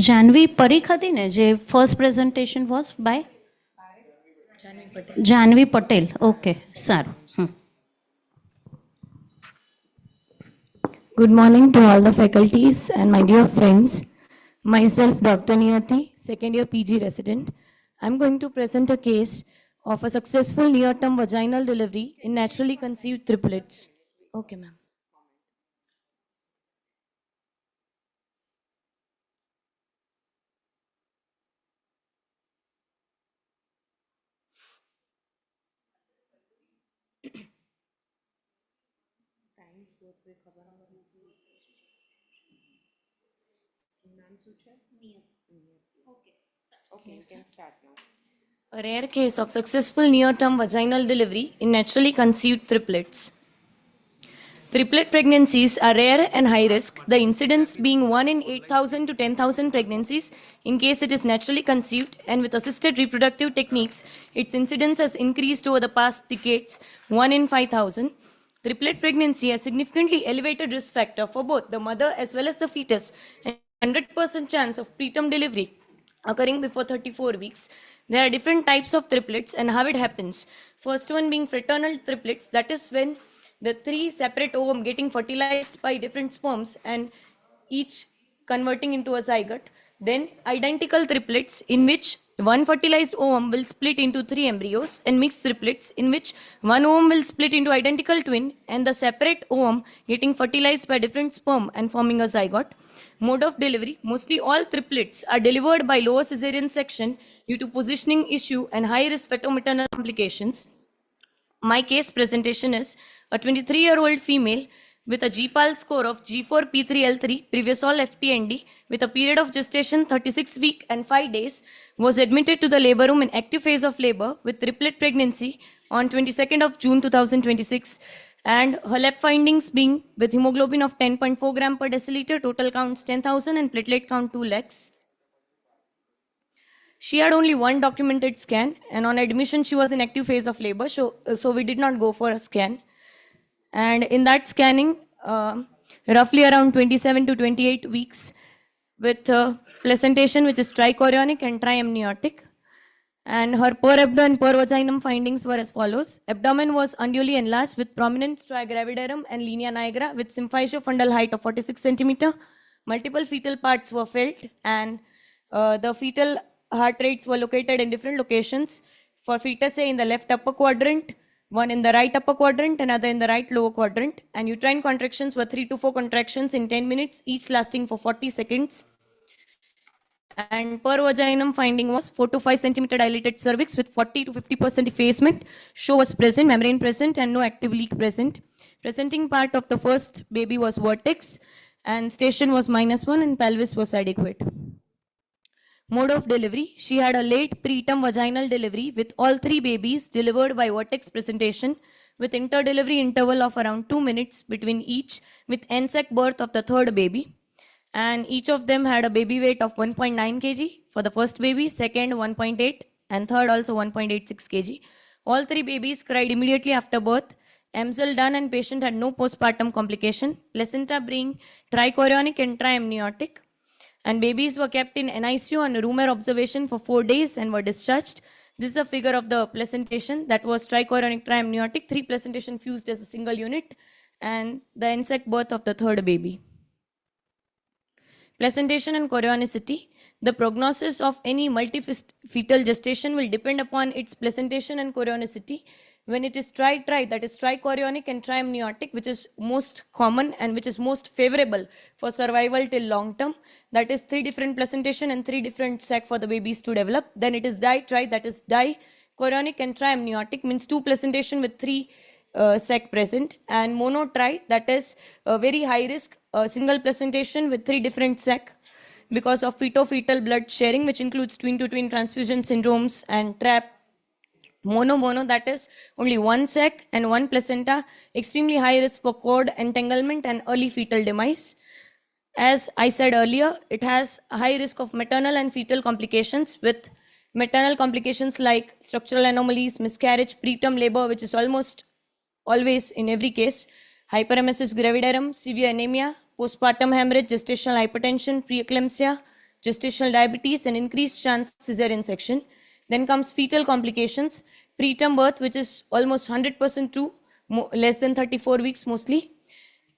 Janvi Parikh હતી ને જે first presentation was by Janvi Patel. Okay, સારું. Good morning to all the faculties and my dear friends. Myself, Dr. Niyati, second year PG resident. I'm going to present a case of a successful near-term vaginal delivery in naturally conceived triplets. Okay, ma'am. Okay, you can start now. A rare case of successful near-term vaginal delivery in naturally conceived triplets. Triplet pregnancies are rare and high risk, the incidence being 1 in 8,000 to 10,000 pregnancies in case it is naturally conceived, and with assisted reproductive techniques, its incidence has increased over the past decades, 1 in 5,000. Triplet pregnancy has significantly elevated risk factor for both the mother as well as the fetus, and 100% chance of preterm delivery occurring before 34 weeks. There are different types of triplets and how it happens. First one being fraternal triplets, that is when the three separate ovum getting fertilized by different sperms and each converting into a zygote. Then identical triplets in which one fertilized ovum will split into three embryos, and mixed triplets in which one ovum will split into identical twin and the separate ovum getting fertilized by different sperm and forming a zygote. Mode of delivery, mostly all triplets are delivered by lower cesarean section due to positioning issue and high risk fetal-maternal complications. My case presentation is a 23-year-old female with a GPAL score of G4P3L3, previous all FTND, with a period of gestation 36 weeks and 5 days, was admitted to the labor room in active phase of labor with triplet pregnancy on 22nd of June 2026, and her lab findings being with hemoglobin of 10.4 gram per deciliter, total counts 10,000 and platelet count 2 lakhs. She had only one documented scan, and on admission she was in active phase of labor, so we did not go for a scan. And in that scanning, roughly around 27 to 28 weeks with placentation which is trichorionic and triamniotic. And her per abdo and per vaginum findings were as follows. Abdomen was unduly enlarged with prominent stria gravidarum and linea nigra with symphysiofundal height of 46 centimeter. Multiple fetal parts were felt, and the fetal heart rates were located in different locations. For fetus A in the left upper quadrant, one in the right upper quadrant, another in the right lower quadrant, and uterine contractions were 3 to 4 contractions in 10 minutes, each lasting for 40 seconds. And per vaginum finding was 4 to 5 centimeter dilated cervix with 40 to 50% effacement. Show was present, membrane present, and no active leak present. Presenting part of the first baby was vertex, and station was -1, and pelvis was adequate. Mode of delivery, she had a late preterm vaginal delivery with all three babies delivered by vertex presentation with interdelivery interval of around 2 minutes between each, with NSAC birth of the third baby. And each of them had a baby weight of 1.9 kg for the first baby, second 1.8, and third also 1.86 kg. All three babies cried immediately after birth. EMSL done and patient had no postpartum complication. Placenta being trichorionic and triamniotic. And babies were kept in NICU and room air observation for 4 days and were discharged. This is a figure of the placentation that was trichorionic triamniotic, 3 placentation fused as a single unit, and the NSAC birth of the third baby. Placentation and chorionicity. The prognosis of any multifetal gestation will depend upon its placentation and chorionicity. When it is that is trichorionic and triamniotic, which is most common and which is most favorable for survival till long term, that is 3 different placentation and 3 different sac for the babies to develop. Then it is di-tri, that is dichorionic and triamniotic, means 2 placentation with 3 sac present, and monotri, that is a very high risk, single placentation with 3 different sac because of feto-fetal blood sharing, which includes twin-to-twin transfusion syndromes, and trap. Mono, that is only 1 sac and 1 placenta, extremely high risk for cord entanglement and early fetal demise. As I said earlier, it has a high risk of maternal and fetal complications, with maternal complications like structural anomalies, miscarriage, preterm labor, which is almost always in every case, hyperemesis gravidarum, severe anemia, postpartum hemorrhage, gestational hypertension, preeclampsia, gestational diabetes, and increased chance cesarean section. Then comes fetal complications, preterm birth, which is almost 100% true, less than 34 weeks mostly.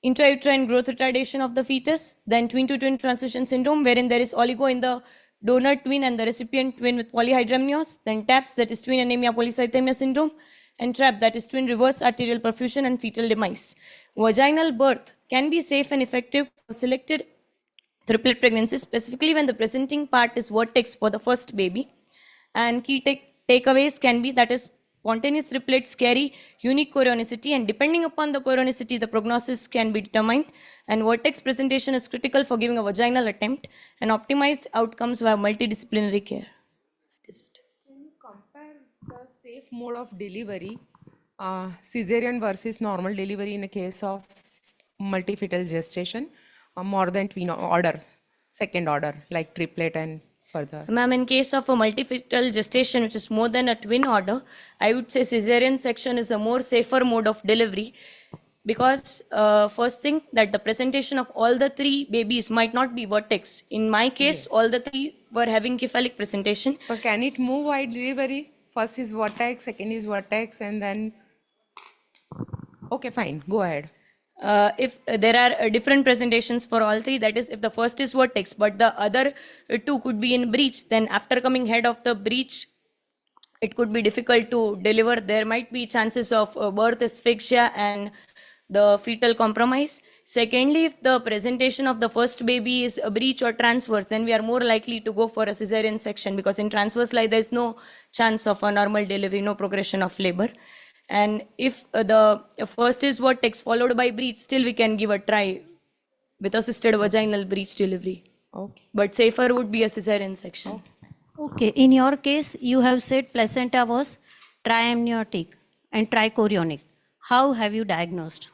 Intrauterine growth retardation of the fetus, then twin-to-twin transition syndrome, wherein there is oligo in the donor twin and the recipient twin with polyhydramnios, then TAPS, that is twin anemia polycythemia syndrome, and TRAP, that is twin reverse arterial perfusion and fetal demise. Vaginal birth can be safe and effective for selected triplet pregnancies, specifically when the presenting part is vertex for the first baby. And key takeaways can be that is spontaneous triplets carry unique chorionicity, and depending upon the chorionicity, the prognosis can be determined. And vertex presentation is critical for giving a vaginal attempt, and optimized outcomes via multidisciplinary care. That is it. Can you compare the safe mode of delivery, cesarean versus normal delivery in a case of multifetal gestation, more than twin order, second order, like triplet and further? Ma'am, in case of a multifetal gestation, which is more than a twin order, I would say cesarean section is a more safer mode of delivery, because first thing, that the presentation of all the three babies might not be vertex. In my case, all the three were having cephalic presentation. But can it move while delivery? First is vertex, second is vertex, and then... Okay, fine, go ahead. If there are different presentations for all three, that is, if the first is vertex, but the other two could be in breech, then after coming head of the breech, it could be difficult to deliver. There might be chances of birth asphyxia and the fetal compromise. Secondly, if the presentation of the first baby is a breech or transverse, then we are more likely to go for a cesarean section, because in transverse lie there is no chance of a normal delivery, no progression of labor. And if the first is vertex followed by breech, still we can give a try with assisted vaginal breech delivery. Okay. But safer would be a cesarean section. Okay, in your case, you have said placenta was triamniotic and trichorionic. How have you diagnosed?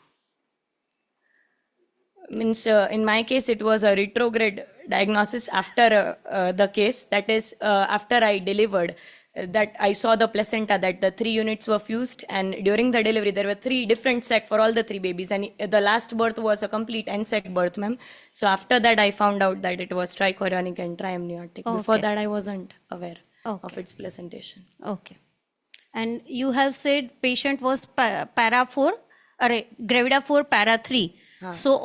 Means in my case, it was a retrograde diagnosis after the case, that is after I delivered. That I saw the placenta, that the 3 units were fused, and during the delivery there were 3 different sacs for all the 3 babies, and the last birth was a complete N-sac birth, ma'am. So after that I found out that it was trichorionic and triamniotic. Before Okay. that I wasn't aware of Okay. its presentation. Okay. And you have said patient was para 4, gravida 4, para 3. So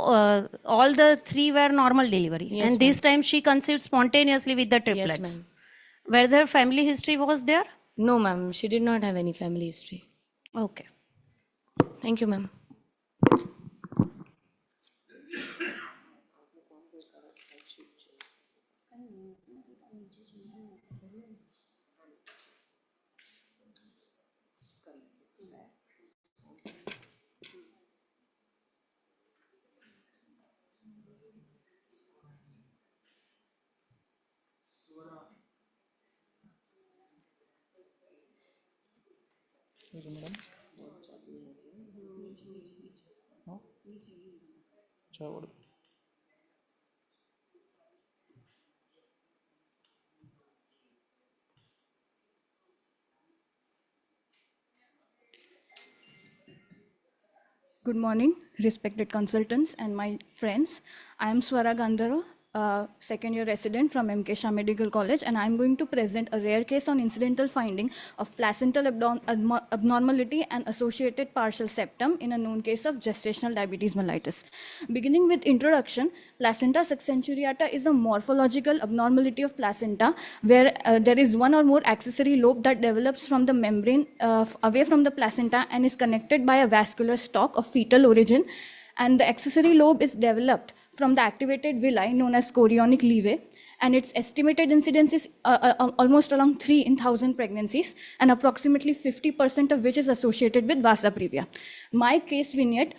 all the 3 were normal delivery. Yes, and this time she conceived spontaneously with the triplets. Yes, ma'am. Whether family history was there? No, ma'am, she did not have any family history. Okay. Thank you, ma'am. Good morning, respected consultants and my friends. I am Swara Gandhara, second-year resident from MK Shah Medical College, and I am going to present a rare case on incidental finding of placental abnormality and associated partial septum in a known case of gestational diabetes mellitus. Beginning with introduction, placenta sexcenturiata is a morphological abnormality of placenta where there is one or more accessory lobe that develops from the membrane away from the placenta and is connected by a vascular stalk of fetal origin, and the accessory lobe is developed from the activated villi known as chorionic levee, and its estimated incidence is almost around 3 in 1,000 pregnancies, and approximately 50% of which is associated with vasa previa. My case vignette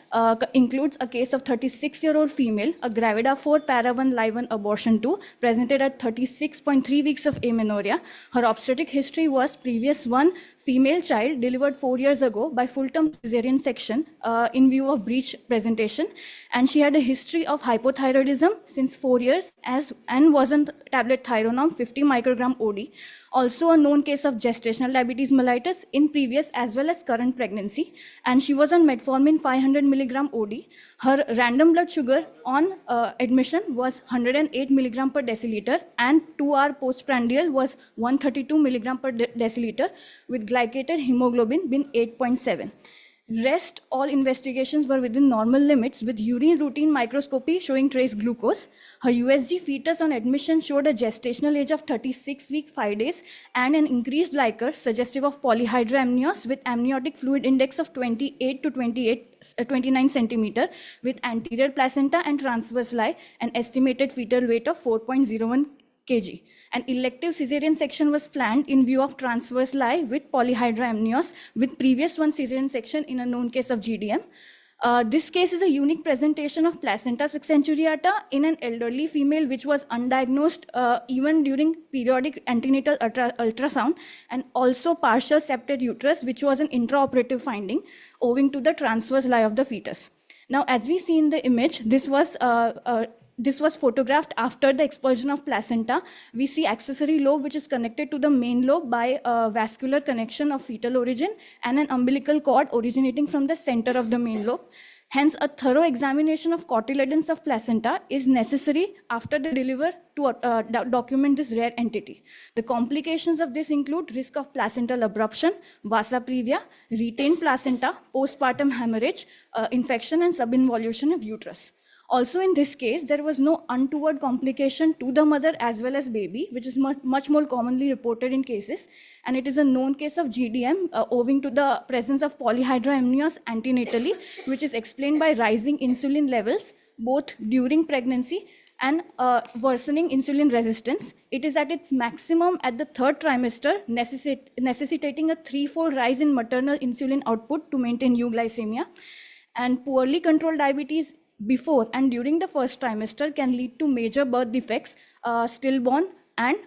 includes a case of 36-year-old female, a gravida 4 para 1 live 1 abortion 2, presented at 36.3 weeks of amenorrhea. Her obstetric history was previous one female child delivered 4 years ago by full-term cesarean section in view of breech presentation, and she had a history of hypothyroidism since 4 years and was on tablet Thyronorm 50 microgram OD, also a known case of gestational diabetes mellitus in previous as well as current pregnancy, and she was on metformin 500 milligram OD. Her random blood sugar on admission was 108 milligram per deciliter, and 2-hour postprandial was 132 milligram per deciliter, with glycated hemoglobin being 8.7. Rest all investigations were within normal limits, with urine routine microscopy showing trace glucose. Her USG fetus on admission showed a gestational age of 36 weeks 5 days and an increased Likert suggestive of polyhydramnios with amniotic fluid index of 28 to 29 centimeter, with anterior placenta and transverse lie, an estimated fetal weight of 4.01 kg. An elective cesarean section was planned in view of transverse lie with polyhydramnios, with previous one cesarean section in a known case of GDM. This case is a unique presentation of placenta subcenuriata in an elderly female which was undiagnosed even during periodic antenatal ultrasound, and also partial septate uterus, which was an intraoperative finding owing to the transverse lie of the fetus. Now, as we see in the image, this was photographed after the expulsion of placenta. We see accessory lobe which is connected to the main lobe by a vascular connection of fetal origin and an umbilical cord originating from the center of the main lobe. Hence, a thorough examination of cotyledons of placenta is necessary after the delivery to document this rare entity. The complications of this include risk of placental abruption, vasa previa, retained placenta, postpartum hemorrhage, infection and subinvolution of uterus. Also, in this case, there was no untoward complication to the mother as well as baby, which is much more commonly reported in cases. And it is a known case of GDM owing to the presence of polyhydramnios antenatally, which is explained by rising insulin levels both during pregnancy and worsening insulin resistance. It is at its maximum at the third trimester, necessitating a threefold rise in maternal insulin output to maintain euglycemia. And poorly controlled diabetes before and during the first trimester can lead to major birth defects, stillborn, and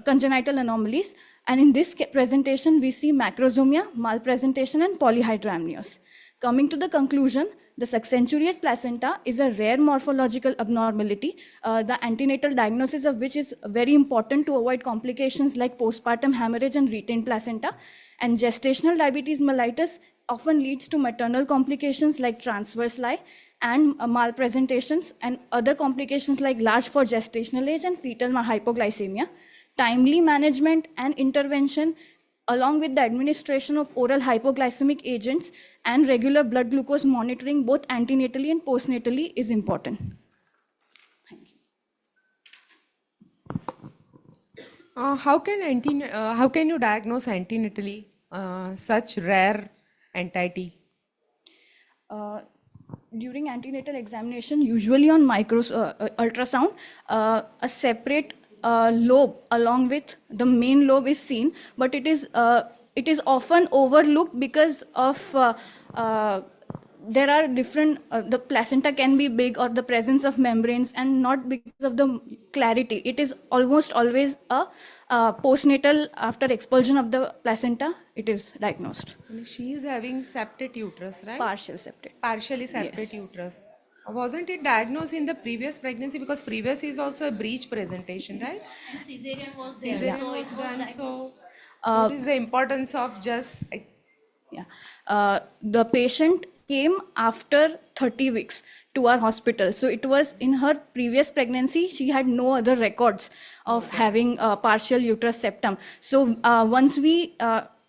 congenital anomalies. And in this presentation, we see macrosomia, malpresentation, and polyhydramnios. Coming to the conclusion, the succenturiate placenta is a rare morphological abnormality, the antenatal diagnosis of which is very important to avoid complications like postpartum hemorrhage and retained placenta. And gestational diabetes mellitus often leads to maternal complications like transverse lie and malpresentations, and other complications like large for gestational age and fetal hypoglycemia. Timely management and intervention, along with the administration of oral hypoglycemic agents and regular blood glucose monitoring both antenatally and postnatally, is important. Thank you. How can you diagnose antenatally such rare entity? During antenatal examination, usually on ultrasound, a separate lobe along with the main lobe is seen, but it is often overlooked because of there are different, the placenta can be big or the presence of membranes, and not because of the clarity. It is almost always a postnatal, after expulsion of the placenta, it is diagnosed. She is having septate uterus, right? Partial septate. Partially septate uterus. Wasn't it diagnosed in the previous pregnancy? Because previous is also a breech presentation, right? And cesarean was there. Cesarean So was it was done. diagnosed. So, what is the importance of just The patient came after 30 weeks to our hospital. So it was in her previous pregnancy, she had no other records of having partial uterus septum. So once we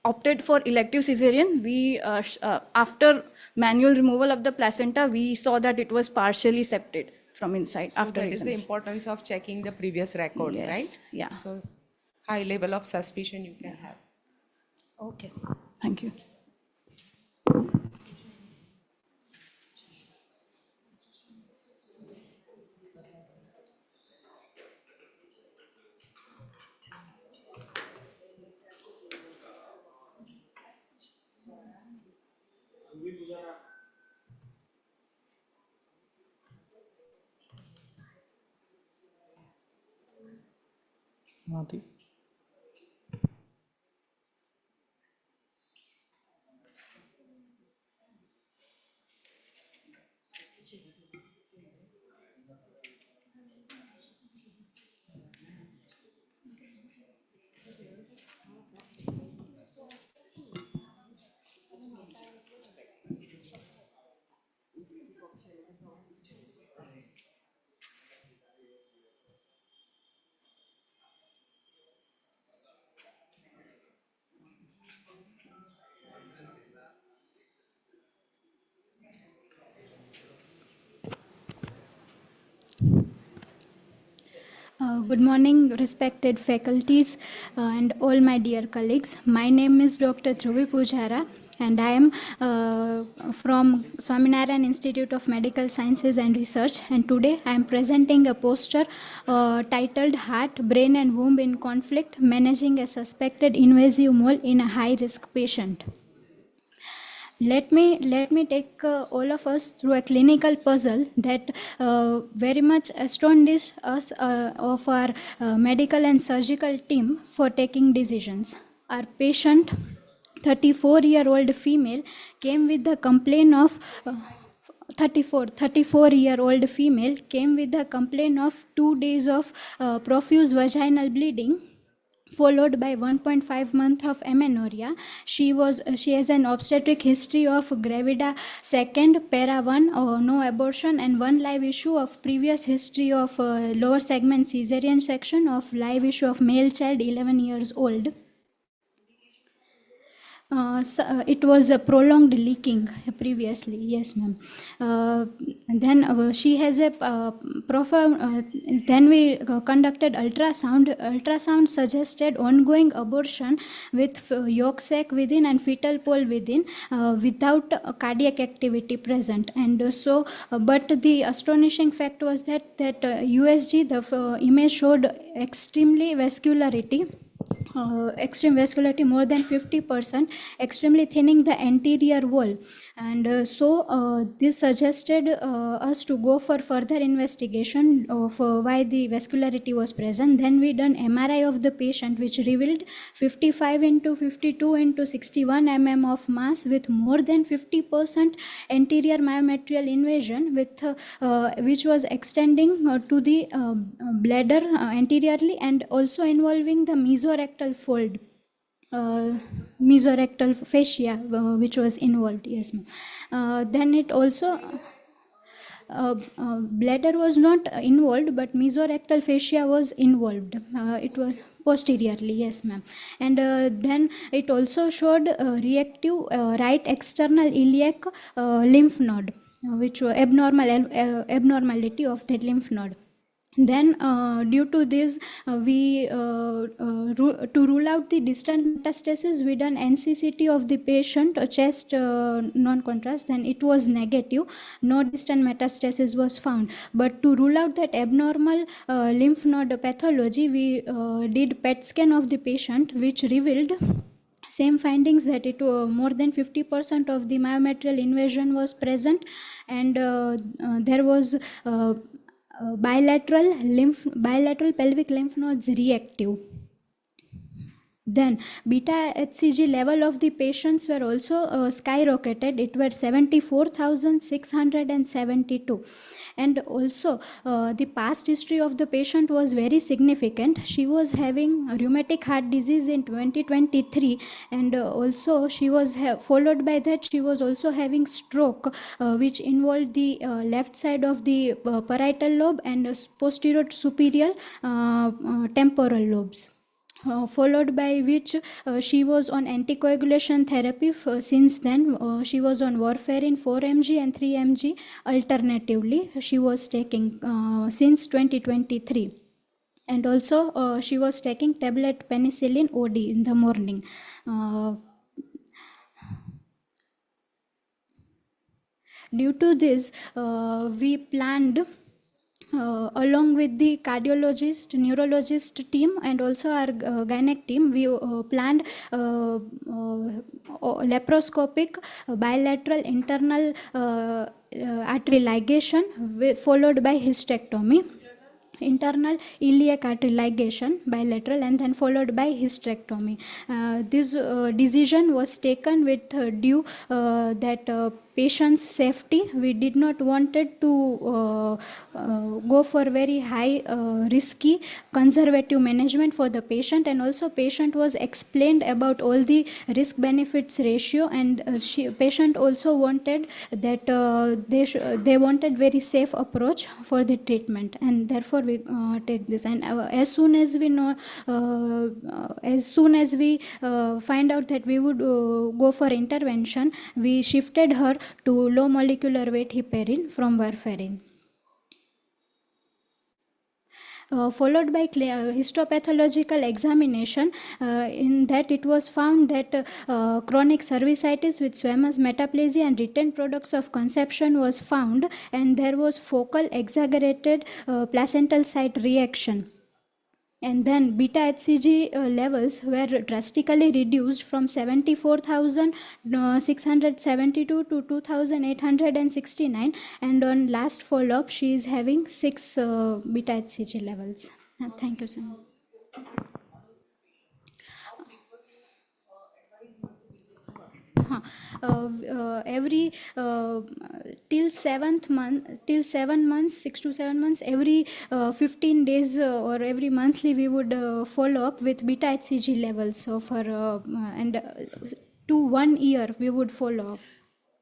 opted for elective cesarean, we after manual removal of the placenta, we saw that it was partially septate from inside. So after that is the examination. importance of checking the previous records, Yes, right? yeah. So high level of suspicion you can have. Okay, thank you. Good morning, respected faculties and all my dear colleagues. My name is Dr. Dhruvi Pujara and I am from Swaminarayan Institute of Medical Sciences and Research, and today I am presenting a poster titled Heart, Brain and Womb in Conflict, Managing a Suspected Invasive Mole in a High-Risk Patient. Let me take all of us through a clinical puzzle that very much astonished us of our medical and surgical team for taking decisions. Our patient, 34-year-old female, came with the complaint of 34-year-old female came with the complaint of 2 days of profuse vaginal bleeding followed by 1.5 month of amenorrhea. She has an obstetric history of gravida second, para 1, no abortion, and one live issue of previous history of lower segment cesarean section of live issue of male child 11 years old. It was a prolonged leaking previously, yes ma'am. Then she has a profound, then we conducted ultrasound. Ultrasound suggested ongoing abortion with yolk sac within and fetal pole within without cardiac activity present. And but the astonishing fact was that USG, the image showed extremely vascularity. Extreme vascularity more than 50%, extremely thinning the anterior wall, and this suggested us to go for further investigation of why the vascularity was present. Then we done MRI of the patient, which revealed 55 into 52 into 61 mm of mass with more than 50% anterior myometrial invasion, with which was extending to the bladder anteriorly and also involving the mesorectal fold, mesorectal fascia, which was involved. Yes ma'am. Then it also bladder was not involved, but mesorectal fascia was involved. It was posteriorly, yes ma'am. And then it also showed reactive right external iliac lymph node, which was abnormality of the lymph node. Then due to this to rule out the distant metastasis, we done NCCT of the patient, chest non-contrast. Then it was negative, no distant metastasis was found. But to rule out that abnormal lymph node pathology, we did PET scan of the patient, which revealed same findings, that it more than 50% of the myometrial invasion was present, and there was bilateral pelvic lymph nodes reactive. Then beta HCG level of the patients were also skyrocketed. It were 74,672. And also the past history of the patient was very significant. She was having rheumatic heart disease in 2023, and also she was followed by that she was also having stroke, which involved the left side of the parietal lobe and posterior superior temporal lobes. Followed by which she was on anticoagulation therapy. Since then she was on warfarin 4 mg and 3 mg alternatively. She was taking since 2023, and also she was taking tablet penicillin OD in the morning. Due to this, we planned along with the cardiologist, neurologist team, and also our gynec team, we planned laparoscopic bilateral internal artery ligation followed by hysterectomy. Internal iliac artery ligation bilateral, and then followed by hysterectomy. This decision was taken with due that patient's safety. We did not wanted to go for very high risky conservative management for the patient, and also patient was explained about all the risk benefits ratio, and patient also wanted that they wanted very safe approach for the treatment, and therefore we take this. And as soon as we know find out that we would go for intervention, we shifted her to low molecular weight heparin from warfarin. followed by histopathological examination. In that, it was found that chronic cervicitis with squamous metaplasia and retained products of conception was found, and there was focal exaggerated placental site reaction. And then beta HCG levels were drastically reduced from 74,672 to 2,869, and on last follow-up she is having 6 beta HCG levels. Thank you so much. Every till 7 months, 6 to 7 months, every 15 days or every monthly we would follow up with beta HCG levels. So for and to 1 year we would follow up.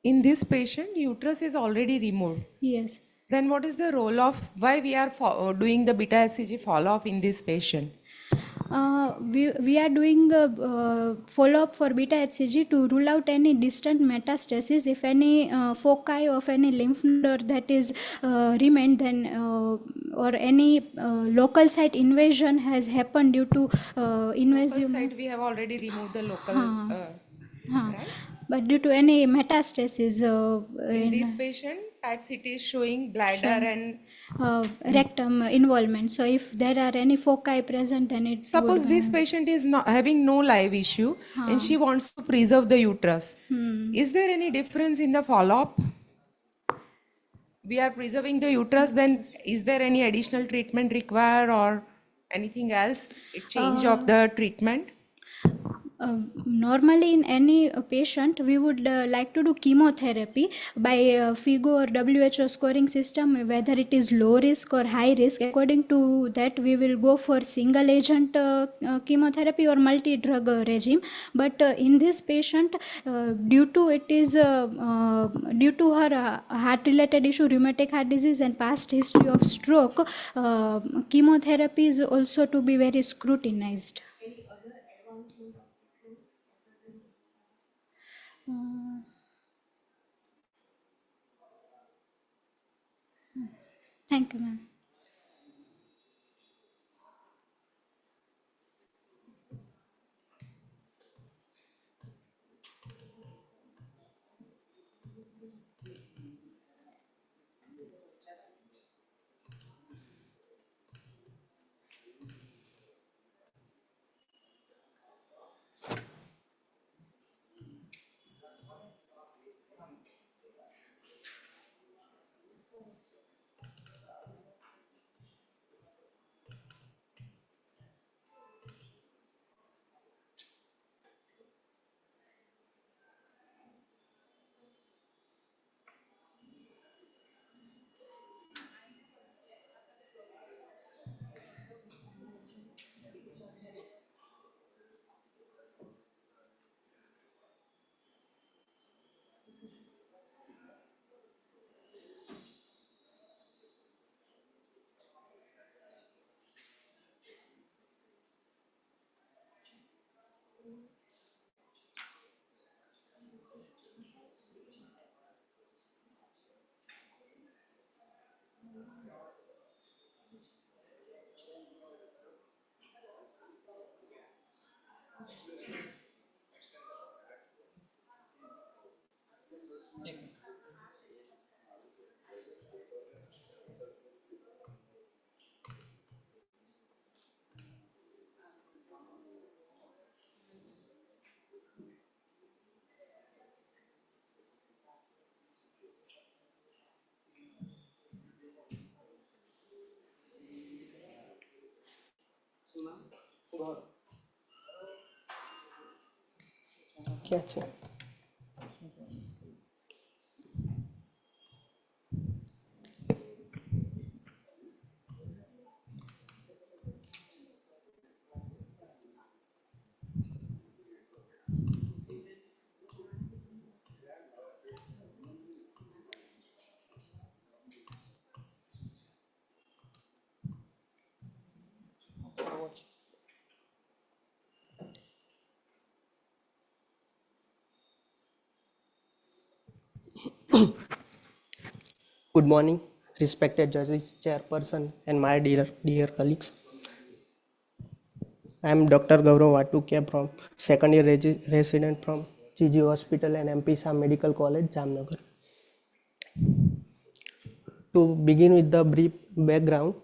In this patient, uterus is already removed. Yes. Then what is the role of why we are doing the beta HCG follow-up in this patient? We are doing a follow-up for beta HCG to rule out any distant metastasis. If any foci of any lymph node that is remained, then or any local site invasion has happened due to invasive. Local site we have already removed the local. Right? But due to any metastasis In this patient, PET CT is showing bladder and rectum involvement. So if there are any foci present, then it suppose would, this patient is not having no live issue and she wants to preserve the uterus. Is there any difference in the follow-up? We are preserving the uterus, then is there any additional treatment required or anything else? Change of the treatment? normally in any patient we would like to do chemotherapy by FIGO or WHO scoring system, whether it is low risk or high risk. According to that we will go for single agent chemotherapy or multi drug regime. But in this patient, due to it is due to her heart related issue, rheumatic heart disease and past history of stroke, chemotherapy is also to be very scrutinized. Thank you, ma'am. क्या છે Good morning. respected judges, chairperson, and my dear colleagues. I am Dr. Gaurav Watukia from second year resident from GG Hospital and MP Shah Medical College, Jamnagar. To begin with the brief background,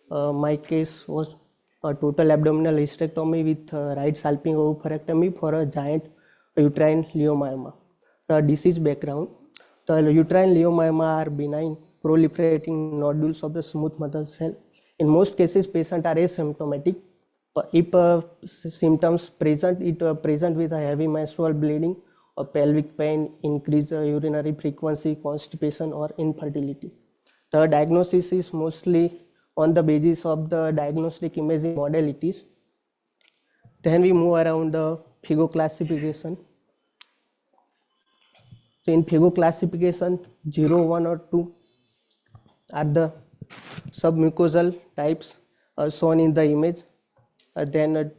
my case was a total abdominal hysterectomy with right salping oophorectomy for a giant uterine leiomyoma. The disease background: the uterine leiomyoma are benign proliferating nodules of the smooth muscle cell. In most cases, patients are asymptomatic. If symptoms present, it present with a heavy menstrual bleeding or pelvic pain, increased urinary frequency, constipation, or infertility. The diagnosis is mostly on the basis of the diagnostic imaging modalities. Then we move around the FIGO classification. So in FIGO classification, 0, 1 or 2 are the submucosal types shown in the image. Then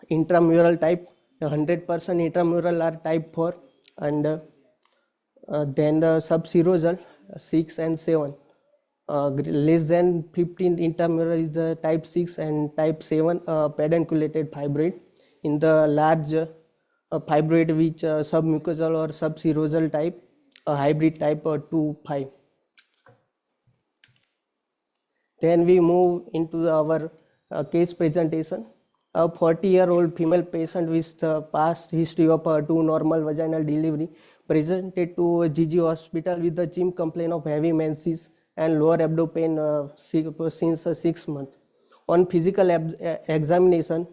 intramural type, 100% intramural are type 4, and then the subserosal 6 and 7. Less than 15 intramural is the type 6 and type 7 pedunculated fibroid. In the large fibroid which submucosal or subserosal type, hybrid type 2, 5. Then we move into our case presentation. A 40-year-old female patient with past history of 2 normal vaginal delivery presented to GG hospital with the chimp complaint of heavy menses and lower abdomen since 6 months. On physical examination,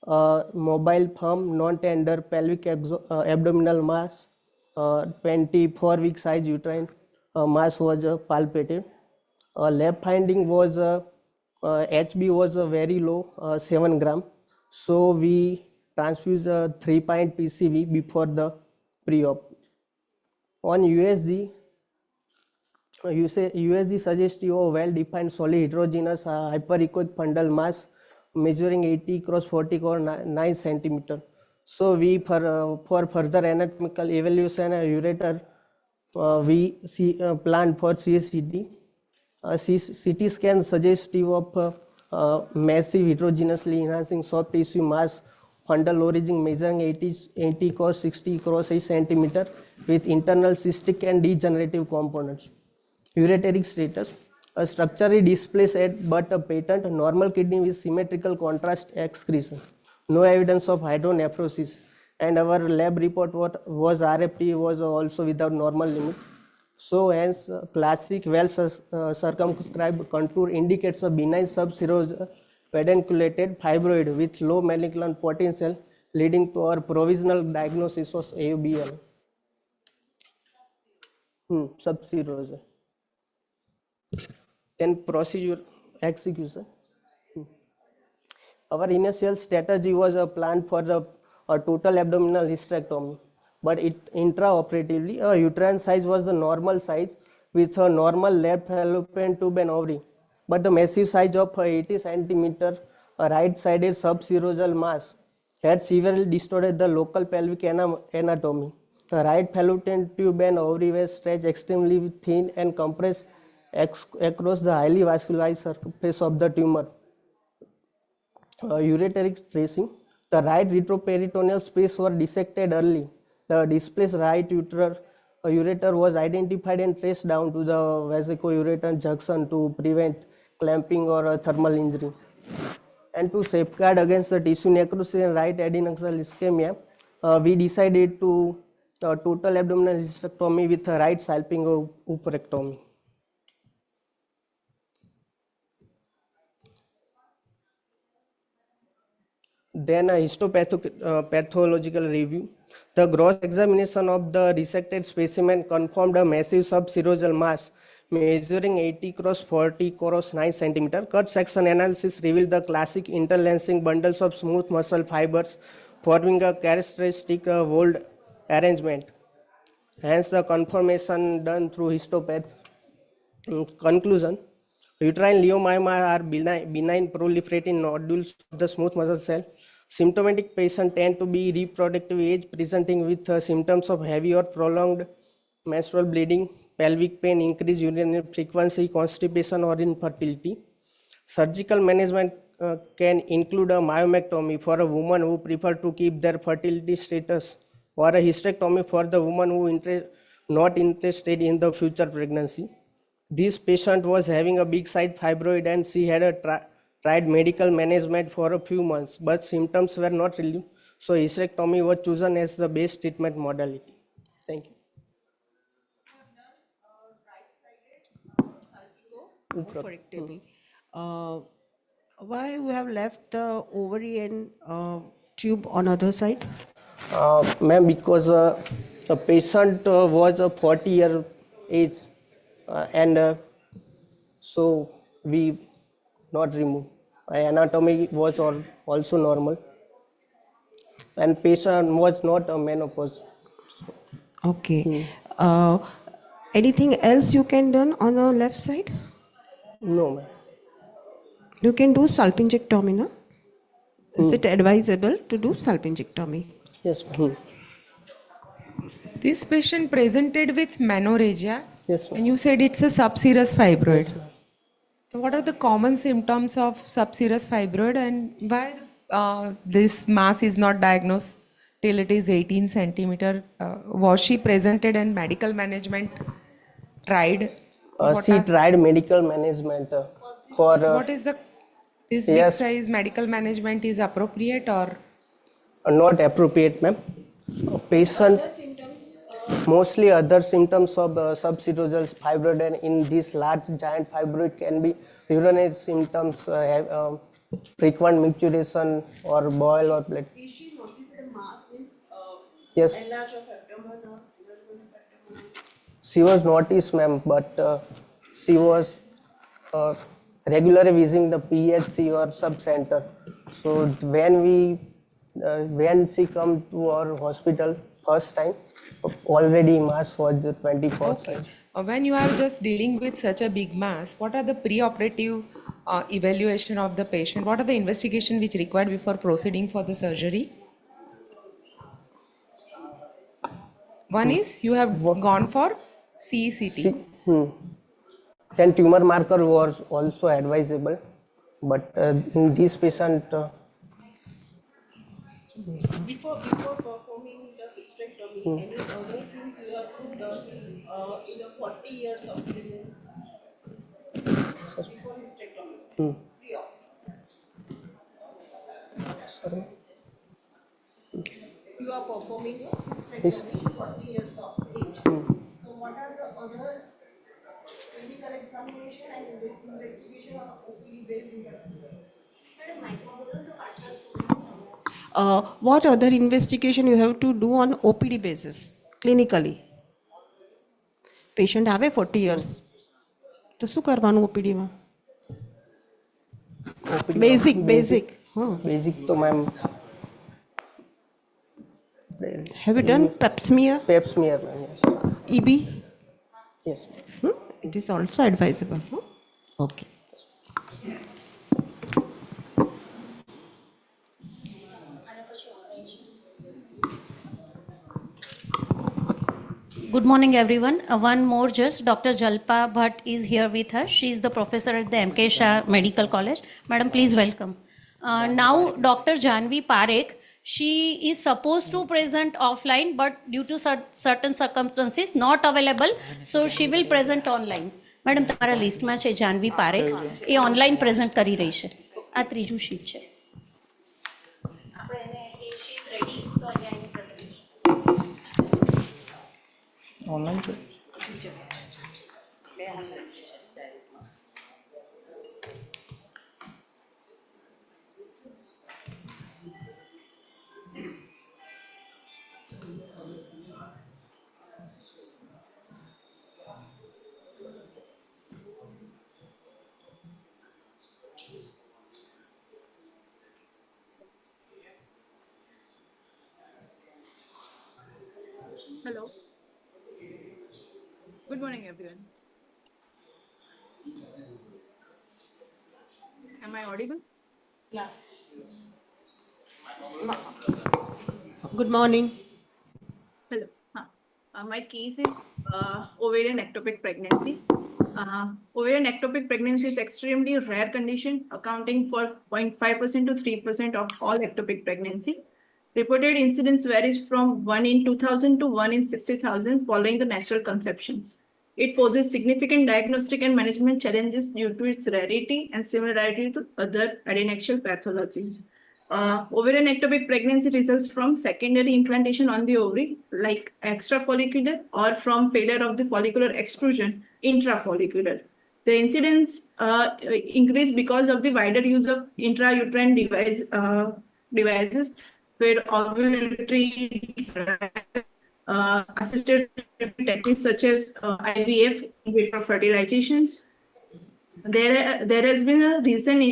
mobile firm non-tender pelvic abdominal mass, 24-week size uterine mass was palpated. Lab finding was HB was very low, 7 gram. So we transfused 3 pint PCV before the pre-op. On USG, USG suggestive of well-defined solid heterogeneous hyperechoic fundal mass measuring 80 cross 40 or 9 centimeter. So we for further anatomical evaluation ureter we planned for CSCT. CT scan suggestive of massive heterogeneously enhancing soft tissue mass fundal origin measuring 80 cross 60 cross 8 centimeter with internal cystic and degenerative components. Ureteric status: a structurally displaced but a patent normal kidney with symmetrical contrast excretion. No evidence of hydronephrosis, and our lab report was RFT was also without normal limit. So hence classic well circumscribed contour indicates a benign subserous pedunculated fibroid with low malignant potential, leading to our provisional diagnosis of AUBL. Subserous. Then procedure execution. Our initial strategy was a plan for a total abdominal hysterectomy, but intraoperatively uterine size was the normal size with a normal left fallopian tube and ovary, but the massive size of 80 centimeter right-sided subserosal mass had severely distorted the local pelvic anatomy. The right fallopian tube and ovary were stretched extremely thin and compressed across the highly vascularized surface of the tumor. Ureteric tracing: the right retroperitoneal space were dissected early. The displaced right ureter was identified and traced down to the vesico-ureter junction to prevent clamping or thermal injury. And to safeguard against the tissue necrosis and right adnexal ischemia, we decided to total abdominal hysterectomy with a right salpingo oophorectomy. Then a histopathological review. The gross examination of the resected specimen confirmed a massive subserosal mass measuring 80 cross 40 cross 9 centimeter. Cut section analysis revealed the classic interlacing bundles of smooth muscle fibers forming a characteristic walled arrangement. Hence the confirmation done through histopath. Conclusion: uterine leiomyoma are benign proliferating nodules of the smooth muscle cell. Symptomatic patients tend to be reproductive age, presenting with symptoms of heavy or prolonged menstrual bleeding, pelvic pain, increased urinary frequency, constipation, or infertility. Surgical management can include a myomectomy for a woman who prefer to keep their fertility status, or a hysterectomy for the woman who not interested in the future pregnancy. This patient was having a big side fibroid and she had tried medical management for a few months, but symptoms were not relieved. So hysterectomy was chosen as the best treatment modality. Thank you. Oophorectomy. Uh, why you have left the ovary and tube on other side? Ma'am, because the patient was a 40-year age and so we not remove. Anatomy was also normal and patient was not a menopause. Okay. Uh, anything else you can done on the left side? No, ma'am. You can do salpingectomy, no? Is it advisable to do salpingectomy? Yes, ma'am. This patient presented with menorrhagia, Yes, ma'am. and you said it's a subserous fibroid. Yes, ma'am. So what are the common symptoms of subserous fibroid, and why this mass is not diagnosed till it is 18 centimeter? Was she presented and medical management tried? She tried medical management for What is the this big yes. size medical management is appropriate or? Not appropriate, ma'am. Patient mostly other symptoms of subserosal fibroid, and in this large giant fibroid can be urinary symptoms, frequent micturition or boil or blood. Is she noticed a mass means Yes, enlarge of abdomen or enlargement of abdomen? she was noticed, ma'am, but she was regularly visiting the PHC or sub center. So when she come to our hospital first time, already mass was 24 Okay. size. When you are just dealing with such a big mass, what are the pre-operative evaluation of the patient? What are the investigation which required before proceeding for the surgery? One is you have gone for CECT. Then tumor marker was also advisable, but in this patient, Before performing the hysterectomy, any other things you have to done in the 40 years of experience before hysterectomy? Pre-op. sorry, You are performing a Yes. hysterectomy 40 years of age. So what are the other clinical examination and investigation on OPD based you have to do? What other investigation you have to do on OPD basis clinically? Patient આવે 40 years તો શું કરવાનું ઓપીડીમાં? Basic basic to ma'am, have you done pap smear pap smear, ma'am. EB? Yes. It is also advisable. Okay. Good morning, everyone. One more just, Dr. Jalpa Bhatt is here with us. She is the professor at the MK Shah Medical College. Madam, please welcome. Now, Dr. Janvi Parekh, she is supposed to present offline, but due to certain circumstances, not available, so she will present online. Madam, તમારા લિસ્ટમાં છે જાનવી પારેખ, એ online present કરી રહી છે. આ ત્રીજું sheet છે. આપણે એને she is ready તો અહીંયા એને present Online. Hello. Good morning, everyone. Am I audible? Good morning. Hello. My case is ovarian ectopic pregnancy. Ovarian ectopic pregnancy is extremely rare condition, accounting for 0.5% to 3% of all ectopic pregnancy. Reported incidence varies from 1 in 2,000 to 1 in 60,000 following the natural conceptions. It poses significant diagnostic and management challenges due to its rarity and similarity to other adnexal pathologies. Ovarian ectopic pregnancy results from secondary implantation on the ovary, like extrafollicular, or from failure of the follicular extrusion, intrafollicular. The incidence increase because of the wider use of intrauterine devices where ovulatory assisted techniques such as IVF, in vitro fertilizations. There has been a recent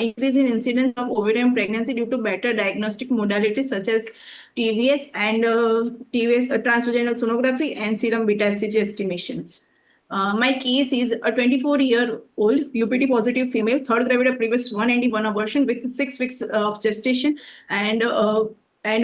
increase in incidence of ovarian pregnancy due to better diagnostic modalities such as TVS and TVS transvaginal sonography and serum beta HCG estimations. My case is a 24-year-old UPT positive female, third gravida, previous 191 abortion with 6 weeks of gestation and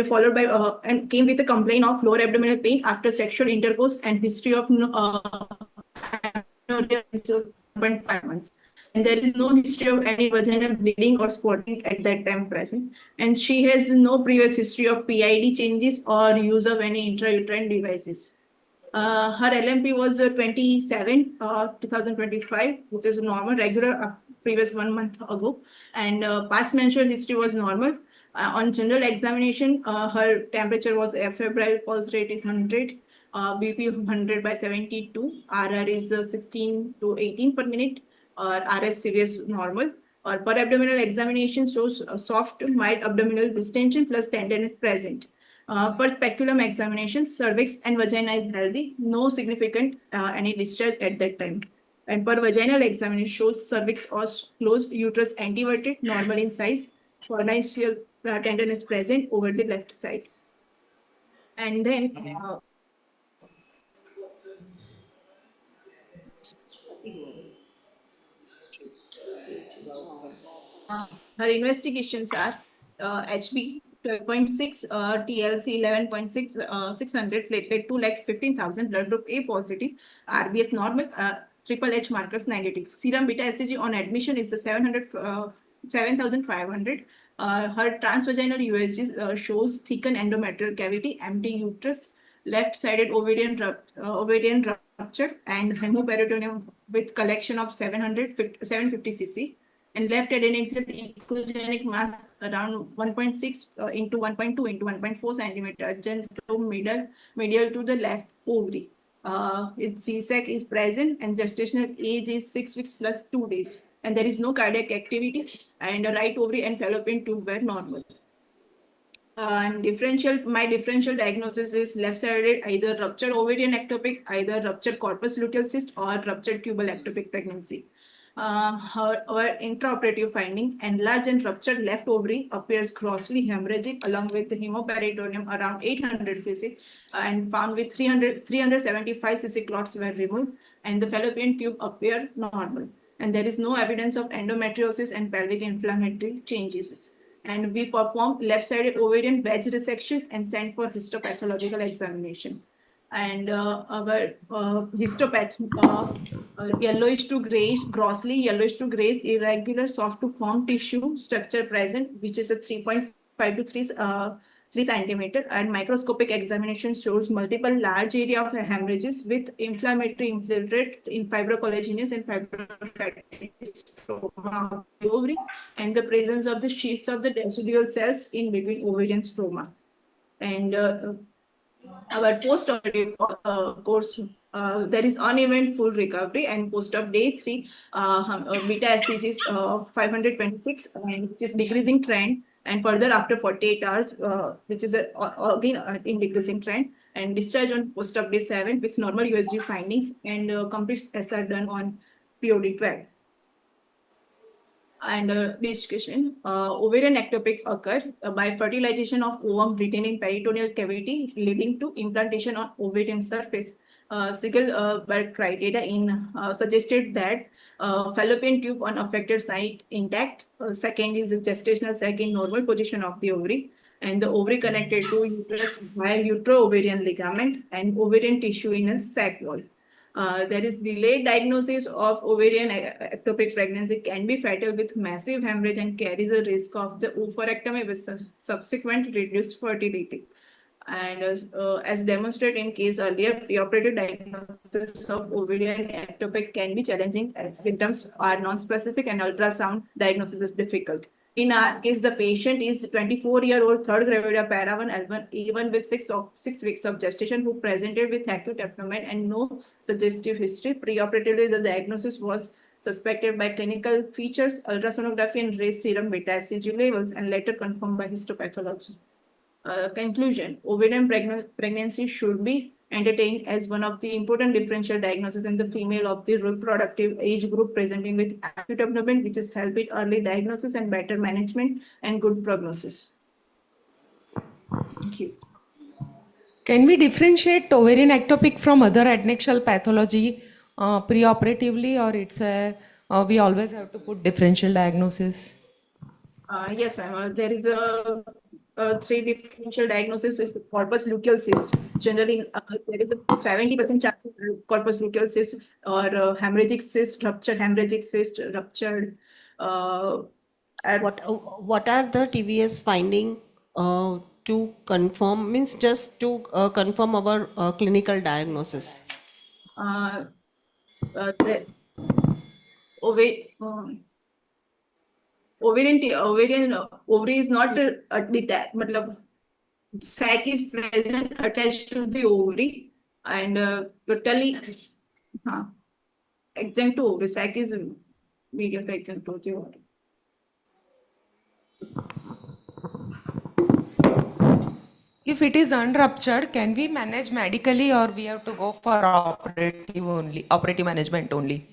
followed by and came with a complaint of lower abdominal pain after sexual intercourse and history of 1.5 months. And there is no history of any vaginal bleeding or spotting at that time present. And she has no previous history of PID changes or use of any intrauterine devices. Her LMP was 27, 2025, which is normal, regular, previous 1 month ago. And past menstrual history was normal. On general examination, her temperature was febrile, pulse rate is 100, BP 100 by 72, RR is 16 to 18 per minute, or RS series normal. Or per abdominal examination shows a soft, mild abdominal distension plus tenderness present. Per speculum examination, cervix and vagina is healthy, no significant any discharge at that time. And per vaginal examination shows cervix was closed, uterus anteverted, normal in size, fornical tenderness present over the left side. And then her investigations are HB 12.6, TLC 11.6, 600, platelet 2 lakh 15,000, blood group A positive, RBS normal, triple H markers negative. Serum beta HCG on admission is the 7,500. Her transvaginal USG shows thickened endometrial cavity, empty uterus, left-sided ovarian rupture, and hemoperitoneum with collection of 750 cc. And left adnexal echogenic mass around 1.6 into 1.2 into 1.4 centimeter adjacent to medial to the left ovary. Its CSAC is present and gestational age is 6 weeks plus 2 days. And there is no cardiac activity, and the right ovary and fallopian tube were normal. And my differential diagnosis is left-sided, either ruptured ovarian ectopic, either ruptured corpus luteal cyst, or ruptured tubal ectopic pregnancy. Our intraoperative finding, enlarged and ruptured left ovary appears grossly hemorrhagic along with the hemoperitoneum around 800 cc and found with 375 cc clots were removed, and the fallopian tube appear normal. And there is no evidence of endometriosis and pelvic inflammatory changes. And we perform left-sided ovarian wedge resection and send for histopathological examination. And our histopath, yellowish to grayish, grossly yellowish to grayish, irregular, soft to firm tissue structure present, which is a 3.5 to 3 centimeter, and microscopic examination shows multiple large area of hemorrhages with inflammatory infiltrates in fibrocollagenous and fibrofatty stroma of the ovary, and the presence of the sheaths of the residual cells in between ovarian stroma. And our post-operative course, there is uneventful recovery, and post-op day 3, beta HCG is 526, and which is decreasing trend, and further after 48 hours, which is again in decreasing trend, and discharge on post-op day 7 with normal USG findings, and complete SR done on POD 12. And discussion, ovarian ectopic occur by fertilization of ovum retaining peritoneal cavity leading to implantation on ovarian surface. Siegel criteria suggested that fallopian tube on affected site intact. Second is the gestational sac in normal position of the ovary. and the ovary connected to uterus by utero-ovarian ligament and ovarian tissue in a sac wall. There is delayed diagnosis of ovarian ectopic pregnancy can be fatal with massive hemorrhage and carries a risk of the oophorectomy with subsequent reduced fertility. And as demonstrated in case earlier, preoperative diagnosis of ovarian ectopic can be challenging as symptoms are non-specific and ultrasound diagnosis is difficult. In our case, the patient is 24-year-old third gravida para 1 L1, even with 6 weeks of gestation, who presented with acute abdomen and no suggestive history. Preoperatively, the diagnosis was suspected by clinical features, ultrasonography, and raised serum beta HCG levels, and later confirmed by histopathology. Conclusion, ovarian pregnancy should be entertained as one of the important differential diagnoses in the female of the reproductive age group presenting with acute abdomen, which is help with early diagnosis and better management and good prognosis. Thank you. Can we differentiate ovarian ectopic from other adnexal pathology preoperatively, or it's a we always have to put differential diagnosis? Yes, ma'am. There is a three differential diagnosis is corpus luteal cyst. Generally, there is a 70% chance of corpus luteal cyst or hemorrhagic cyst, ruptured hemorrhagic cyst, ruptured. What are the TVS finding to confirm, means just to confirm our clinical diagnosis? The ovary is not detached, matlab, sac is present attached to the ovary and totally adjacent to ovary. Sac is medial to adjacent to the ovary. If it is unruptured, can we manage medically, or we have to go for operative management only?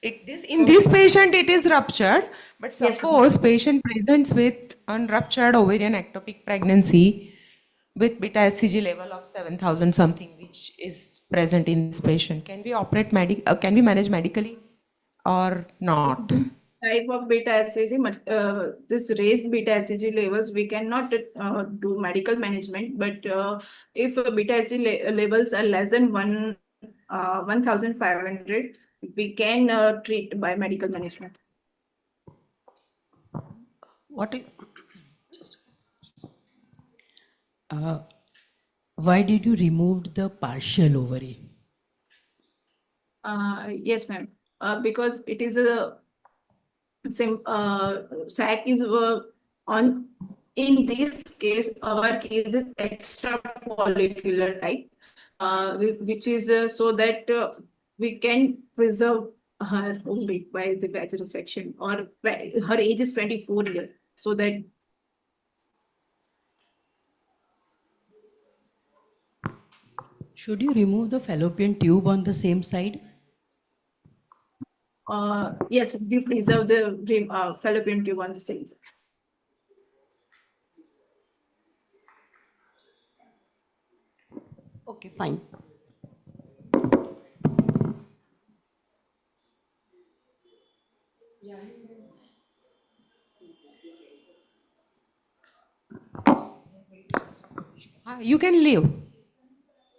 In this patient, it is ruptured, but Yes, suppose patient presents with unruptured ovarian ectopic pregnancy with beta HCG level of 7,000 something, which is present in this patient. Can we can we manage medically or not? This type of beta HCG, this raised beta HCG levels, we cannot do medical management. But if beta HCG levels are less than 1,500, we can treat by medical management. What is, Why did you remove the partial ovary? Yes, ma'am. Because it is a SAC is on. In this case, our case is extra follicular type, which is so that we can preserve her ovary by the vaginal section, or her age is 24 years, so that Should you remove the fallopian tube on the same side? yes, we preserve the fallopian tube on the same side. okay, fine. You can leave.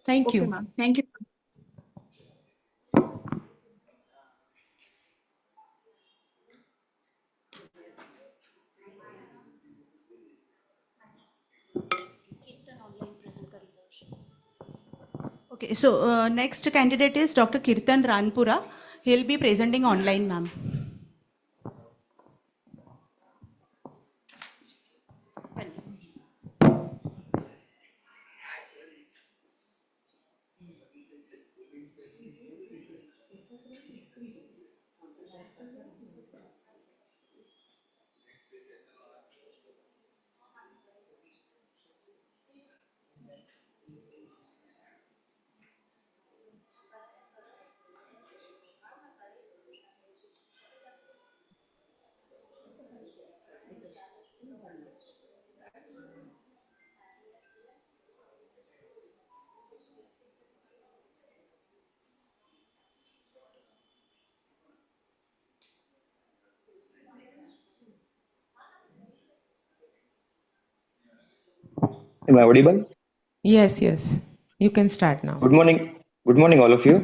Thank Okay, you. ma'am. Thank you. Okay, so next candidate is Dr. Kirtan Ranpura. He'll be presenting online, ma'am. Am I audible? Yes, yes. You can start now. Good morning. Good morning, all of you.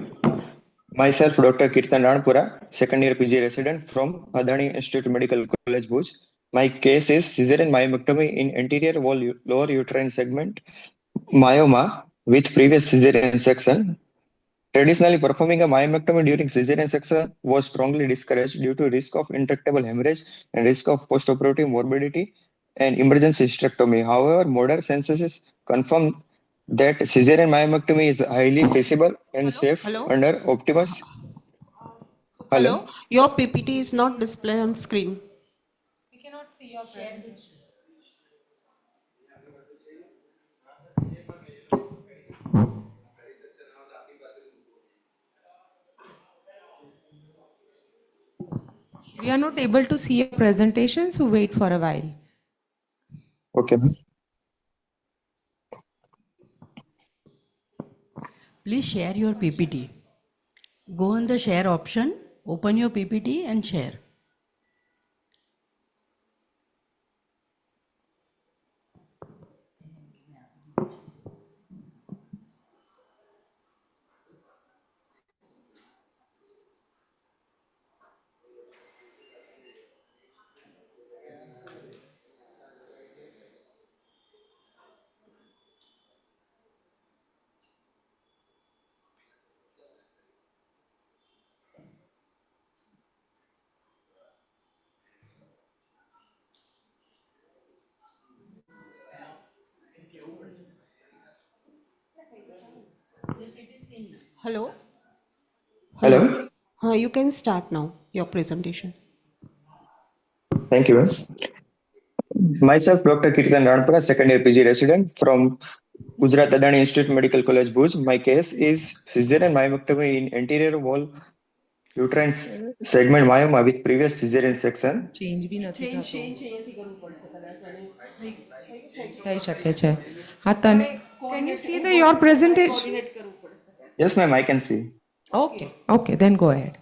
Myself, Dr. Kirtan Ranpura, second year PG resident from Adani Institute Medical College, Bhuj. My case is cesarean myomectomy in anterior wall lower uterine segment myoma with previous cesarean section. Traditionally, performing a myomectomy during cesarean section was strongly discouraged due to risk of intractable hemorrhage and risk of postoperative morbidity and emergency hysterectomy. However, modern censuses confirm that cesarean myomectomy is highly feasible and safe Hello? under optimal. Hello. Hello? Your PPT is not displayed on screen. We cannot see your presentation. We are not able to see your presentation, so wait for a while. Okay. Please share your PPT. Go on the share option, open your PPT and share. Hello? Hello? Hello. You can start now your presentation. Thank you. Myself, Dr. Kirtan Ranpura, second year PG resident from Gujarat Adani Institute Medical College, Bhuj. My case is cesarean myomectomy in anterior wall uterine segment myoma with previous cesarean section. Change બી નથી થતો અહીંયાથી કરવું પડશે કદાચ અને થઈ શકે છે હા તને can you see the your presentation? Coordinate કરવું પડશે. Yes, ma'am, I can see. Okay, then go ahead.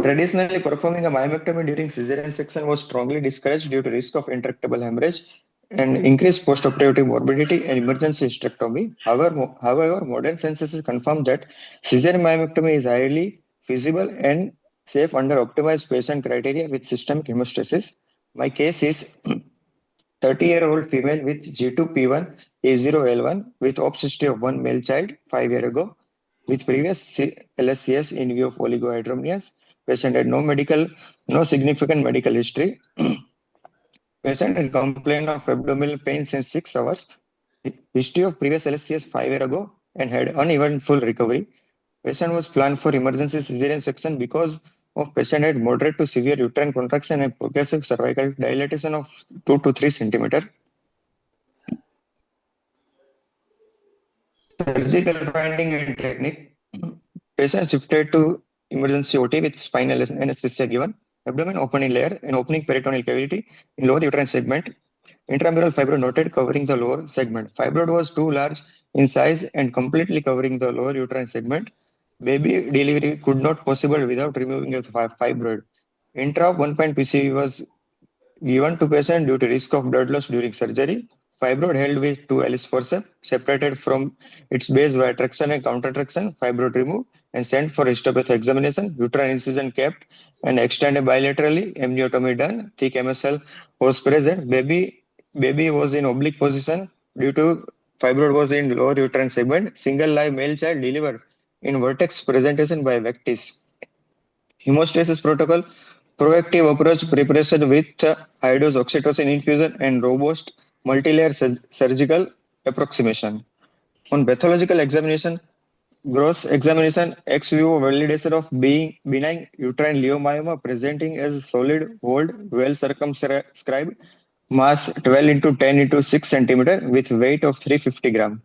Traditionally, performing a myomectomy during cesarean section was strongly discouraged due to risk of intractable hemorrhage and increased postoperative morbidity and emergency hysterectomy. However, modern censuses confirm that cesarean myomectomy is highly feasible and safe under optimized patient criteria with systemic hemostasis. My case is 30-year-old female with G2P1 A0L1 with ops history of one male child 5 years ago with previous LSCS in view of oligohydramnios. Patient had no significant medical history. Patient had complained of abdominal pain since 6 hours. History of previous LSCS 5 years ago and had uneventful recovery. Patient was planned for emergency cesarean section because of patient had moderate to severe uterine contraction and progressive cervical dilatation of 2 to 3 centimeter. Surgical finding and technique. Patient shifted to emergency OT with spinal anesthesia given. Abdomen opening layer and opening peritoneal cavity in lower uterine segment. Intramural fibroid noted covering the lower segment. Fibroid was too large in size and completely covering the lower uterine segment. Baby delivery could not possible without removing a fibroid. Intra 1 point PCV was given to patient due to risk of blood loss during surgery. Fibroid held with two Alice forceps, separated from its base via traction and counter traction. Fibroid removed and sent for histopathy examination. Uterine incision kept and extended bilaterally. Amniotomy done. Thick MSL was present. Baby was in oblique position due to fibroid was in lower uterine segment. Single live male child delivered in vertex presentation by Vectis. Hemostasis protocol, proactive approach preparation with high-dose oxytocin infusion and robust multi-layer surgical approximation. On pathological examination, gross examination, ex vivo validation of being benign uterine leiomyoma presenting as solid, walled, well circumscribed, mass 12 into 10 into 6 centimeter with weight of 350 gram.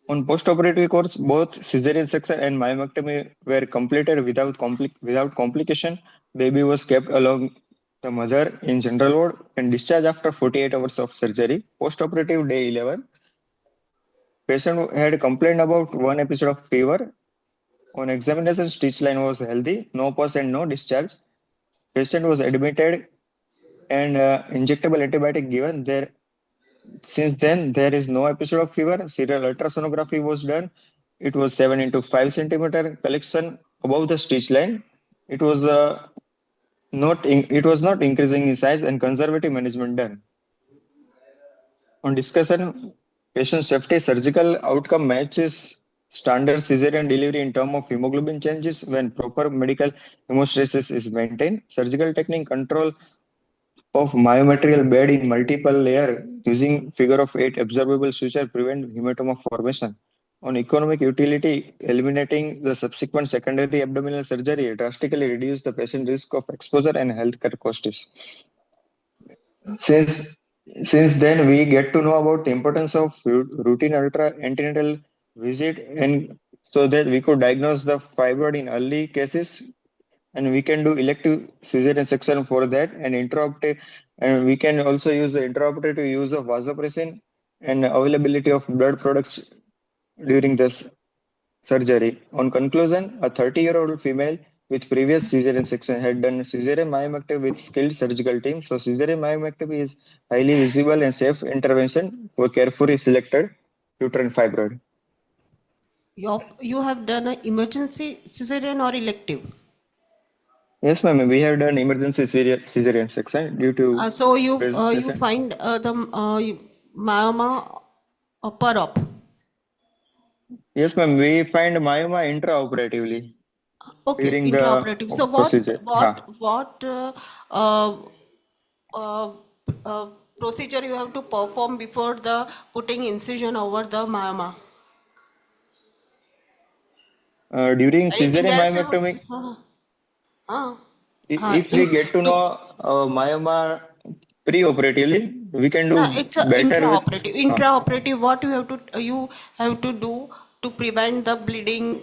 On postoperative course, both cesarean section and myomectomy were completed without complication. Baby was kept along the mother in general ward and discharged after 48 hours of surgery. Postoperative day 11, patient had complained about one episode of fever. On examination, stitch line was healthy, no pus and no discharge. Patient was admitted and injectable antibiotic given. Since then, there is no episode of fever. Serial ultrasonography was done. It was 7 into 5 centimeter collection above the stitch line. It was it was not increasing in size, and conservative management done. On discussion, patient safety surgical outcome matches standard cesarean delivery in terms of hemoglobin changes when proper medical hemostasis is maintained. Surgical technique control of myometrial bed in multiple layer using figure of 8 observable suture prevent hematoma formation. On economic utility, eliminating the subsequent secondary abdominal surgery drastically reduce the patient risk of exposure and healthcare costs. Since since then, we get to know about the importance of routine ultra antenatal visit, and so that we could diagnose the fibroid in early cases, and we can do elective cesarean section for that, and intraoperative, and we can also use the intraoperative use of vasopressin and availability of blood products during this surgery. On conclusion, a 30-year-old female with previous cesarean section had done cesarean myomectomy with skilled surgical team. So cesarean myomectomy is highly visible and safe intervention for carefully selected uterine fibroid. You have done an emergency cesarean or elective? Yes, ma'am. We have done emergency cesarean section due to So you patient. find the myoma per op. Yes, ma'am. We find myoma intraoperatively Okay, during the intraoperative. So procedure. what uh, uh, uh, procedure you have to perform before the putting incision over the myoma? During Anything cesarean else? myomectomy, Uh, if we get to know myoma pre-operatively, we can do it's a better with. intraoperative. Intraoperative, what you have to do to prevent the bleeding?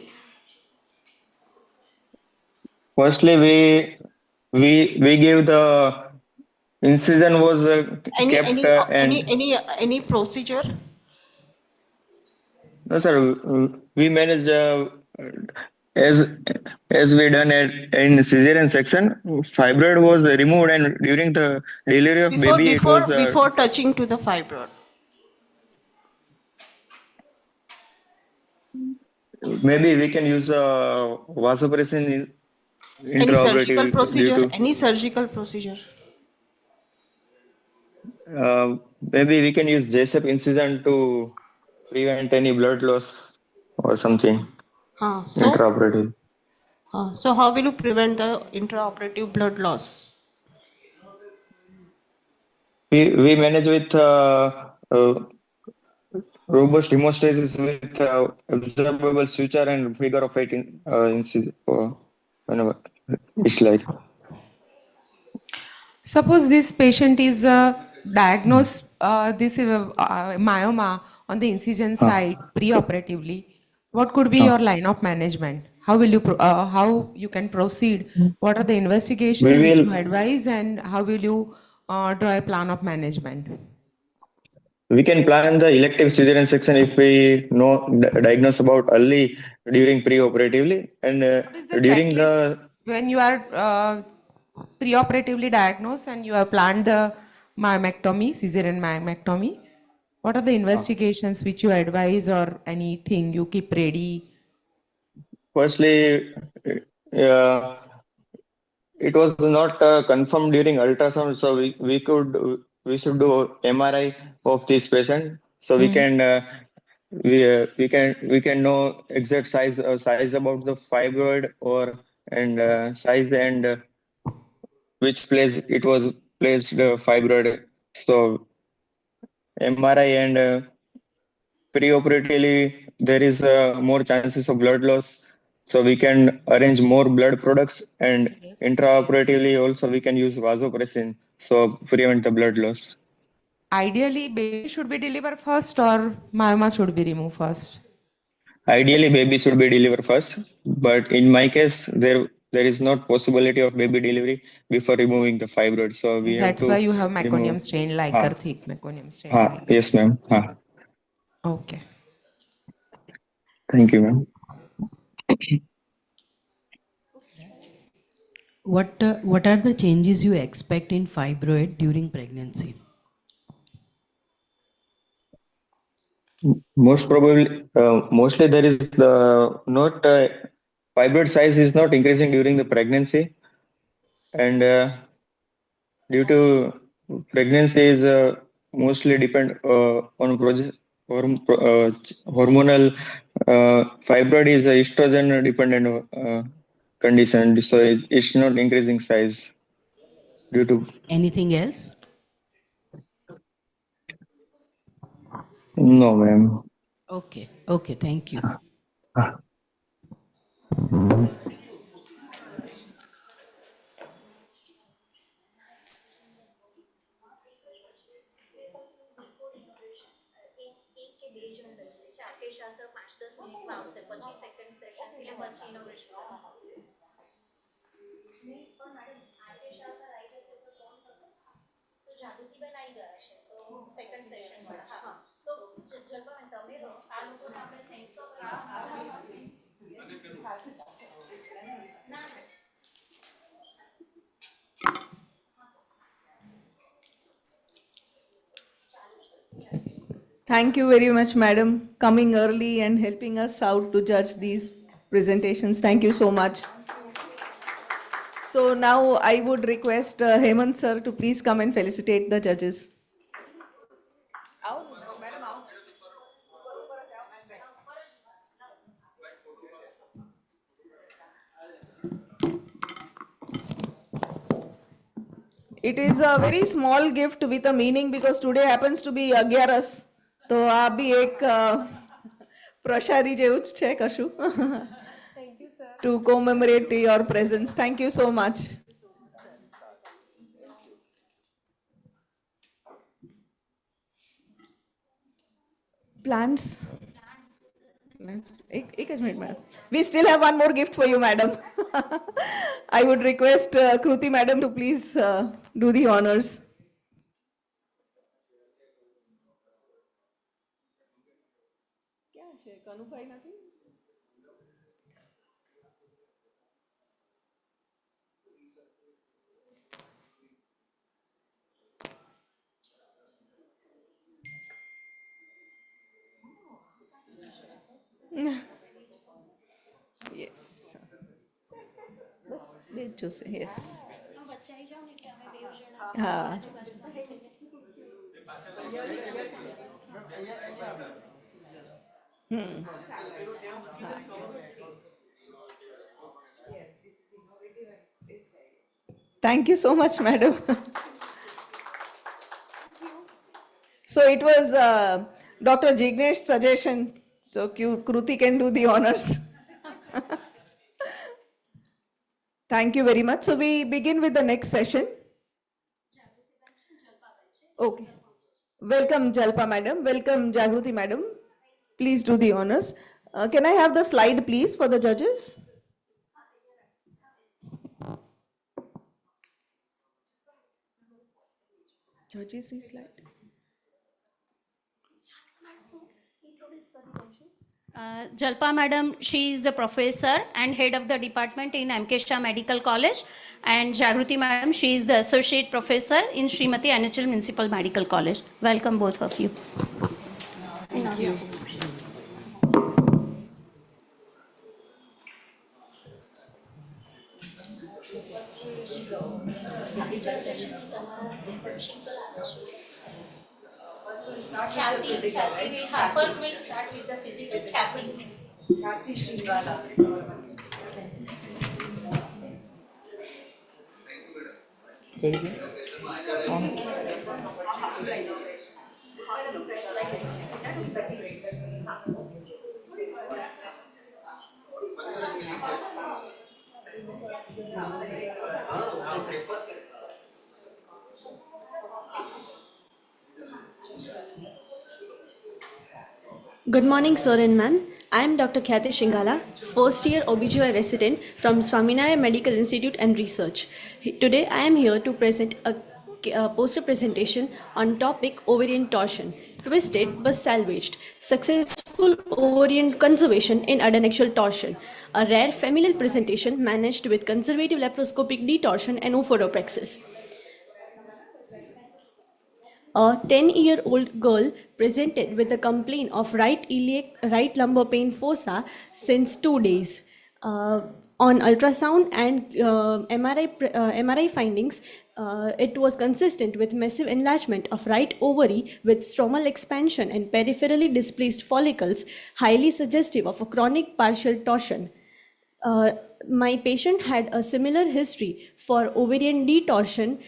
Firstly, we give the incision was kept and Any procedure? no, sir. We manage as as we done in cesarean section. Fibroid was removed, and during the delivery of Before baby, it before was before touching to the fibroid. maybe we can use vasopressin Any surgical intraoperative due procedure? to Any surgical procedure? maybe we can use JSEP incision to prevent any blood loss or something Huh. intraoperative. So how will you prevent the intraoperative blood loss? We manage with robust hemostasis with observable suture and figure of 8 incision whenever it's like. Suppose this patient is diagnosed this myoma on the incision side pre-operatively. What could be your line of management? How will you how you can proceed? What are the We investigations which will you advise, and how will you draw a plan of management? we can plan the elective cesarean section if we know diagnose about early during pre-operatively, and What is the during the checklist when you are pre-operatively diagnosed and you have planned the myomectomy, cesarean myomectomy? What are the investigations which you advise, or anything you keep ready? firstly uh, it was not confirmed during ultrasound, so we should do MRI of this patient, so we can know exact size about the fibroid or and size and which place it was placed fibroid. So MRI and preoperatively there is more chances of blood loss. So we can arrange more blood products, and intraoperatively also we can use vasopressin so prevent the blood loss. Ideally, baby should be delivered first, or myoma should be removed first? Ideally, baby should be delivered first, but in my case, there is not possibility of baby delivery before removing the fibroid. So we have That's why to you have remove. meconium strain, liker Ha, thick meconium strain, right? yes, ma'am. Ha. Okay. Thank you, ma'am. What are the changes you expect in fibroid during pregnancy? Most probably, mostly there is the not fibroid size is not increasing during the pregnancy, and due to pregnancy is mostly depend on hormonal. Fibroid is a estrogen dependent condition, so it's not increasing size due to. Anything else? No, ma'am. Okay, okay, thank you. Thank you very much, madam, coming early and helping us out to judge these presentations. Thank you so much. So now I would request Hemant sir to please come and felicitate the judges. It is a very small gift with a meaning because today happens to be Agyaras. તો આ બી એક પ્રસાદી જેવું જ છે કશું. To commemorate your presence. Thank you so much. Plants. एक જ minute madam. We still have one more gift for you, madam. I would request Kruti madam to please do the honors. ક્યાં છે કનુભાઈ નથી? Yes. બસ બે જ જોશે. Yes. હા. Thank you so much, madam. So it was Dr. Jignesh's suggestion. So Kruti can do the honors. Thank you very much. So we begin with the next session. Okay. Welcome, Jalpa madam. Welcome, Jagruti madam. Please do the honors. Can I have the slide, please, for the judges? Judges, slide. Jalpa madam, she is the professor and head of the department in MK Shah Medical College, and Jagruti madam, she is the associate professor in Srimati Anachal Municipal Medical College. Welcome both of you. Thank you. First we'll start with the physical. Kathy Shingala. Good morning, sir and ma'am. I am Dr. Khyati Shingala, first year OBGYN resident from Swaminarayan Medical Institute and Research. Today, I am here to present a poster presentation on topic ovarian torsion. twisted but salvaged. Successful ovarian conservation in adnexal torsion. A rare familial presentation managed with conservative laparoscopic detorsion and oophoropraxis. A 10-year-old girl presented with a complaint of right lumbar pain fossa since 2 days. On ultrasound and MRI findings, it was consistent with massive enlargement of right ovary with stromal expansion and peripherally displaced follicles, highly suggestive of a chronic partial torsion. My patient had a similar history for ovarian detorsion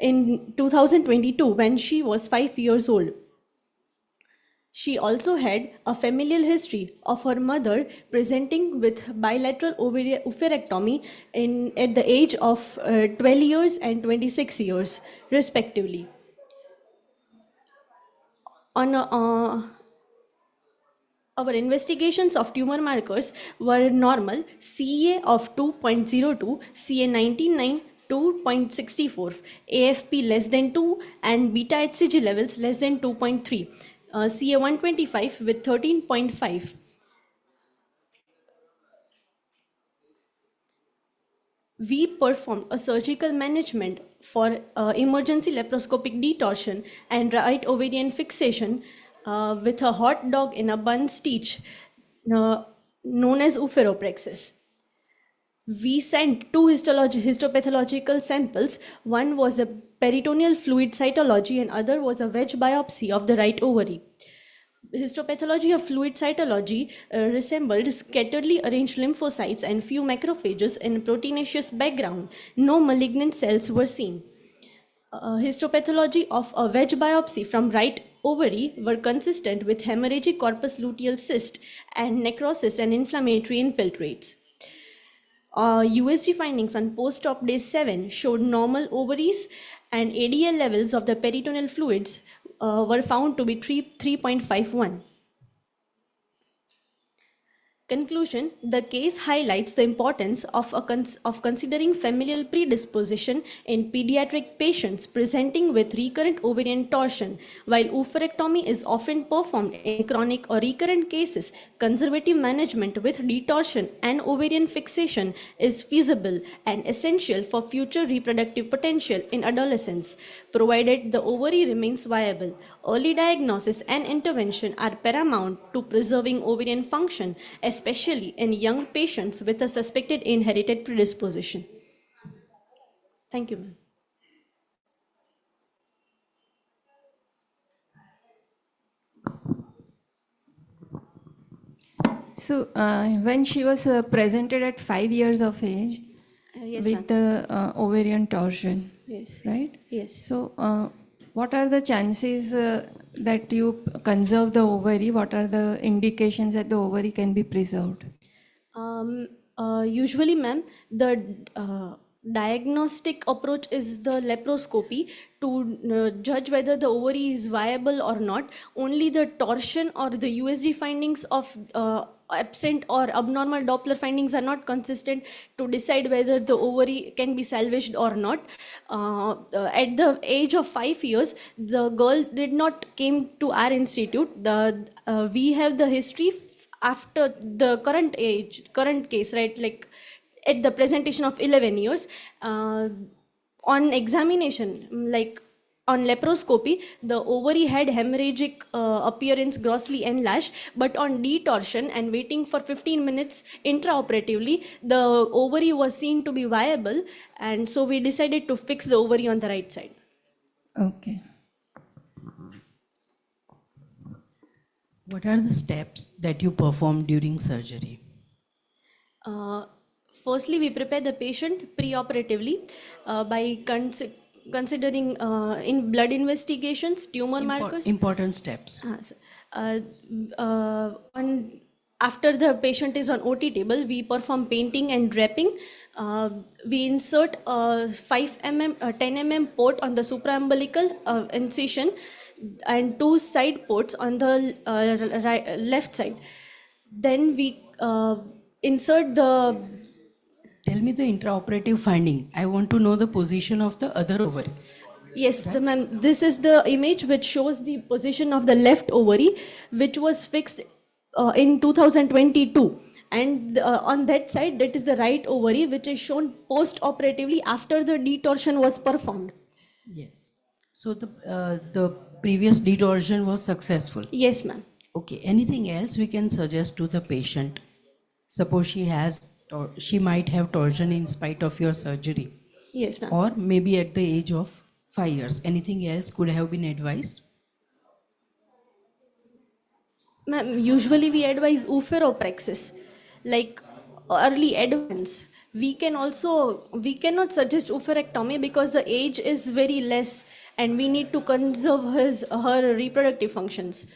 in 2022 when she was 5 years old. She also had a familial history of her mother presenting with bilateral oophorectomy at the age of 12 years and 26 years, respectively. On our investigations of tumor markers were normal, CA of 2.02, CA 99 2.64, AFP less than 2 and beta HCG levels less than 2.3, CA 125 with 13.5. We performed a surgical management for emergency laparoscopic detorsion and right ovarian fixation with a hot dog in a bun stitch known as oophoropraxis. We sent two histopathological samples. One was a peritoneal fluid cytology and other was a wedge biopsy of the right ovary. Histopathology of fluid cytology resembled scatteredly arranged lymphocytes and few macrophages in proteinaceous background. No malignant cells were seen. Histopathology of a wedge biopsy from right ovary were consistent with hemorrhagic corpus luteal cyst and necrosis and inflammatory infiltrates. USG findings on post-op day 7 showed normal ovaries and ADL levels of the peritoneal fluids were found to be 3.51. Conclusion: the case highlights the importance of considering familial predisposition in pediatric patients presenting with recurrent ovarian torsion. While oophorectomy is often performed in chronic or recurrent cases, conservative management with detorsion and ovarian fixation is feasible and essential for future reproductive potential in adolescents, provided the ovary remains viable. Early diagnosis and intervention are paramount to preserving ovarian function, especially in young patients with a suspected inherited predisposition. Thank you, ma'am. So, when she was presented at 5 years of age Yes, with the ovarian torsion, yes, right? yes. So, what are the chances that you conserve the ovary? What are the indications that the ovary can be preserved? Usually, ma'am, the diagnostic approach is the laparoscopy to judge whether the ovary is viable or not. Only the torsion or the USG findings of absent or abnormal Doppler findings are not consistent to decide whether the ovary can be salvaged or not. At the age of 5 years, the girl did not came to our institute. We have the history after the current case, right? Like at the presentation of 11 years, on examination, like on laparoscopy, the ovary had hemorrhagic appearance, grossly enlarged, but on detorsion and waiting for 15 minutes intraoperatively, the ovary was seen to be viable, and so we decided to fix the ovary on the right side. Okay. What are the steps that you perform during surgery? Firstly, we prepare the patient preoperatively by considering in blood investigations, tumor markers. Important steps. After the patient is on OT table, we perform painting and draping. We insert a 5 mm, 10 mm port on the supraumbilical incision and 2 side ports on the left side. Then we insert the... Tell me the intraoperative finding. I want to know the position of the other ovary. Yes, ma'am. This is the image which shows the position of the left ovary, which was fixed in 2022. And on that side, that is the right ovary, which is shown post-operatively after the detorsion was performed. Yes. So the previous detorsion was successful. Yes, ma'am. Okay. Anything else we can suggest to the patient? Suppose she might have torsion in spite of your surgery, Yes, ma'am. or maybe at the age of 5 years. Anything else could have been advised? Ma'am, usually we advise oophoropraxis, like early advance. We cannot suggest oophorectomy because the age is very less and we need to conserve her reproductive functions.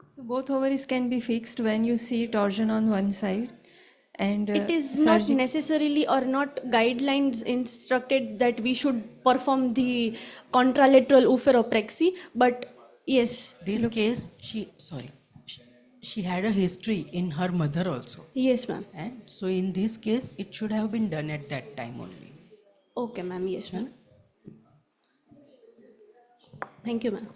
So both ovaries can be fixed when you see torsion on one side, and It is not necessarily or not guidelines instructed that we should perform the contralateral oophoropexy, but yes. This case, she had a history in her mother also. Yes, ma'am. And so in this case, it should have been done at that time only. Okay, ma'am. Yes, ma'am. Thank you, ma'am.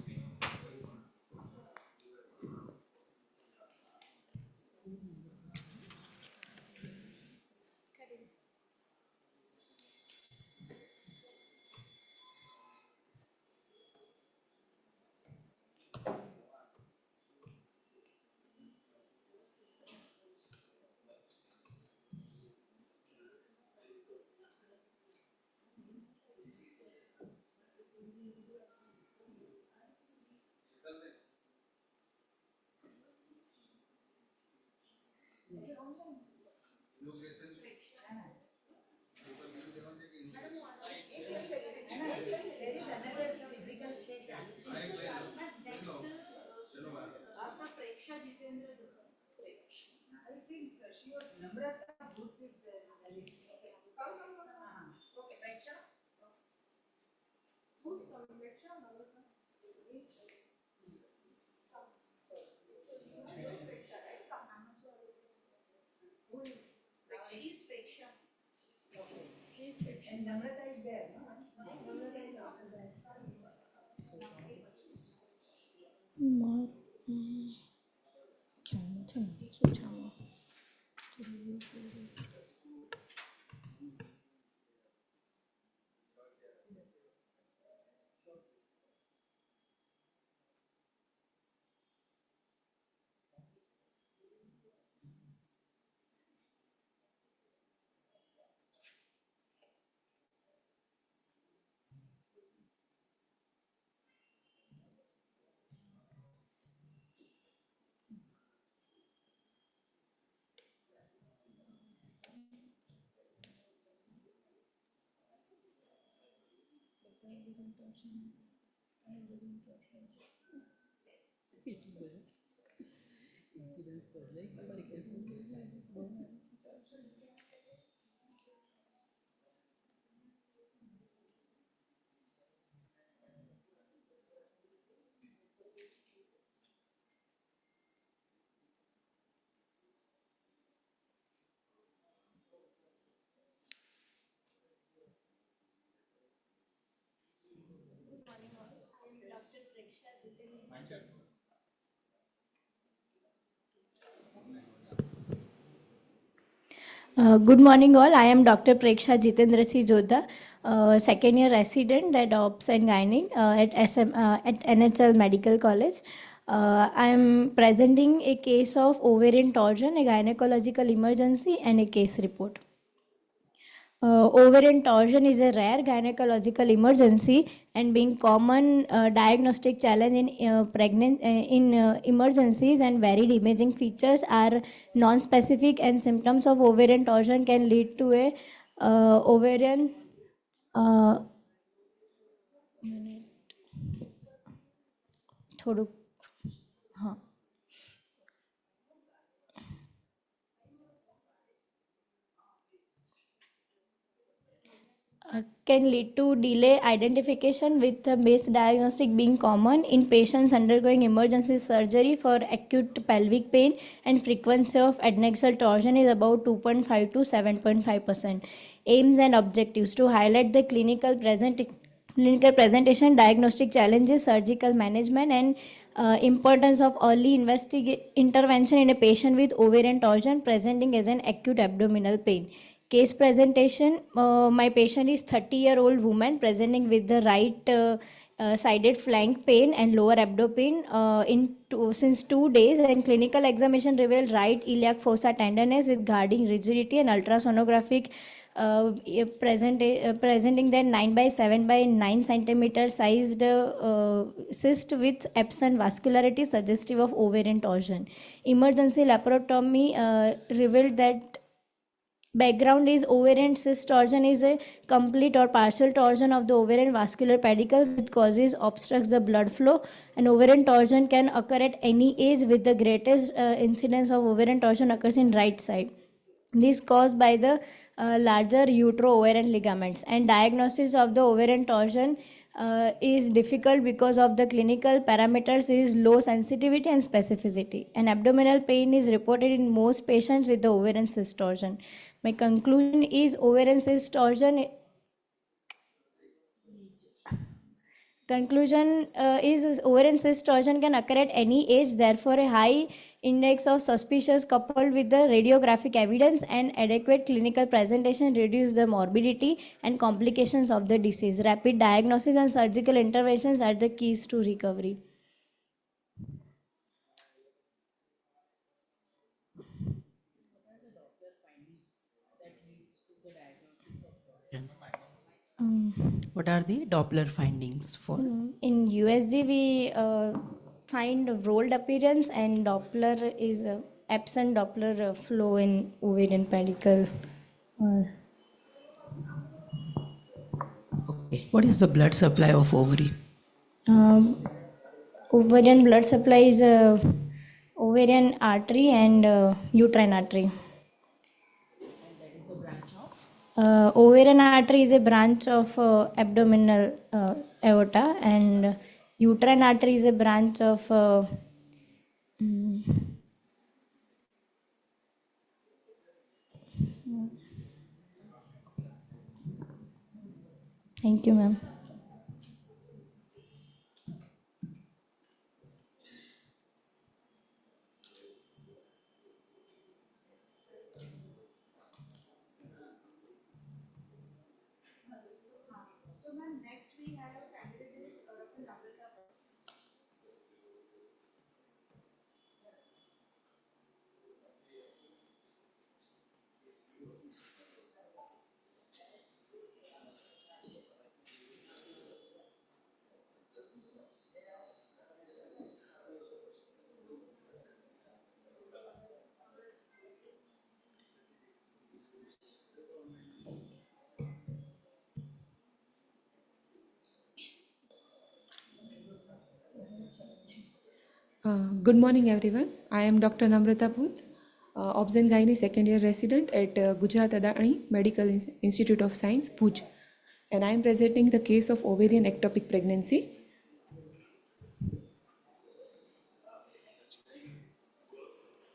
Good morning, all. I am Dr. Preksha Jitendra C. Jodha, second year resident at Ops and Gynae at NHL Medical College. I am presenting a case of ovarian torsion, a gynecological emergency, and a case report. Ovarian torsion is a rare gynecological emergency and being common diagnostic challenge in emergencies, and varied imaging features are non-specific, and symptoms of ovarian torsion can lead to a ovarian થોડુંક હા can lead to delay identification, with the base diagnostic being common in patients undergoing emergency surgery for acute pelvic pain, and frequency of adnexal torsion is about 2.5 to 7.5%. Aims and objectives: to highlight the clinical presentation, diagnostic challenges, surgical management, and importance of early intervention in a patient with ovarian torsion presenting as an acute abdominal pain. Case presentation, my patient is 30-year-old woman presenting with the right sided flank pain and lower abdomen since 2 days, and clinical examination revealed right iliac fossa tenderness with guarding rigidity and ultrasonographic presenting that 9 by 7 by 9 centimeter sized cyst with absent vascularity suggestive of ovarian torsion. Emergency laparotomy revealed that background is ovarian cyst torsion is a complete or partial torsion of the ovarian vascular pedicles which causes obstructs the blood flow, and ovarian torsion can occur at any age with the greatest incidence of ovarian torsion occurs in right side. This caused by the larger utero-ovarian ligaments, and diagnosis of the ovarian torsion is difficult because of the clinical parameters is low sensitivity and specificity. And abdominal pain is reported in most patients with the ovarian cyst torsion. My conclusion is ovarian cyst torsion is ovarian cyst torsion can occur at any age. Therefore, a high index of suspicious coupled with the radiographic evidence and adequate clinical presentation reduce the morbidity and complications of the disease. Rapid diagnosis and surgical interventions are the keys to recovery. What are the Doppler findings for? In USG, we find rolled appearance, and Doppler is absent Doppler flow in ovarian pedicle. Okay. What is the blood supply of ovary? Ovarian blood supply is ovarian artery and uterine artery. Ovarian artery is a branch of abdominal aorta, and uterine artery is a branch of thank you, ma'am. Good morning, everyone. I am Dr. Namrata Booth, Obs and Gynae second year resident at Gujarat Adani Medical Institute of Science, Bhuj. And I am presenting the case of ovarian ectopic pregnancy.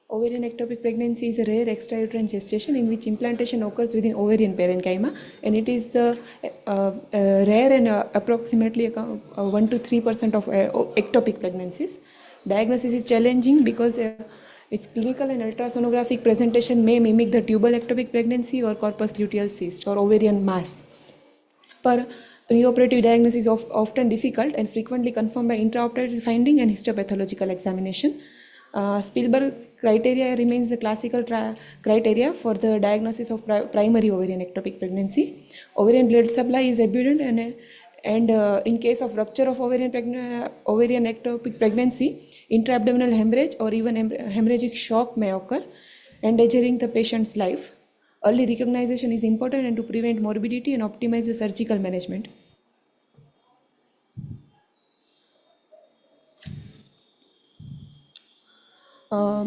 Ovarian ectopic pregnancy is a rare extrauterine gestation in which implantation occurs within ovarian parenchyma, and it is the rare and approximately 1 to 3% of ectopic pregnancies. Diagnosis is challenging because its clinical and ultrasonographic presentation may mimic the tubal ectopic pregnancy or corpus luteal cyst or ovarian mass. Preoperative diagnosis is often difficult and frequently confirmed by intraoperative finding and histopathological examination. Spielberg's criteria remains the classical criteria for the diagnosis of primary ovarian ectopic pregnancy. Ovarian blood supply is abundant, and in case of rupture of ovarian ectopic pregnancy, intra-abdominal hemorrhage or even hemorrhagic shock may occur, endangering the patient's life. Early recognition is important and to prevent morbidity and optimize the surgical management.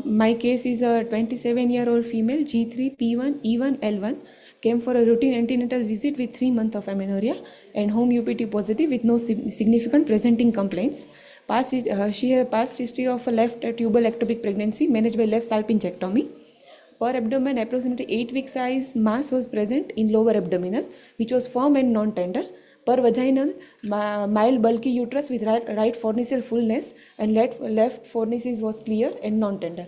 My case is a 27-year-old female, G3, P1, E1, L1, came for a routine antenatal visit with 3 months of amenorrhea and home UPT positive with no significant presenting complaints. She had past history of a left tubal ectopic pregnancy managed by left salpingectomy. Per abdomen, approximately 8-week size mass was present in lower abdominal, which was firm and non-tender. Per vaginal, mild bulky uterus with right fornicial fullness, and left fornicis was clear and non-tender.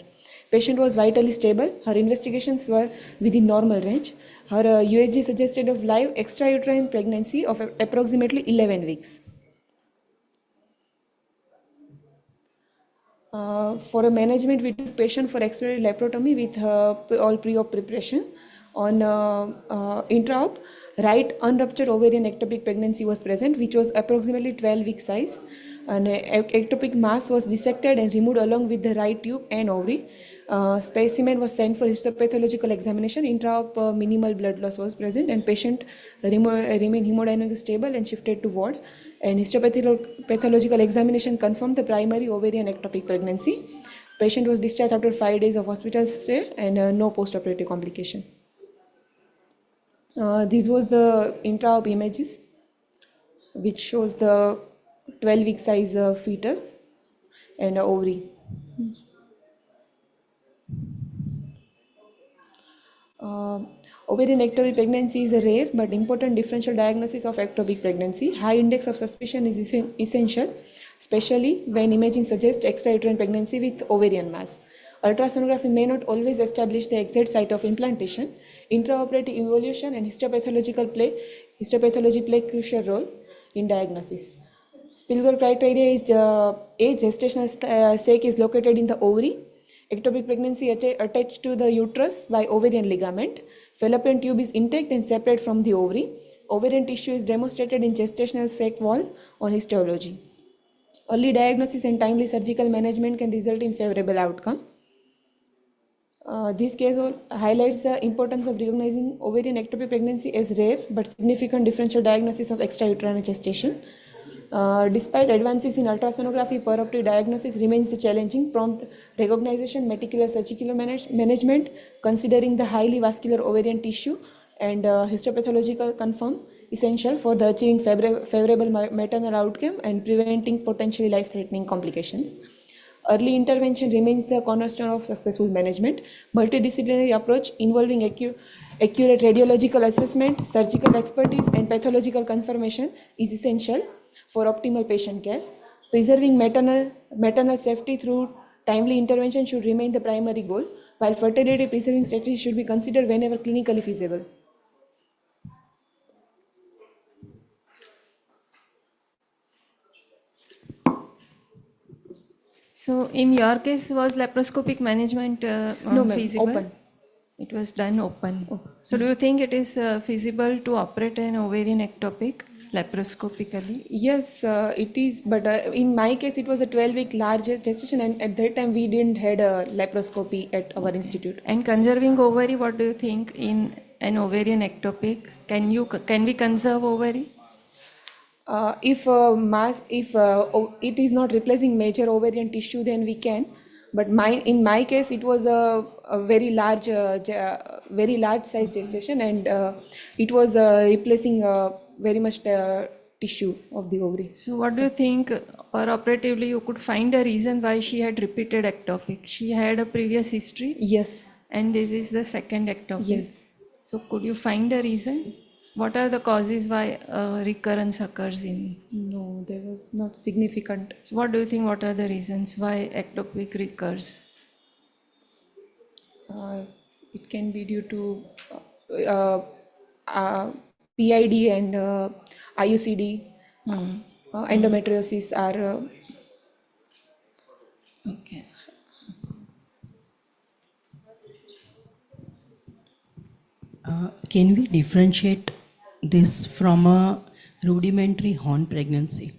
Patient was vitally stable. Her investigations were within normal range. Her USG suggested of live extrauterine pregnancy of approximately 11 weeks. For a management, we took patient for exploratory laparotomy with all pre-op preparation. On intra-op, right unruptured ovarian ectopic pregnancy was present, which was approximately 12 week size. An ectopic mass was dissected and removed along with the right tube and ovary. Specimen was sent for histopathological examination. Intra-op minimal blood loss was present, and patient remained hemodynamically stable and shifted to ward. And histopathological examination confirmed the primary ovarian ectopic pregnancy. Patient was discharged after 5 days of hospital stay and no post-operative complication. This was the intra-op images, which shows the 12-week size fetus and ovary. Ovarian ectopic pregnancy is a rare but important differential diagnosis of ectopic pregnancy. High index of suspicion is essential, especially when imaging suggests extrauterine pregnancy with ovarian mass. Ultrasonography may not always establish the exact site of implantation. Intraoperative evaluation and histopathology play crucial role in diagnosis. Spielberg criteria is age, gestational sac is located in the ovary. Ectopic pregnancy attached to the uterus by ovarian ligament. Fallopian tube is intact and separate from the ovary. Ovarian tissue is demonstrated in gestational sac wall on histology. Early diagnosis and timely surgical management can result in favorable outcome. This case highlights the importance of recognizing ovarian ectopic pregnancy as rare but significant differential diagnosis of extrauterine gestation. Despite advances in ultrasonography, per-operative diagnosis remains the challenging. Prompt recognition, meticulous surgical management, considering the highly vascular ovarian tissue, and histopathological confirm essential for the achieving favorable maternal outcome and preventing potentially life-threatening complications. Early intervention remains the cornerstone of successful management. Multidisciplinary approach involving accurate radiological assessment, surgical expertise, and pathological confirmation is essential for optimal patient care. Preserving maternal safety through timely intervention should remain the primary goal, while fertility preserving strategies should be considered whenever clinically feasible. So in your case, was laparoscopic management No, ma'am, feasible? open. It was done open. Oh. So do you think it is feasible to operate an ovarian ectopic laparoscopically? Yes, it is, but in my case, it was a 12-week large gestation, and at that time, we didn't had a laparoscopy at our institute. And conserving ovary, what do you think in an ovarian ectopic? Can we conserve ovary? If it is not replacing major ovarian tissue, then we can. But in my case, it was a very large size gestation, and it was replacing very much tissue of the ovary. So what do you think, operatively you could find a reason why she had repeated ectopic? She had a previous history? Yes. And this is the second ectopic? Yes. So could you find a reason? What are the causes why recurrence occurs in? No, there was not significant. So what do you think, what are the reasons why ectopic recurs? It can be due to PID and IUCD. Endometriosis are... Okay. Can we differentiate this from a rudimentary horn pregnancy?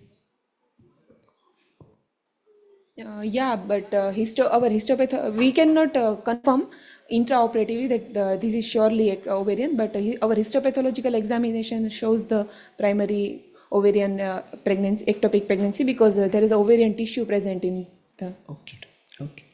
Yeah, but our histopath, we cannot confirm intraoperatively that this is surely ovarian, but our histopathological examination shows the primary ovarian pregnancy, ectopic pregnancy, because there is ovarian tissue present in the... Okay. Okay.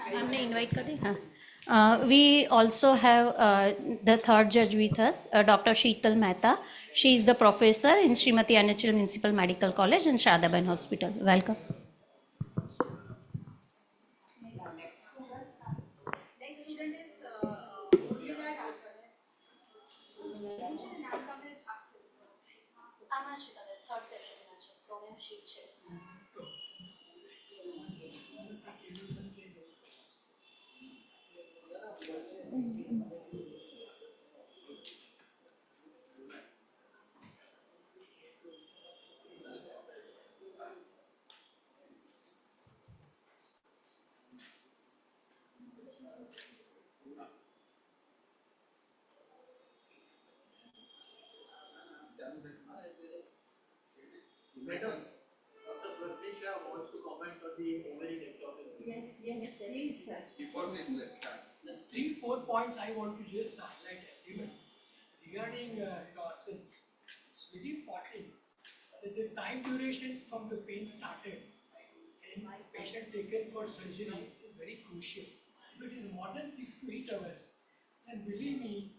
हमने invite कर दी हाँ We also have the third judge with us, Dr. Sheetal Mehta. She is the professor in Srimati Anachal Municipal Medical College and Shadaban Hospital. Welcome. Next student is third session. Madam, Dr. Pratisha wants to comment on the ovarian ectopic. Yes, please, sir. Before this, let's start. 3-4 points I want to just highlight everyone regarding torsion. It's very important that the time duration from the pain started and patient taken for surgery is very crucial. If it is more than 6 to 8 hours, then believe me,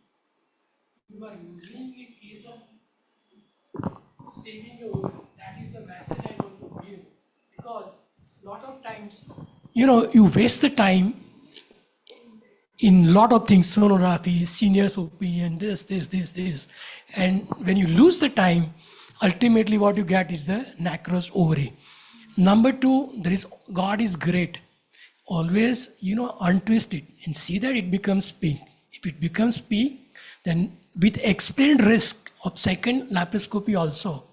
you are losing a case of saving your ovary. That is the message I want to give, because lot of times, you waste the time in lot of things, sonography, senior's opinion, this, and when you lose the time, ultimately what you get is the necrosed ovary. Number two, God is great. Always, untwist it and see that it becomes pink. If it becomes pink, then with explained risk of second laparoscopy also,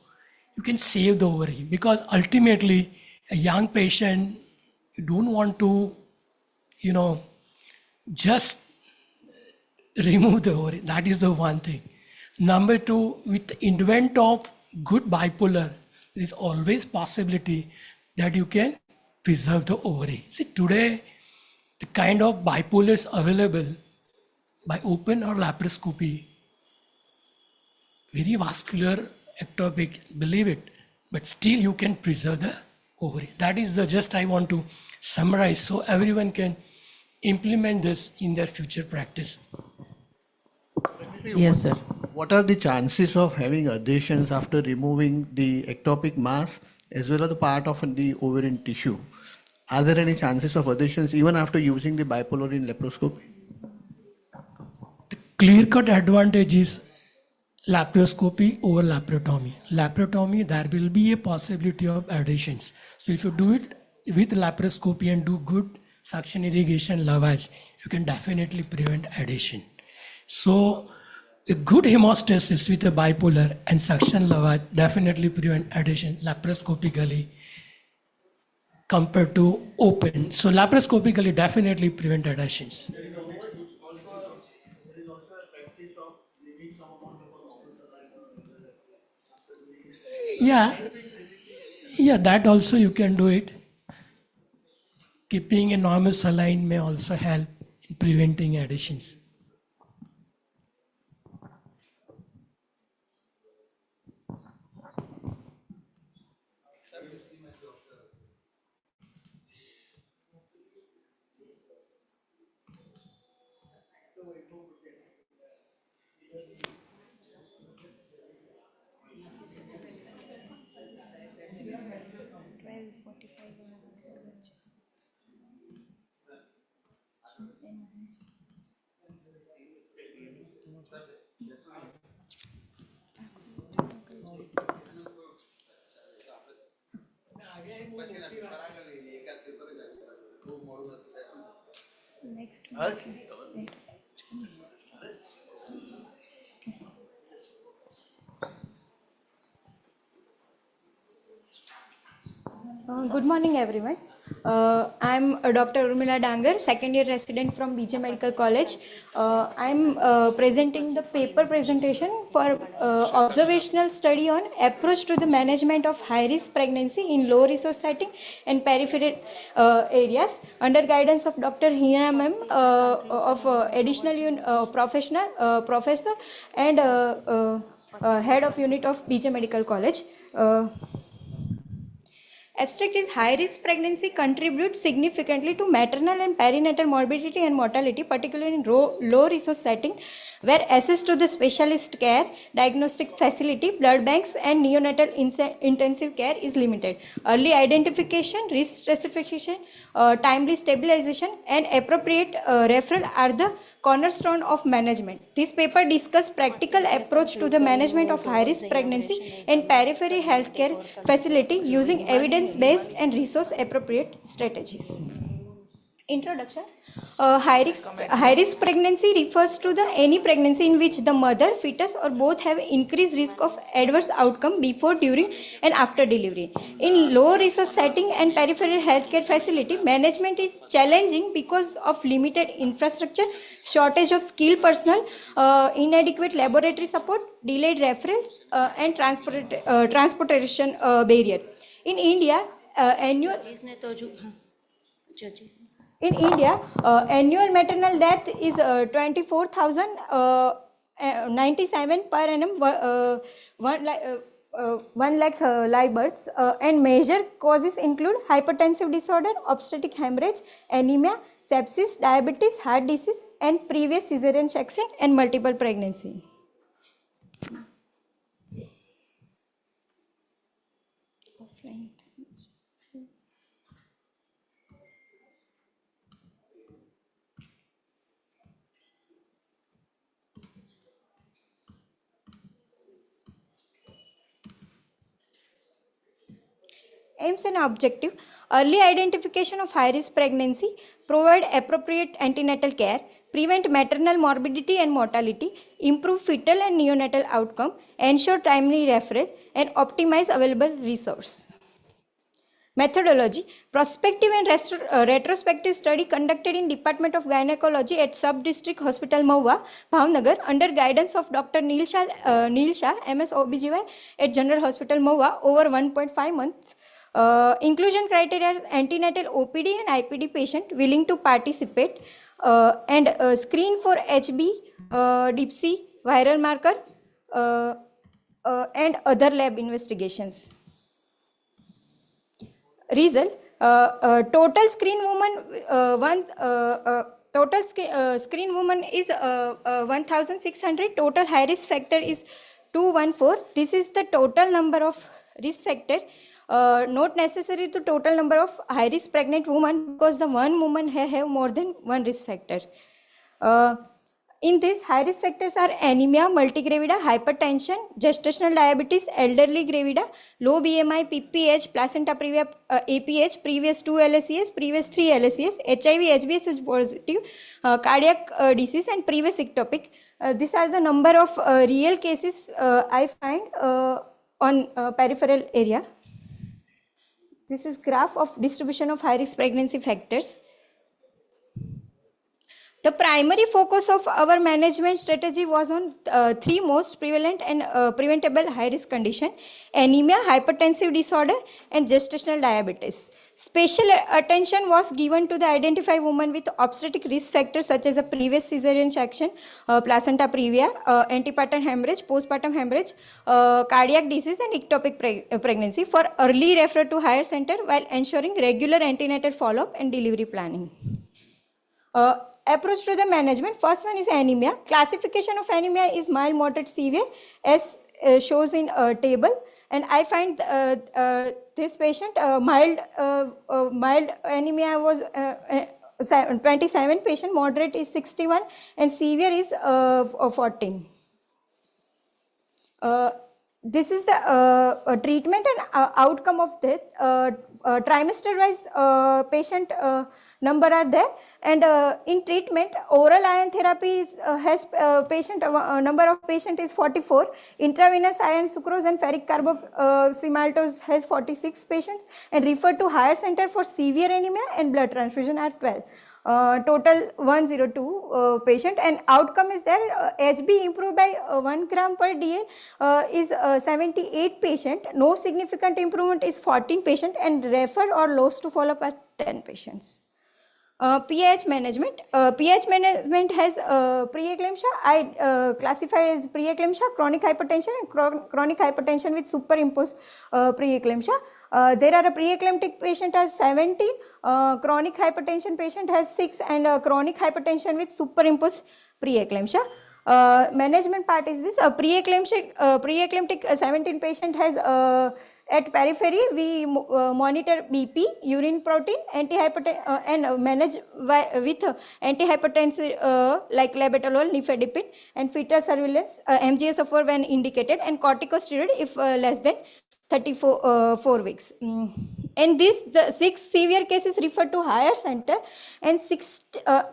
you can save the ovary, because ultimately a young patient, you don't want to, just remove the ovary. That is the one thing. Number two, with the advent of good bipolar, there is always possibility that you can preserve the ovary. See, today, the kind of bipolars available by open or laparoscopy, very vascular, ectopic, believe it, but still you can preserve the ovary. That is the just I want to summarize so everyone can implement this in their future practice. Yes, sir. What are the chances of having adhesions after removing the ectopic mass as well as the part of the ovarian tissue? Are there any chances of adhesions even after using the bipolar in laparoscopy? Clear-cut advantage is laparoscopy over laparotomy. Laparotomy, there will be a possibility of adhesions. So if you do it with laparoscopy and do good suction irrigation lavage, you can definitely prevent adhesion. So a good hemostasis with a bipolar and suction lavage definitely prevent adhesion laparoscopically compared to open. So laparoscopically definitely prevent adhesions. Yeah, that also you can do it. Keeping a normal saline may also help in preventing adhesions. Next. Good morning, everyone. I'm Dr. Urmila Dangar, second year resident from BJ Medical College. I'm presenting the paper presentation for observational study on approach to the management of high-risk pregnancy in low resource setting and peripheral areas under guidance of Dr. Hina Ma'am of additional professor and head of unit of BJ Medical College. Abstract is high-risk pregnancy contributes significantly to maternal and perinatal morbidity and mortality, particularly in low resource setting, where access to the specialist care, diagnostic facility, blood banks, and neonatal intensive care is limited. Early identification, risk stratification, timely stabilization, and appropriate referral are the cornerstone of management. This paper discusses practical approach to the management of high-risk pregnancy in periphery healthcare facility using evidence-based and resource-appropriate strategies. Introduction. High-risk pregnancy refers to any pregnancy in which the mother, fetus, or both have increased risk of adverse outcome before, during, and after delivery. In low-resource setting and peripheral healthcare facility, management is challenging because of limited infrastructure, shortage of skilled personnel, inadequate laboratory support, delayed referrals, and transportation barrier. In India, annual maternal death is 24,097 per annum, 1 lakh live births, and major causes include hypertensive disorder, obstetric hemorrhage, anemia, sepsis, diabetes, heart disease, and previous cesarean section and multiple pregnancy. Aims and objective: early identification of high-risk pregnancy, provide appropriate antenatal care, prevent maternal morbidity and mortality, improve fetal and neonatal outcome, ensure timely referral, and optimize available resource. Methodology: prospective and retrospective study conducted in Department of Gynecology at Sub-District Hospital Mahua, Bhavnagar, under guidance of Dr. Neil Shah, MS OBGY at General Hospital Mahua over 1.5 months. Inclusion criteria: antenatal OPD and IPD patient willing to participate, and screen for HB, DIPSI, viral marker, and other lab investigations. Result: total screen woman screen woman is 1,600. Total high risk factor is 214. This is the total number of risk factor. Not necessary to total number of high risk pregnant women, because the one woman have more than one risk factor. In this, high risk factors are anemia, multigravida, hypertension, gestational diabetes, elderly gravida, low BMI, PPH, placenta previa, APH, previous 2 LSES, previous 3 LSES, HIV, HBS is positive, cardiac disease, and previous ectopic. These are the number of real cases I find on peripheral area. This is graph of distribution of high risk pregnancy factors. The primary focus of our management strategy was on three most prevalent and preventable high-risk conditions: anemia, hypertensive disorder, and gestational diabetes. Special attention was given to the identified women with obstetric risk factors such as a previous cesarean section, placenta previa, antepartum hemorrhage, postpartum hemorrhage, cardiac disease, and ectopic pregnancy for early referral to higher center while ensuring regular antenatal follow-up and delivery planning. Approach to the management: first one is anemia. Classification of anemia is mild, moderate, severe, as shows in a table. And I find this patient mild anemia was 27 patient, moderate is 61, and severe is 14. This is the treatment and outcome of this. Trimester-wise patient number are there, and in treatment, oral iron therapy has number of patient is 44. Intravenous iron sucrose and ferric carboxymaltose has 46 patients, and referred to higher center for severe anemia and blood transfusion are 12. Total 102 patient, and outcome is there. HB improved by 1 gram per DL is 78 patient. No significant improvement is 14 patient, and referred or lost to follow up are 10 patients. PH management. PH management has preeclampsia. I classify as preeclampsia, chronic hypertension, and chronic hypertension with superimposed preeclampsia. There are a pre-eclamptic patient has 17, chronic hypertension patient has 6, and chronic hypertension with superimposed preeclampsia. Management part is this: pre-eclamptic 17 patient has at periphery we monitor BP, urine protein, and manage with antihypertensive like labetalol, nifedipine, and fetal surveillance, MGSO4 when indicated, and corticosteroid if less than 4 weeks. And the 6 severe cases referred to higher center, and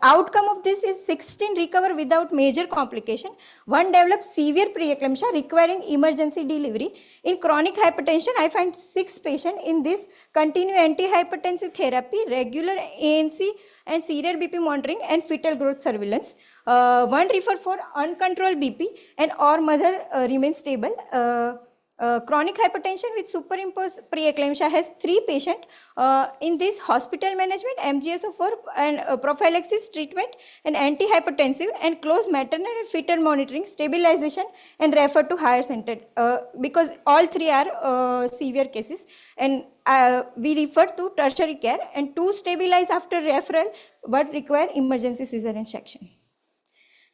outcome of this is 16 recover without major complication. 1 developed severe preeclampsia requiring emergency delivery. In chronic hypertension, I find 6 patients in this continue antihypertensive therapy, regular ANC and serial BP monitoring, and fetal growth surveillance. 1 referred for uncontrolled BP, and or mother remains stable. Chronic hypertension with superimposed preeclampsia has 3 patients. In this, hospital management, MGSO4 and prophylaxis treatment, and antihypertensive, and close maternal and fetal monitoring, stabilization, and refer to higher center because all 3 are severe cases, and we refer to tertiary care, and 2 stabilize after referral but require emergency cesarean section.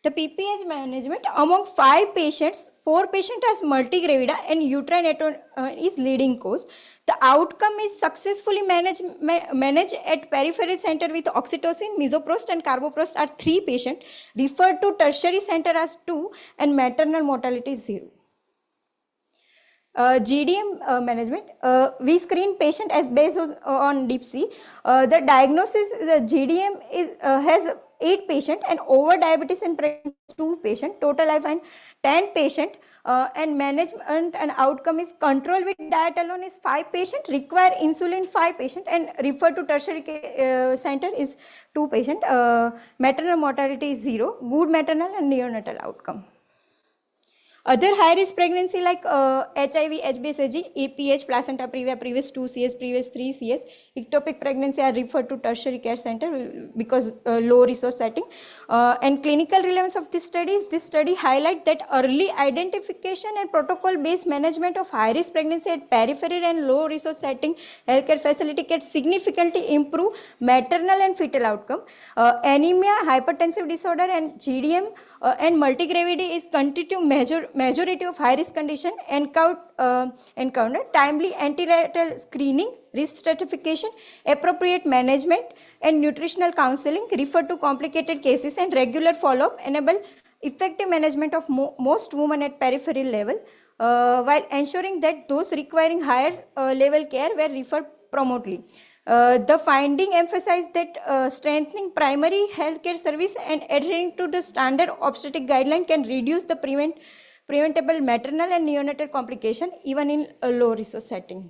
The PPH management, among 5 patients, 4 patients has multigravida and uterine atony is leading cause. The outcome is successfully managed at peripheral center with oxytocin, misoprost, and carboprost are 3 patients. Referred to tertiary center as 2, and maternal mortality is 0. GDM management, we screen patient as based on DIPSI. The diagnosis, the GDM has 8 patients, and over diabetes and pregnancy 2 patients. Total I find 10 patients, and management and outcome is control with diet alone is 5 patients, require insulin 5 patients, and refer to tertiary center is 2 patients. Maternal mortality is 0, good maternal and neonatal outcome. Other high-risk pregnancy like HIV, HBsAg, APH, placenta previa, previous 2 CS, previous 3 CS, ectopic pregnancy are referred to tertiary care center because low resource setting. And clinical relevance of this study highlight that early identification and protocol-based management of high-risk pregnancy at peripheral and low resource setting healthcare facility can significantly improve maternal and fetal outcome. Anemia, hypertensive disorder, and GDM and multigravidity is constitute majority of high risk condition encounter. Timely antenatal screening, risk stratification, appropriate management, and nutritional counseling, refer to complicated cases, and regular follow-up enable effective management of most women at peripheral level, while ensuring that those requiring higher level care were referred promptly. The finding emphasized that strengthening primary healthcare service and adhering to the standard obstetric guideline can reduce the preventable maternal and neonatal complication even in a low resource setting.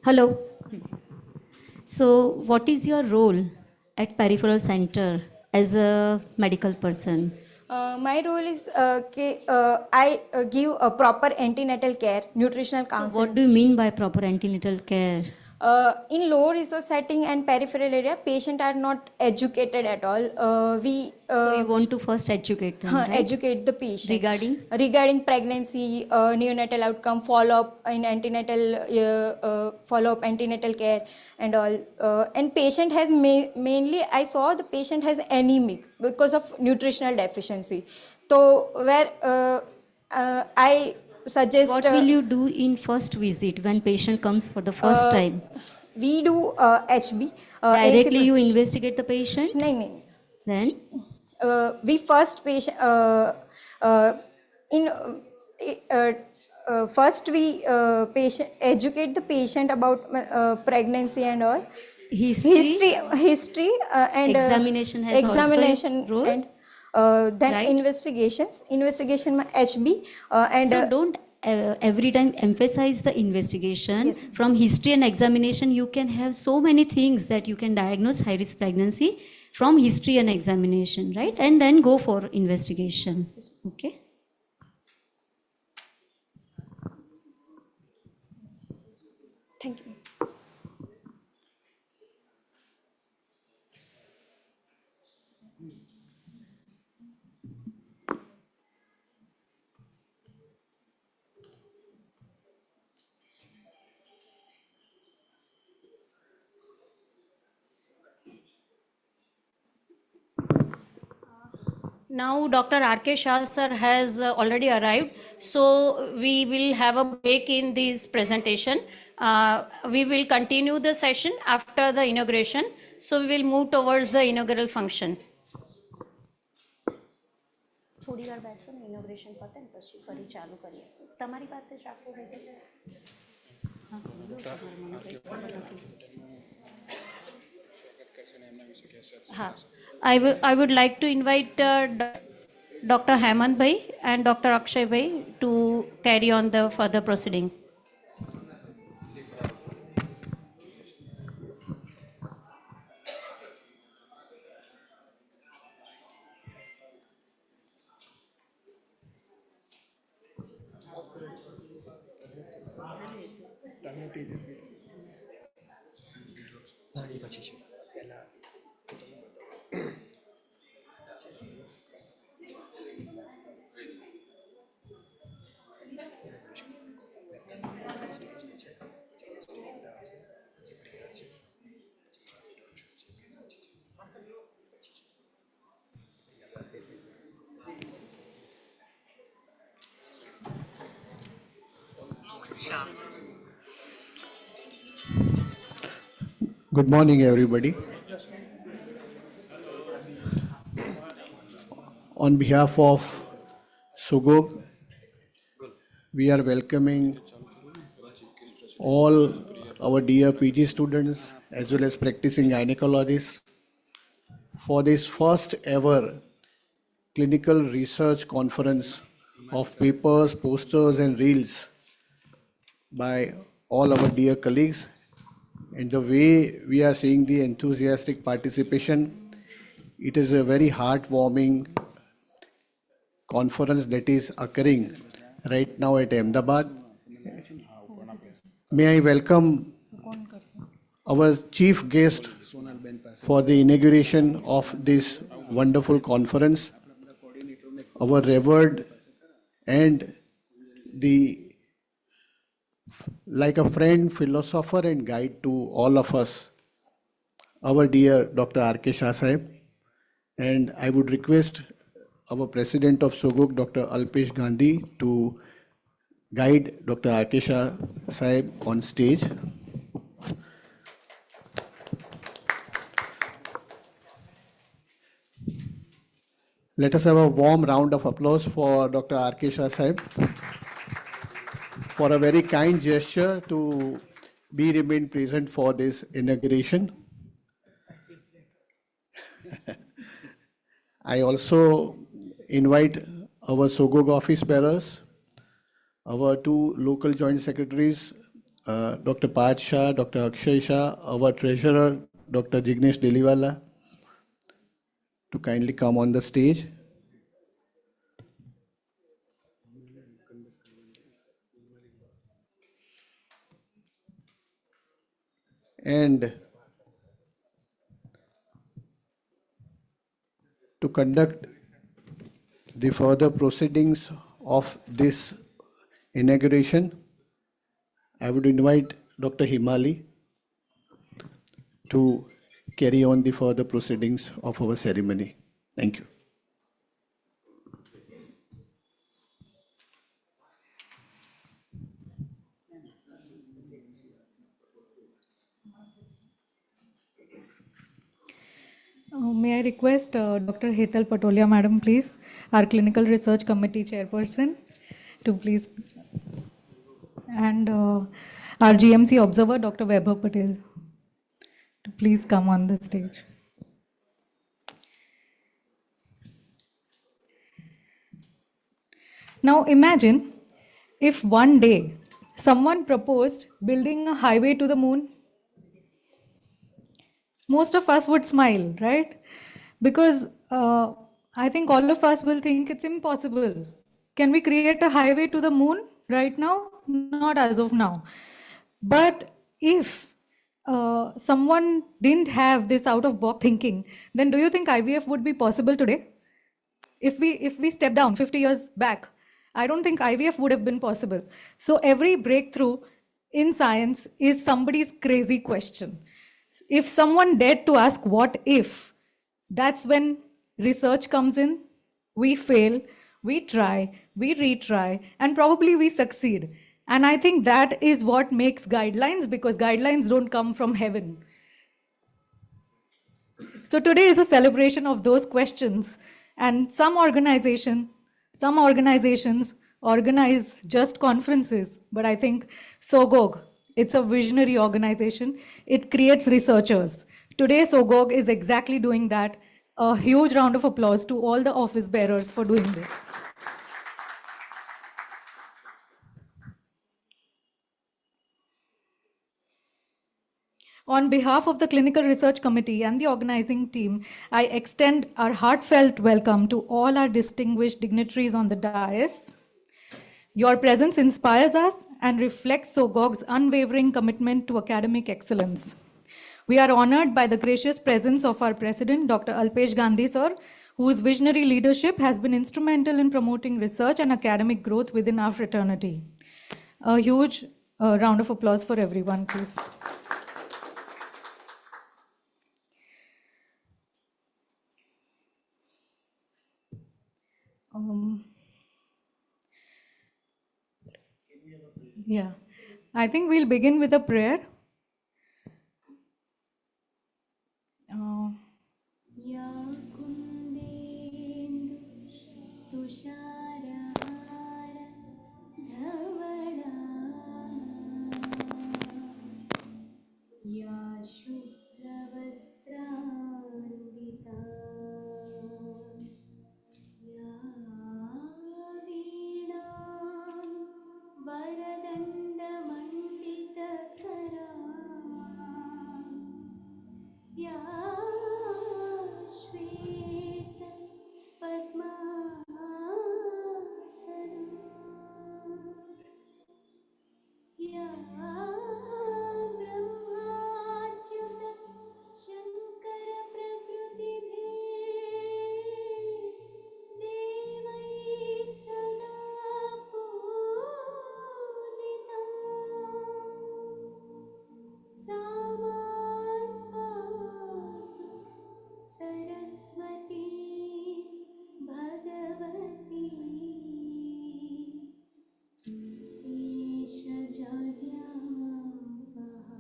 Hello. So, what is your role at Peripheral Center as a medical person? My role is I give a proper antenatal care, nutritional counseling. So what do you mean by proper antenatal care? In low resource setting and peripheral area, patients are not educated at all. So you want to first educate them, right? Educate the patient regarding pregnancy, neonatal outcome, follow-up in antenatal follow-up antenatal care and all. And patient has mainly I saw the patient has anemic because of nutritional deficiency. So where I suggest what will you do in first visit when patient comes for the first time? We do HB. Directly you investigate the patient? No. Then? We first patient first we educate the patient about pregnancy and all. History and examination has examination also role? And then right? investigation HB and so don't every time emphasize the investigation. Yes. From history and examination you can have so many things that you can diagnose high risk pregnancy. from history and examination, right? And then go for investigation. Okay. Thank you. Now Dr. R.K. Shah sir has already arrived, so we will have a break in this presentation. We will continue the session after the inauguration, so we will move towards the inaugural function. થોડી વાર બેસો ને inauguration પતે ને પછી ફરી ચાલુ કરીએ. તમારી પાસે જ રાખવું હોય તો હા બોલો તમારે મને કંઈ ખબર નથી. હા, I would like to invite Dr. Hemant Bhai and Dr. Akshay Bhai to carry on the further proceeding. Good morning, everybody. On behalf of SUGO, we are welcoming all our dear PG students as well as practicing gynecologists for this first ever clinical research conference of papers, posters, and reels by all our dear colleagues. And the way we are seeing the enthusiastic participation, it is a very heartwarming conference that is occurring right now at Ahmedabad. May I welcome our chief guest for the inauguration of this wonderful conference, our revered and like a friend, philosopher and guide to all of us, our dear Dr. R.K. Shah Sahib. And I would request our President of SOGUK, Dr. Alpesh Gandhi, to guide Dr. R.K. Shah Sahib on stage. Let us have a warm round of applause for Dr. R.K. Shah Sahib for a very kind gesture to remain present for this inauguration. I also invite our SOGOG office bearers, our two local joint secretaries, Dr. Paj Shah, Dr. Akshay Shah, our treasurer, Dr. Jignesh Deliwala, to kindly come on the stage. And to conduct the further proceedings of this inauguration, I would invite Dr. Himali to carry on the further proceedings of our ceremony. Thank you. May I request Dr. Hetal Patolia, Madam, please, our Clinical Research Committee Chairperson, to please, and our GMC Observer, Dr. Vaibhav Patel, to please come on the stage. Now imagine if one day someone proposed building a highway to the moon. Most of us would smile, right? Because I think all of us will think it's impossible. Can we create a highway to the moon right now? Not as of now. But if someone didn't have this out of box thinking, then do you think IVF would be possible today? If we step down 50 years back, I don't think IVF would have been possible. So every breakthrough in science is somebody's crazy question. If someone dared to ask what if, that's when research comes in. We fail, we try, we retry, and probably we succeed. And I think that is what makes guidelines, because guidelines don't come from heaven. So today is a celebration of those questions. And some organizations organize just conferences, but I think SOGOG, it's a visionary organization. It creates researchers. Today, SOGOG is exactly doing that. A huge round of applause to all the office bearers for doing this. On behalf of the Clinical Research Committee and the organizing team, I extend our heartfelt welcome to all our distinguished dignitaries on the dais. Your presence inspires us and reflects SOGOG's unwavering commitment to academic excellence. We are honored by the gracious presence of our president, Dr. Alpesh Gandhi sir, whose visionary leadership has been instrumental in promoting research and academic growth within our fraternity. A huge round of applause for everyone, please. Yeah, I think we'll begin with a prayer. या कुन्देन्दु तुषारहार धवला या शुभ्रवस्त्रान्विता या वीणां वरदण्डमण्डितकरा या श्वेत पद्मासना या ब्रह्माच्युत शङ्कर प्रभृतिभिः देवैः सदा पूजिता सा मां पातु Saraswati Bhagwati निःशेषजाड्यापहा।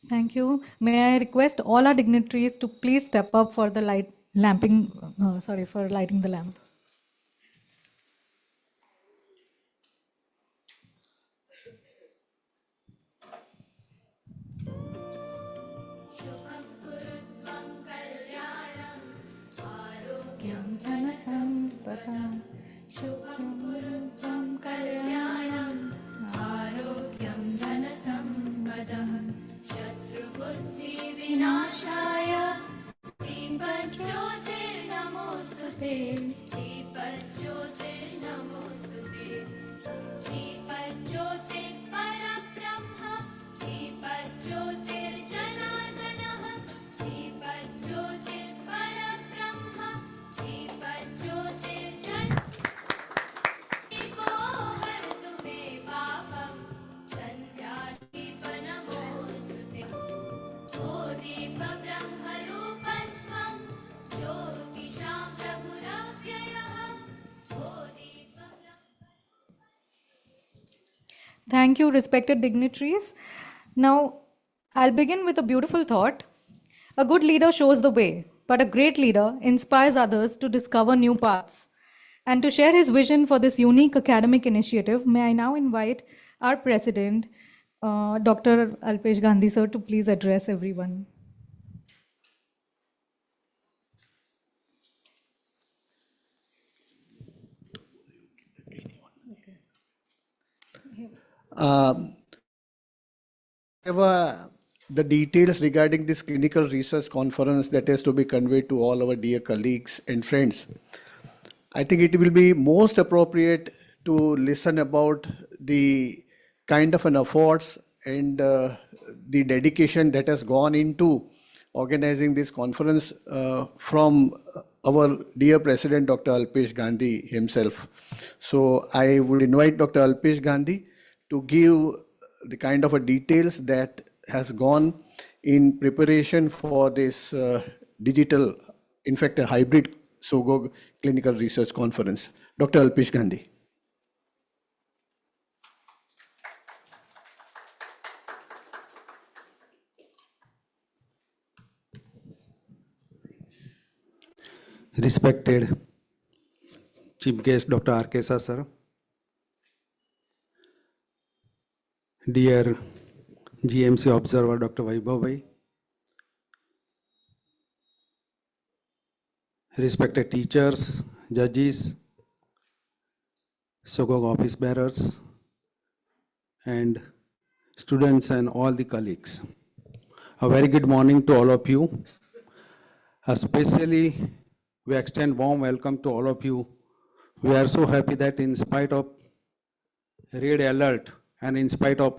Thank you. May I request all our dignitaries to please step up for the for lighting the lamp. शुभं कुरुत्वं कल्याणम् आरोग्यं धनसम्पदाम् शुभं कुरुत्वं कल्याणम् आरोग्यं धनसम्पदः शत्रुबुद्धिविनाशाय दीपज्योतिर्नमोऽस्तु ते दीपज्योतिर्नमोऽस्तु ते दीपज्योतिर्परब्रह्म दीपज्योतिर्जनार्दनः दीपज्योतिर्परब्रह्म दीपज्योतिर्जन दीपो हरतु मे पापं सन्ध्यादीपनमोऽस्तु ते ओ दीपब्रह्मरूपस्त्वं ज्योतिषां प्रभुरव्ययः ओ Thank you, respected dignitaries. Now, I'll begin with a beautiful thought. A good leader shows the way, but a great leader inspires others to discover new paths. And to share his vision for this unique academic initiative, may I now invite our president, Dr. Alpesh Gandhi sir, to please address everyone. Whatever the details regarding this clinical research conference that has to be conveyed to all our dear colleagues and friends. I think it will be most appropriate to listen about the kind of an efforts and the dedication that has gone into organizing this conference from our dear President, Dr. Alpesh Gandhi himself. So I would invite Dr. Alpesh Gandhi to give the kind of a details that has gone in preparation for this digital, in fact, a hybrid SOGO Clinical Research Conference. Dr. Alpesh Gandhi. Respected Chief Guest Dr. R.K. Sir, dear GMC Observer Dr. Vaibhav Bhai, respected teachers, judges, SOGOG office bearers, and students and all the colleagues. A very good morning to all of you. Especially, we extend warm welcome to all of you. We are so happy that in spite of red alert and in spite of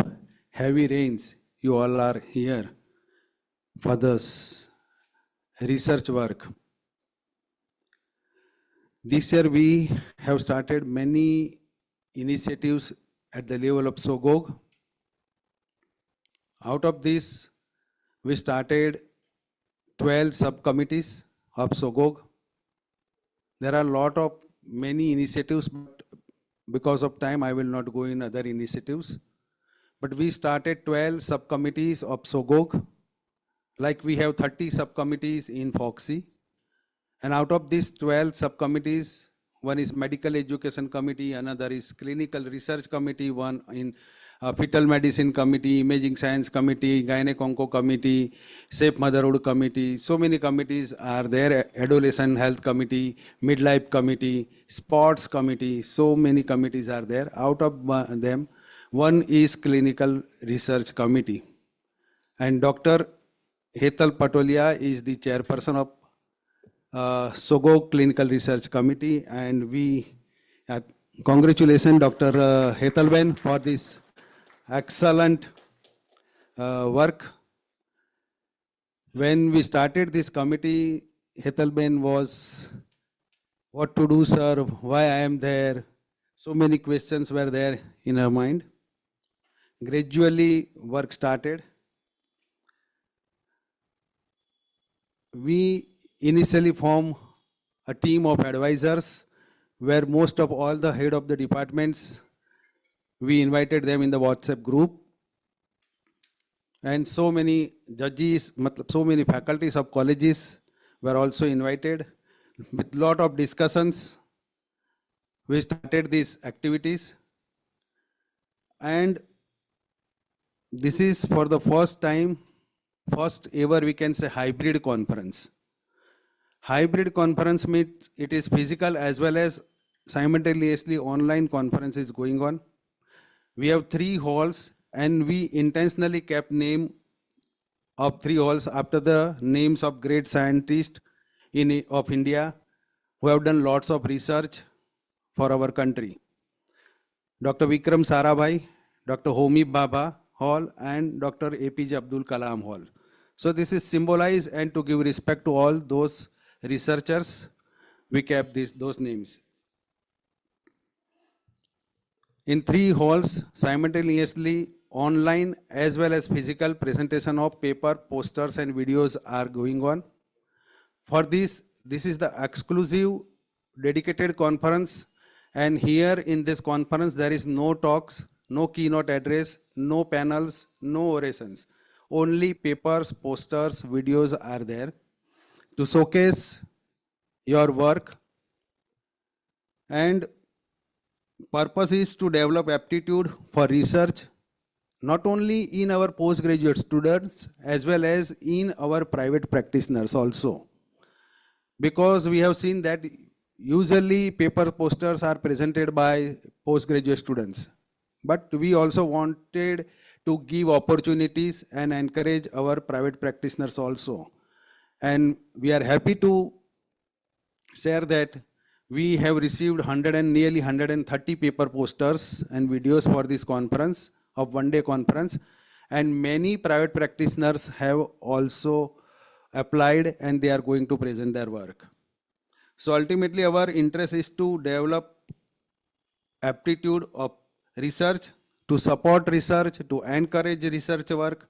heavy rains, you all are here for this research work. This year we have started many initiatives at the level of SOGOG. Out of this, we started 12 subcommittees of SOGOG. There are a lot of many initiatives, but because of time, I will not go in other initiatives. But we started 12 subcommittees of SOGOG, like we have 30 subcommittees in FOXY. And out of these 12 subcommittees, one is Medical Education Committee, another is Clinical Research Committee, one in Fetal Medicine Committee, Imaging Science Committee, Gynec-Onco Committee, Safe Motherhood Committee. So many committees are there, Adolescent Health Committee, Midlife Committee, Sports Committee, so many committees are there. Out of them, one is Clinical Research Committee. And Dr. Hetal Patolia is the chairperson of SOGOG Clinical Research Committee, and we congratulations Dr. Hetalben for this excellent work. When we started this committee, Hetalben was, what to do, sir, why I am there? So many questions were there in her mind. Gradually, work started. We initially formed a team of advisors where most of all the head of the departments, we invited them in the WhatsApp group. And so many judges, so many faculties of colleges were also invited. With lot of discussions, we started these activities. And this is for the first time, first ever we can say hybrid conference. Hybrid conference means it is physical as well as simultaneously online conference is going on. We have 3 halls and we intentionally kept name of 3 halls after the names of great scientists of India who have done lots of research for our country. Dr. Vikram Sarabhai, Dr. Homi Bhabha Hall and Dr. APJ Abdul Kalam Hall. So this is symbolized and to give respect to all those researchers, we kept those names. In 3 halls, simultaneously online as well as physical presentation of paper, posters and videos are going on. For this is the exclusive dedicated conference, and here in this conference there is no talks, no keynote address, no panels, no orations. Only papers, posters, videos are there to showcase your work, and purpose is to develop aptitude for research not only in our postgraduate students as well as in our private practitioners also, because we have seen that usually paper posters are presented by postgraduate students, but we also wanted to give opportunities and encourage our private practitioners also. And we are happy to share that we have received 100 and nearly 130 paper posters and videos for this conference of one-day conference, and many private practitioners have also applied and they are going to present their work. So ultimately our interest is to develop aptitude of research, to support research, to encourage research work,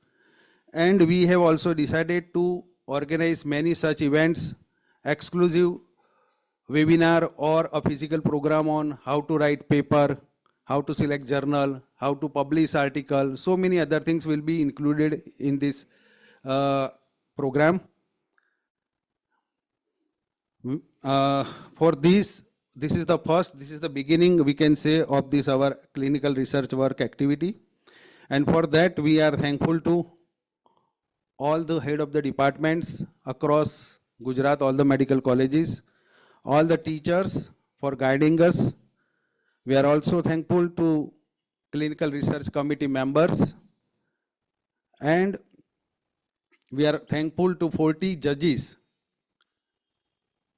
and we have also decided to organize many such events, exclusive webinar or a physical program on how to write paper, how to select journal, how to publish article. So many other things will be included in this program. For this is the beginning, we can say, of this our clinical research work activity. And for that, we are thankful to all the head of the departments across Gujarat, all the medical colleges, all the teachers for guiding us. We are also thankful to clinical research committee members, and we are thankful to 40 judges.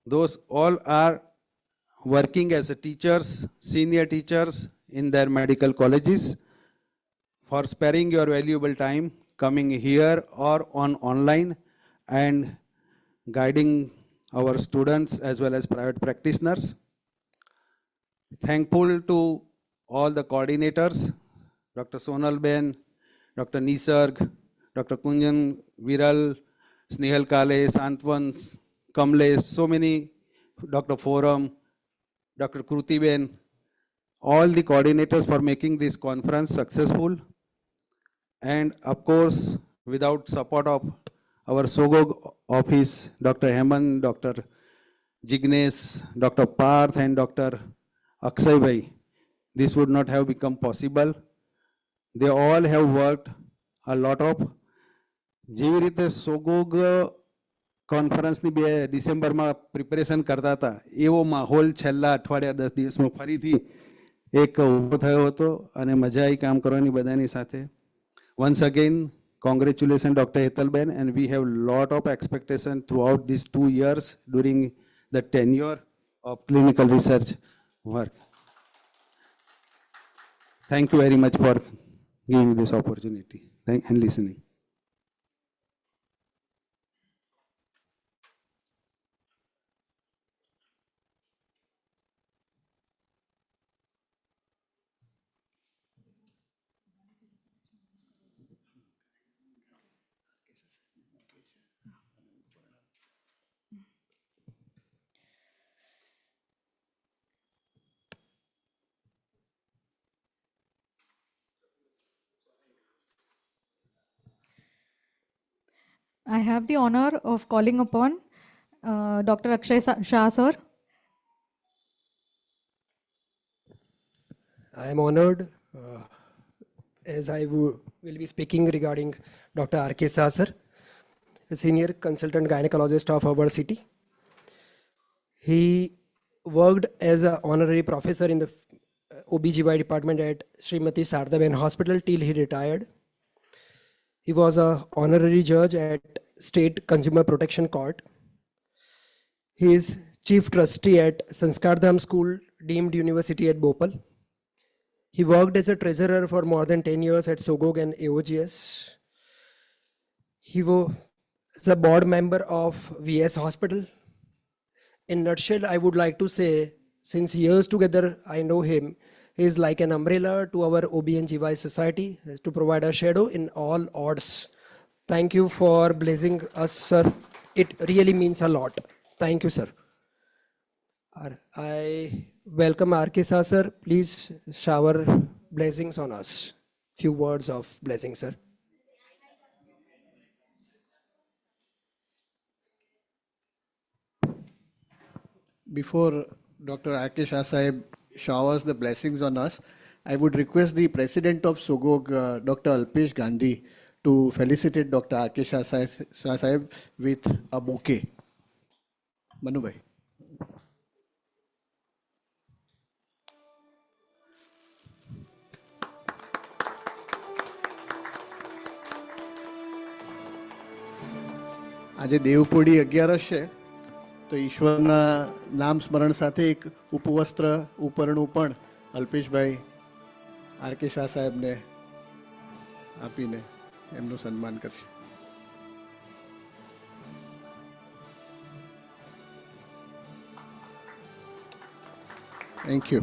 Those all are working as teachers, senior teachers in their medical colleges, for sparing your valuable time coming here or on online and guiding our students as well as private practitioners. Thankful to all the coordinators, Dr. Sonal Ben, Dr. Nisarg, Dr. Kunjan, Viral, Snehal Kale, Santwan, Kamlesh, so many, Dr. Forum, Dr. Kruti Ben, all the coordinators for making this conference successful. And of course, without support of our Sogog office, Dr. Heman, Dr. Jignesh, Dr. Parth and Dr. Akshay Bhai, this would not have become possible. They all have worked a lot of. જેવી રીતે સોગોગ કોન્ફરન્સની ડિસેમ્બરમાં preparation કરતા હતા, એવો માહોલ છેલ્લા અઠવાડિયા 10 દિવસમાં ફરીથી એક ઊભો થયો હતો અને મજા આવી કામ કરવાની બધાની સાથે. Once again, congratulations Dr. Hetalben, and we have lot of expectation throughout these 2 years during the tenure of clinical research work. Thank you very much for giving this opportunity and listening. I have the honor of calling upon Dr. Akshay Shah sir. I am honored as I will be speaking regarding Dr. R.K. Shah sir, a senior consultant gynecologist of our city. He worked as an honorary professor in the OBGY department at Srimati Sarabhai Hospital till he retired. He was an honorary judge at State Consumer Protection Court. He is chief trustee at Sanskardham School, deemed university at Bhopal. He worked as a treasurer for more than 10 years at Sogog and AOGS. He was a board member of VS Hospital. In nutshell, I would like to say, since years together I know him, he is like an umbrella to our OB&GY society to provide a shadow in all odds. Thank you for blessing us, sir. It really means a lot. Thank you, sir. I welcome R.K. Shah, sir. Please shower blessings on us. Few words of blessing, sir. Before Dr. R.K. Shah Sahib showers the blessings on us, I would request the President of Sogog, Dr. Alpesh Gandhi, to felicitate Dr. R.K. Shah Sahib with a bouquet. Manu bhai. આજે દેવપોઢી 11 છે, તો ઈશ્વરના નામ સ્મરણ સાથે એક ઉપવસ્ત્ર ઉપરણું પણ અલ્પેશભાઈ R.K.. Shah સાહેબને આપીને એમનું સન્માન કરશે. Thank you.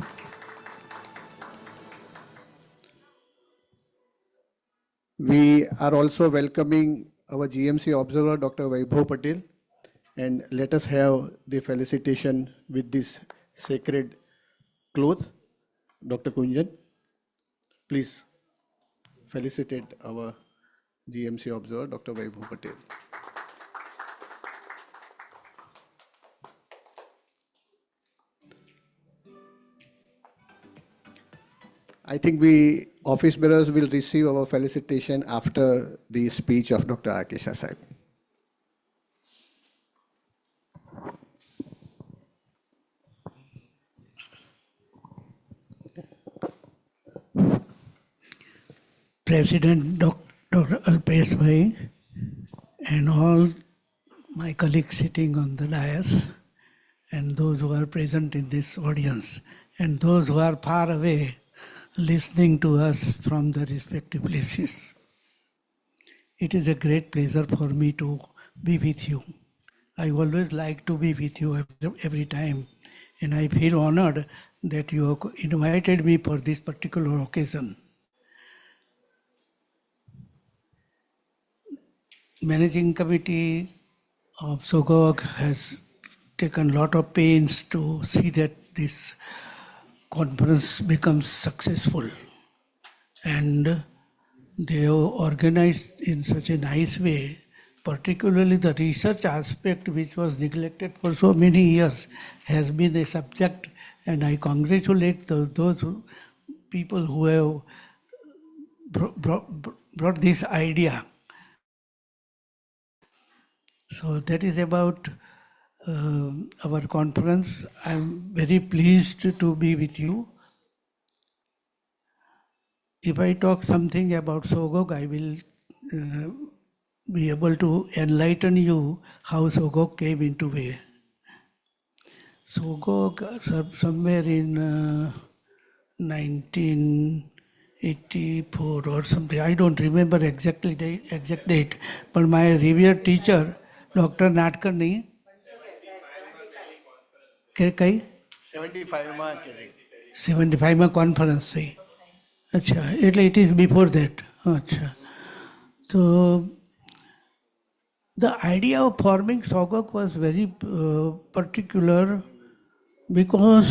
We are also welcoming our GMC observer, Dr. Vaibhav Patel, and let us have the felicitation with this sacred cloth. Dr. Kunjan, please felicitate our GMC observer, Dr. Vaibhav Patel. I think we office bearers will receive our felicitation after the speech of Dr. R.K. Shah Sahib. President Dr. Alpesh Bhai and all my colleagues sitting on the dais and those who are present in this audience and those who are far away listening to us from the respective places. It is a great pleasure for me to be with you. I always like to be with you every time, and I feel honored that you have invited me for this particular occasion. Managing committee of SOGOG has taken a lot of pains to see that this conference becomes successful, and they have organized in such a nice way, particularly the research aspect which was neglected for so many years has been a subject, and I congratulate those people who have brought this idea. So that is about our conference. I'm very pleased to be with you. If I talk something about SOGOG, I will be able to enlighten you how SOGOG came into being. SOGOG somewhere in 1984 or something, I don't remember exactly the exact date, but my revered teacher, Dr. Nadkarni, કઈ 75માં conference થઈ. અચ્છા, એટલે it is before that. અચ્છા, so the idea of forming SOGOG was very particular because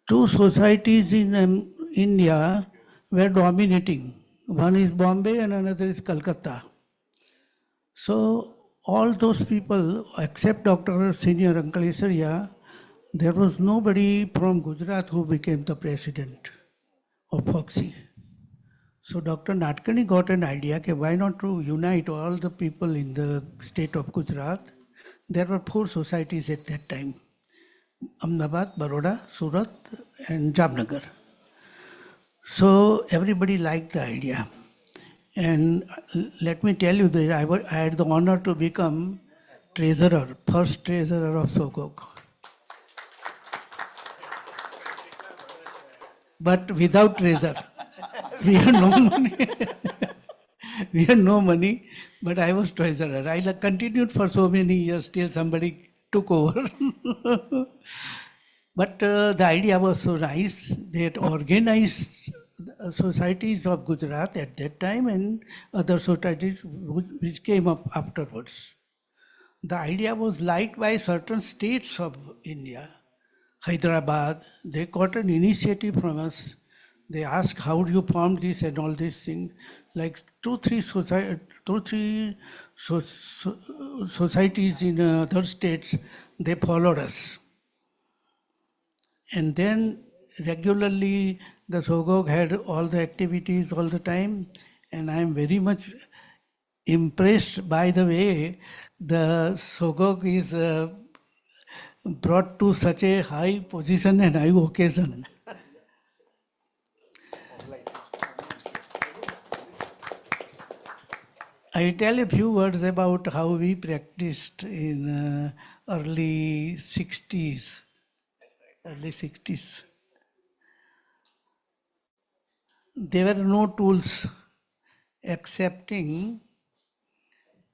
two societies in India were dominating. One is Bombay and another is Calcutta. So all those people, except Dr. Senior Uncle Isariya, there was nobody from Gujarat who became the president of FOXI. So Dr. Nadkarni got an idea, okay, why not to unite all the people in the state of Gujarat? There were 4 societies at that time: Ahmedabad, Baroda, Surat, and Jamnagar. So everybody liked the idea. And let me tell you that I had the honor to become treasurer, first treasurer of SOGOG. But without treasure. We had no money. We had no money, but I was treasurer. I continued for so many years till somebody took over. But the idea was so nice. They had organized societies of Gujarat at that time and other societies which came up afterwards. The idea was liked by certain states of India. Hyderabad, they got an initiative from us. They asked, how do you form this and all these things? Like 2-3 societies in other states, they followed us. And then regularly the SOGOG had all the activities all the time, and I am very much impressed by the way the SOGOG is brought to such a high position and high occasion. I will tell a few words about how we practiced in early 60s. Early 60s. There were no tools excepting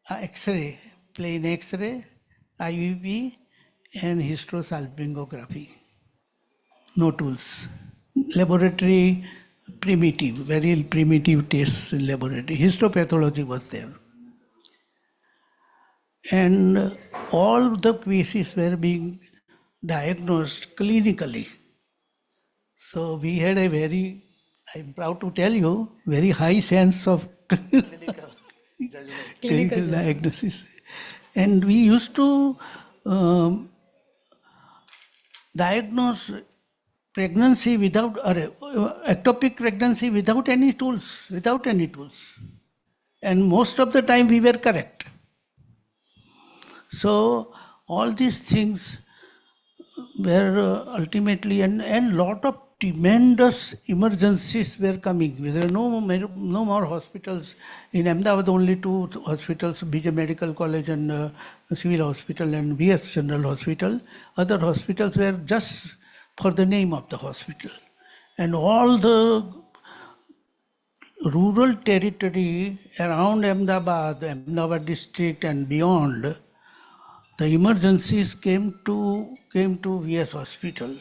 X-ray, plain X-ray, IUP, and hysterosalpingography. No tools. Laboratory, primitive, very primitive tests in laboratory. Histopathology was there. And all the cases were being diagnosed clinically. So we had a very, I'm proud to tell you, very high sense of clinical diagnosis. And we used to diagnose pregnancy without, ectopic pregnancy without any tools, And most of the time we were correct. So all these things were ultimately, and lot of tremendous emergencies were coming. There are no more hospitals. In Ahmedabad, only 2 hospitals, BJ Medical College and Civil Hospital and VS General Hospital. Other hospitals were just for the name of the hospital. And all the rural territory around Ahmedabad district and beyond, the emergencies came to VS Hospital.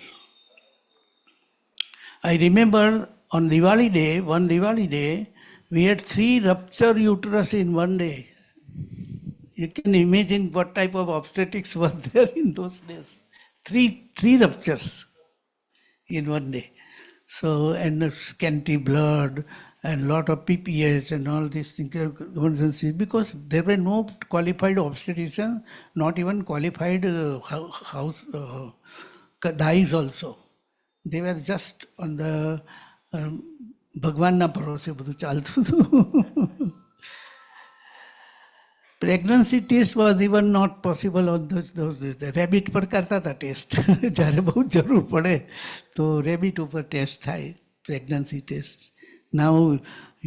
I remember on Diwali day, one Diwali day, we had 3 rupture uterus in one day. You can imagine what type of obstetrics was there in those days. Three ruptures in one day. So, and scanty blood and lot of PPH and all these emergencies, because there were no qualified obstetricians, not even qualified dyes also. They were just on the Bhagwanna bharose બધું ચાલતું હતું. Pregnancy test was even not possible on those days. Rabbit પર કરતા હતા test. જ્યારે બહુ જરૂર પડે તો rabbit ઉપર ટેસ્ટ થાય, pregnancy test. Now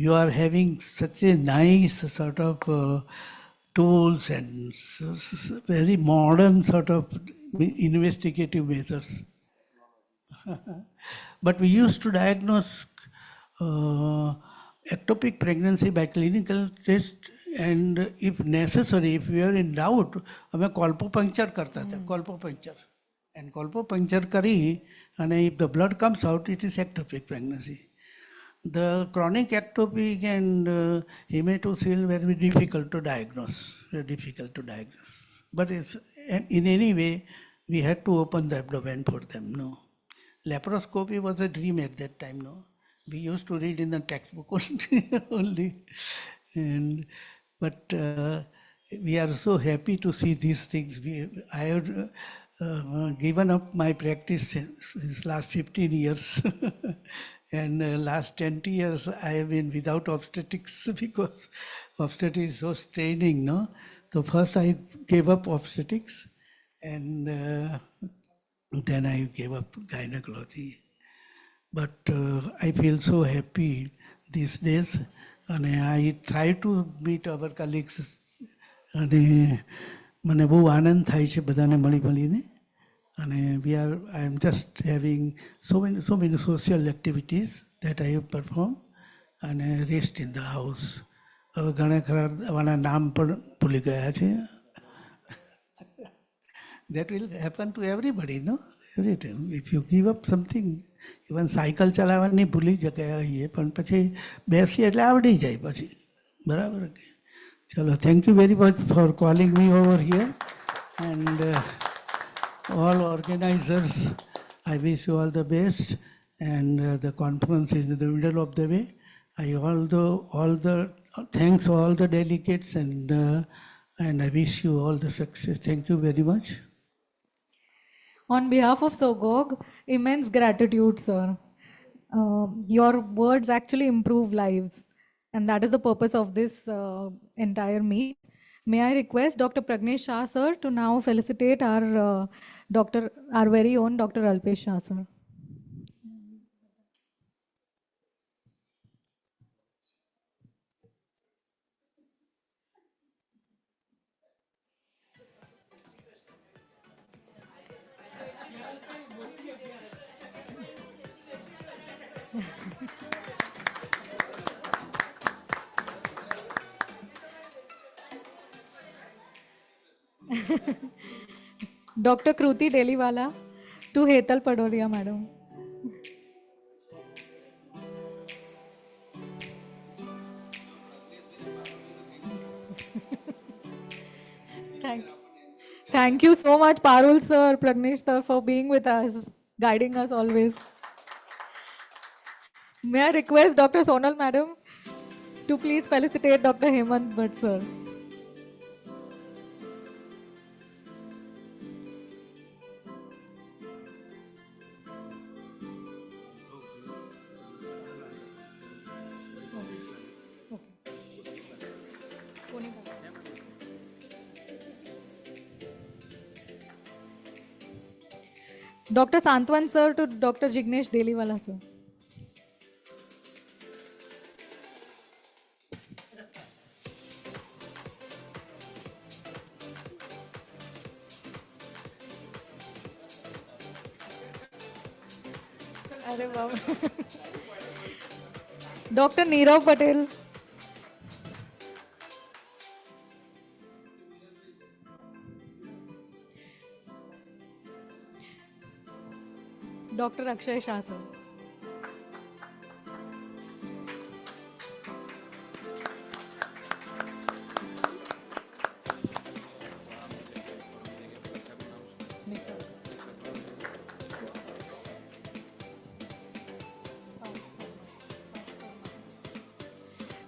you are having such a nice sort of tools and very modern sort of investigative measures. But we used to diagnose ectopic pregnancy by clinical test, and if necessary, if we are in doubt, અમે colpopuncture કરતા હતા, colpopuncture. And colpopuncture કરી, and if the blood comes out, it is ectopic pregnancy. The chronic ectopic and hematocele were very difficult to diagnose, But it's, in any way, we had to open the abdomen for them, no. Laparoscopy was a dream at that time, no. We used to read in the textbook only. But we are so happy to see these things. I have given up my practice since last 15 years. And last 20 years I have been without obstetrics because obstetrics is so straining, no? So first I gave up obstetrics, and then I gave up gynecology. But I feel so happy these days, and I try to meet our colleagues, and મને બહુ આનંદ થાય છે બધાને મળીને. And I am just having so many social activities that I have performed, and rest in the house. હવે ઘણા ખરા નામ પણ ભૂલી ગયા છે. That will happen to everybody, no? Every time. If you give up something, even cycle ચલાવવાની ભૂલી ગયા હોઈએ, પણ પછી બેસી એટલે આવડી જાય પછી. બરાબર? ચલો, thank you very much for calling me over here. And all organizers, I wish you all the best. And the conference is in the middle of the way. Thanks to all the delegates, and I wish you all the success. Thank you very much. On behalf of SOGOG, immense gratitude, sir. Your words actually improve lives, and that is the purpose of this entire meet. May I request Dr. Pragnesh Shah, sir, to now felicitate our very own Dr. Alpesh Shah, sir. Dr. Kruti Deliwala to Hetal Padolia, madam. Thank, thank you so much, Parul sir, Pragnesh sir, for being with us, guiding us always. May I request Dr. Sonal madam to please felicitate Dr. Hemant Bhatt sir. Dr. Santwan sir to Dr. Jignesh Deliwala sir. अरे बाबा. Dr. Neerav Patel. Dr. Akshay Shah sir.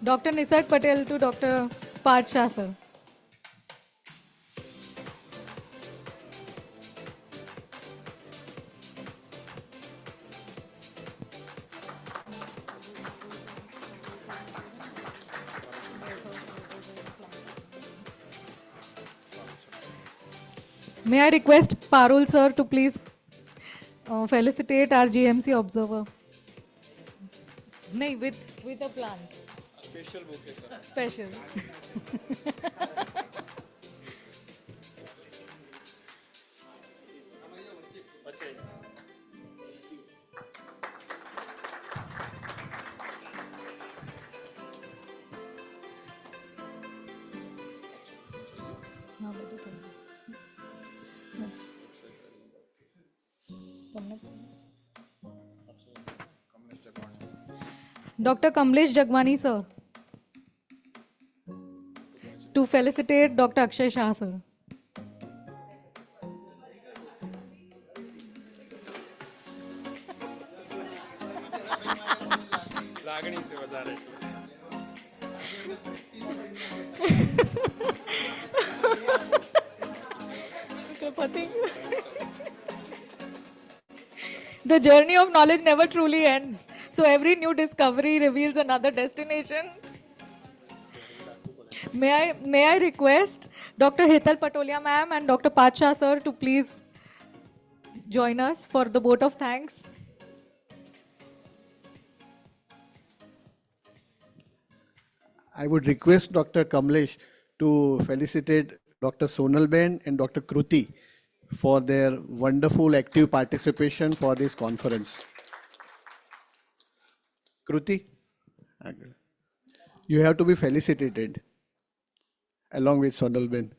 Dr. Nisarg Patel to Dr. Parth Shah sir. May I request Parul sir to please felicitate our GMC observer. No, with a plant. Special bouquet, sir. Special. Dr. Kamlesh Jagwani sir to felicitate Dr. Akshay Shah sir. લાગણી છે વધારે. The journey of knowledge never truly ends. So every new discovery reveals another destination. May I request Dr. Hetal Patolia ma'am and Dr. Pacha sir to please join us for the vote of thanks. I would request Dr. Kamlesh to felicitate Dr. Sonalben and Dr. Kruti for their wonderful active participation for this conference. Kruti, you have to be felicitated along with Sonalben.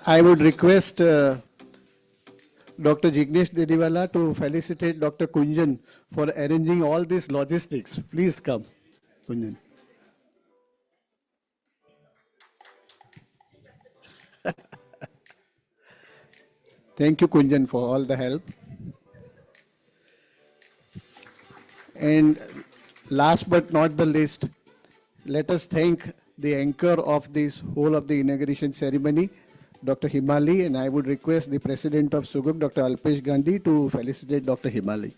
I would request Dr. Jignesh Dediwala to felicitate Dr. Kunjan for arranging all this logistics. Please come, Kunjan. Thank you, Kunjan, for all the help. And last but not the least, let us thank the anchor of this whole of the inauguration ceremony, Dr. Himali, and I would request the President of SUGUB, Dr. Alpesh Gandhi, to felicitate Dr. Himali.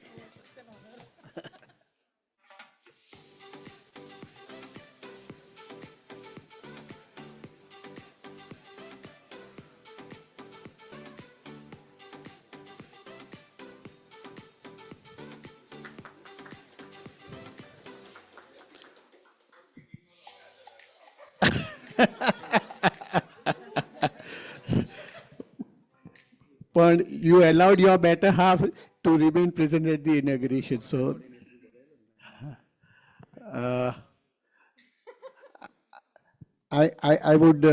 But you allowed your better half to remain present at the inauguration. So, uh, I would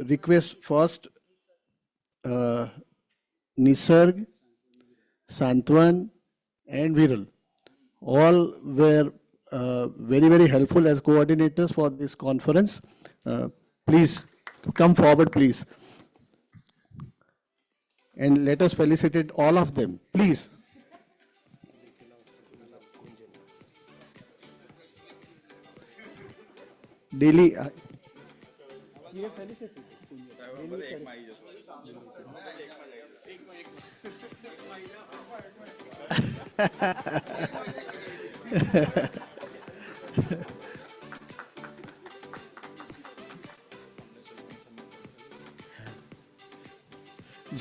request first Nisarg, Santwan, and Viral. All were very, very helpful as coordinators for this conference. Please come forward, please. And let us felicitate all of them, please. Daily.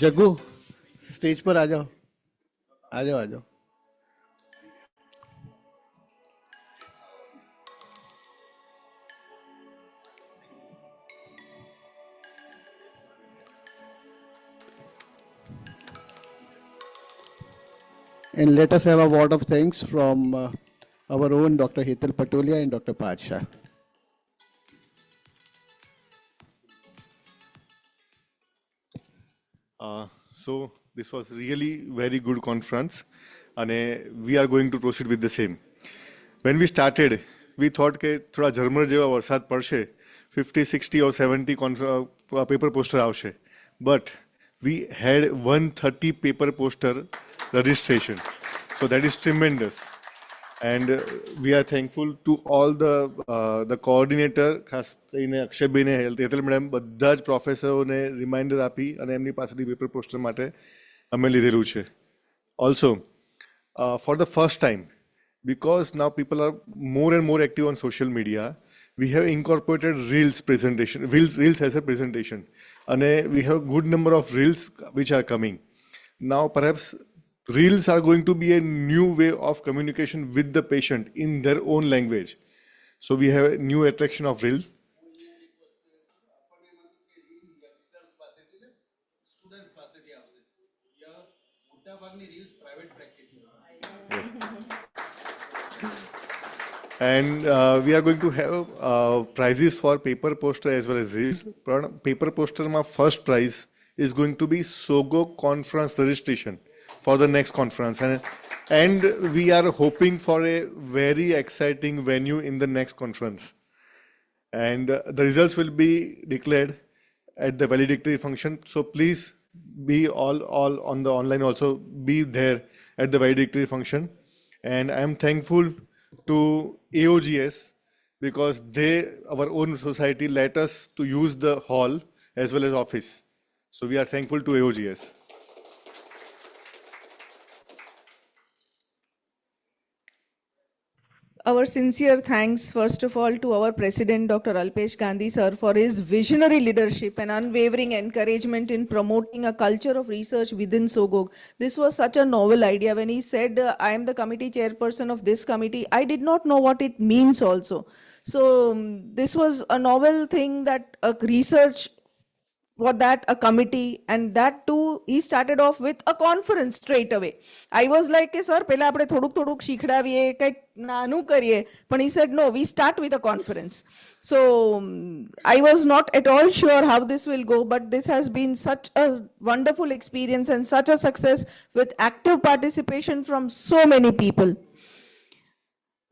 Jaggu stage पर आ जाओ आ जाओ आ जाओ And let us have a word of thanks from our own Dr. Hetal Patolia and Dr. Padsha. So this was really very good conference and we are going to proceed with the same. When we started, we thought કે થોડા ઝરમર જેવા વરસાદ પડશે 50, 60 or 70 paper poster આવશે. But we had 130 paper poster registration. So that is tremendous. And we are thankful to all the coordinator, ખાસ કરીને અક્ષયભાઈને Hetal madam બધા જ પ્રોફેસરોને રિમાઇન્ડર આપી અને એમની પાસેથી પેપર પોસ્ટર માટે અમે લીધેલું છે. Also, for the first time, because now people are more and more active on social media, we have incorporated Reels presentation, Reels as a presentation. And we have good number of Reels which are coming. Now perhaps Reels are going to be a new way of communication with the patient in their own language. So we have a new attraction of Reel. And we are going to have prizes for paper poster as well as Reels. Paper poster my first prize is going to be SOGO conference registration for the next conference, and we are hoping for a very exciting venue in the next conference, and the results will be declared at the valedictory function. So please be all on the online also, be there at the valedictory function. And I am thankful to AOGS because they, our own society, let us to use the hall as well as office. So we are thankful to AOGS. Our sincere thanks, first of all, to our President, Dr. Alpesh Gandhi, sir, for his visionary leadership and unwavering encouragement in promoting a culture of research within SOGOG. This was such a novel idea. When he said, I am the committee chairperson of this committee, I did not know what it means also. So this was a novel thing, that a research for that, a committee, and that too, he started off with a conference straight away. I was like, sir, pehla apne thoduk shikhdaviye, kaik nanu kariye. But he said, no, we start with a conference. So I was not at all sure how this will go, but this has been such a wonderful experience and such a success with active participation from so many people.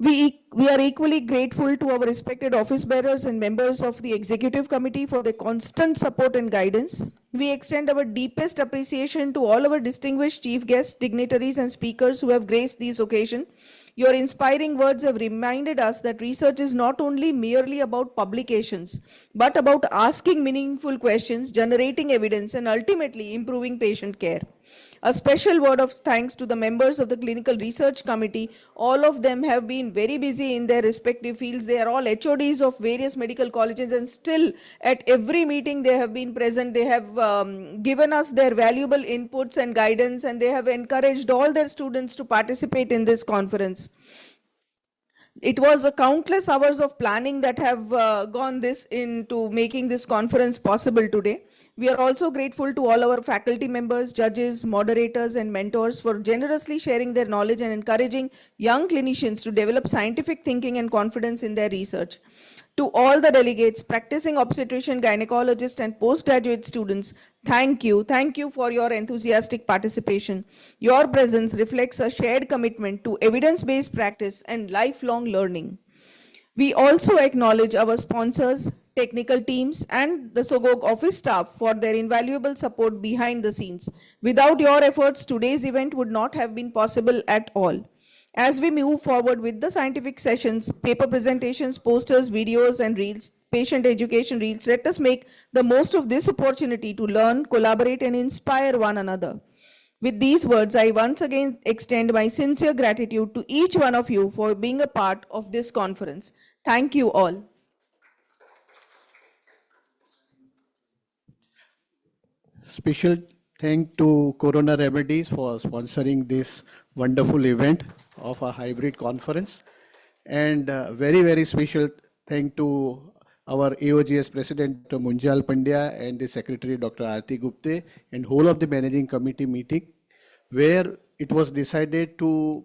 We are equally grateful to our respected office bearers and members of the executive committee for their constant support and guidance. We extend our deepest appreciation to all our distinguished chief guests, dignitaries, and speakers who have graced this occasion. Your inspiring words have reminded us that research is not only merely about publications, but about asking meaningful questions, generating evidence, and ultimately improving patient care. A special word of thanks to the members of the Clinical Research Committee. All of them have been very busy in their respective fields. They are all HODs of various medical colleges, and still at every meeting they have been present. They have given us their valuable inputs and guidance, and they have encouraged all their students to participate in this conference. It was countless hours of planning that have gone this into making this conference possible today. We are also grateful to all our faculty members, judges, moderators, and mentors for generously sharing their knowledge and encouraging young clinicians to develop scientific thinking and confidence in their research. To all the delegates, practicing obstetrician, gynecologists, and postgraduate students, thank you. Thank you for your enthusiastic participation. Your presence reflects a shared commitment to evidence-based practice and lifelong learning. We also acknowledge our sponsors, technical teams, and the SOGOG office staff for their invaluable support behind the scenes. Without your efforts, today's event would not have been possible at all. As we move forward with the scientific sessions, paper presentations, posters, videos, and reels, patient education reels, let us make the most of this opportunity to learn, collaborate, and inspire one another. With these words, I once again extend my sincere gratitude to each one of you for being a part of this conference. Thank you all. Special thank to Corona Remedies for sponsoring this wonderful event of a hybrid conference. And very, very special thank to our AOGS President Dr. Munjal Pandya and the Secretary Dr. Aarti Gupte and whole of the managing committee meeting, where it was decided to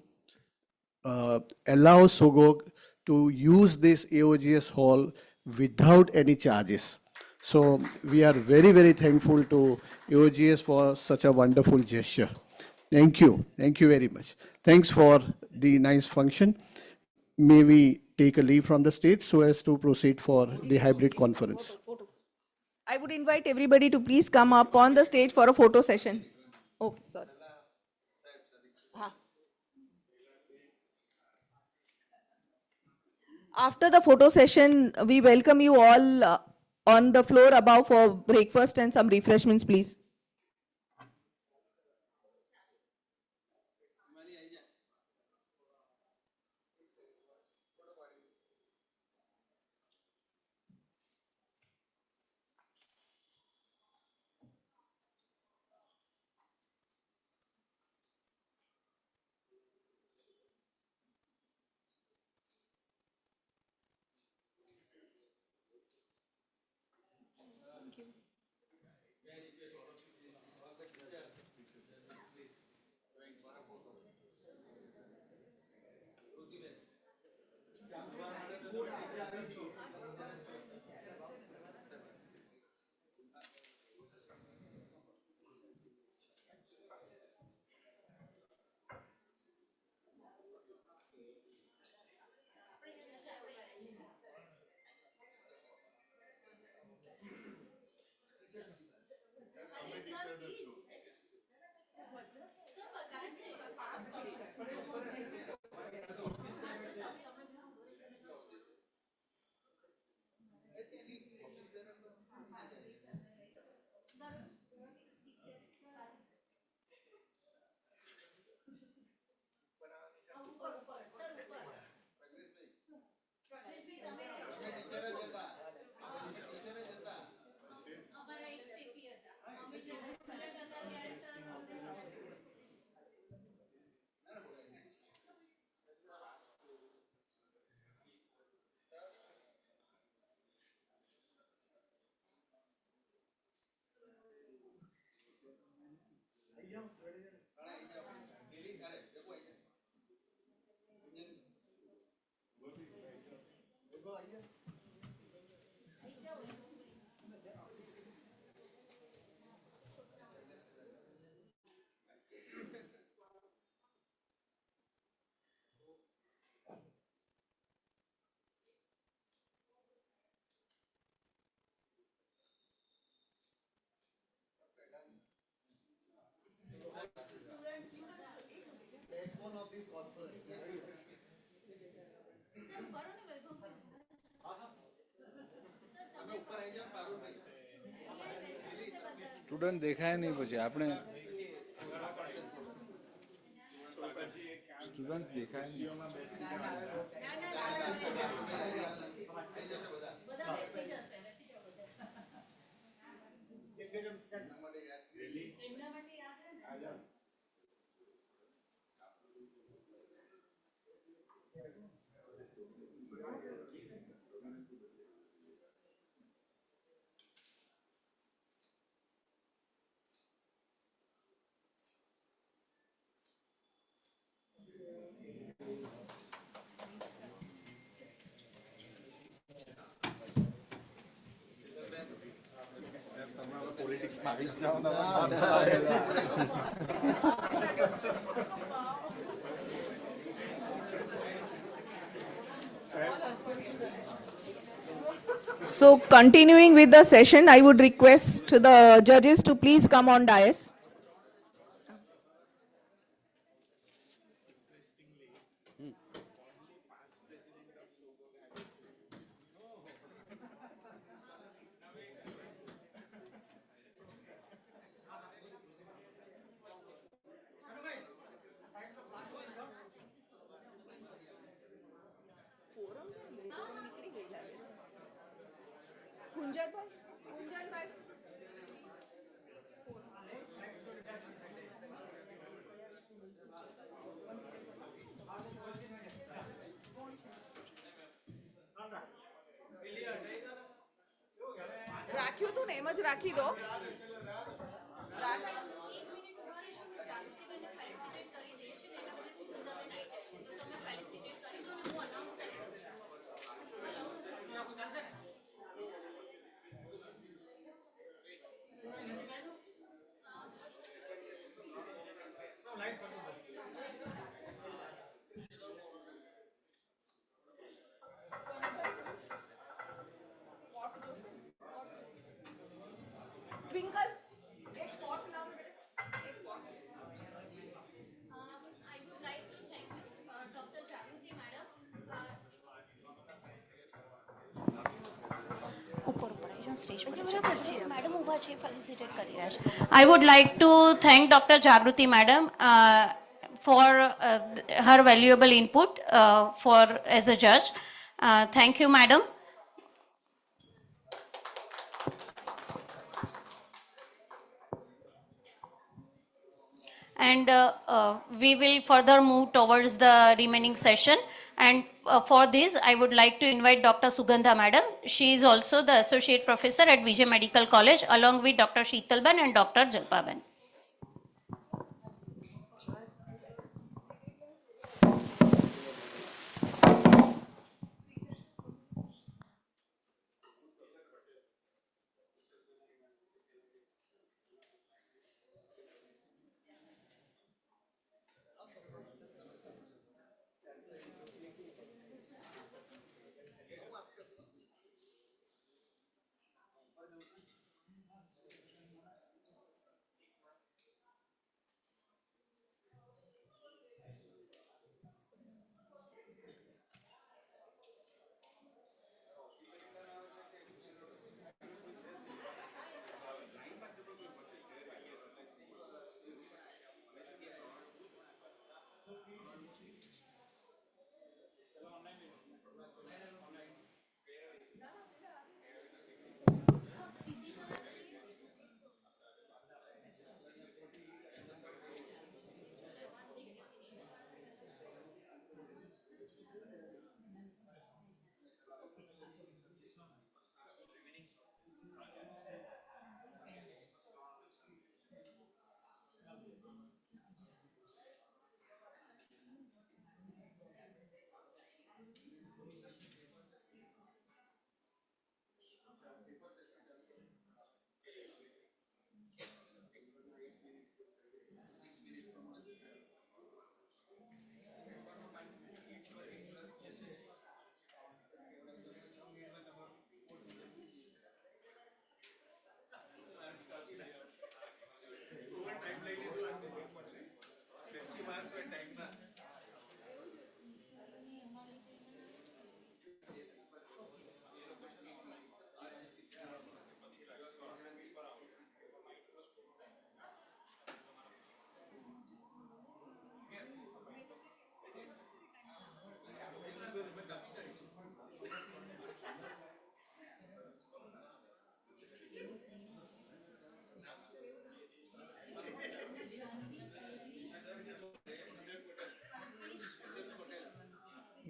allow SOGOG to use this AOGS hall without any charges. So we are very, very thankful to AOGS for such a wonderful gesture. Thank you. Thank you very much. Thanks for the nice function. May we take a leave from the stage so as to proceed for the hybrid conference. I would invite everybody to please come up on the stage for a photo session. Oh, sorry. After the photo session, we welcome you all on the floor above for breakfast and some refreshments, please. Student દેખાય નહીં પછી આપણે student દેખાય નહીં So continuing with the session, I would request the judges to please come on dais. રાખ્યું તું ને એમ જ રાખી દો. ટ્વિંકલ એક પોટ લાવ બેટા, એક pot. I would like to thank Dr. Jagruti madam. I would like to thank Dr. Jagruti madam for her valuable input for as a judge. Thank you, madam. And we will further move towards the remaining session. And for this, I would like to invite Dr. Sugandha madam. She is also the associate professor at Vijay Medical College, along with Dr. Sheetalban and Dr. Jalpaban.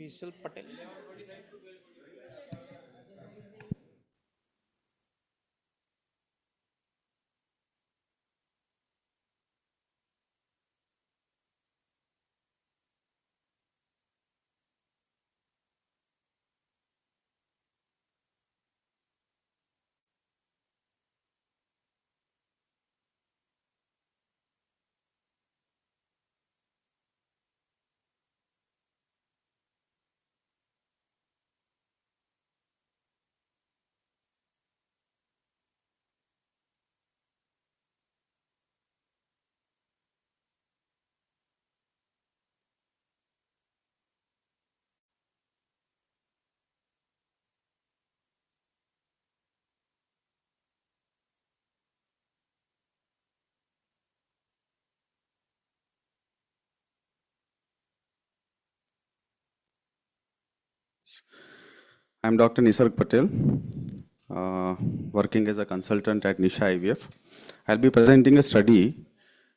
Vishal Patel. I'm Dr. Nisarg Patel, working as a consultant at Nisha IVF. I'll be presenting a study,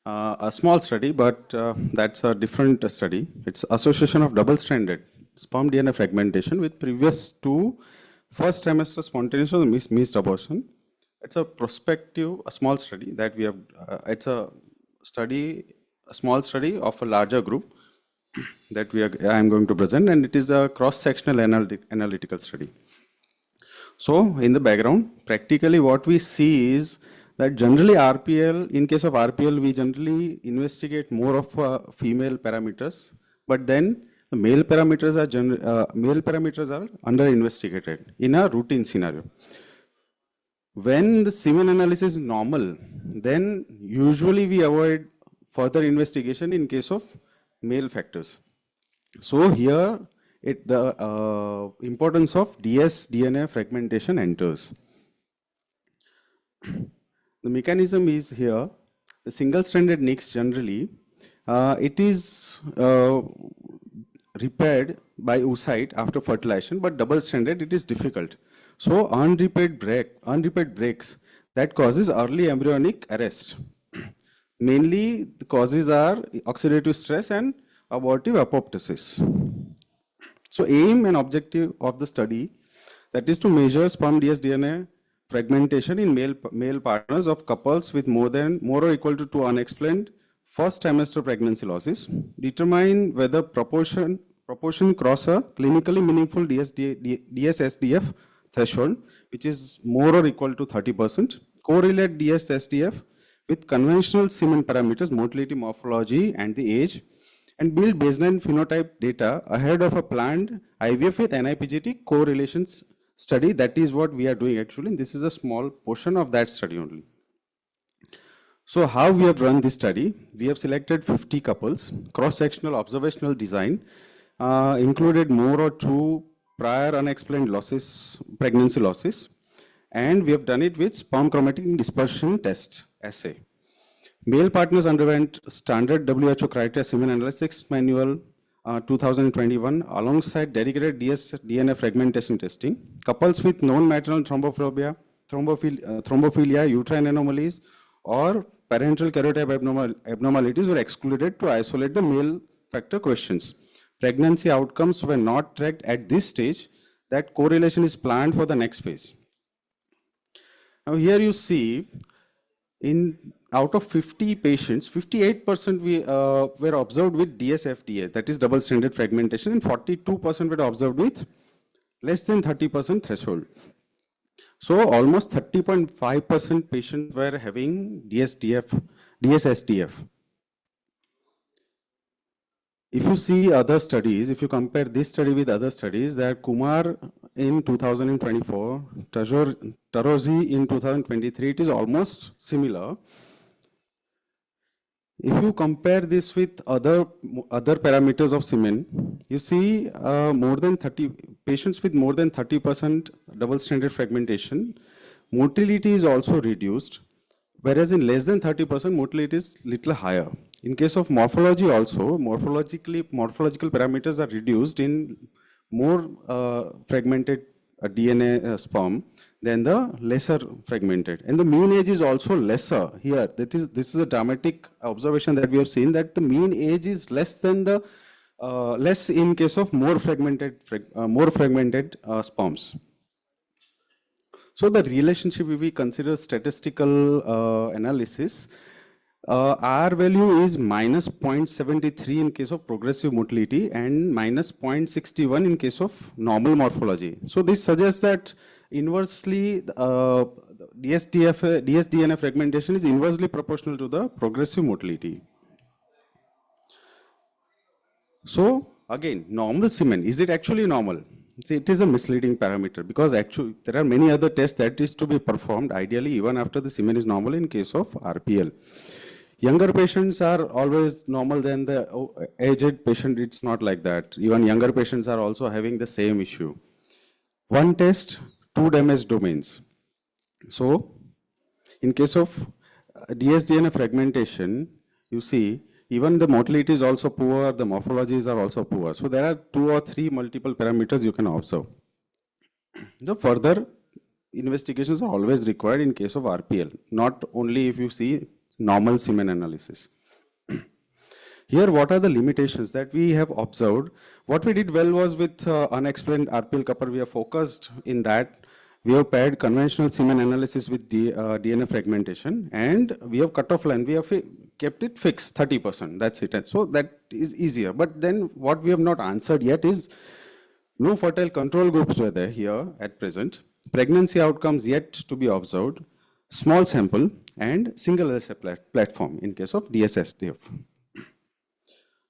a small study, but that's a different study. It's association of double-stranded sperm DNA fragmentation with previous two first trimester spontaneous or missed abortion. It's a prospective, a small study that we have. It's a study, a small study of a larger group that I am going to present, and it is a cross-sectional analytical study. So in the background, practically what we see is that generally RPL, in case of RPL, we generally investigate more of female parameters, but then the male parameters are under investigated in a routine scenario. When the semen analysis is normal, then usually we avoid further investigation in case of male factors. So here, the importance of ds-DNA fragmentation enters. The mechanism is here. The single-stranded nicks generally, it is repaired by oocyte after fertilization, but double-stranded, it is difficult. So unrepaired breaks, that causes early embryonic arrest. Mainly, the causes are oxidative stress and abortive apoptosis. So aim and objective of the study, that is to measure sperm ds-DNA fragmentation in male partners of couples with more or equal to 2 unexplained first trimester pregnancy losses, determine whether proportion cross a clinically meaningful DS-SDF threshold, which is more or equal to 30%, correlate DS-SDF with conventional semen parameters, motility, morphology, and the age, and build baseline phenotype data ahead of a planned IVF with NIPGT correlations study. That is what we are doing actually. This is a small portion of that study only. So how we have run this study? We have selected 50 couples, cross-sectional observational design, included more or 2 prior unexplained losses, pregnancy losses, and we have done it with sperm chromatin dispersion test assay. Male partners underwent standard WHO criteria semen analysis manual 2021 alongside dedicated DNA fragmentation testing. Couples with known maternal thrombophilia, uterine anomalies, or parental karyotype abnormalities were excluded to isolate the male factor questions. Pregnancy outcomes were not tracked at this stage. That correlation is planned for the next phase. Now here you see, out of 50 patients, 58% were observed with DS-FDA, that is double-stranded fragmentation, and 42% were observed with less than 30% threshold. So almost 30.5% patients were having DS-SDF. If you see other studies, if you compare this study with other studies, that Kumar in 2024, Tarozi in 2023, it is almost similar. If you compare this with other parameters of semen, you see more than 30 patients with more than 30% double-stranded fragmentation, motility is also reduced, whereas in less than 30%, motility is little higher. In case of morphology also, morphological parameters are reduced in more fragmented DNA sperm than the lesser fragmented. And the mean age is also lesser here. This is a dramatic observation that we have seen, that the mean age is less than the less in case of more fragmented sperms. So the relationship, if we consider statistical analysis, R value is minus 0.73 in case of progressive motility and minus 0.61 in case of normal morphology. So this suggests that inversely DSDNA fragmentation is inversely proportional to the progressive motility. So again, normal semen, is it actually normal? See, it is a misleading parameter because actually there are many other tests that is to be performed ideally even after the semen is normal in case of RPL. Younger patients are always normal than the aged patient. It's not like that. Even younger patients are also having the same issue. One test, two damaged domains. So in case of DSDNA fragmentation, you see even the motility is also poor, the morphologies are also poor. So there are 2 or 3 multiple parameters you can observe. The further investigations are always required in case of RPL, not only if you see normal semen analysis. Here, what are the limitations that we have observed? What we did well was with unexplained RPL couple, we have focused in that. We have paired conventional semen analysis with DNA fragmentation, and we have cut off line. We have kept it fixed, 30%. That's it. And so that is easier. But then what we have not answered yet is no fertile control groups were there here at present. Pregnancy outcomes yet to be observed. Small sample and single essay platform in case of DSSDF.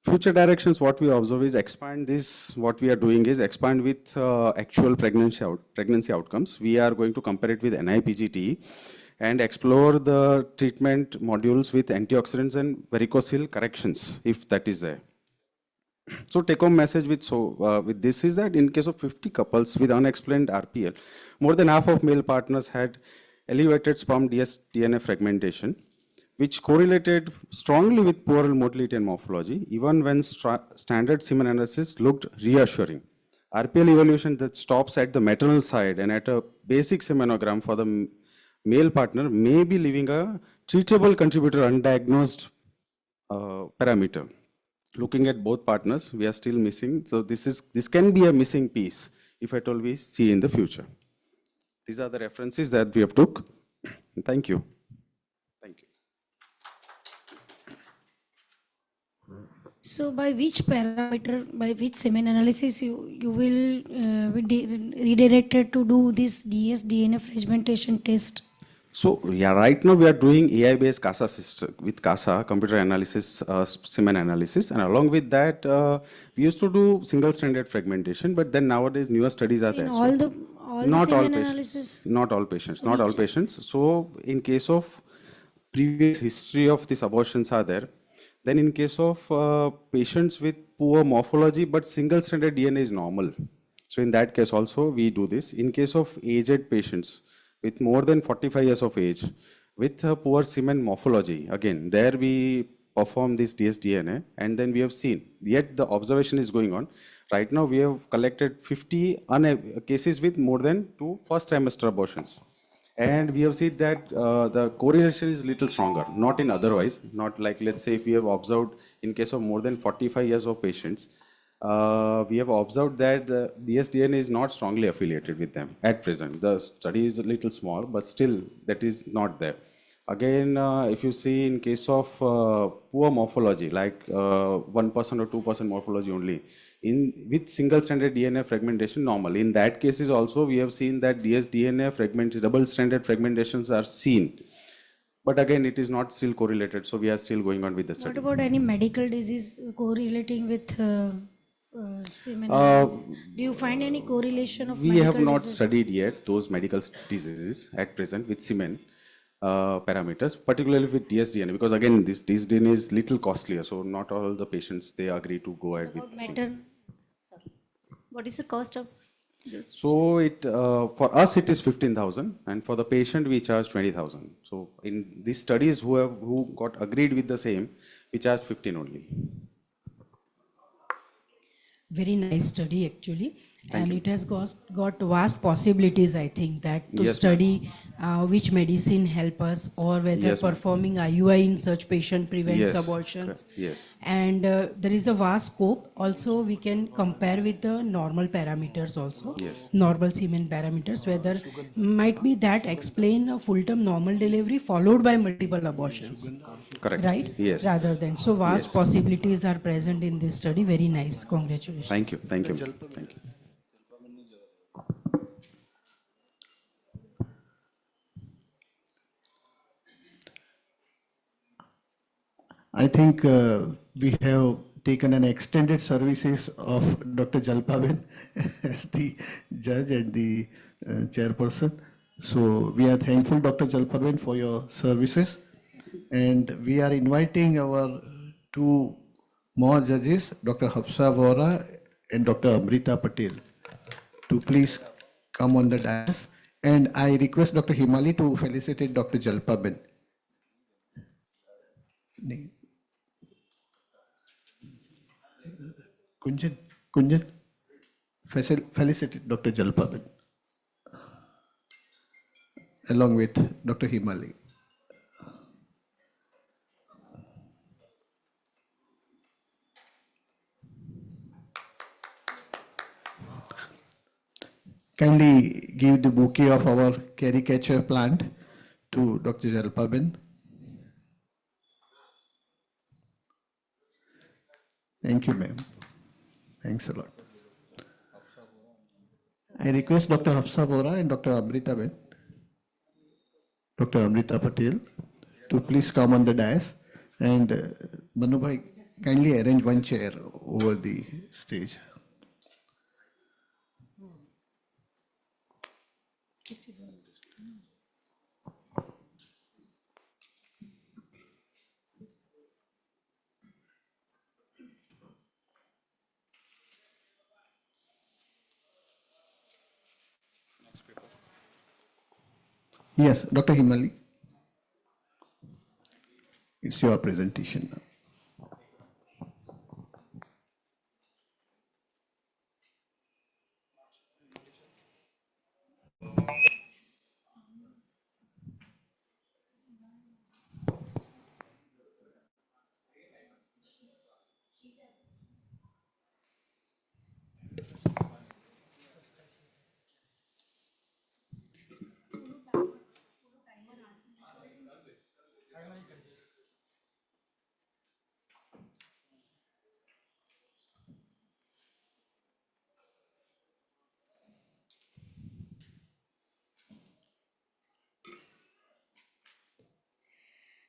Future directions, what we observe is expand this, what we are doing is expand with actual pregnancy outcomes. We are going to compare it with NIPGT and explore the treatment modules with antioxidants and varicocele corrections, if that is there. So take home message with this is that in case of 50 couples with unexplained RPL, more than half of male partners had elevated sperm DNA fragmentation, which correlated strongly with poor motility and morphology, even when standard semen analysis looked reassuring. RPL evaluation that stops at the maternal side and at a basic semenogram for the male partner may be leaving a treatable contributor undiagnosed parameter. Looking at both partners, we are still missing. So this can be a missing piece if at all we see in the future. These are the references that we have took. Thank you. Thank you. So by which parameter, by which semen analysis you will be redirected to do this dsDNA fragmentation test? So yeah, right now we are doing AI-based CASA system with CASA, computer analysis, semen analysis, and along with that, we used to do single-stranded fragmentation. But then nowadays, newer studies are there. All the semen analysis. Not all patients. Not all patients. So in case of previous history of these abortions are there. Then in case of patients with poor morphology, but single-stranded DNA is normal. So in that case also we do this. In case of aged patients with more than 45 years of age, with poor semen morphology, again, there we perform this dsDNA, and then we have seen, yet the observation is going on. Right now we have collected 50 cases with more than 2 first trimester abortions. And we have seen that the correlation is little stronger, not in otherwise, not like, let's say, if we have observed in case of more than 45 years of patients, we have observed that the dsDNA is not strongly affiliated with them at present. The study is a little small, but still that is not there. Again, if you see in case of poor morphology, like 1% or 2% morphology only, with single-stranded DNA fragmentation normal. In that cases also, we have seen that dsDNA double-stranded fragmentations are seen. But again, it is not still correlated, so we are still going on with the study. What about any medical disease correlating with semen analysis? Do you find any correlation of We have not studied yet those medical diseases at present with semen parameters, particularly with dsDNA, because again, this dsDNA is little costlier, so not all the patients, they agree to go ahead with Sorry. What is the cost of this? So it for us it is 15,000, and for the patient we charge 20,000. So in these studies who got agreed with the same, we charge 15 only. Very nice study actually. And it has got vast possibilities, I think, that to Yes, study which medicine help us, or whether Yes, ma'am. performing IUI in such patient prevents Yes, abortions. yes. And there is a vast scope. Also, we can compare with the normal parameters also, Yes. normal semen parameters, whether might be that explain a full-term normal delivery followed by multiple abortions. Correct. Right? Yes. Rather than. So vast Yes. possibilities are present in this study. Very nice. Congratulations. Thank you. Thank you. Thank you. I think we have taken an extended services of Dr. Jalpaben as the judge and the chairperson. So we are thankful, Dr. Jalpaben, for your services. And we are inviting our two more judges, Dr. Hafsa Vora and Dr. Amrita Patel, to please come on the dais. And I request Dr. Himali to felicitate Dr. Jalpaben. Kunjan, felicitate Dr. Jalpaben along with Dr. Himali. Kindly give the bouquet of our caricature plant to Dr. Jalpaben. Thank you, ma'am. Thanks a lot. I request Dr. Hafsa Vora and Dr. Amrita Patel to please come on the dais. And Manu bhai, kindly arrange one chair over the stage. Yes, Dr. Himali. It's your presentation now.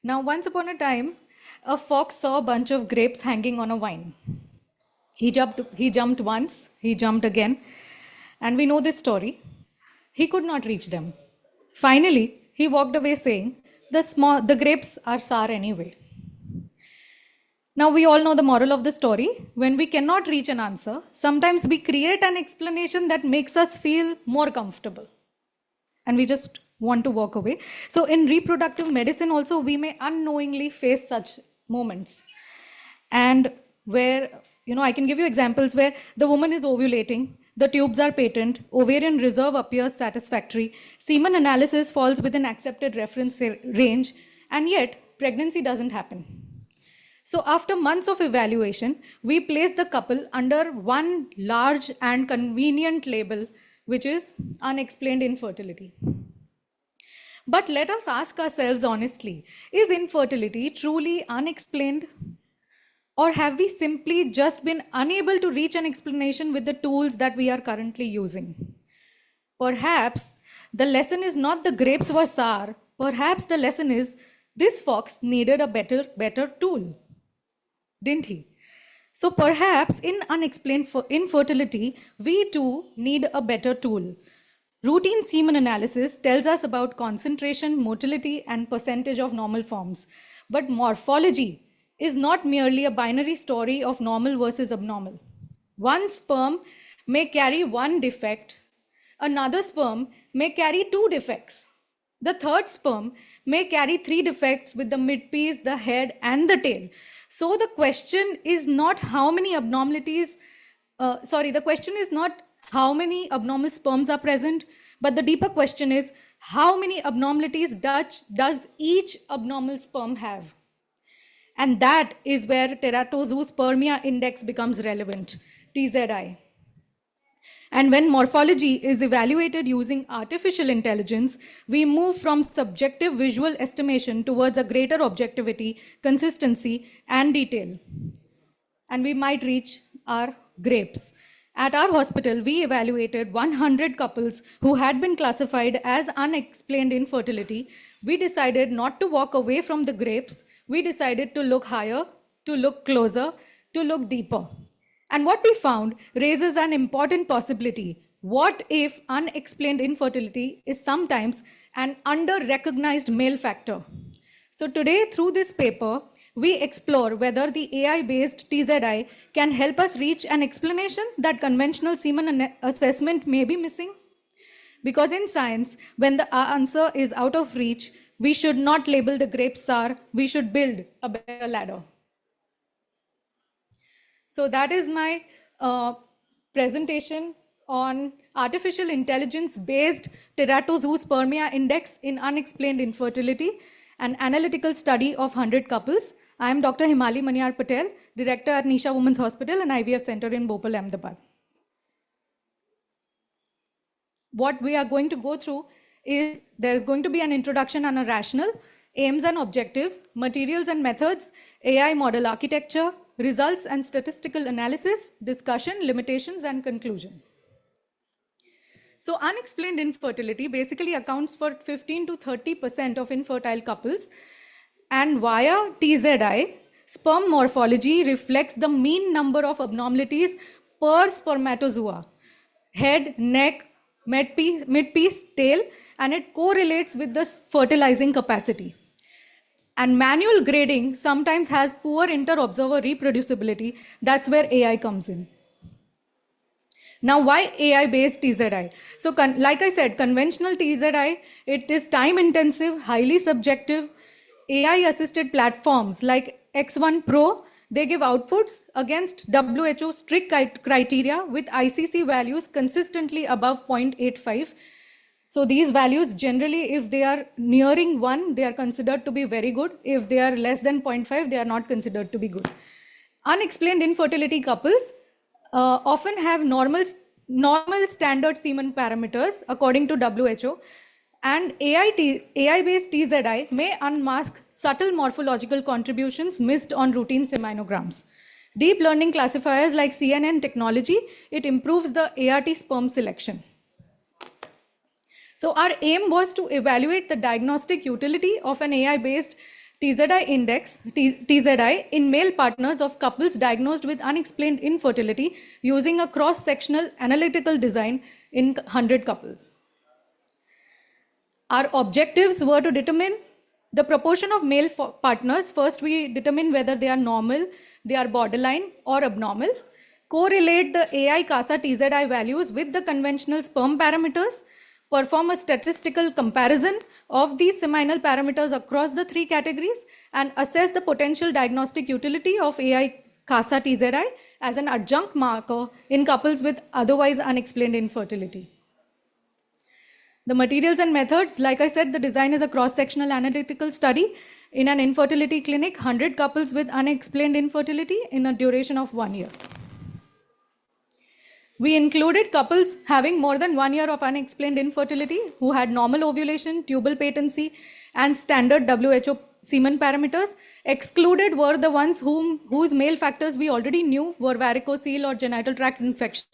Now, once upon a time, a fox saw a bunch of grapes hanging on a vine. He jumped once, he jumped again, and we know this story. He could not reach them. Finally, he walked away saying, the grapes are sour anyway. Now, we all know the moral of the story. When we cannot reach an answer, sometimes we create an explanation that makes us feel more comfortable. And we just want to walk away. So in reproductive medicine also, we may unknowingly face such moments. And where, I can give you examples where the woman is ovulating, the tubes are patent, ovarian reserve appears satisfactory, semen analysis falls within accepted reference range, and yet pregnancy doesn't happen. So after months of evaluation, we place the couple under one large and convenient label, which is unexplained infertility. But let us ask ourselves honestly, is infertility truly unexplained? Or have we simply just been unable to reach an explanation with the tools that we are currently using? Perhaps the lesson is not the grapes were sour. Perhaps the lesson is this fox needed a better tool, didn't he? So perhaps in unexplained infertility, we too need a better tool. Routine semen analysis tells us about concentration, motility, and percentage of normal forms. But morphology is not merely a binary story of normal versus abnormal. One sperm may carry one defect, another sperm may carry two defects. The third sperm may carry three defects with the midpiece, the head, and the tail. So the question is not how many abnormalities, the question is not how many abnormal sperms are present, but the deeper question is, how many abnormalities does each abnormal sperm have? And that is where teratozoospermia index becomes relevant, TZI. And when morphology is evaluated using artificial intelligence, we move from subjective visual estimation towards a greater objectivity, consistency, and detail. And we might reach our grapes. At our hospital, we evaluated 100 couples who had been classified as unexplained infertility. We decided not to walk away from the grapes. We decided to look higher, to look closer, to look deeper. And what we found raises an important possibility. What if unexplained infertility is sometimes an under-recognized male factor? So today, through this paper, we explore whether the AI-based TZI can help us reach an explanation that conventional semen assessment may be missing. Because in science, when the answer is out of reach, we should not label the grapes sour, we should build a better ladder. So that is my presentation on artificial intelligence-based teratozoospermia index in unexplained infertility, an analytical study of 100 couples. I am Dr. Himali Maniar Patel, Director at Nisha Women's Hospital and IVF Center in Bhopal, Ahmedabad. What we are going to go through is there's going to be an introduction on a rationale, aims and objectives, materials and methods, AI model architecture, results and statistical analysis, discussion, limitations, and conclusion. So unexplained infertility basically accounts for 15 to 30% of infertile couples. And via TZI, sperm morphology reflects the mean number of abnormalities per spermatozoa, head, neck, mid-piece, tail, and it correlates with the fertilizing capacity. And manual grading sometimes has poor inter-observer reproducibility. That's where AI comes in. Now, why AI-based TZI? So, like I said, conventional TZI, it is time-intensive, highly subjective. AI-assisted platforms like X1 Pro, they give outputs against WHO strict criteria with ICC values consistently above 0.85. So these values generally, if they are nearing 1, they are considered to be very good. If they are less than 0.5, they are not considered to be good. Unexplained infertility couples often have normal standard semen parameters according to WHO. And AI-based TZI may unmask subtle morphological contributions missed on routine seminograms. Deep learning classifiers like CNN technology, it improves the ART sperm selection. So our aim was to evaluate the diagnostic utility of an AI-based TZI index, TZI, in male partners of couples diagnosed with unexplained infertility using a cross-sectional analytical design in 100 couples. Our objectives were to determine the proportion of male partners. First, we determine whether they are normal, they are borderline, or abnormal. Correlate the AI CASA TZI values with the conventional sperm parameters. Perform a statistical comparison of these seminal parameters across the 3 categories and assess the potential diagnostic utility of AI CASA TZI as an adjunct marker in couples with otherwise unexplained infertility. The materials and methods, like I said, the design is a cross-sectional analytical study in an infertility clinic, 100 couples with unexplained infertility in a duration of 1 year. We included couples having more than 1 year of unexplained infertility who had normal ovulation, tubal patency, and standard WHO semen parameters. Excluded were the ones whose male factors we already knew were varicocele or genital tract infection.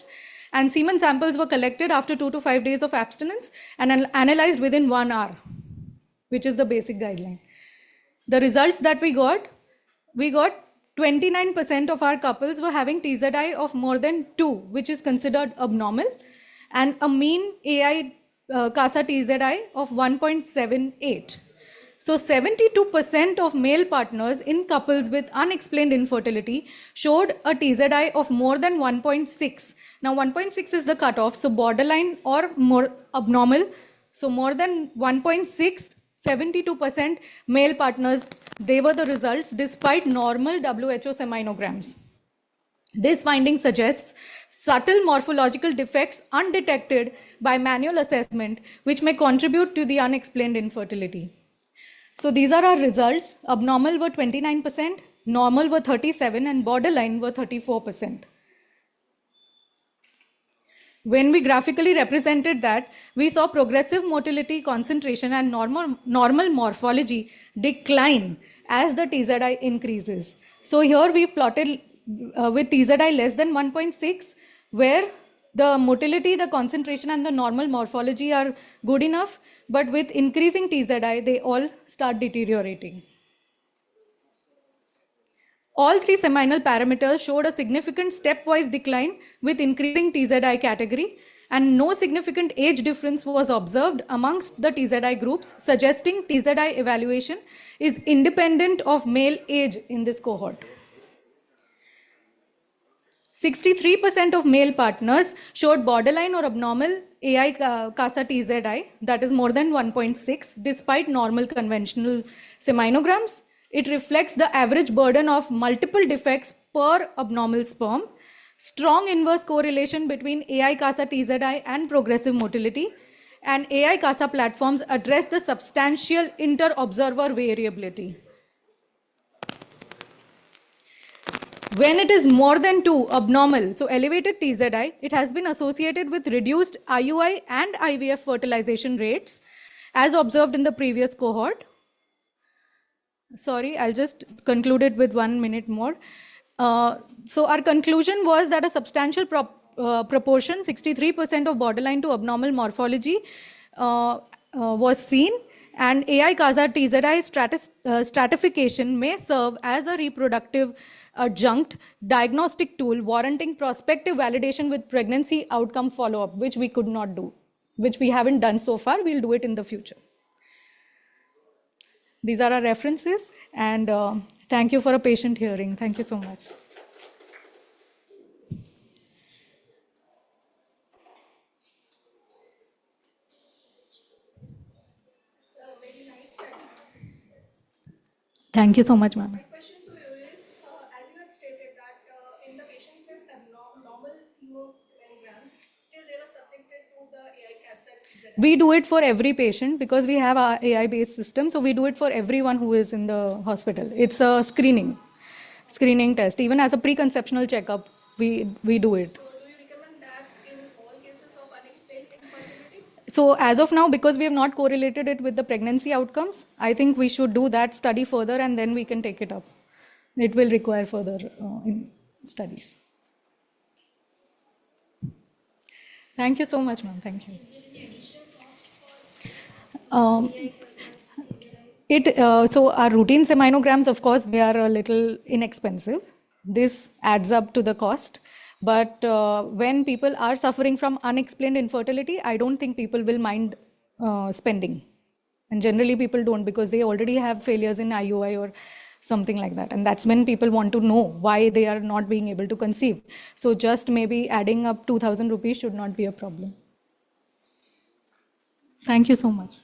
And semen samples were collected after 2 to 5 days of abstinence and analyzed within 1 hour, which is the basic guideline. The results that we got 29% of our couples were having TZI of more than 2, which is considered abnormal, and a mean AI CASA TZI of 1.78. So 72% of male partners in couples with unexplained infertility showed a TZI of more than 1.6. Now 1.6 is the cutoff, so borderline or more abnormal. So more than 1.6, 72% male partners, they were the results despite normal WHO seminograms. This finding suggests subtle morphological defects undetected by manual assessment, which may contribute to the unexplained infertility. So these are our results. Abnormal were 29%, normal were 37%, and borderline were 34%. When we graphically represented that, we saw progressive motility, concentration, and normal morphology decline as the TZI increases. So here we've plotted with TZI less than 1.6, where the motility, the concentration, and the normal morphology are good enough, but with increasing TZI, they all start deteriorating. All three seminal parameters showed a significant stepwise decline with increasing TZI category, and no significant age difference was observed amongst the TZI groups, suggesting TZI evaluation is independent of male age in this cohort. 63% of male partners showed borderline or abnormal AI CASA TZI, that is more than 1.6, despite normal conventional seminograms. It reflects the average burden of multiple defects per abnormal sperm, strong inverse correlation between AI CASA TZI and progressive motility, and AI CASA platforms address the substantial inter-observer variability. When it is more than 2 abnormal, so elevated TZI, it has been associated with reduced IUI and IVF fertilization rates as observed in the previous cohort. Sorry, I'll just conclude it with 1 minute more. So our conclusion was that a substantial proportion, 63% of borderline to abnormal morphology was seen, and AI CASA TZI stratification may serve as a reproductive adjunct diagnostic tool warranting prospective validation with pregnancy outcome follow-up, which we could not do, which we haven't done so far. We'll do it in the future. These are our references, and thank you for a patient hearing. Thank you so much. It's a very nice study. Thank you so much, ma'am. My question to you is, as you had stated that in the patients with abnormal semograms, still they were subjected to the AI cassette. We do it for every patient because we have our AI-based system. So we do it for everyone who is in the hospital. It's a screening test. Even as a preconceptional checkup, we do it. So do you recommend that in all cases of unexplained infertility? So as of now, because we have not correlated it with the pregnancy outcomes, I think we should do that study further and then we can take it up. It will require further studies. Thank you so much, ma'am. Thank you. So our routine seminograms, of course, they are a little inexpensive. This adds up to the cost. But when people are suffering from unexplained infertility, I don't think people will mind spending. And generally people don't because they already have failures in IUI or something like that. And that's when people want to know why they are not being able to conceive. So just maybe adding up 2,000 rupees should not be a problem. Thank you so much.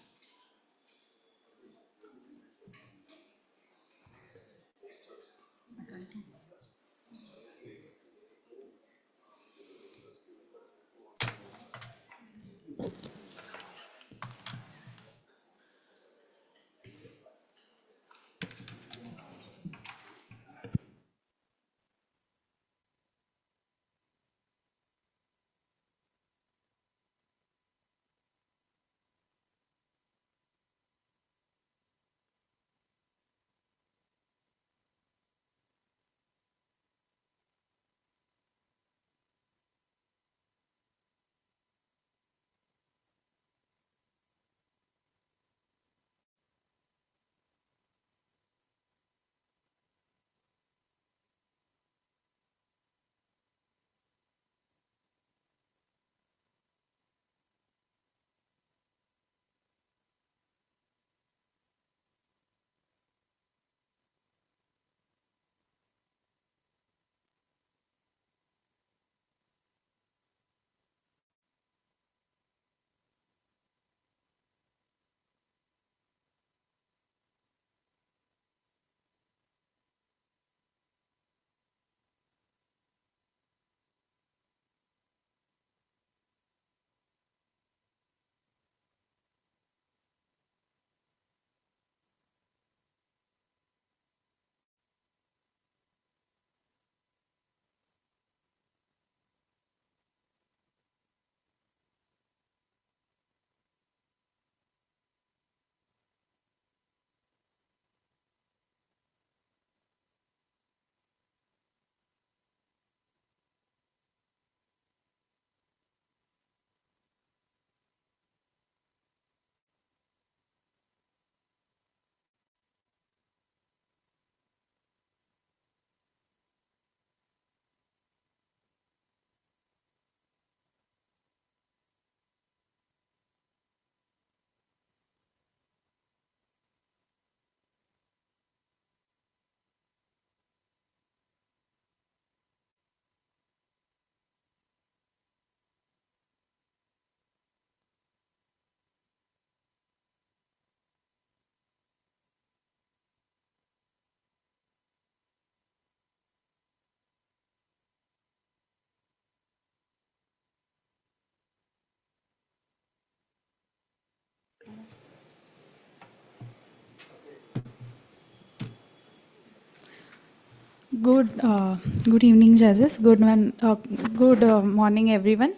Good evening, judges. Good morning, everyone.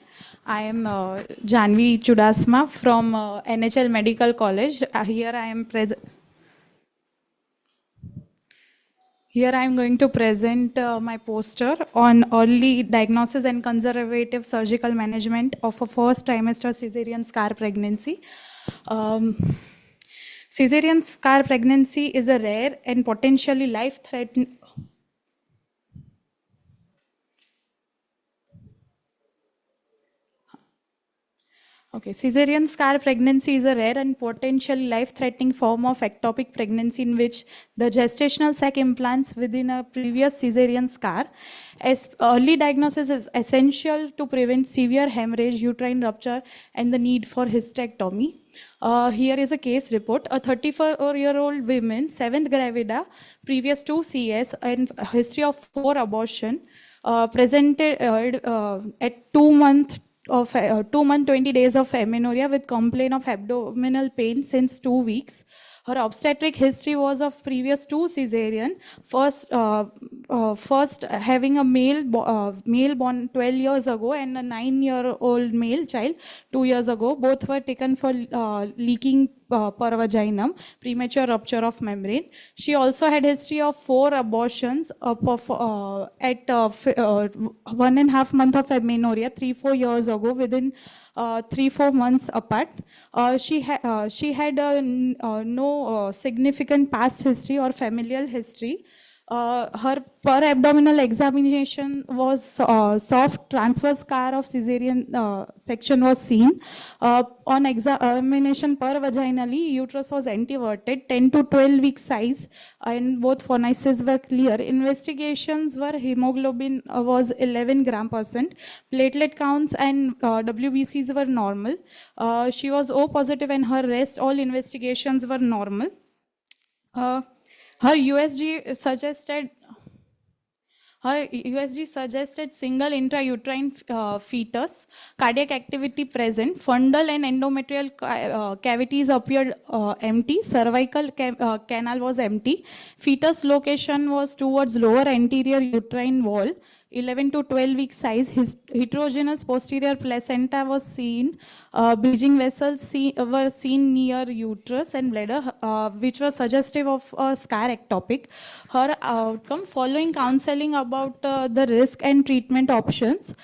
I am Janvi Chudasma from NHL Medical College. Here I am present. Here I am going to present my poster on early diagnosis and conservative surgical management of a first trimester cesarean scar pregnancy. Cesarean scar pregnancy is a rare and potentially life-threatening. Okay, cesarean scar pregnancy is a rare and potentially life-threatening form of ectopic pregnancy in which the gestational sac implants within a previous cesarean scar. As early diagnosis is essential to prevent severe hemorrhage, uterine rupture, and the need for hysterectomy. Here is a case report. A 34-year-old woman, 7th gravida, previous 2 CS, and a history of 4 abortion, presented at 2 month of 2 month 20 days of amenorrhea with complaint of abdominal pain since 2 weeks. Her obstetric history was of previous 2 cesarean. First having a male born 12 years ago and a 9-year-old male child 2 years ago. Both were taken for leaking per vaginum, premature rupture of membrane. She also had history of 4 abortions at 1.5 month of amenorrhea 3-4 years ago within 3-4 months apart. She had no significant past history or familial history. Her per abdominal examination was soft transverse scar of cesarean section was seen. On examination per vaginally, uterus was anteverted, 10 to 12 week size, and both fornices were clear. Investigations were hemoglobin was 11 gram%, platelet counts and WBCs were normal. She was O positive and her rest all investigations were normal. Her USG suggested single intrauterine fetus, cardiac activity present, fundal and endometrial cavities appeared empty, cervical canal was empty, fetus location was towards lower anterior uterine wall, 11 to 12 week size, heterogeneous posterior placenta was seen, bridging vessels were seen near uterus and bladder, which was suggestive of a scar ectopic. Her outcome following counseling about the risk and treatment options,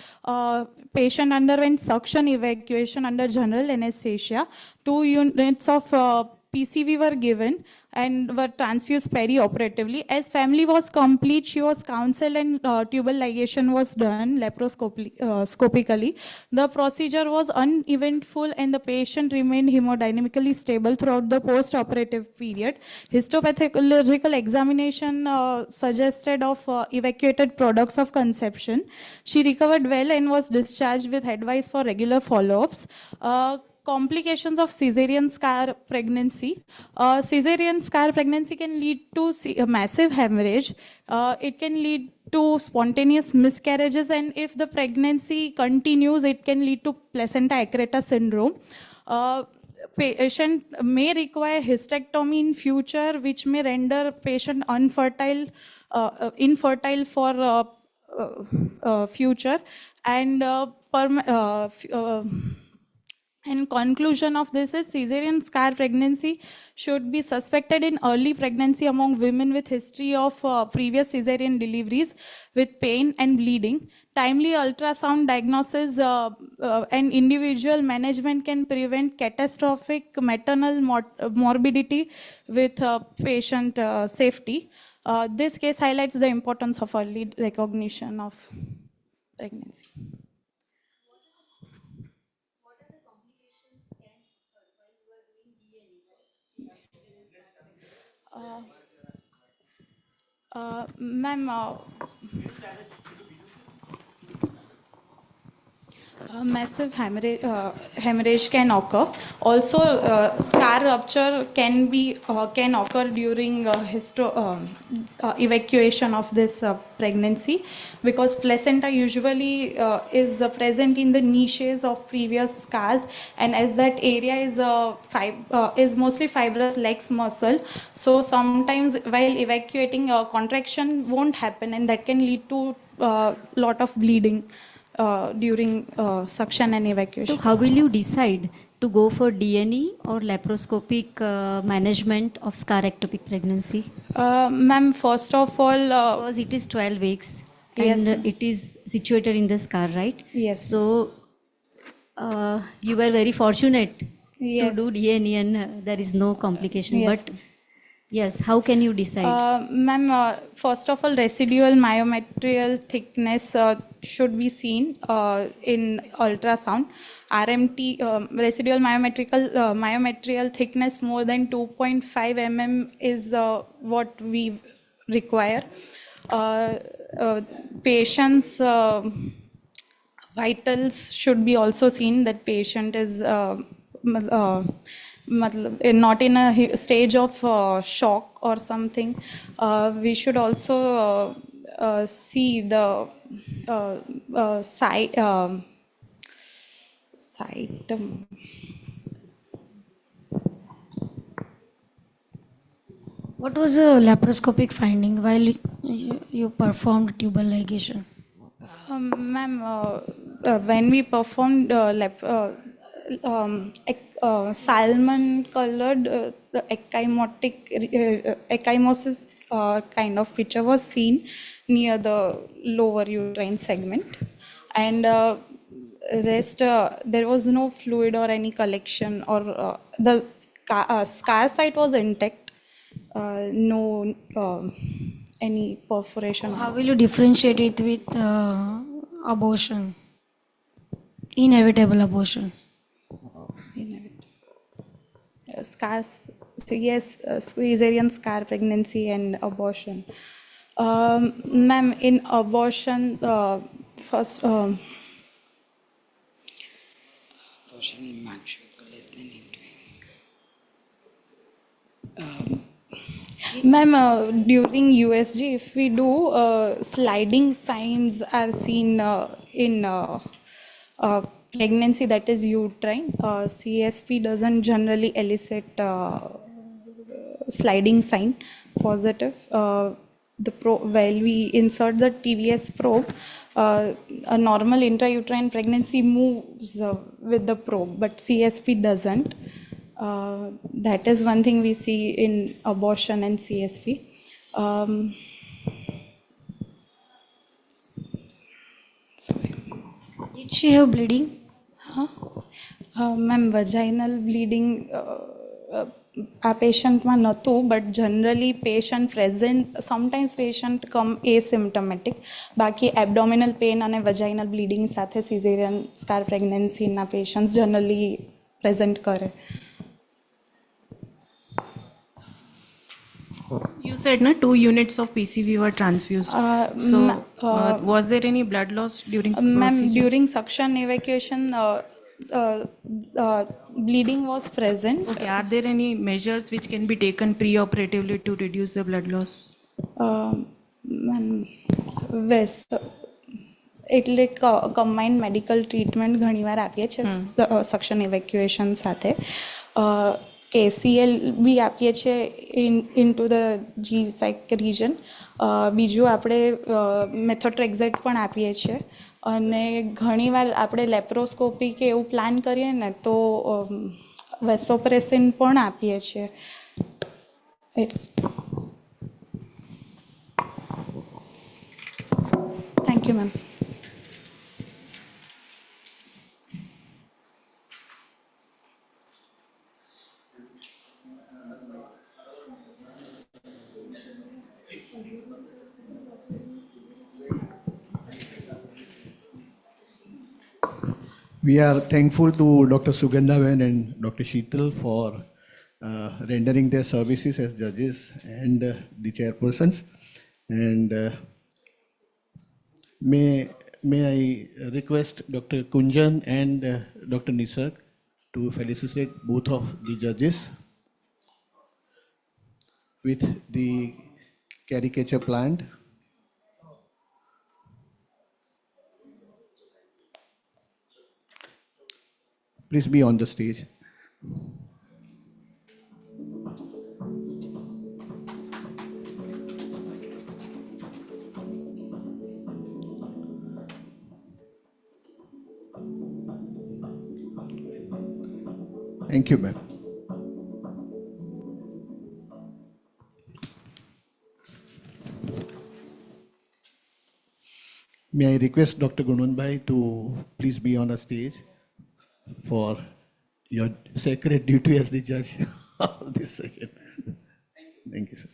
patient underwent suction evacuation under general anesthesia. 2 units of PCV were given and were transfused peri-operatively. As family was complete, she was counseled and tubal ligation was done laparoscopically. The procedure was uneventful and the patient remained hemodynamically stable throughout the post-operative period. Histopathological examination suggested of evacuated products of conception. She recovered well and was discharged with advice for regular follow-ups. Complications of cesarean scar pregnancy. Cesarean scar pregnancy can lead to massive hemorrhage. It can lead to spontaneous miscarriages, and if the pregnancy continues, it can lead to placenta accreta syndrome. Patient may require hysterectomy in future, which may render patient infertile for future, and in conclusion of this is cesarean scar pregnancy should be suspected in early pregnancy among women with history of previous cesarean deliveries with pain and bleeding. Timely ultrasound diagnosis and individual management can prevent catastrophic maternal morbidity with patient safety. This case highlights the importance of early recognition of pregnancy. Ma'am, Massive hemorrhage can occur. Also, scar rupture can occur during evacuation of this pregnancy, because placenta usually is present in the niches of previous scars, and as that area is mostly fibrous legs muscle, so sometimes while evacuating, contraction won't happen, and that can lead to lot of bleeding during suction and So evacuation. how will you decide to go for DNE or laparoscopic management of scar ectopic pregnancy? Ma'am, first of all, because it is 12 weeks yes, and ma'am. it is situated in the scar, right? Yes. So you were very fortunate to Yes. do DNE and there is no complication. Yes. But yes, how can you decide? Ma'am, first of all, residual myometrial thickness should be seen in ultrasound. RMT, residual myometrial thickness more than 2.5 mm is what we require. Patients' vitals should be also seen, that patient is not in a stage of shock or something. We should also see the site. What was the laparoscopic finding while you performed tubal ligation? Ma'am, when we performed salmon colored the ecchymosis kind of picture was seen near the lower uterine segment, and rest there was no fluid or any collection, or the scar site was intact, no any perforation. How will you differentiate it with abortion? Inevitable abortion. Scars, so yes, cesarean scar pregnancy and abortion. Ma'am, in abortion, first, ma'am, during USG, if we do, sliding signs are seen in pregnancy that is uterine. CSP doesn't generally elicit sliding sign positive. While we insert the TVS probe, a normal intrauterine pregnancy moves with the probe, but CSP doesn't. That is one thing we see in abortion and CSP. Did she have bleeding? Ma'am, vaginal bleeding આ પેશન્ટમાં નહોતું, but generally patient present, sometimes patient come asymptomatic, બાકી abdominal pain અને vaginal bleeding સાથે cesarean scar પ્રેગ્નન્સીના patients generally present કરે. You said na 2 units of PCV were transfused. Was there any blood loss during Ma'am, procedure? during suction evacuation, bleeding was present. Okay, are there any measures which can be taken pre-operatively to reduce the blood loss? એટલે combined medical treatment ઘણીવાર આપીએ છીએ suction evacuation સાથે. KCL બી આપીએ છીએ into the G sac region. બીજું આપણે મેથોટ્રેક્ઝેટ પણ આપીએ છીએ, અને ઘણીવાર આપણે લેપ્રોસ્કોપી કે એવું પ્લાન કરીએ ને તો વેસોપ્રેસિન પણ આપીએ છીએ. Thank you ma'am. We are thankful to Dr. Sugandhaben and Dr. Sheetal for rendering their services as judges and the chairpersons. And may May I request Dr. Kunjan and Dr. Nisarg to felicitate both of the judges with the caricature plant. Please be on the stage. Thank you, ma'am. May I request Dr. Gununbhai to please be on the stage for your sacred duty as the judge of this session. Thank you, sir.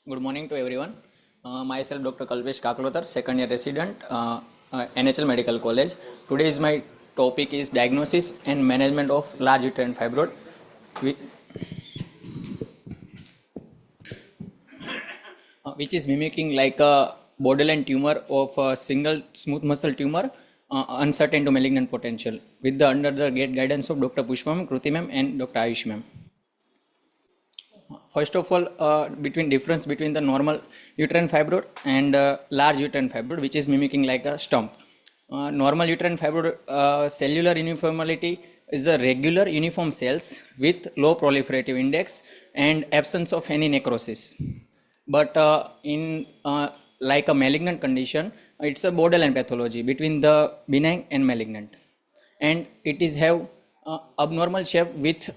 Good morning to everyone. Myself Dr. Kalpesh Kaklotar, second year resident, NHL Medical College. Today's my topic is diagnosis and management of large uterine fibroid, which is mimicking like a borderline tumor of a single smooth muscle tumor, uncertain to malignant potential, with the under the guidance of Dr. Pushpam, Kruti ma'am and Dr. Ayush ma'am. First of all, difference between the normal uterine fibroid and large uterine fibroid, which is mimicking like a stump. Normal uterine fibroid cellular uniformity is a regular uniform cells with low proliferative index and absence of any necrosis. But in like a malignant condition, it's a borderline pathology between the benign and malignant, and it is have abnormal shape with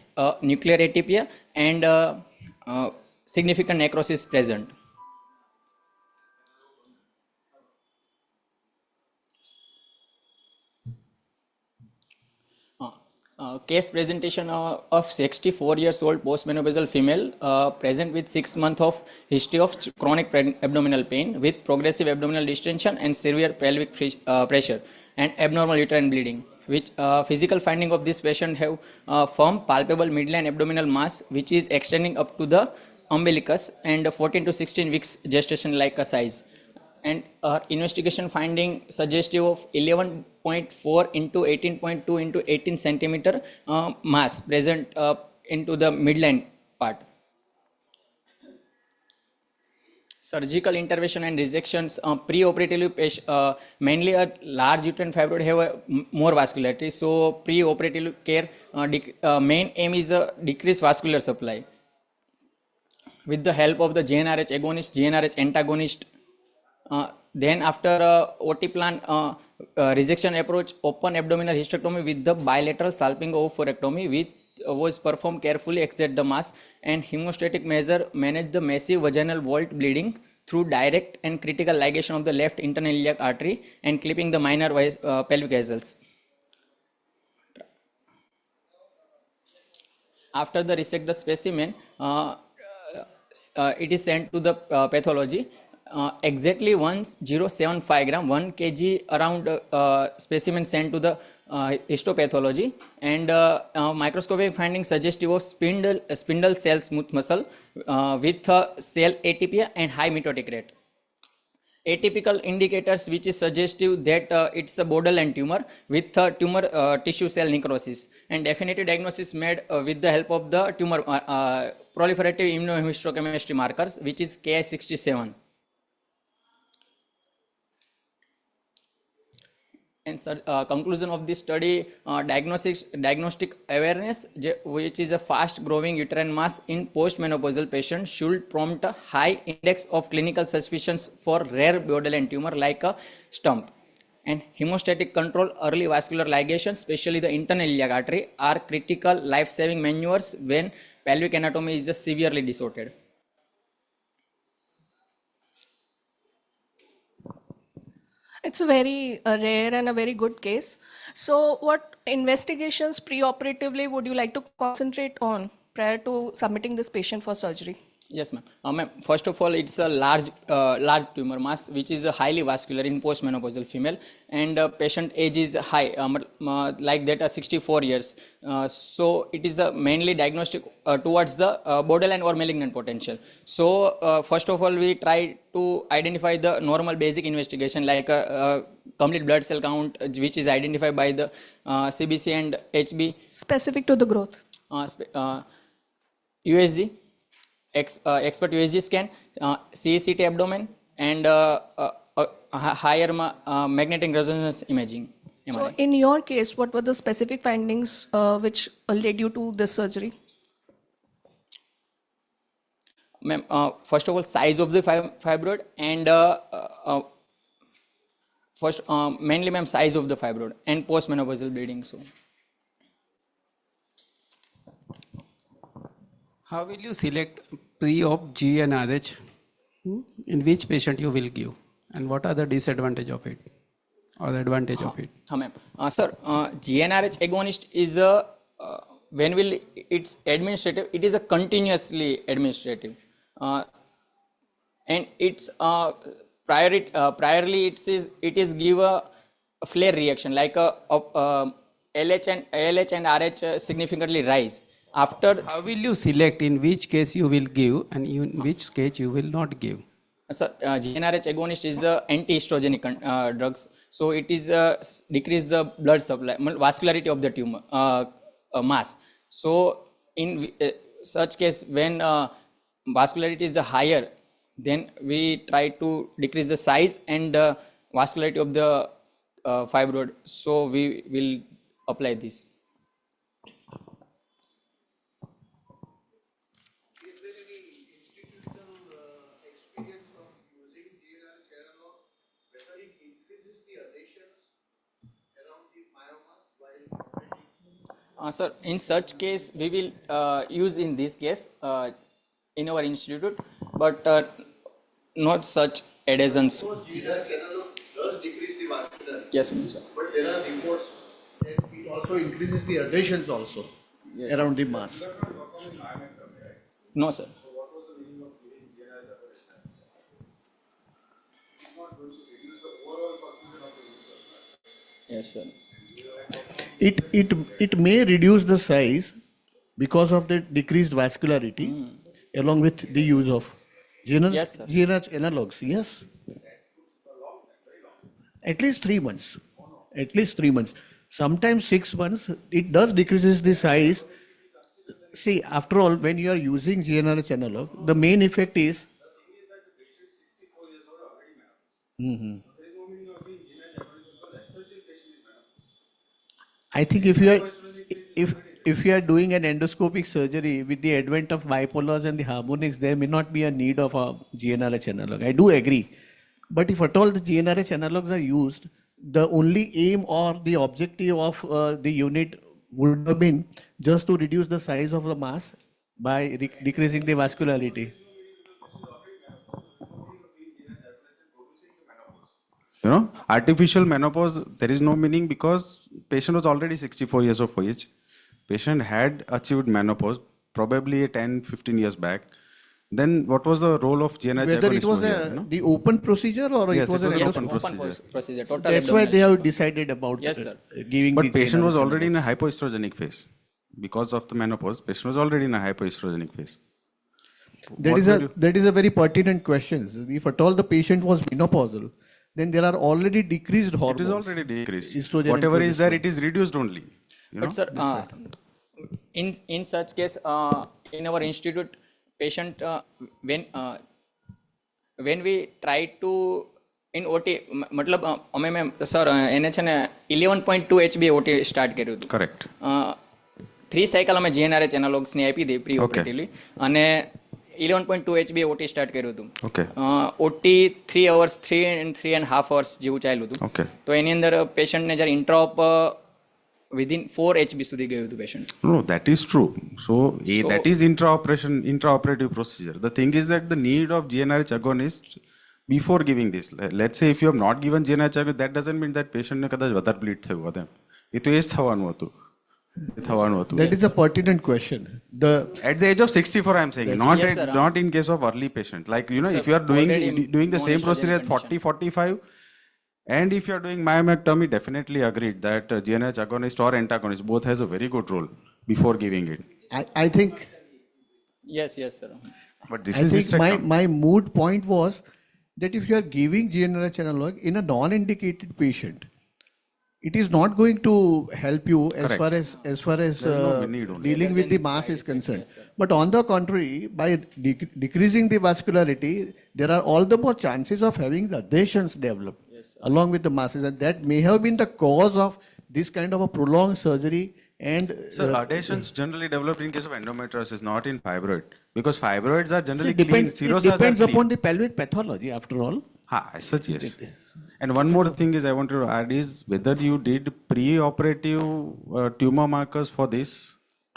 nuclear atypia and significant necrosis present. Case presentation of 64 years old postmenopausal female present with 6 months of history of chronic abdominal pain with progressive abdominal distension and severe pelvic pressure and abnormal uterine bleeding. Which physical finding of this patient have firm palpable midline abdominal mass which is extending up to the umbilicus and 14 to 16 weeks gestation like a size. And investigation finding suggestive of 11.4 into 18.2 into 18 centimeter mass present into the midline part. Surgical intervention and resections pre-operatively, mainly a large uterine fibroid have a more vascularity, so pre-operative care main aim is a decreased vascular supply with the help of the GnRH agonist, GnRH antagonist. Then after OT plan resection approach, open abdominal hysterectomy with the bilateral salpingo-oophorectomy which was performed carefully, exert the mass, and hemostatic measure manage the massive vaginal vault bleeding through direct and critical ligation of the left internal iliac artery and clipping the minor pelvic vessels. After the resect the specimen, it is sent to the pathology. Exactly 1075 gram, 1 kg around specimen sent to the histopathology, and microscopic findings suggestive of spindle cell smooth muscle with cell atypia and high mitotic rate. Atypical indicators which is suggestive that it's a borderline tumor with tumor tissue cell necrosis, and definitive diagnosis made with the help of the tumor proliferative immunohistochemistry markers which is Ki67. And conclusion of this study, diagnostic awareness, which is a fast growing uterine mass in postmenopausal patients, should prompt a high index of clinical suspicions for rare borderline tumor like a stump. And hemostatic control, early vascular ligation, especially the internal iliac artery, are critical life-saving maneuvers when pelvic anatomy is severely disordered. It's a very rare and a very good case. So, what investigations preoperatively would you like to concentrate on prior to submitting this patient for surgery? Yes, ma'am. Ma'am, first of all, it's a large tumor mass which is highly vascular in postmenopausal female, and patient age is high, like that, 64 years. So it is mainly diagnostic towards the borderline or malignant potential. So first of all, we try to identify the normal basic investigation like complete blood cell count, which is identified by the CBC and HB. Specific to the growth. USG. Expert USG scan, CECT abdomen, and higher magnetic resonance imaging. So, in your case, what were the specific findings which led you to this surgery? Ma'am, first of all, size of the fibroid, and first, mainly, ma'am, size of the fibroid and postmenopausal bleeding. So. How will you select pre-op G and RH? In which patient you will give? And what are the disadvantage of it or the advantage of it? Ma'am. Sir, GnRH agonist is when will it's administrative, it is a continuously administrative. And it's priorly it is give a flare reaction like LH and RH significantly rise. After, how will you select in which case you will give and in which case you will not give? Sir, GnRH agonist is anti-estrogenic drugs, so it is decrease the blood supply, vascularity of the tumor mass. So in such case, when vascularity is higher, then we try to decrease the size and vascularity of the fibroid. So we will apply this. Sir, in such case, we will use in this case in our institute, but not such adhesions. Does decrease the vascular. Yes, sir. But there are reports that it also increases the adhesions also around the mass. No, sir. Yes, sir. It may reduce the size because of the decreased vascularity along with the use of GnRH analogs. Yes. At least 3 months. At least 3 months. Sometimes 6 months. It does decreases the size. See, after all, when you are using GnRH analog, the main effect is. I think if you are doing an endoscopic surgery with the advent of bipolars and the harmonics, there may not be a need of a GnRH analog. I do agree. But if at all the GnRH analogs are used, the only aim or the objective of the unit would have been just to reduce the size of the mass by decreasing the vascularity. You know, artificial menopause, there is no meaning because patient was already 64 years of age. Patient had achieved menopause probably 10-15 years back. Then what was the role of GnRH? Whether it was the open procedure or yes, it was an open procedure. Total That's why they have decided about giving. But patient was already in a hypoestrogenic phase. Because of the menopause, patient was already in a hypoestrogenic phase. That is a very pertinent question. If at all the patient was menopausal, then there are already decreased hormones. It is already decreased. Estrogen Whatever is there, it is reduced only. But sir, in such case, in our institute, patient when we try to in OT, मतलब અમે ma'am sir એને છે ને 11.2 HB OT start કર્યું હતું. Correct. 3 cycle અમે GnRH એનાલોગ્સની આપી હતી પ્રી ઓપરેટિવલી અને 11.2 HB OT સ્ટાર્ટ કર્યું હતું. ઓકે. OT 3 hours 3.5 hours જેવું ચાલ્યું હતું. ઓકે. તો એની અંદર પેશન્ટને જ્યારે ઇન્ટ્રાઓપ within 4 HB સુધી ગયું હતું patient. No, that is true. So that is intraoperative procedure. The thing is that the need of GnRH agonist before giving this. Let's say if you have not given GNRH, that doesn't mean that patient ne કદાચ વધારે bleed થયું હોત એમ. એ તો એ જ થવાનું હતું. That is a pertinent question. At the age of 64, I am saying, not in case of early patient. Like, you know, if you are doing the same procedure at 40, 45, and if you are doing myomectomy, definitely agreed that GNRH agonist or antagonist both has a very good role before giving it. I think. Yes, sir. But this I is think my moot point was that if you are giving GNRH analog in a non-indicated patient, it is not going to help you as far as dealing with the mass is concerned. But on the contrary, by decreasing the vascularity, there are all the more chances of having the adhesions develop along with the masses, and that may have been the cause of this kind of a prolonged surgery. And adhesions generally develop in case of endometriosis, not in fibroid, because fibroids are generally it depends, clean. it depends upon the pelvic pathology after all. As such, yes. And one more thing is I want to add is whether you did pre-operative tumor markers for this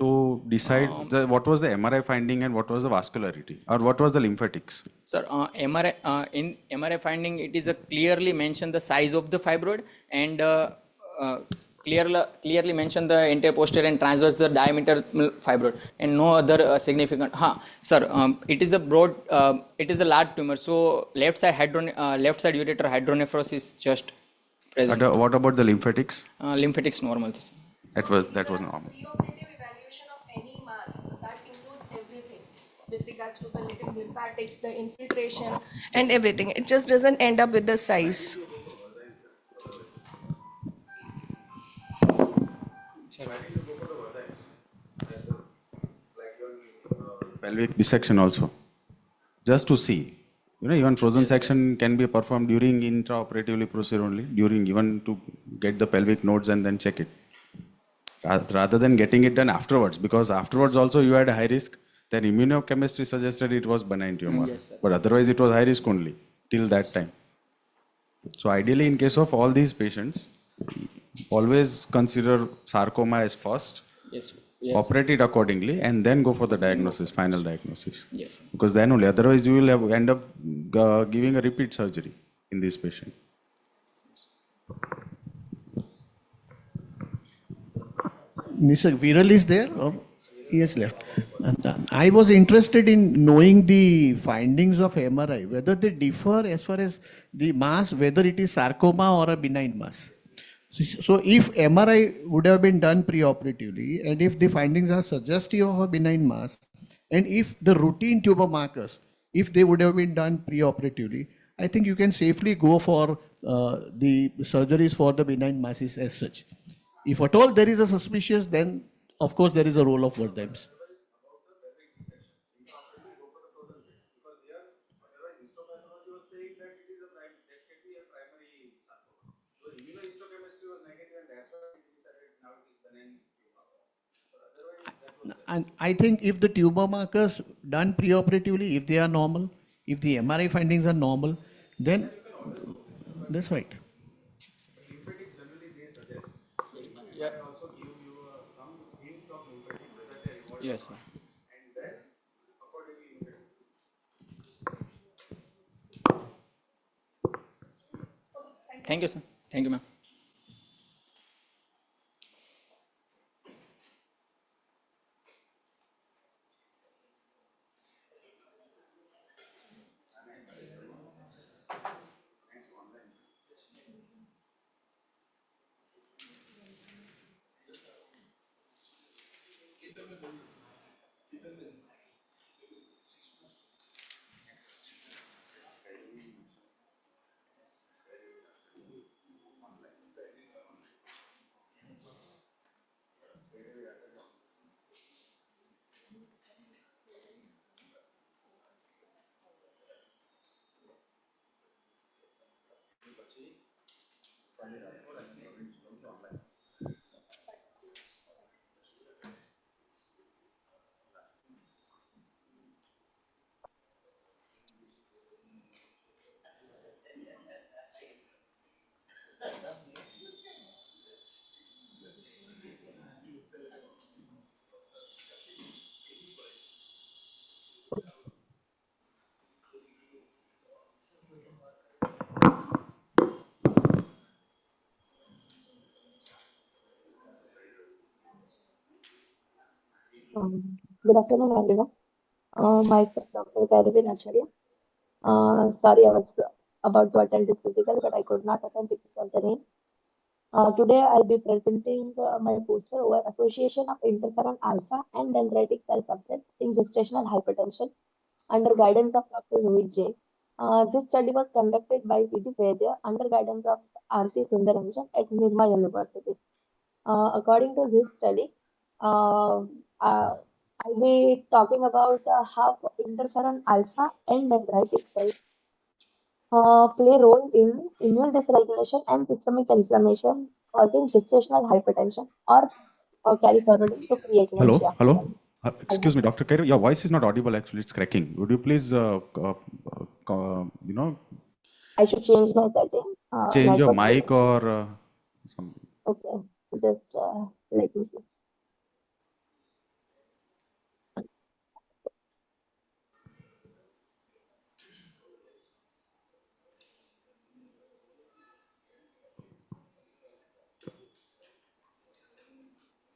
to decide what was the MRI finding and what was the vascularity, or what was the lymphatics. Sir, MRI in MRI finding, it is a clearly mentioned the size of the fibroid and clearly mention the anterior, posterior and transverse the diameter fibroid and no other significant. Sir, it is a broad, it is a large tumor. So left side ureter hydronephrosis just present. What about the lymphatics? Lymphatics normal. That was normal. Preoperative evaluation of any mass, that includes everything with regards to the lymphatics, the infiltration and everything. It just doesn't end up with the size. Pelvic dissection also, just to see. You know, even frozen section can be performed during intraoperatively procedure only, during even to get the pelvic nodes and then check it. Rather than getting it done afterwards, because afterwards also you had a high risk, then immunochemistry suggested it was benign tumor. But otherwise it was high risk only till that time. So ideally in case of all these patients, always consider sarcoma as first. Operate it accordingly and then go for the diagnosis, final diagnosis. Yes. Because then only, otherwise you will end up giving a repeat surgery in this patient. Mr. Viral is there or he has left? I was interested in knowing the findings of MRI, whether they differ as far as the mass, whether it is sarcoma or a benign mass. So if MRI would have been done preoperatively and if the findings are suggestive of a benign mass, and if the routine tumor markers, if they would have been done preoperatively, I think you can safely go for the surgeries for the benign masses as such. If at all there is a suspicious, then of course there is a role of Verdheim's. And I think if the tumor markers done preoperatively, if they are normal, if the MRI findings are normal, then that's right. Yes, sir. Thank you, sir. Thank you, ma'am. Good afternoon, everyone. Myself, Dr. Kairavi Acharya. Sorry, I was about to attend this physical, but I could not attend because of the rain. Today, I'll be presenting my poster over Association of Interferon Alpha and Dendritic Cell Subsets in Gestational Hypertension under guidance of Dr. Rohit J. This study was conducted by P.G. Vaidya under guidance of R.C. Sundaranjan at Nirma University. According to this study, uh, I'll be talking about how interferon alpha and dendritic cells play role in immune dysregulation and systemic inflammation, causing gestational hypertension or carry forward to Hello, preeclampsia. hello. Excuse me, Dr. Kair, your voice is not audible. Actually, it's cracking. Would you please, I should change my setting. change your Network. mic or something? Okay, just let me see.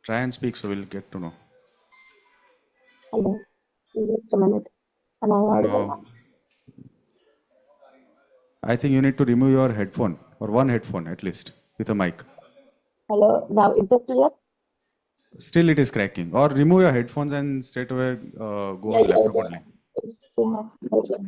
Try and speak, so we'll get to know. Hello, just a minute. Am I audible No. now? I think you need to remove your headphone or one headphone at least with a mic. Hello, now is it clear? Still, it is cracking. Or remove your headphones and straight away go Yeah, on yeah, laptop yeah. only. It's too much. Okay.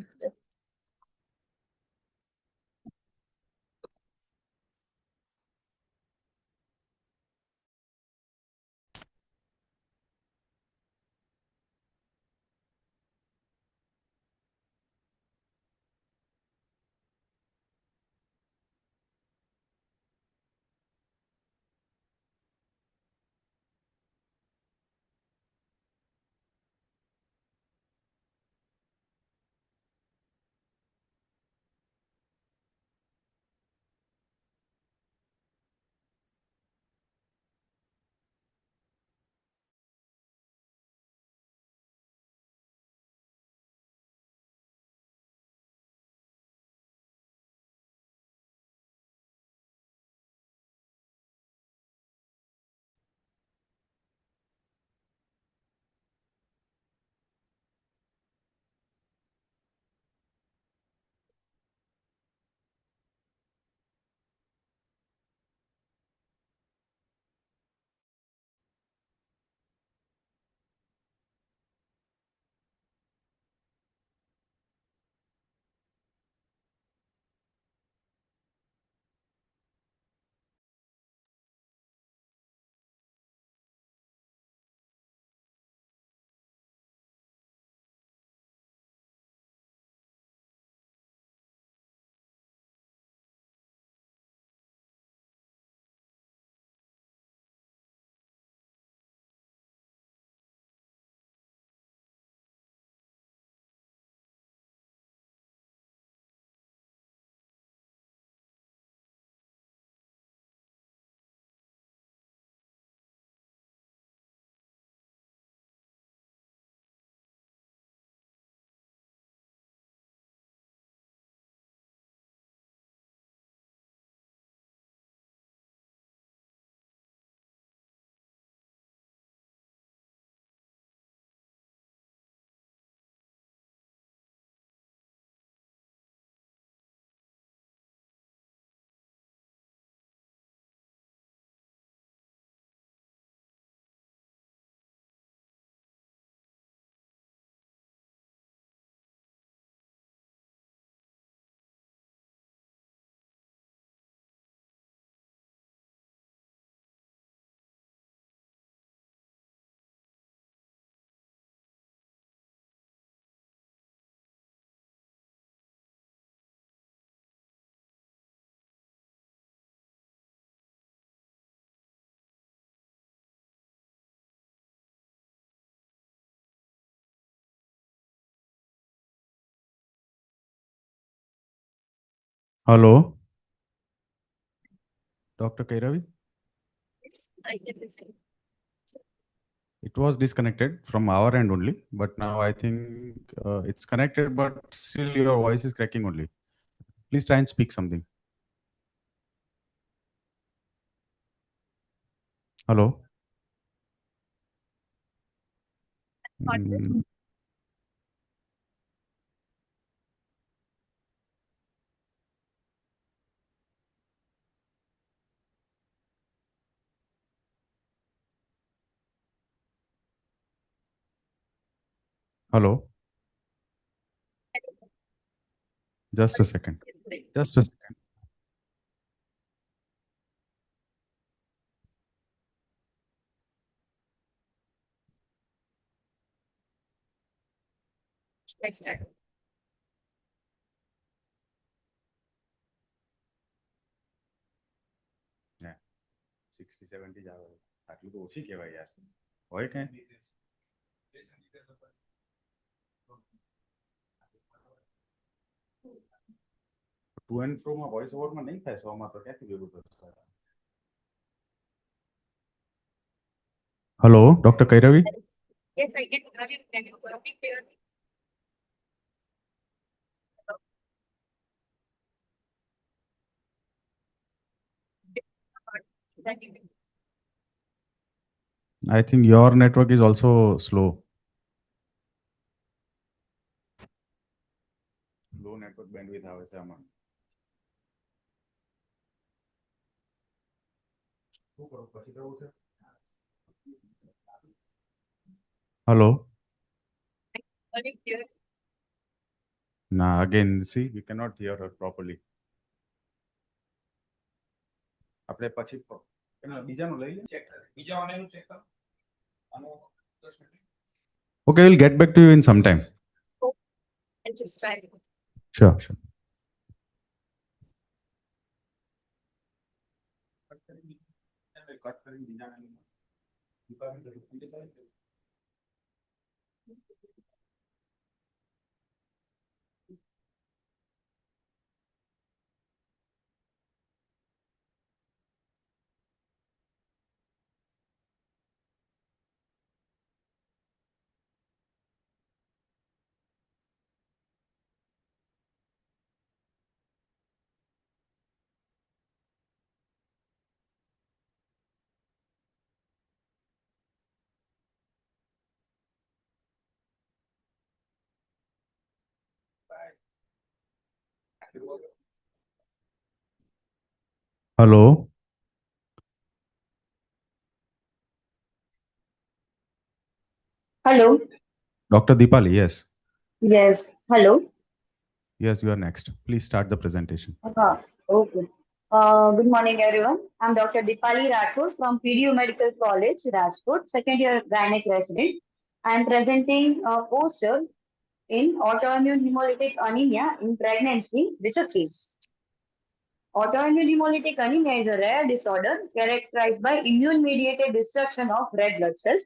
Hello, Dr. Kairavi. It was disconnected from our end only, but now I think it's connected, but still your voice is cracking only. Please try and speak something. Hello? Mm, Hello? Just a second. Just a second. Yeah. 60, 70 જ આવે. આટલું તો ઓછી કહેવાય યાર. હોય કાંઈ? 2 and fro માં વોઇસ ઓવરમાં નહીં થાય 100 માં તો ક્યાંથી ભેગું થશે? Hello, Dr. Kairavi? Yes, I can. Can you speak clearly? I think your network is also slow. Low network bandwidth આવે છે આમાં. શું કરું પછી કરવું છે? Hello? Nah, again, see, we cannot hear her properly. આપણે પછી બીજાનું લઈ લે. બીજા ઓનલાઈન ચેક કરો. Okay, we'll get back to you in some time. Just try. Sure, sure. Hello? Hello. Dr. Deepali, yes. Yes. Hello. Yes, you are next. Please start the presentation. Okay. Good morning, everyone. I'm Dr. Dipali Rathod from PDU Medical College, Rajkot, second year gynec resident. I'm presenting a poster in autoimmune hemolytic anemia in pregnancy with a case. Autoimmune hemolytic anemia is a rare disorder characterized by immune-mediated destruction of red blood cells.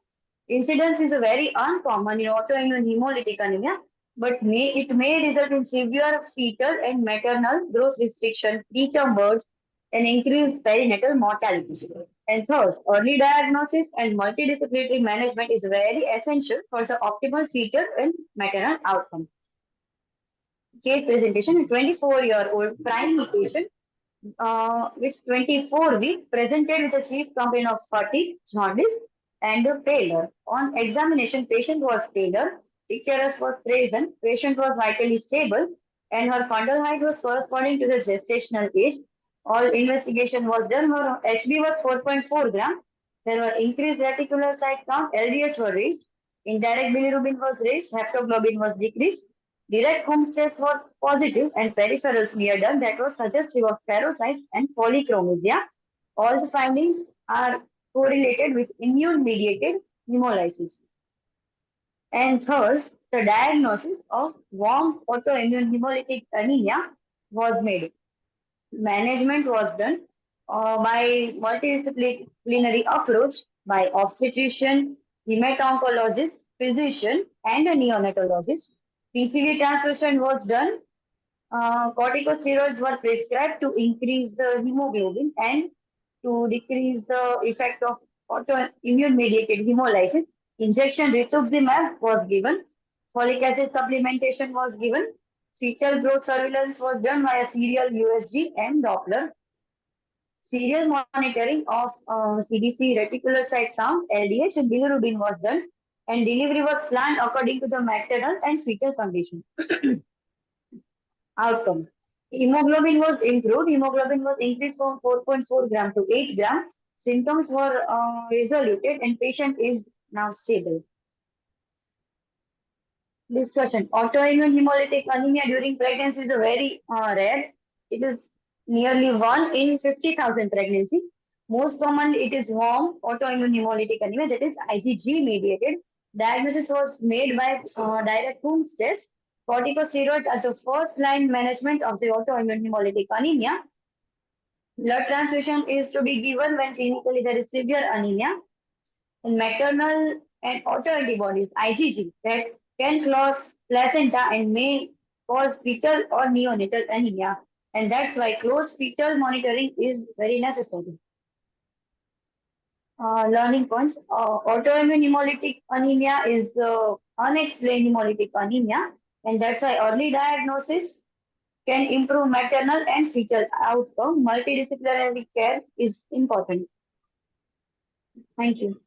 Incidence is very uncommon in autoimmune hemolytic anemia, but it may result in severe fetal and maternal growth restriction, preterm birth, and increased perinatal mortality. And thus, early diagnosis and multidisciplinary management is very essential for the optimal fetal and maternal outcome. Case presentation: a 24-year-old prime patient with 24 week presented with a chief complaint of fatigue, jaundice, and a pallor. On examination, patient was pallor, icterus was present, patient was vitally stable, and her fundal height was corresponding to the gestational age. All investigation was done. Her HB was 4.4 gram. There were increased reticulocyte count, LDH were raised, indirect bilirubin was raised, haptoglobin was decreased. Direct Coombs test was positive and peripheral smear done that was suggestive of spherocytes and polychromasia. All the findings are correlated with immune-mediated hemolysis. And thus, the diagnosis of warm autoimmune hemolytic anemia was made. Management was done by multidisciplinary approach by obstetrician, hemato-oncologist, physician, and a neonatologist. PCV transfusion was done. Corticosteroids were prescribed to increase the hemoglobin and to decrease the effect of autoimmune-mediated hemolysis. Injection rituximab was given. Folic acid supplementation was given. Fetal growth surveillance was done via serial USG and Doppler. Serial monitoring of CDC reticulocyte count, LDH, and bilirubin was done, and delivery was planned according to the maternal and fetal condition. Outcome. Hemoglobin was improved. Hemoglobin was increased from 4.4 gram to 8 gram. Symptoms were resoluted and patient is now stable. Discussion. Autoimmune hemolytic anemia during pregnancy is a very rare. It is nearly 1 in 50,000 pregnancy. Most commonly, it is warm autoimmune hemolytic anemia, that is IgG mediated. Diagnosis was made by direct Coombs test. Corticosteroids are the first line management of the autoimmune hemolytic anemia. Blood transfusion is to be given when clinically there is severe anemia. And maternal and autoantibodies, IgG, that can close placenta and may cause fetal or neonatal anemia. And that's why close fetal monitoring is very necessary. Learning points. Autoimmune hemolytic anemia is unexplained hemolytic anemia, and that's why early diagnosis can improve maternal and fetal outcome. Multidisciplinary care is important. Thank you.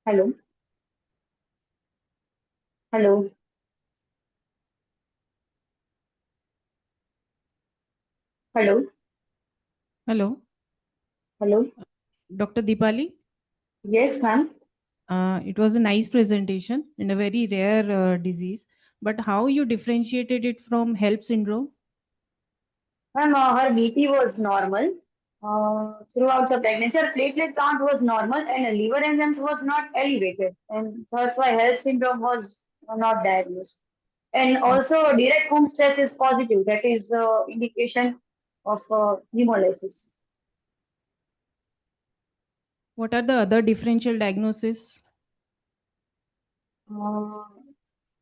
Hello. Hello. Hello. Hello, Hello. Dr. Dipali. Yes, ma'am. It was a nice presentation in a very rare disease, but how you differentiated it from HELP syndrome? Ma'am, her BP was normal throughout the pregnancy. Her platelet count was normal and her liver enzymes was not elevated. And that's why health syndrome was not diagnosed. And also direct home stress is positive. That is indication of hemolysis. What are the other differential diagnoses?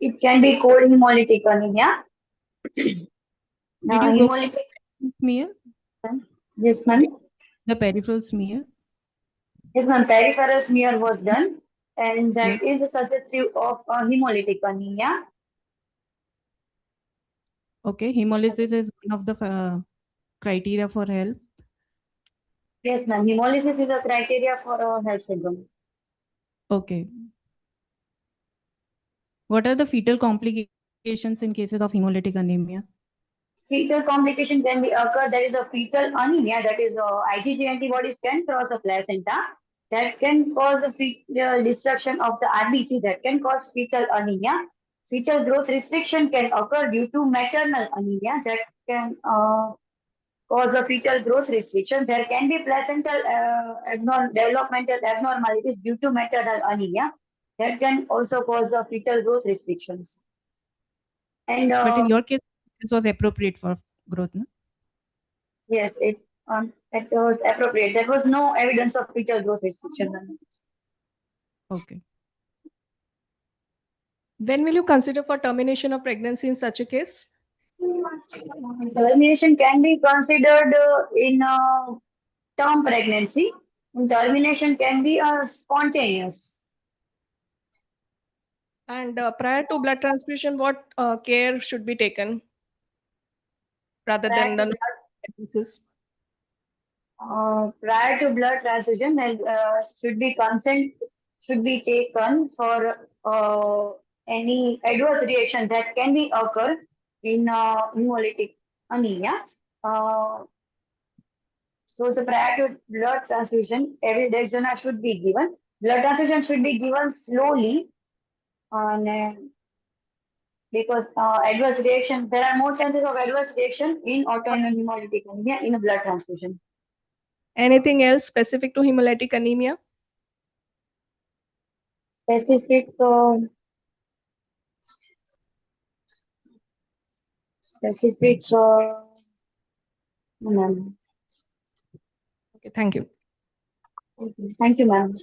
It can be cold hemolytic anemia. Did you go Hemolytic. smear? Yes, ma'am. The peripheral smear? Yes, ma'am. Peripheral smear was done, and that Yes. is suggestive of hemolytic anemia. Okay, hemolysis is one of the criteria for HELP. Yes, ma'am. Hemolysis is a criteria for HELP syndrome. Okay. What are the fetal complications in cases of hemolytic anemia? Fetal complication can be occur. There is a fetal anemia, that is IgG antibodies can cross a placenta. That can cause the fetal destruction of the RBC. That can cause fetal anemia. Fetal growth restriction can occur due to maternal anemia. That can cause a fetal growth restriction. There can be placental developmental abnormalities due to maternal anemia. That can also cause a fetal growth restrictions. And But in your case, this was appropriate for growth, no? yes, it was appropriate. There was no evidence of fetal growth restriction. Okay. When will you consider for termination of pregnancy in such a case? Termination can be considered in term pregnancy. Termination can be spontaneous. And prior to blood transfusion, what care should be taken rather than the diagnosis? Prior to blood transfusion, should be consent should be taken for any adverse reaction that can be occur in hemolytic anemia. So the prior to blood transfusion, every Dexona should be given. Blood transfusion should be given slowly, and because adverse reaction, there are more chances of adverse reaction in autoimmune hemolytic anemia in a blood transfusion. Anything else specific to hemolytic anemia? Specific ma'am. Okay, thank you. Okay. Thank you, ma'am.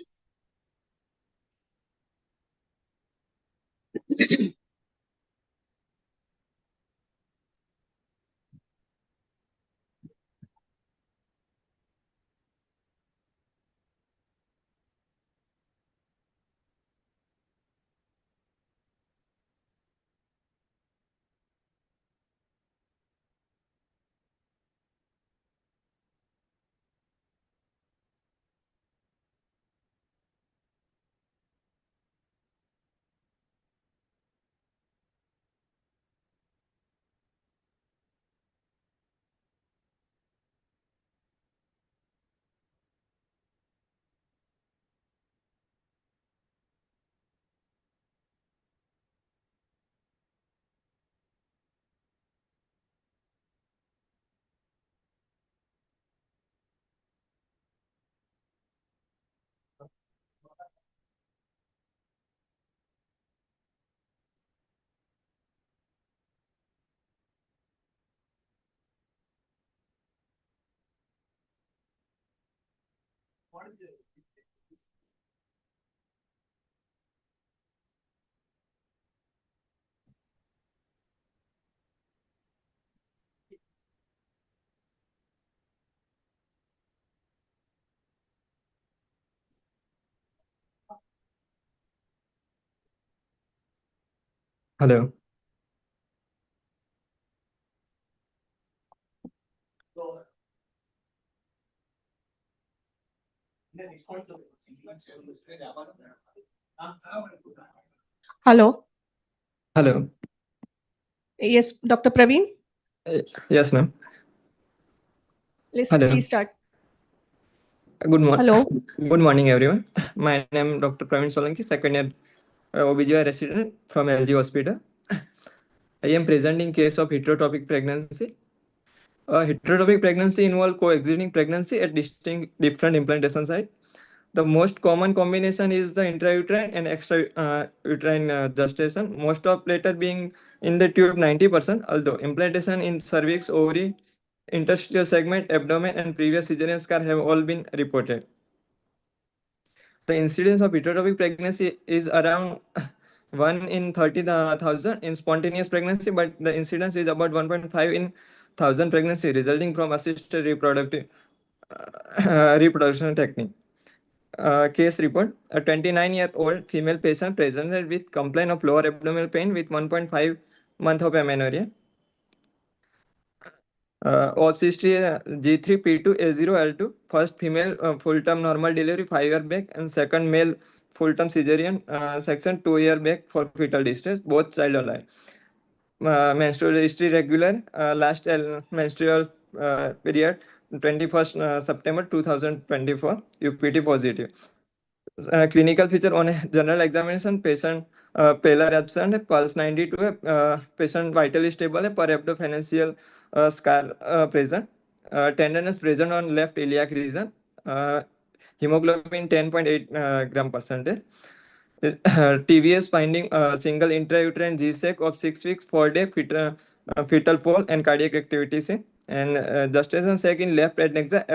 Hello. Hello. Hello. Yes, Dr. Praveen. Yes, ma'am. Hello. Please start. Good morning. Hello. Good morning, everyone. My name is Dr. Praveen Solanki, second year OBGY resident from LG Hospital. I am presenting case of heterotopic pregnancy. Heterotopic pregnancy involves coexisting pregnancy at distinct different implantation sites. The most common combination is the intrauterine and extrauterine gestation, most of later being in the tube 90%, although implantation in cervix, ovary, interstitial segment, abdomen, and previous cesarean scar have all been reported. The incidence of heterotopic pregnancy is around 1 in 30,000 in spontaneous pregnancy, but the incidence is about 1.5 in 1,000 pregnancy resulting from assisted reproduction technique. Case report: a 29-year-old female patient presented with complaint of lower abdominal pain with 1.5 month of amenorrhea. Ops history G3P2A0L2, first female full-term normal delivery 5 year back, and second male full-term cesarean section 2 year back for fetal distress, both child alive. Menstrual history regular, last menstrual period 21st September 2024, UPT positive. Clinical feature on a general examination, patient pallor absent, pulse 92, patient vitally stable, per abdominal scar present, tenderness present on left iliac region, hemoglobin 10.8 gram percentage. TVS finding single intrauterine G-sec of 6 weeks, 4-day fetal pole and cardiac activity seen, and gestation sec in left adnexa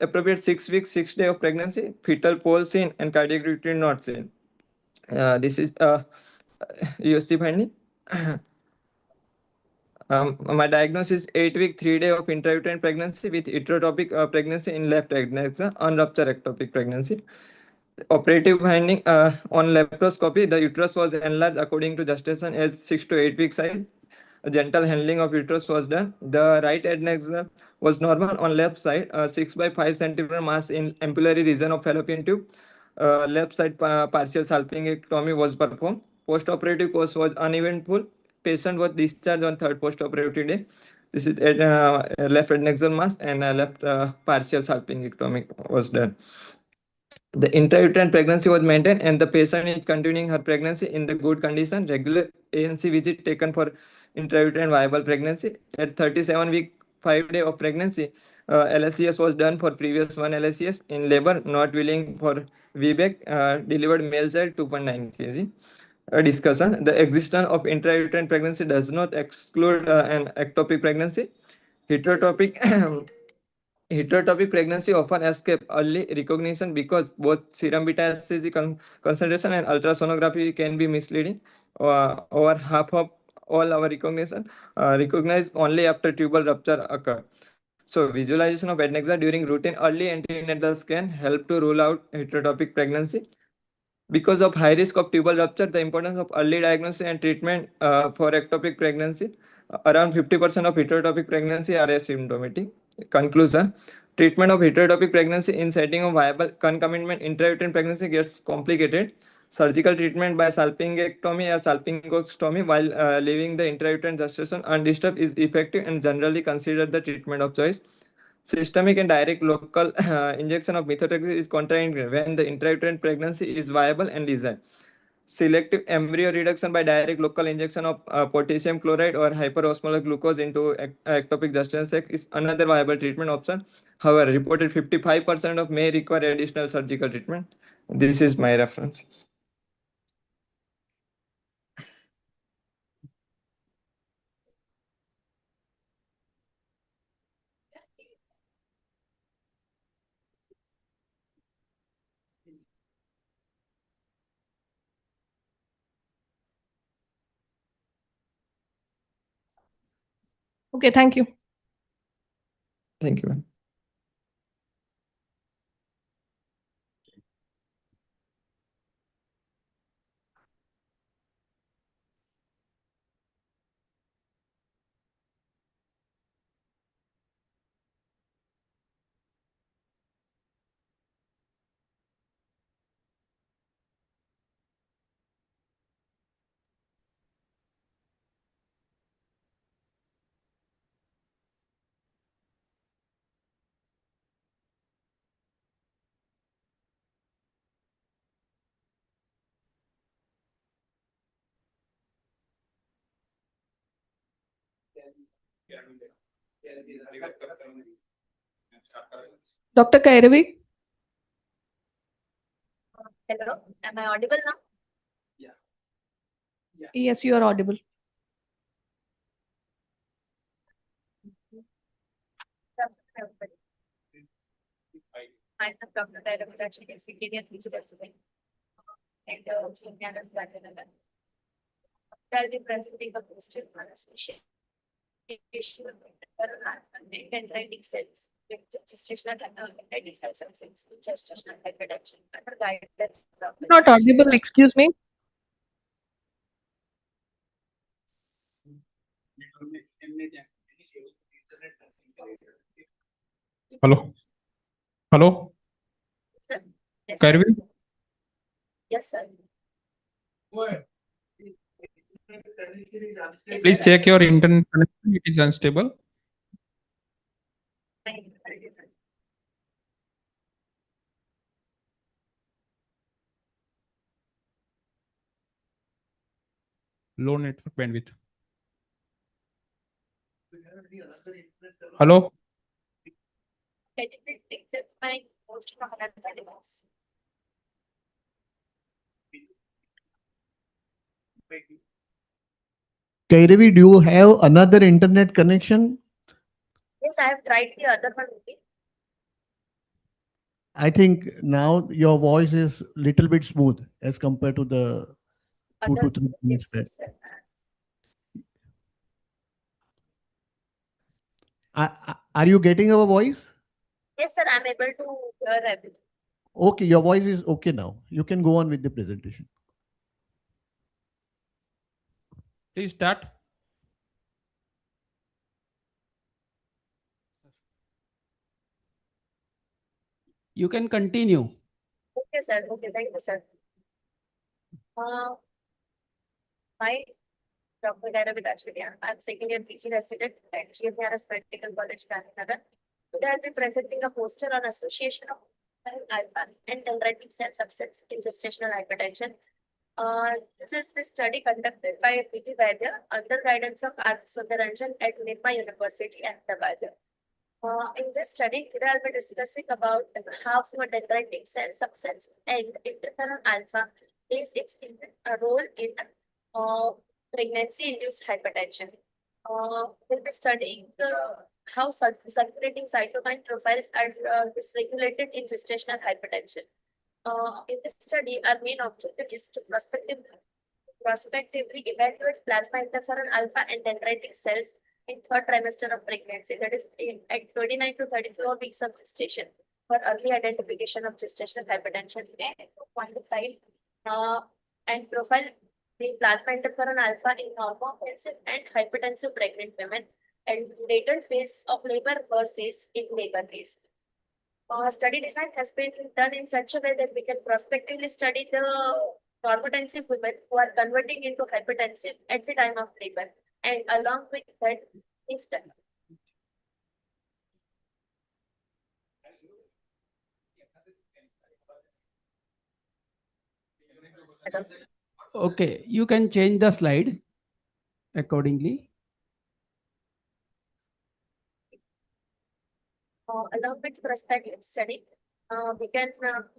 appropriate 6 weeks, 6 day of pregnancy, fetal pole seen and cardiac activity not seen. This is USG finding. My diagnosis 8 week, 3 day of intrauterine pregnancy with heterotopic pregnancy in left adnexa, unruptured ectopic pregnancy. Operative finding on laparoscopy, the uterus was enlarged according to gestation as 6 to 8 week size. A gentle handling of uterus was done. The right adnexa was normal on left side, 6 by 5 centimeter mass in ampullary region of fallopian tube. Left side partial salpingectomy was performed. Post-operative course was uneventful. Patient was discharged on third post-operative day. This is left adnexal mass and left partial salpingectomy was done. The intrauterine pregnancy was maintained and the patient is continuing her pregnancy in the good condition. Regular ANC visit taken for intrauterine viable pregnancy. At 37 week, 5 day of pregnancy, LSCS was done for previous one LSCS in labor, not willing for VBAC, delivered male child 2.9 kg. Discussion: the existence of intrauterine pregnancy does not exclude an ectopic pregnancy. Heterotopic Heterotopic pregnancy often escape early recognition because both serum beta hCG concentration and ultrasonography can be misleading. Over half of all our recognition recognized only after tubal rupture occur. So visualization of adnexa during routine early antenatal scan help to rule out heterotopic pregnancy. Because of high risk of tubal rupture, the importance of early diagnosis and treatment for ectopic pregnancy, around 50% of heterotopic pregnancy are asymptomatic. Conclusion: treatment of heterotopic pregnancy in setting of viable concomitant intrauterine pregnancy gets complicated. Surgical treatment by salpingectomy or salpingostomy while leaving the intrauterine gestation undisturbed is effective and generally considered the treatment of choice. Systemic and direct local injection of methotrexate is contraindicated when the intrauterine pregnancy is viable and desired. Selective embryo reduction by direct local injection of potassium chloride or hyperosmolar glucose into ectopic gestation sac is another viable treatment option. However, reported 55% of may require additional surgical treatment. This is my references. Okay, thank you. Thank you, ma'am. Dr. Kairavi? Hello, am I audible now? Yes, you are audible. Myself, Dr. Kairavi, actually, senior teacher resident and junior as Gatanagar. I'll be presenting a poster on association and writing cells with gestational writing cells and cells with gestational hypertension under guidance of the Not audible, excuse me. Hello. Hello. Sir. Yes, Kairavi? sir. Yes, sir. Yes, Please sir. check your internet connection. It is unstable. Low network bandwidth. Hello. Can you please accept my post from another device? Kairavi, do you have another internet connection? Yes, I have tried the other one only. I think now your voice is little bit smooth as compared to the 2 to Others, 3 minutes back. yes, sir. Are you getting our voice? Yes, sir, I'm able to hear everything. Okay, your voice is okay now. You can go on with the presentation. Please start. You can continue. Okay, sir. Okay, thank you, sir. My Dr. Gairavi Dachkadiya. I'm second year PG resident at GMRS Medical College, Gandhinagar. Today I'll be presenting a poster on association of alpha and dendritic cell subsets in gestational hypertension. This is the study conducted by P.T. Vaidya under guidance of R. Sundaranjan at Nirma University, Ahmedabad. In this study, today I'll be discussing about how your dendritic cell subsets and interferon alpha plays its role in pregnancy-induced hypertension. We'll be studying how circulating cytokine profiles are dysregulated in gestational hypertension. In this study, our main objective is to prospectively evaluate plasma interferon alpha and dendritic cells in third trimester of pregnancy, that is at 29 to 34 weeks of gestation, for early identification of gestational hypertension and to quantify and profile the plasma interferon alpha in normotensive and hypertensive pregnant women and later phase of labor versus in labor phase. Study design has been done in such a way that we can prospectively study the normotensive women who are converting into hypertensive at the time of labor, and along with that is done. Okay, you can change the slide accordingly. Along with prospective study,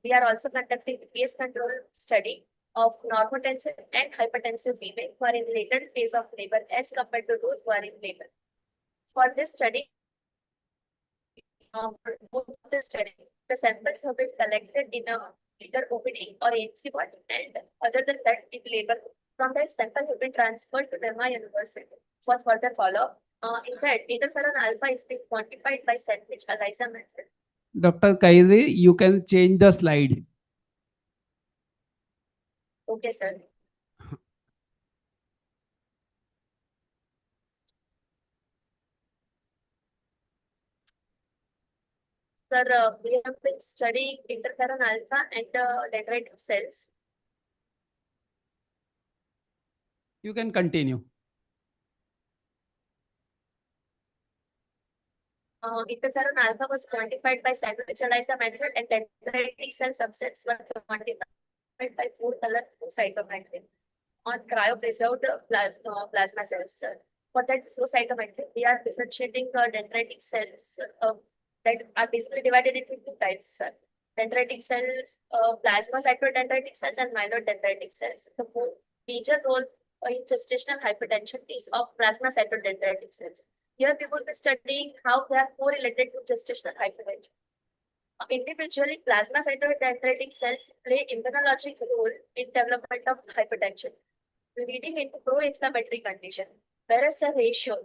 we are also conducting case control study of normotensive and hypertensive women who are in later phase of labor as compared to those who are in labor. For this study, for both of the study, the samples have been collected in a either OPD or ANC ward, and other than that, in labor, from that sample have been transferred to Nirma University for further follow-up. In that, interferon alpha is being quantified by sandwich ELISA method. Dr. Kairi, you can change the slide. Okay, sir. Sir, we have been studying interferon alpha and dendritic cells. You can continue. Interferon alpha was quantified by sandwich ELISA method and dendritic cell subsets were quantified by four color flow cytometry on cryopreserved plasma cells. Sir. For that flow cytometry, we are differentiating dendritic cells that are basically divided into two types. Sir. Dendritic cells, plasma cytodendritic cells, and myeloid dendritic cells. The major role in gestational hypertension is of plasma cytodendritic cells. Here we will be studying how they are correlated to gestational hypertension. Individually, plasma cytodendritic cells play immunologic role in development of hypertension, leading into pro-inflammatory condition. Whereas the ratio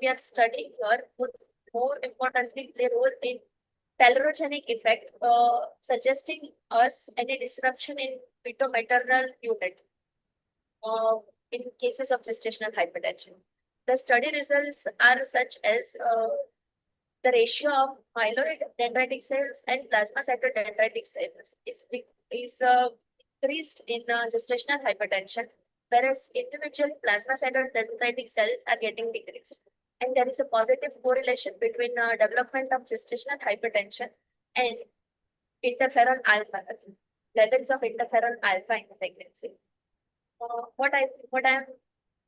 we are studying here would more importantly play role in telerogenic effect, suggesting us any disruption in fetal-maternal unit in cases of gestational hypertension. The study results are such as the ratio of myeloid dendritic cells and plasma cytodendritic cells is increased in gestational hypertension, whereas individual plasma cytodendritic cells are getting decreased. And there is a positive correlation between development of gestational hypertension and interferon alpha, levels of interferon alpha in pregnancy. What I'm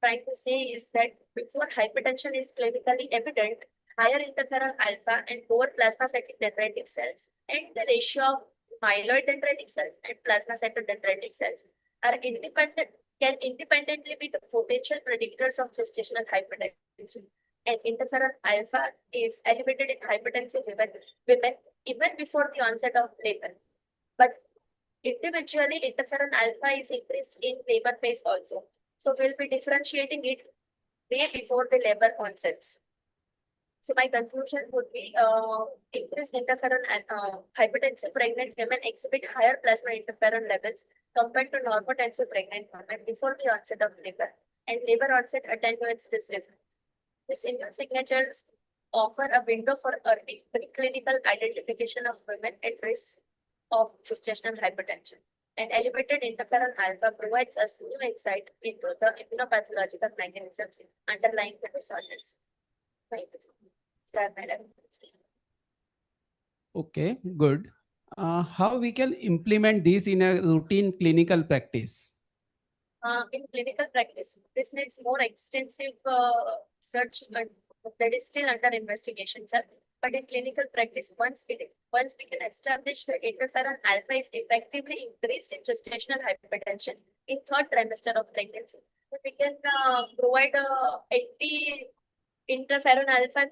trying to say is that before hypertension is clinically evident, higher interferon alpha and lower plasma cytodendritic cells and the ratio of myeloid dendritic cells and plasma cytodendritic cells are can independently be the potential predictors of gestational hypertension. And interferon alpha is elevated in hypertensive women even before the onset of labor. But individually, interferon alpha is increased in labor phase also. So we'll be differentiating it way before the labor onsets. So my conclusion would be increased interferon and hypertensive pregnant women exhibit higher plasma interferon levels compared to normotensive pregnant women before the onset of labor, and labor onset attenuates this difference. These immune signatures offer a window for early preclinical identification of women at risk of gestational hypertension. And elevated interferon alpha provides us new insight into the immunopathological mechanisms underlying the disorders. Thank you. Sir, madam. Okay, good. How we can implement this in a routine clinical practice? In clinical practice, this needs more extensive search that is still under investigation, sir. But in clinical practice, once we can establish that interferon alpha is effectively increased in gestational hypertension in third trimester of pregnancy, we can provide anti-interferon alpha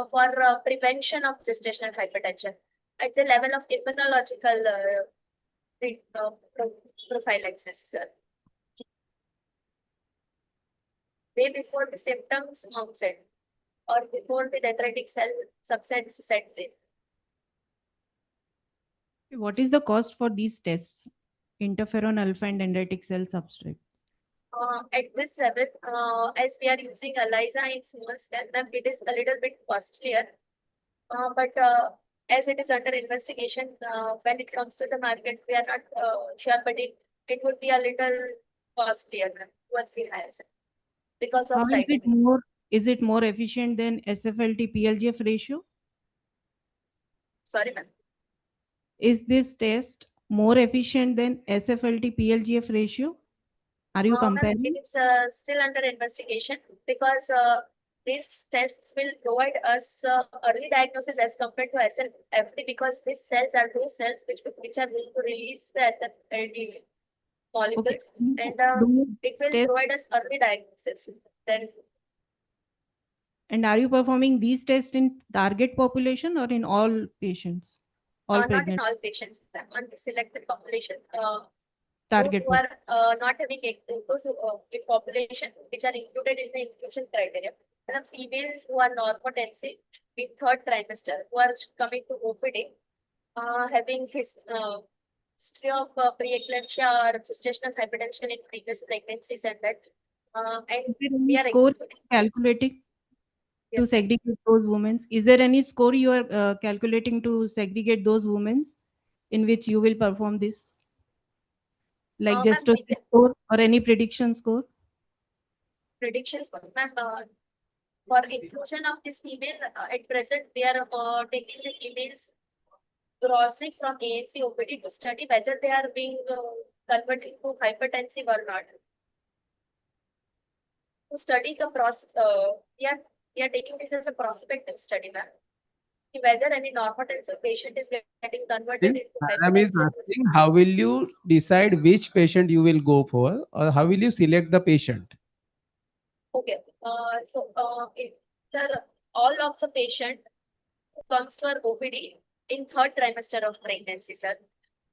for prevention of gestational hypertension at the level of immunological prophylaxis, sir. Way before the symptoms onset or before the dendritic cell subsets sets in. What is the cost for these tests? Interferon alpha and dendritic cell substrate. At this level, as we are using ELISA in small scale, it is a little bit costlier. But as it is under investigation, when it comes to the market, we are not sure, but it would be a little costlier once we hire because of How side is is it more efficient than SFLT PLGF ratio? Sorry, ma'am. Is this test more efficient than SFLT PLGF ratio? Are you comparing? It is still under investigation because these tests will provide us early diagnosis as compared to SFLT because these cells are those cells which are going to release the SFLT molecules, and it will provide us early diagnosis. Then. And are you performing these tests in target population or in all patients? All Not pregnant? in all patients, on the selected population. Target those who are not having those population which are included in the inclusion criteria, the females who are normotensive in third trimester who are coming to OPD, having history of preeclampsia or gestational hypertension in previous pregnancies and that. And Is there we any are score excluding. calculating to Yes, segregate those women? Is there any score you are calculating to segregate those women in which you will perform this? Like ma'am, gestation score or any prediction score? predictions, ma'am. For inclusion of this female, at present we are taking the females grossly from ANC OPD to study whether they are being converted to hypertensive or not. To study the process, we are taking this as a prospective study, ma'am. Whether any normotensive patient is getting converted into Madam is hypertensive. asking how will you decide which patient you will go for, or how will you select the patient? Okay. Sir, all of the patient who comes to our OPD in third trimester of pregnancy, sir,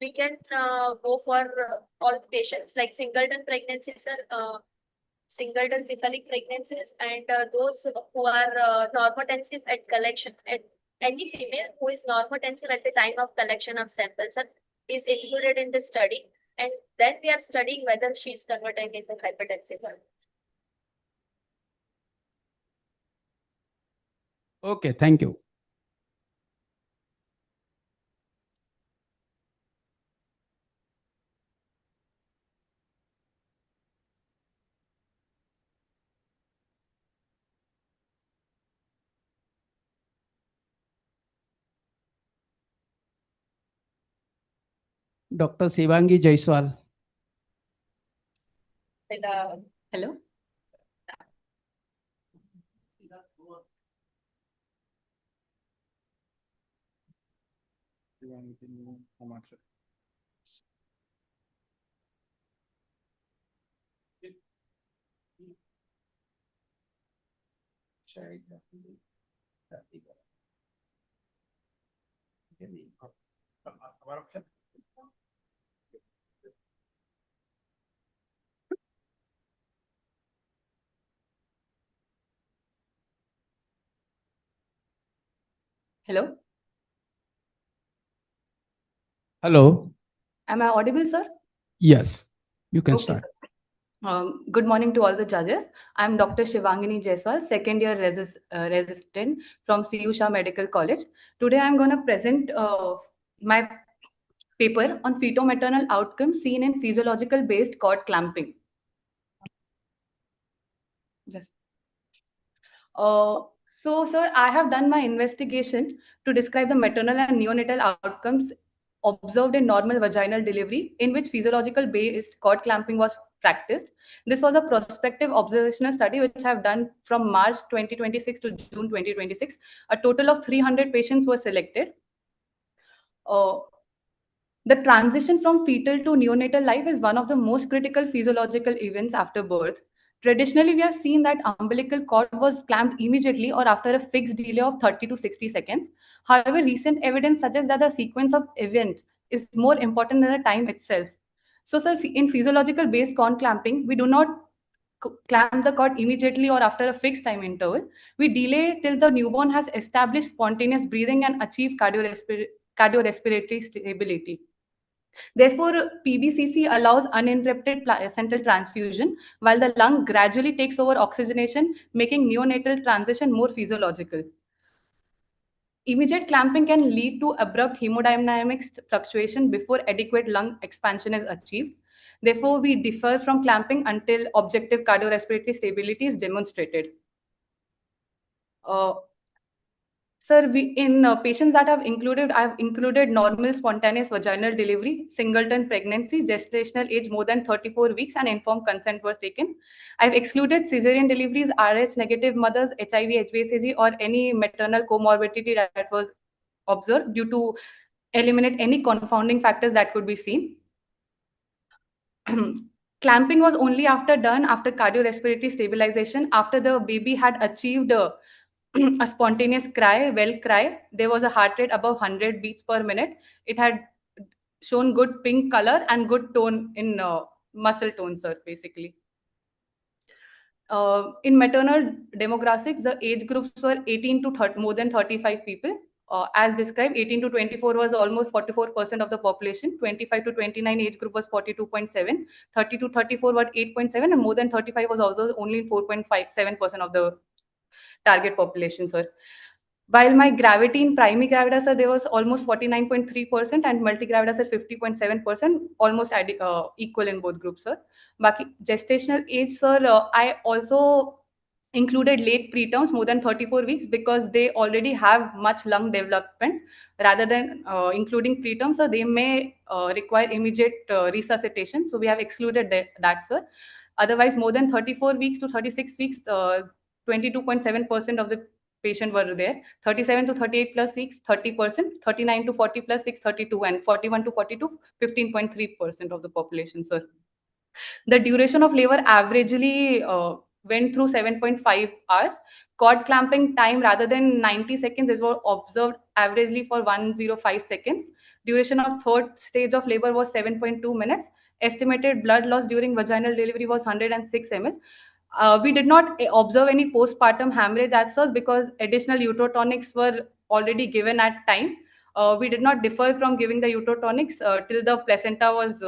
we can go for all the patients like singleton pregnancies, sir, singleton cephalic pregnancies, and those who are normotensive at collection. At any female who is normotensive at the time of collection of samples, sir, is included in the study, and then we are studying whether she is converting into hypertensive or not. Okay, thank you. Dr. Shivangi Jaiswal. Hello. Hello. Hello. Am I audible, sir? Yes, you can Okay, start. sir. Good morning to all the judges. I'm Dr. Shivangini Jaiswal, second year resident from CU Shah Medical College. Today I'm going to present my paper on feto-maternal outcomes seen in physiological based cord clamping. Yes. So, sir, I have done my investigation to describe the maternal and neonatal outcomes observed in normal vaginal delivery in which physiological based cord clamping was practiced. This was a prospective observational study which I have done from March 2026 to June 2026. A total of 300 patients were selected. The transition from fetal to neonatal life is one of the most critical physiological events after birth. Traditionally, we have seen that umbilical cord was clamped immediately or after a fixed delay of 30 to 60 seconds. However, recent evidence suggests that the sequence of events is more important than the time itself. So, sir, in physiological based cord clamping, we do not clamp the cord immediately or after a fixed time interval. We delay till the newborn has established spontaneous breathing and achieved cardiorespiratory stability. Therefore, PBCC allows uninterrupted placental transfusion while the lung gradually takes over oxygenation, making neonatal transition more physiological. Immediate clamping can lead to abrupt hemodynamic fluctuation before adequate lung expansion is achieved. Therefore, we differ from clamping until objective cardiorespiratory stability is demonstrated. Sir, in patients that I've included normal spontaneous vaginal delivery, singleton pregnancy, gestational age more than 34 weeks, and informed consent was taken. I've excluded cesarean deliveries, Rh negative mothers, HIV, HbA1c, or any maternal comorbidity that was observed due to eliminate any confounding factors that could be seen. Clamping was only done after cardiorespiratory stabilization, after the baby had achieved a spontaneous cry, well cry. There was a heart rate above 100 beats per minute. It had shown good pink color and good tone in muscle tone, sir, basically. In maternal demographics, the age groups were 18 to 30, more than 35 people. As described, 18 to 24 was almost 44% of the population. 25 to 29 age group was 42.7. 30 to 34 was 8.7, and more than 35 was also only 4.57% of the target population, sir. While my gravity in primary gravidas, sir, there was almost 49.3%, and multigravidas at 50.7%, almost equal in both groups, sir. Baki gestational age, sir, I also included late preterms more than 34 weeks because they already have much lung development. Rather than including preterms, sir, they may require immediate resuscitation. So we have excluded that, sir. Otherwise, more than 34 weeks to 36 weeks, 22.7% of the patient were there. 37 to 38 plus 6, 30%. 39 to 40 plus 6, 32. And 41 to 42, 15.3% of the population, sir. The duration of labor averagely went through 7.5 hours. Cord clamping time rather than 90 seconds is what observed averagely for 105 seconds. Duration of third stage of labor was 7.2 minutes. Estimated blood loss during vaginal delivery was 106 ml. We did not observe any postpartum hemorrhage as such because additional uterotonics were already given at time. We did not defer from giving the uterotonics till the placenta was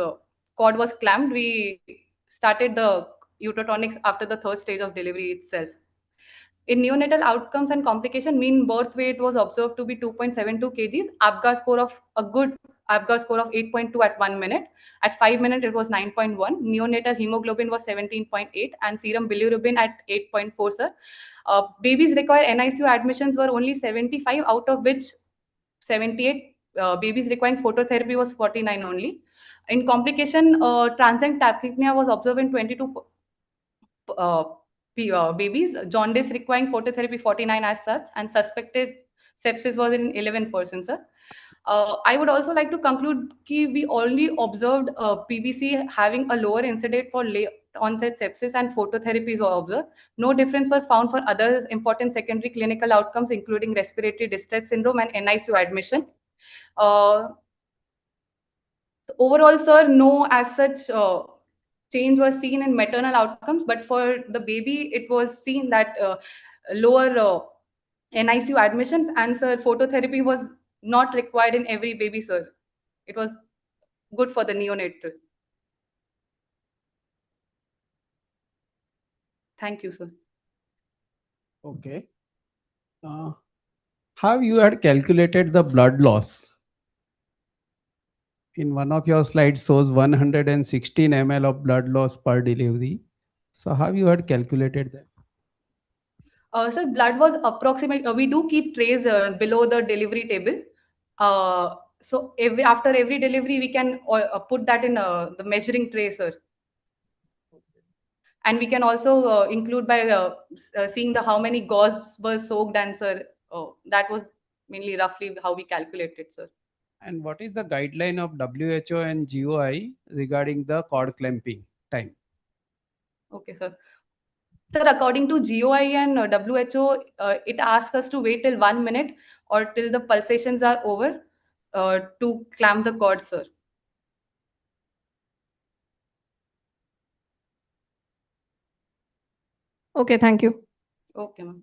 cord was clamped. We started the uterotonics after the third stage of delivery itself. In neonatal outcomes and complication, mean birth weight was observed to be 2.72 kgs. ABGA score of a good ABGA score of 8.2 at 1 minute. At 5 minutes, it was 9.1. Neonatal hemoglobin was 17.8 and serum bilirubin at 8.4, sir. Babies require NICU admissions were only 75, out of which 78 babies requiring phototherapy was 49 only. In complication, transient tachypnea was observed in 22 babies. Jaundice requiring phototherapy 49 as such, and suspected sepsis was in 11%, sir. I would also like to conclude that we only observed PBC having a lower incidence for late onset sepsis and phototherapies were observed. No difference were found for other important secondary clinical outcomes, including respiratory distress syndrome and NICU admission. Overall, sir, no as such change was seen in maternal outcomes, but for the baby, it was seen that lower NICU admissions, and sir, phototherapy was not required in every baby, sir. It was good for the neonatal. Thank you, sir. Okay. Have you had calculated the blood loss? In one of your slides shows 116 ml of blood loss per delivery. So have you had calculated that? Sir, blood was approximate. We do keep trays below the delivery table. So after every delivery, we can put that in the measuring tray, sir. And we can also include by seeing the how many gauze were soaked, and sir, that was mainly roughly how we calculated, sir. And what is the guideline of WHO and GOI regarding the cord clamping time? Okay, sir. Sir, according to GOI and WHO, it asks us to wait till 1 minute or till the pulsations are over to clamp the cord, sir. Okay, thank you. Okay, ma'am.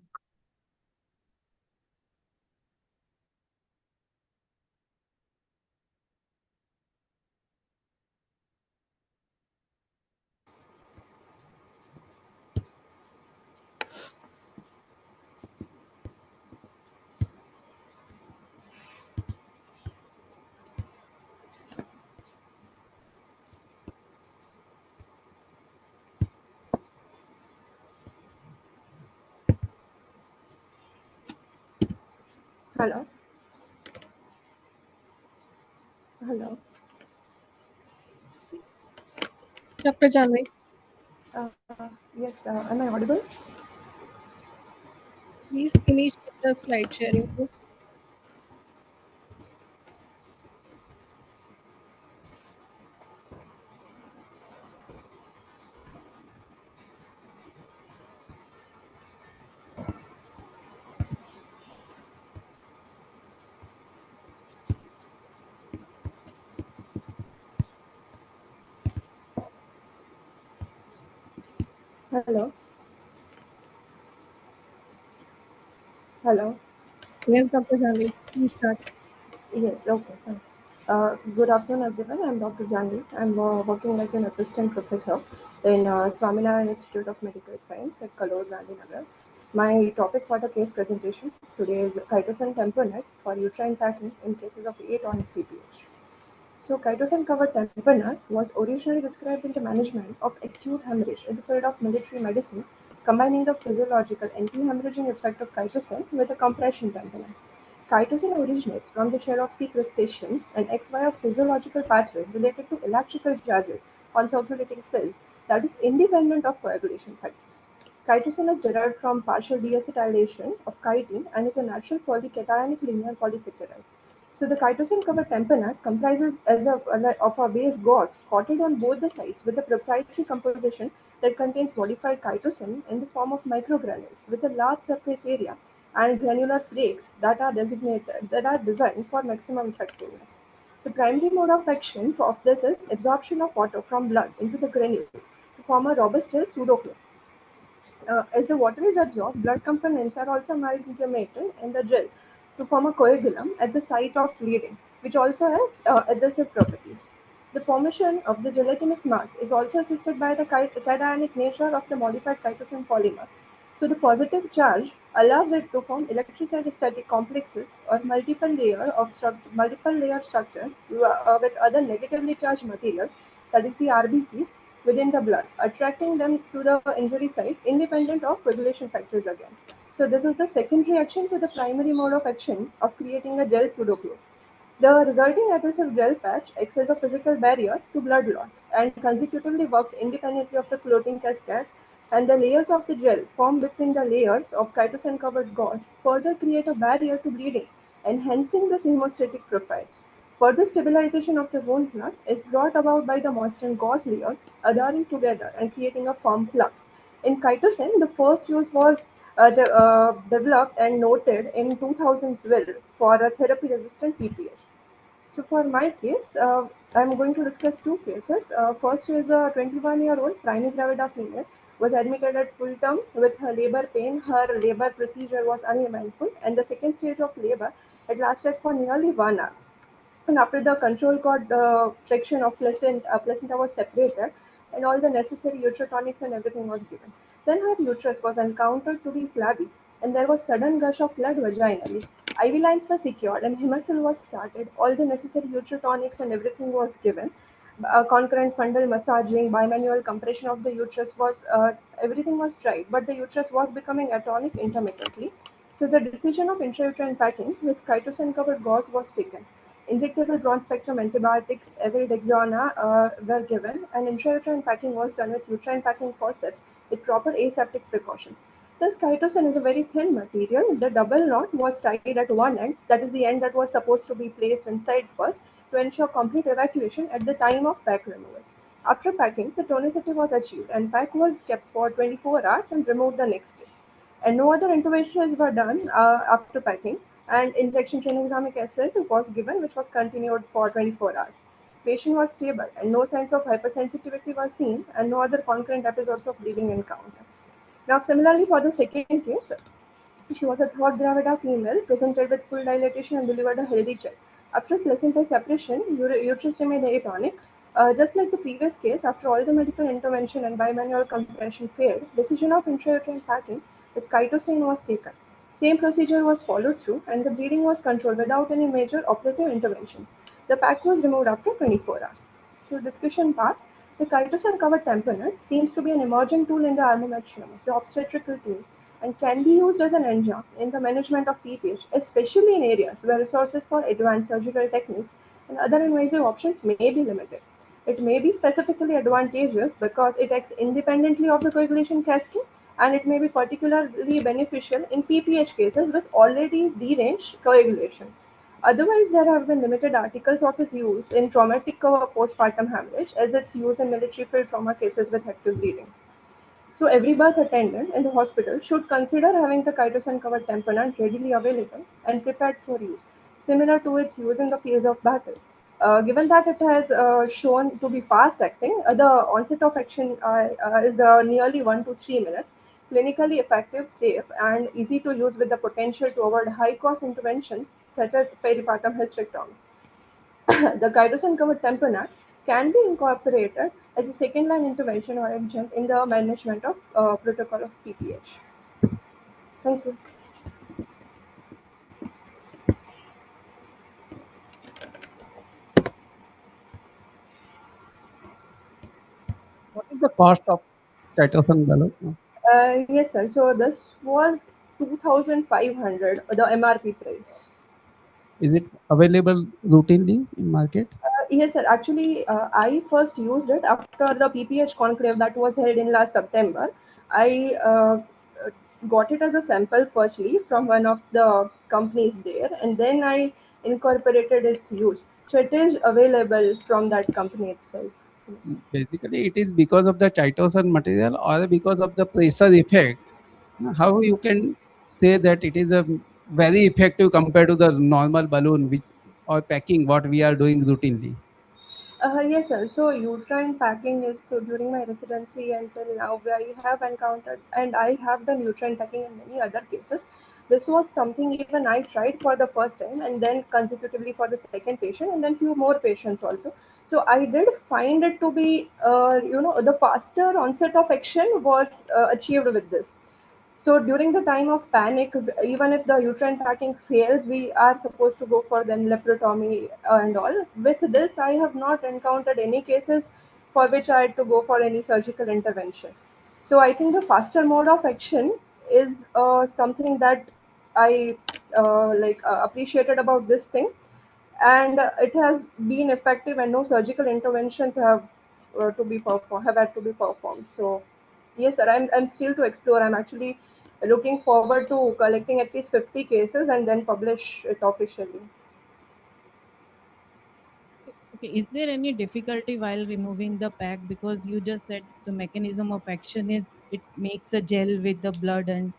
Hello. Hello. Dr. Janvi. Uh, yes, am I audible? Please initiate the slide sharing. Please. Hello. Hello. Yes, Dr. Janvi, please start. Yes, okay, fine. Good afternoon, everyone. I'm Dr. Janvi. I'm working as an assistant professor in Swaminarayan Institute of Medical Science at Kalur, Gandhinagar. My topic for the case presentation today is chitosan tamponade for uterine packing in cases of atonic PPH. So, chitosan covered tamponade was originally described in the management of acute hemorrhage in the field of military medicine, combining the physiological anti-hemorrhaging effect of chitosan with a compression tamponade. Chitosan originates from the shell of sea crustaceans and acts via a physiological pathway related to electrical charges on circulating cells that is independent of coagulation factors. Chitosan is derived from partial deacetylation of chitin and is a natural polycationic linear polysaccharide. So the chitosan covered tamponade comprises of a base gauze coated on both the sides with a proprietary composition that contains modified chitosan in the form of microgranules with a large surface area and granular flakes that are designed for maximum effectiveness. The primary mode of action of this is absorption of water from blood into the granules to form a robust pseudoclone. As the water is absorbed, blood components are also amalgamated in the gel to form a coagulum at the site of bleeding, which also has adhesive properties. The formation of the gelatinous mass is also assisted by the cationic nature of the modified chitosan polymer. So the positive charge allows it to form electrostatic complexes or multiple layer structures with other negatively charged materials, that is the RBCs, within the blood, attracting them to the injury site independent of coagulation factors again. So this is the second reaction to the primary mode of action of creating a gel pseudoclone. The resulting adhesive gel patch acts as a physical barrier to blood loss and consecutively works independently of the clotting cascade, and the layers of the gel formed between the layers of chitosan covered gauze further create a barrier to bleeding, enhancing the hemostatic profiles. Further stabilization of the wound plug is brought about by the moistened gauze layers adhering together and creating a firm plug. In chitosan, the first use was developed and noted in 2012 for a therapy-resistant PPH. So for my case, I'm going to discuss two cases. First is a 21-year-old primary gravida female was admitted at full term with her labor pain. Her labor procedure was uneventful, and the second stage of labor had lasted for nearly 1 hour. And after the control cord section of placenta was separated and all the necessary uterotonics and everything was given. Then her uterus was encountered to be flabby and there was sudden gush of blood vaginally. IV lines were secured and Hemasil was started. All the necessary uterotonics and everything was given. Concurrent fundal massaging, bimanual compression of the uterus everything was tried, but the uterus was becoming atonic intermittently. So the decision of intrauterine packing with chitosan covered gauze was taken. Injectable broad-spectrum antibiotics, Evildexona, were given, and intrauterine packing was done with uterine packing forceps with proper aseptic precautions. Since chitosan is a very thin material, the double knot was tied at one end, that is the end that was supposed to be placed inside first, to ensure complete evacuation at the time of pack removal. After packing, the tonicity was achieved, and pack was kept for 24 hours and removed the next day. And no other interventions were done after packing, and injection tranexamic acid was given, which was continued for 24 hours. Patient was stable, and no signs of hypersensitivity were seen, and no other concurrent episodes of bleeding encountered. Now, similarly, for the second case, she was a third gravida female, presented with full dilatation and delivered a healthy child. After placental separation, uterus remained atonic. Just like the previous case, after all the medical intervention and bimanual compression failed, decision of intrauterine packing with chitosan was taken. Same procedure was followed through, and the bleeding was controlled without any major operative intervention. The pack was removed after 24 hours. So, discussion part. The chitosan covered tamponade seems to be an emerging tool in the armamentarium of the obstetrical team and can be used as an adjunct in the management of PPH, especially in areas where resources for advanced surgical techniques and other invasive options may be limited. It may be specifically advantageous because it acts independently of the coagulation cascade, and it may be particularly beneficial in PPH cases with already deranged coagulation. Otherwise, there have been limited articles of its use in traumatic postpartum hemorrhage as its use in military field trauma cases with active bleeding. So every birth attendant in the hospital should consider having the chitosan covered tamponade readily available and prepared for use, similar to its use in the field of battle. Given that it has shown to be fast acting, the onset of action is nearly 1 to 3 minutes. clinically effective, safe, and easy to use with the potential to avoid high-cost interventions such as peripartum hysterectomy. The chitosan-covered tamponade can be incorporated as a second-line intervention or adjunct in the management of protocol of PPH. Thank you. What is the cost of chitosan balloon? Yes, sir. So this was 2,500, the MRP price. Is it available routinely in market? Yes, sir. Actually, I first used it after the PPH conclave that was held in last September. I got it as a sample firstly from one of the companies there, and then I incorporated its use. So it is available from that company itself. Basically, it is because of the chitosan material or because of the pressure effect. How you can say that it is a very effective compared to the normal balloon which or packing what we are doing routinely? Yes, sir. So uterine packing is so during my residency until now, I have encountered and I have done uterine packing in many other cases. This was something even I tried for the first time and then consecutively for the second patient and then few more patients also. So I did find it to be, the faster onset of action was achieved with this. So during the time of panic, even if the uterine packing fails, we are supposed to go for then laparotomy and all. With this, I have not encountered any cases for which I had to go for any surgical intervention. So I think the faster mode of action is something that I appreciated about this thing, and it has been effective, and no surgical interventions have had to be performed. So yes, sir, I'm still to explore. I'm actually looking forward to collecting at least 50 cases and then publish it officially. Okay, is there any difficulty while removing the pack? Because you just said the mechanism of action is it makes a gel with the blood and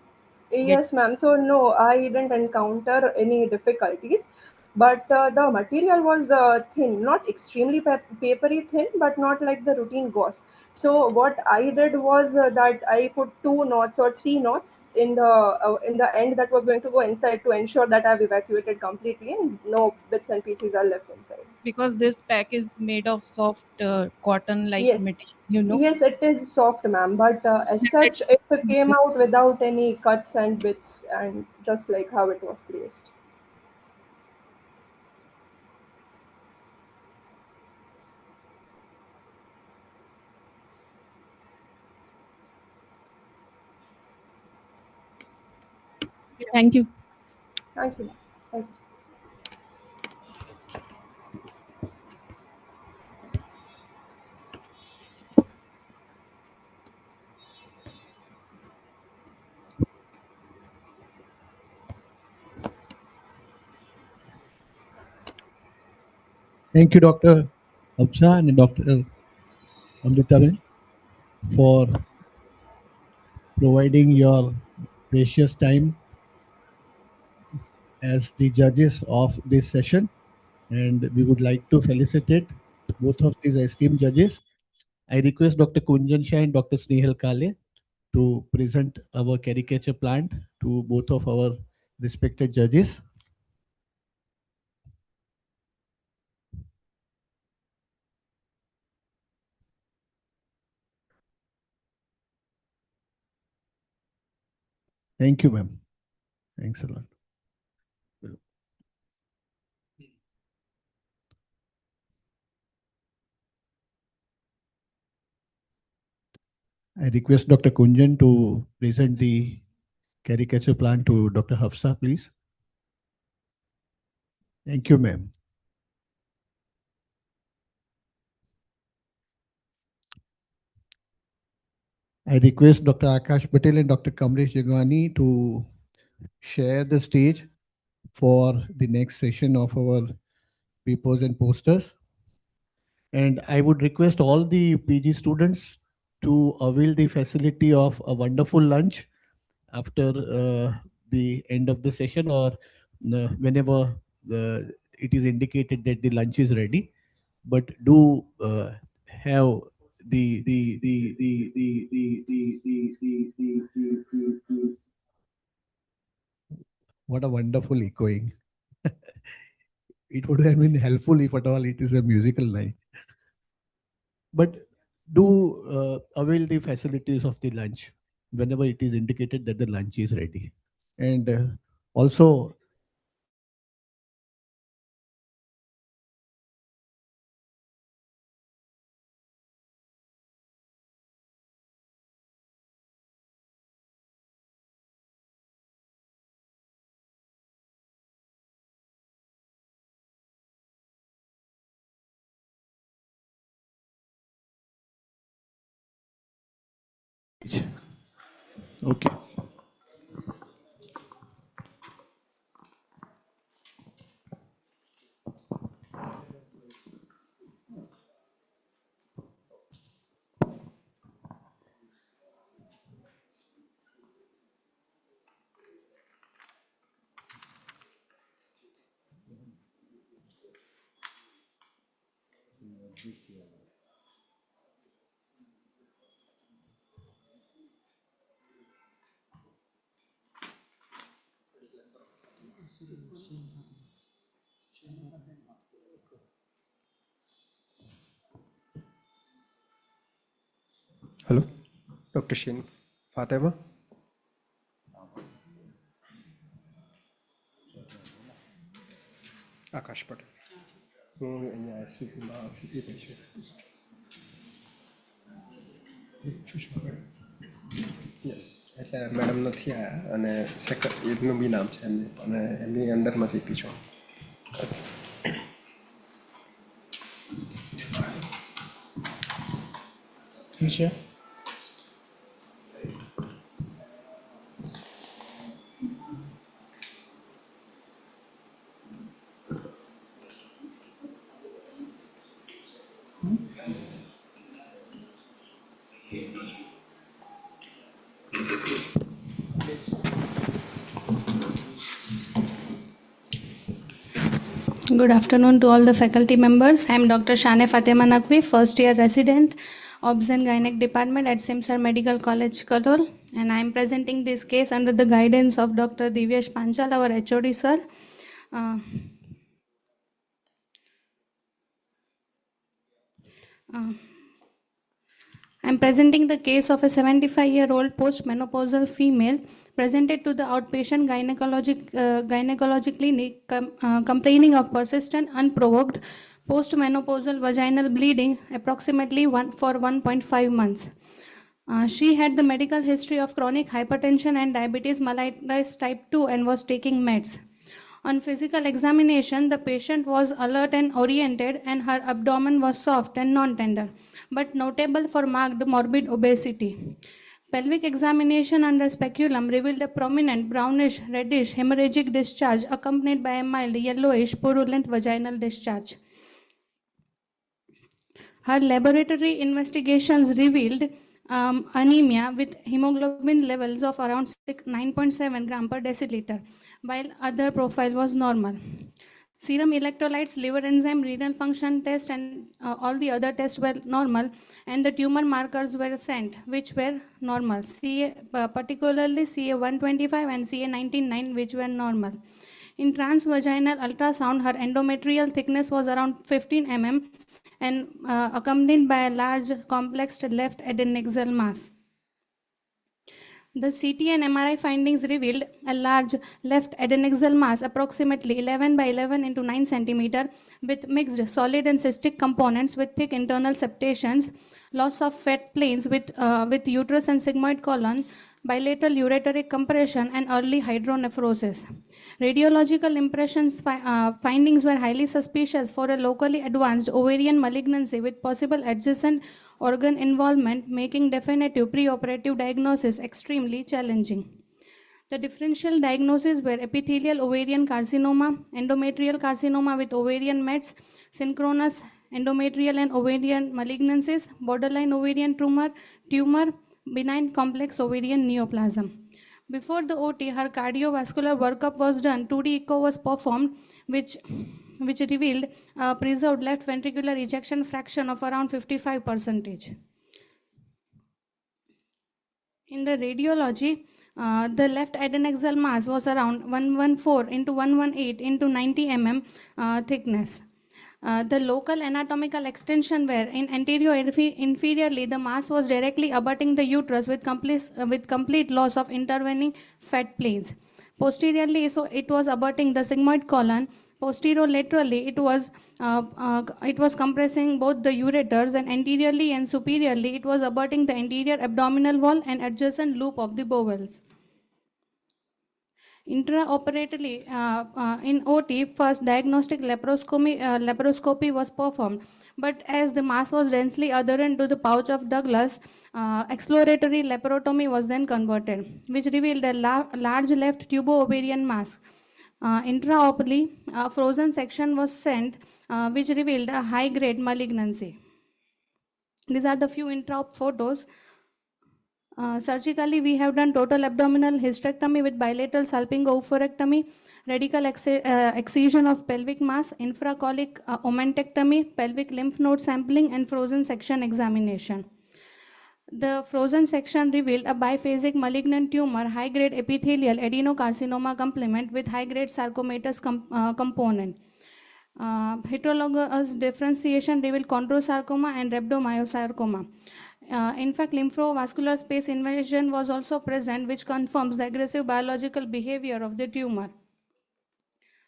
Yes, gets. ma'am. So no, I didn't encounter any difficulties, but the material was thin, not extremely papery thin, but not like the routine gauze. So what I did was that I put 2 knots or 3 knots in the end that was going to go inside to ensure that I've evacuated completely and no bits and pieces are left inside. Because this pack is made of soft cotton like Yes, material. yes, it is soft, ma'am. But as such, it came out without any cuts and bits, and just like how it was placed. Thank you. Thank you, ma'am. Thank you. Thank you, Dr. Absa and Dr. Amritaben, for providing your precious time as the judges of this session. And we would like to felicitate both of these esteemed judges. I request Dr. Kunjan Shah and Dr. Snehal Kale to present our caricature plant to both of our respected judges. Thank you, ma'am. Thanks a lot. I request Dr. Kunjan to present the caricature plan to Dr. Hafsa, please. Thank you, ma'am. I request Dr. Akash Patel and Dr. Kamlesh Jagwani to share the stage for the next session of our papers and posters. And I would request all the PG students to avail the facility of a wonderful lunch after the end of the session, or whenever it is indicated that the lunch is ready. But do have What a wonderful echoing. It would have been helpful if at all it is a musical night. But do avail the facilities of the lunch whenever it is indicated that the lunch is ready. And also, okay. Hello, Dr. Shin Fatima. આકાશ પટેલ હું અહીંયા એસવીપીમાં CP છું. Yes એટલે madam નથી આવ્યા અને second એમનું બી નામ છે એમની અને એમની અંડરમાં સીપી છું. છે Good afternoon to all the faculty members. I am Dr. Shane Fatima Naqvi, first year resident, Obs and Gynec department at Simsar Medical College, Kalol, and I am presenting this case under the guidance of Dr. Divyesh Panchal, our HOD sir. Uh, uh, I am presenting the case of a 75-year-old postmenopausal female presented to the outpatient gynecology clinic complaining of persistent unprovoked postmenopausal vaginal bleeding approximately for 1.5 months. She had the medical history of chronic hypertension and diabetes mellitus type 2 and was taking meds. On physical examination, the patient was alert and oriented, and her abdomen was soft and non-tender, but notable for marked morbid obesity. Pelvic examination under speculum revealed a prominent brownish, reddish, hemorrhagic discharge accompanied by a mild yellowish, purulent vaginal discharge. Her laboratory investigations revealed anemia with hemoglobin levels of around 9.7 gram per deciliter, while other profile was normal. Serum electrolytes, liver enzyme, renal function test, and all the other tests were normal, and the tumor markers were sent, which were normal. Particularly CA125 and CA199, which were normal. In transvaginal ultrasound, her endometrial thickness was around 15 mm and accompanied by a large complex left adnexal mass. The CT and MRI findings revealed a large left adnexal mass, approximately 11 by 11 into 9 centimeter, with mixed solid and cystic components with thick internal septations, loss of fat planes with uterus and sigmoid colon, bilateral ureteric compression, and early hydronephrosis. Radiological impressions findings were highly suspicious for a locally advanced ovarian malignancy with possible adjacent organ involvement, making definitive preoperative diagnosis extremely challenging. The differential diagnoses were epithelial ovarian carcinoma, endometrial carcinoma with ovarian mets, synchronous endometrial and ovarian malignancies, borderline ovarian tumor, benign complex ovarian neoplasm. Before the OT, her cardiovascular workup was done. 2D echo was performed, which revealed a preserved left ventricular ejection fraction of around 55%. In the radiology, the left adnexal mass was around 114 into 118 into 90 thickness. The local anatomical extension where in inferiorly the mass was directly abutting the uterus with complete loss of intervening fat planes. Posteriorly, so it was abutting the sigmoid colon. Posterolaterally, it was compressing both the ureters, and anteriorly and superiorly it was abutting the anterior abdominal wall and adjacent loop of the bowels. Intraoperatively, in OT, first diagnostic laparoscopy was performed, but as the mass was densely adherent to the pouch of Douglas, exploratory laparotomy was then converted, which revealed a large left tubo-ovarian mass. Intraoperatively, a frozen section was sent, which revealed a high-grade malignancy. These are the few intraop photos. Surgically, we have done total abdominal hysterectomy with bilateral salpingo-oophorectomy, radical excision of pelvic mass, infracolic omentectomy, pelvic lymph node sampling, and frozen section examination. The frozen section revealed a biphasic malignant tumor, high-grade epithelial adenocarcinoma complement with high-grade sarcomatous component. Heterologous differentiation revealed chondrosarcoma and rhabdomyosarcoma. In fact, lymphovascular space invasion was also present, which confirms the aggressive biological behavior of the tumor.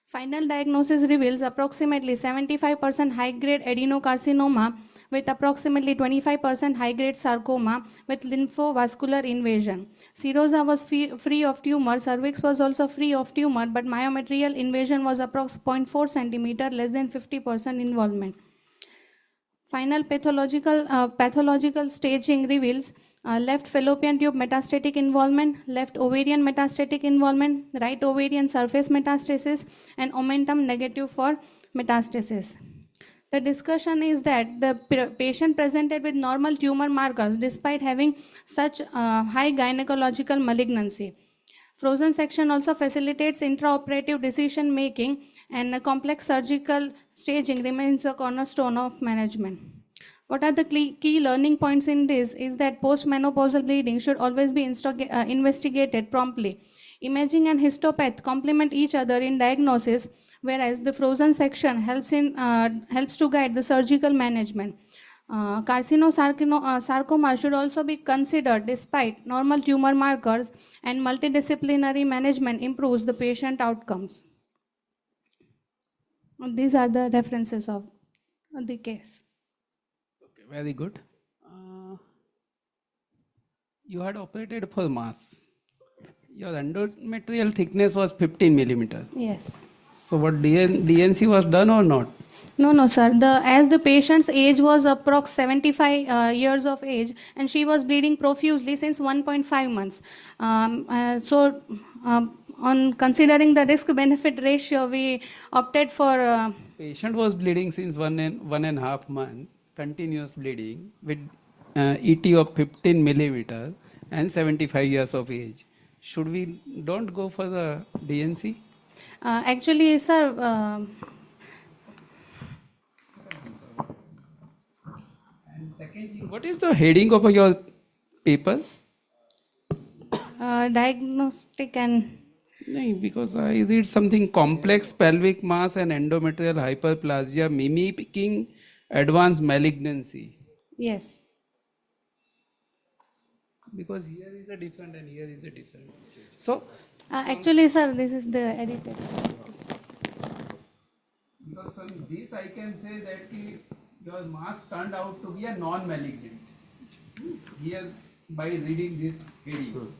Final diagnosis reveals approximately 75% high-grade adenocarcinoma with approximately 25% high-grade sarcoma with lymphovascular invasion. Serosa was free of tumor, cervix was also free of tumor, but myometrial invasion was approximately 0.4 centimeter, less than 50% involvement. Final pathological staging reveals left fallopian tube metastatic involvement, left ovarian metastatic involvement, right ovarian surface metastasis, and omentum negative for metastasis. The discussion is that the patient presented with normal tumor markers despite having such high gynecological malignancy. Frozen section also facilitates intraoperative decision making, and a complex surgical staging remains the cornerstone of management. What are the key learning points in this is that postmenopausal bleeding should always be investigated promptly. Imaging and histopath complement each other in diagnosis, whereas the frozen section helps to guide the surgical management. Carcinosarcoma should also be considered despite normal tumor markers, and multidisciplinary management improves the patient outcomes. These are the references of the case. Okay, very good. You had operated for mass. Your endometrial thickness was 15 millimeters. Yes. So what DNC was done or not? No, sir. As the patient's age was approx 75 years of age, and she was bleeding profusely since 1.5 months. On considering the risk-benefit ratio, we opted for. Patient was bleeding since 1.5 months, continuous bleeding with ET of 15 millimeter and 75 years of age. Should we don't go for the DNC? Actually, sir. And second thing, what is the heading of your paper? Diagnostic and. No, because I read something complex pelvic mass and endometrial hyperplasia mimicking advanced malignancy. Yes. Because here is a different and here is a different. So. Actually, sir, this is the edited. Because from this I can say that your mass turned out to be a non-malignant. Here by reading this heading.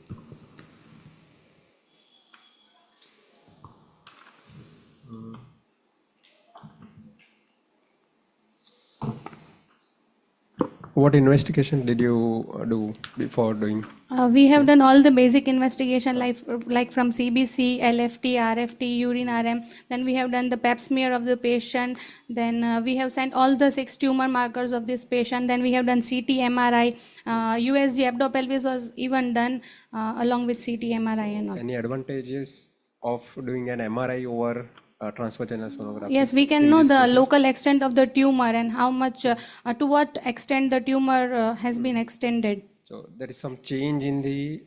What investigation did you do before doing? We have done all the basic investigation like from CBC, LFT, RFT, urine RM. Then we have done the pap smear of the patient. Then we have sent all the 6 tumor markers of this patient. Then we have done CT, MRI, USG, abdo-pelvis was even done along with CT, MRI and all. Any advantages of doing an MRI over transvaginal sonography? Yes, we can know the local extent of the tumor and how much, to what extent the tumor has been extended. So there is some change in the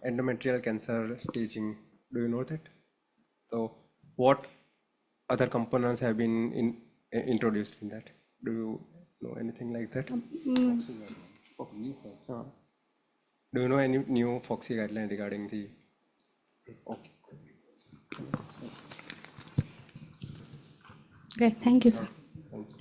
endometrial cancer staging. Do you know that? So what other components have been introduced in that? Do you know anything like that? Do you know any new FOXI guideline regarding the? Okay. Great, thank you, sir. Thank you.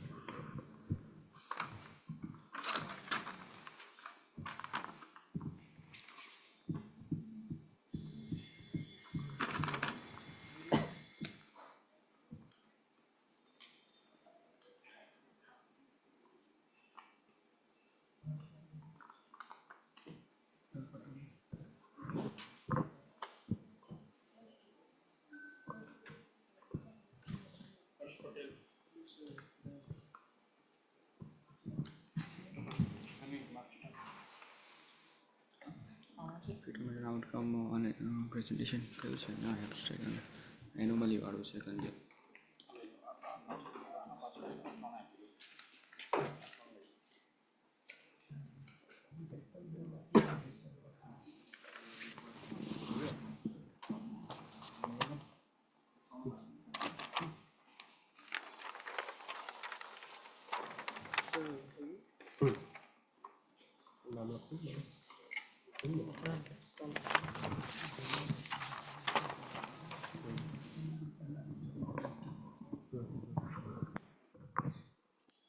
Treatment outcome અને presentation કયું છે ના abstract અને anomaly વાળું છે Sanjay.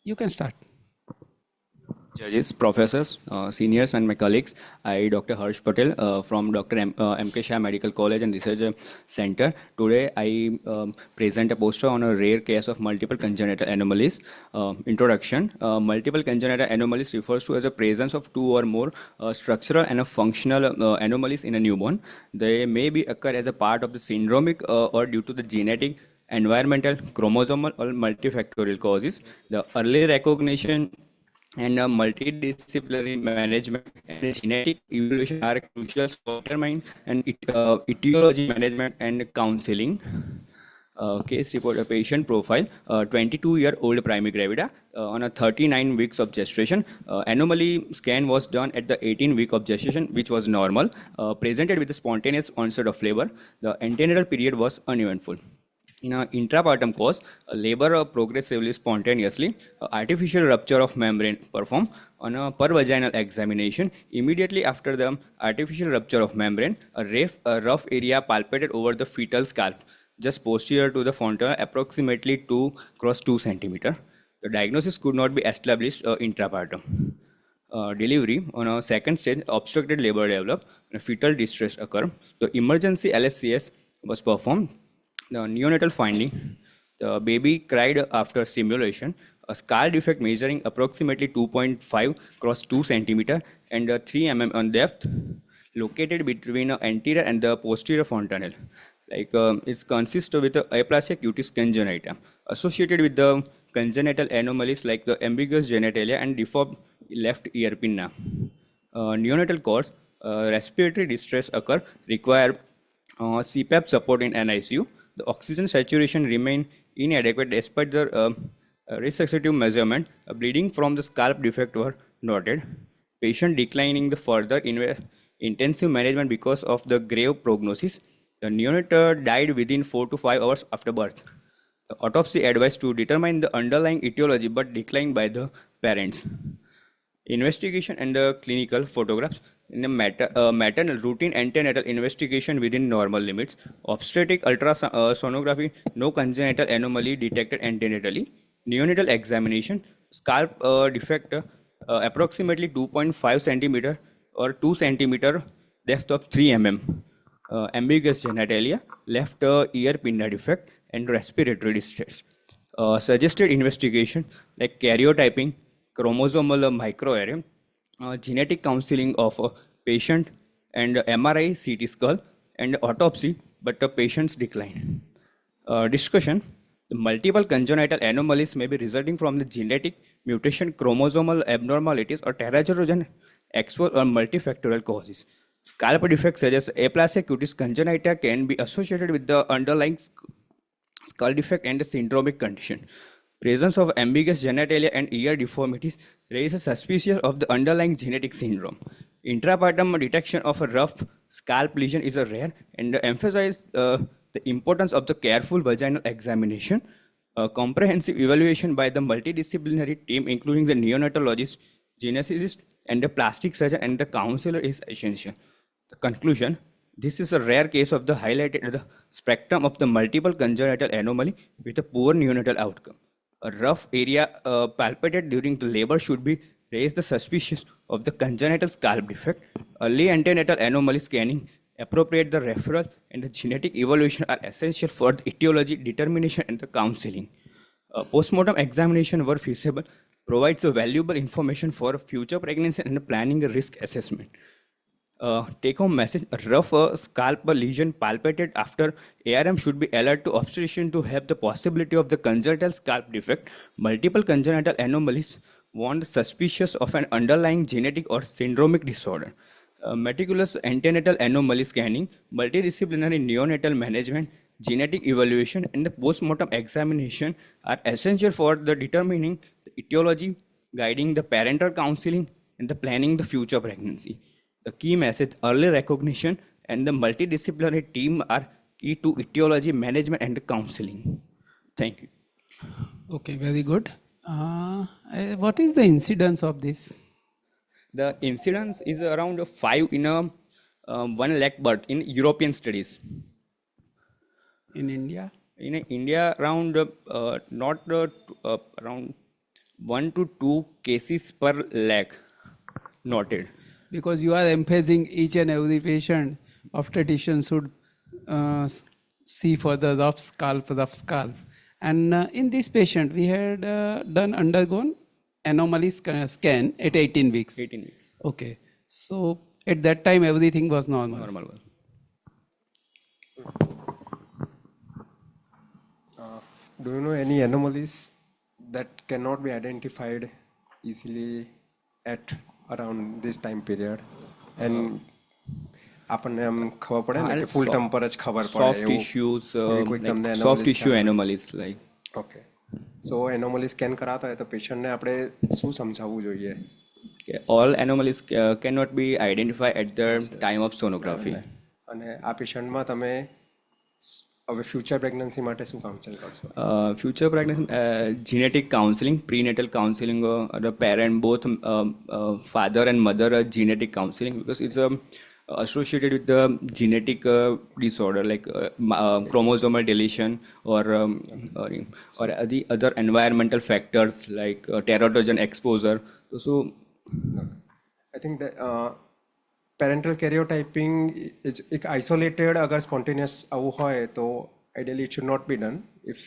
You can start. Judges, professors, seniors, and my colleagues. I, Dr. Harsh Patel, from Dr. M.K. Shah Medical College and Research Center. Today, I present a poster on a rare case of multiple congenital anomalies. Introduction. Multiple congenital anomalies refers to as a presence of two or more structural and functional anomalies in a newborn. They may be occur as a part of the syndromic or due to the genetic, environmental, chromosomal, or multifactorial causes. The early recognition and multidisciplinary management and genetic evaluation are crucial for determining and etiology management and counseling. Case report a patient profile, 22-year-old primary gravida on a 39 weeks of gestation. Anomaly scan was done at the 18 week of gestation, which was normal, presented with a spontaneous onset of labor. The antenatal period was uneventful. In an intrapartum cause, labor progressively spontaneously, artificial rupture of membrane performed on a pervaginal examination. Immediately after the artificial rupture of membrane, a rough area palpated over the fetal scalp, just posterior to the fontanelle, approximately 2 × 2 centimeter. The diagnosis could not be established intrapartum. Delivery on a second stage, obstructed labor developed, and fetal distress occurred. The emergency LSCS was performed. The neonatal finding, the baby cried after stimulation, a skull defect measuring approximately 2.5 × 2 centimeter and 3 mm on depth, located between the anterior and the posterior fontanelle. It consists with the aplasia cutis congenita, associated with the congenital anomalies like the ambiguous genitalia and deformed left ear pinna. Neonatal cause, respiratory distress occur, require CPAP support in NICU. The oxygen saturation remained inadequate despite the resuscitative measurement. Bleeding from the scalp defect were noted. Patient declining the further intensive management because of the grave prognosis. The neonate died within 4 to 5 hours after birth. The autopsy advised to determine the underlying etiology but declined by the parents. Investigation and the clinical photographs. In a maternal routine antenatal investigation within normal limits, obstetric ultrasonography, no congenital anomaly detected antenatally. Neonatal examination, scalp defect approximately 2.5 centimeter or 2 centimeter, depth of 3 mm. Ambiguous genitalia, left ear pinna defect, and respiratory distress. Suggested investigation like karyotyping, chromosomal microarray, genetic counseling of a patient, and MRI, CT skull, and autopsy, but the patient's decline. Discussion. The multiple congenital anomalies may be resulting from the genetic mutation, chromosomal abnormalities, or pterygogen exposed or multifactorial causes. Scalp defects such as aplasia cutis congenita can be associated with the underlying skull defect and the syndromic condition. Presence of ambiguous genitalia and ear deformities raises suspicion of the underlying genetic syndrome. Intrapartum detection of a rough scalp lesion is a rare and emphasize the importance of the careful vaginal examination. Comprehensive evaluation by the multidisciplinary team, including the neonatologist, geneticist, and the plastic surgeon and the counselor, is essential. The conclusion: this is a rare case of the highlighted the spectrum of the multiple congenital anomaly with a poor neonatal outcome. A rough area palpated during the labor should be raised the suspicion of the congenital scalp defect. Early antenatal anomaly scanning, appropriate the referral, and the genetic evaluation are essential for the etiology determination and the counseling. Postmortem examination where feasible provides a valuable information for future pregnancy and planning a risk assessment. Take-home message: a rough scalp lesion palpated after ARM should be alert to obstetrician to have the possibility of the congenital scalp defect. Multiple congenital anomalies warn suspicious of an underlying genetic or syndromic disorder. Meticulous antenatal anomaly scanning, multidisciplinary neonatal management, genetic evaluation, and the postmortem examination are essential for the determining the etiology, guiding the parental counseling, and the planning the future pregnancy. The key message: early recognition and the multidisciplinary team are key to etiology management and counseling. Thank you. Okay, very good. What is the incidence of this? The incidence is around 5 in a 1 lakh birth in European studies. In India? In India, around around 1 to 2 cases per lakh noted. Because you are emphasizing each and every patient, obstetrician should see for the rough scalp. And in this patient, we had undergone anomaly scan at 18 weeks. 18 weeks. Okay. So at that time, everything was normal. Do you know any anomalies that cannot be identified easily at around this time period? And આપણને આમ ખબર પડે ને કે ફૂલ term પર જ ખબર પડે soft tissues કોઈ તમને soft tissue anomalies like okay so anomaly scan કરાતા હોય તો પેશન્ટને આપણે શું સમજાવવું જોઈએ? all anomalies cannot be identified at the time of sonography. અને આ પેશન્ટમાં તમે હવે ફ્યુચર પ્રેગ્નન્સી માટે શું કાઉન્સેલ કરશો? Future pregnancy, genetic counseling, prenatal counseling, the parent, both father and mother, genetic counseling, because it's associated with the genetic disorder like chromosomal deletion or the other environmental factors like teratogen exposure. So I think that parental karyotyping is isolated. अगर spontaneous આવું હોય તો ideally it should not be done. If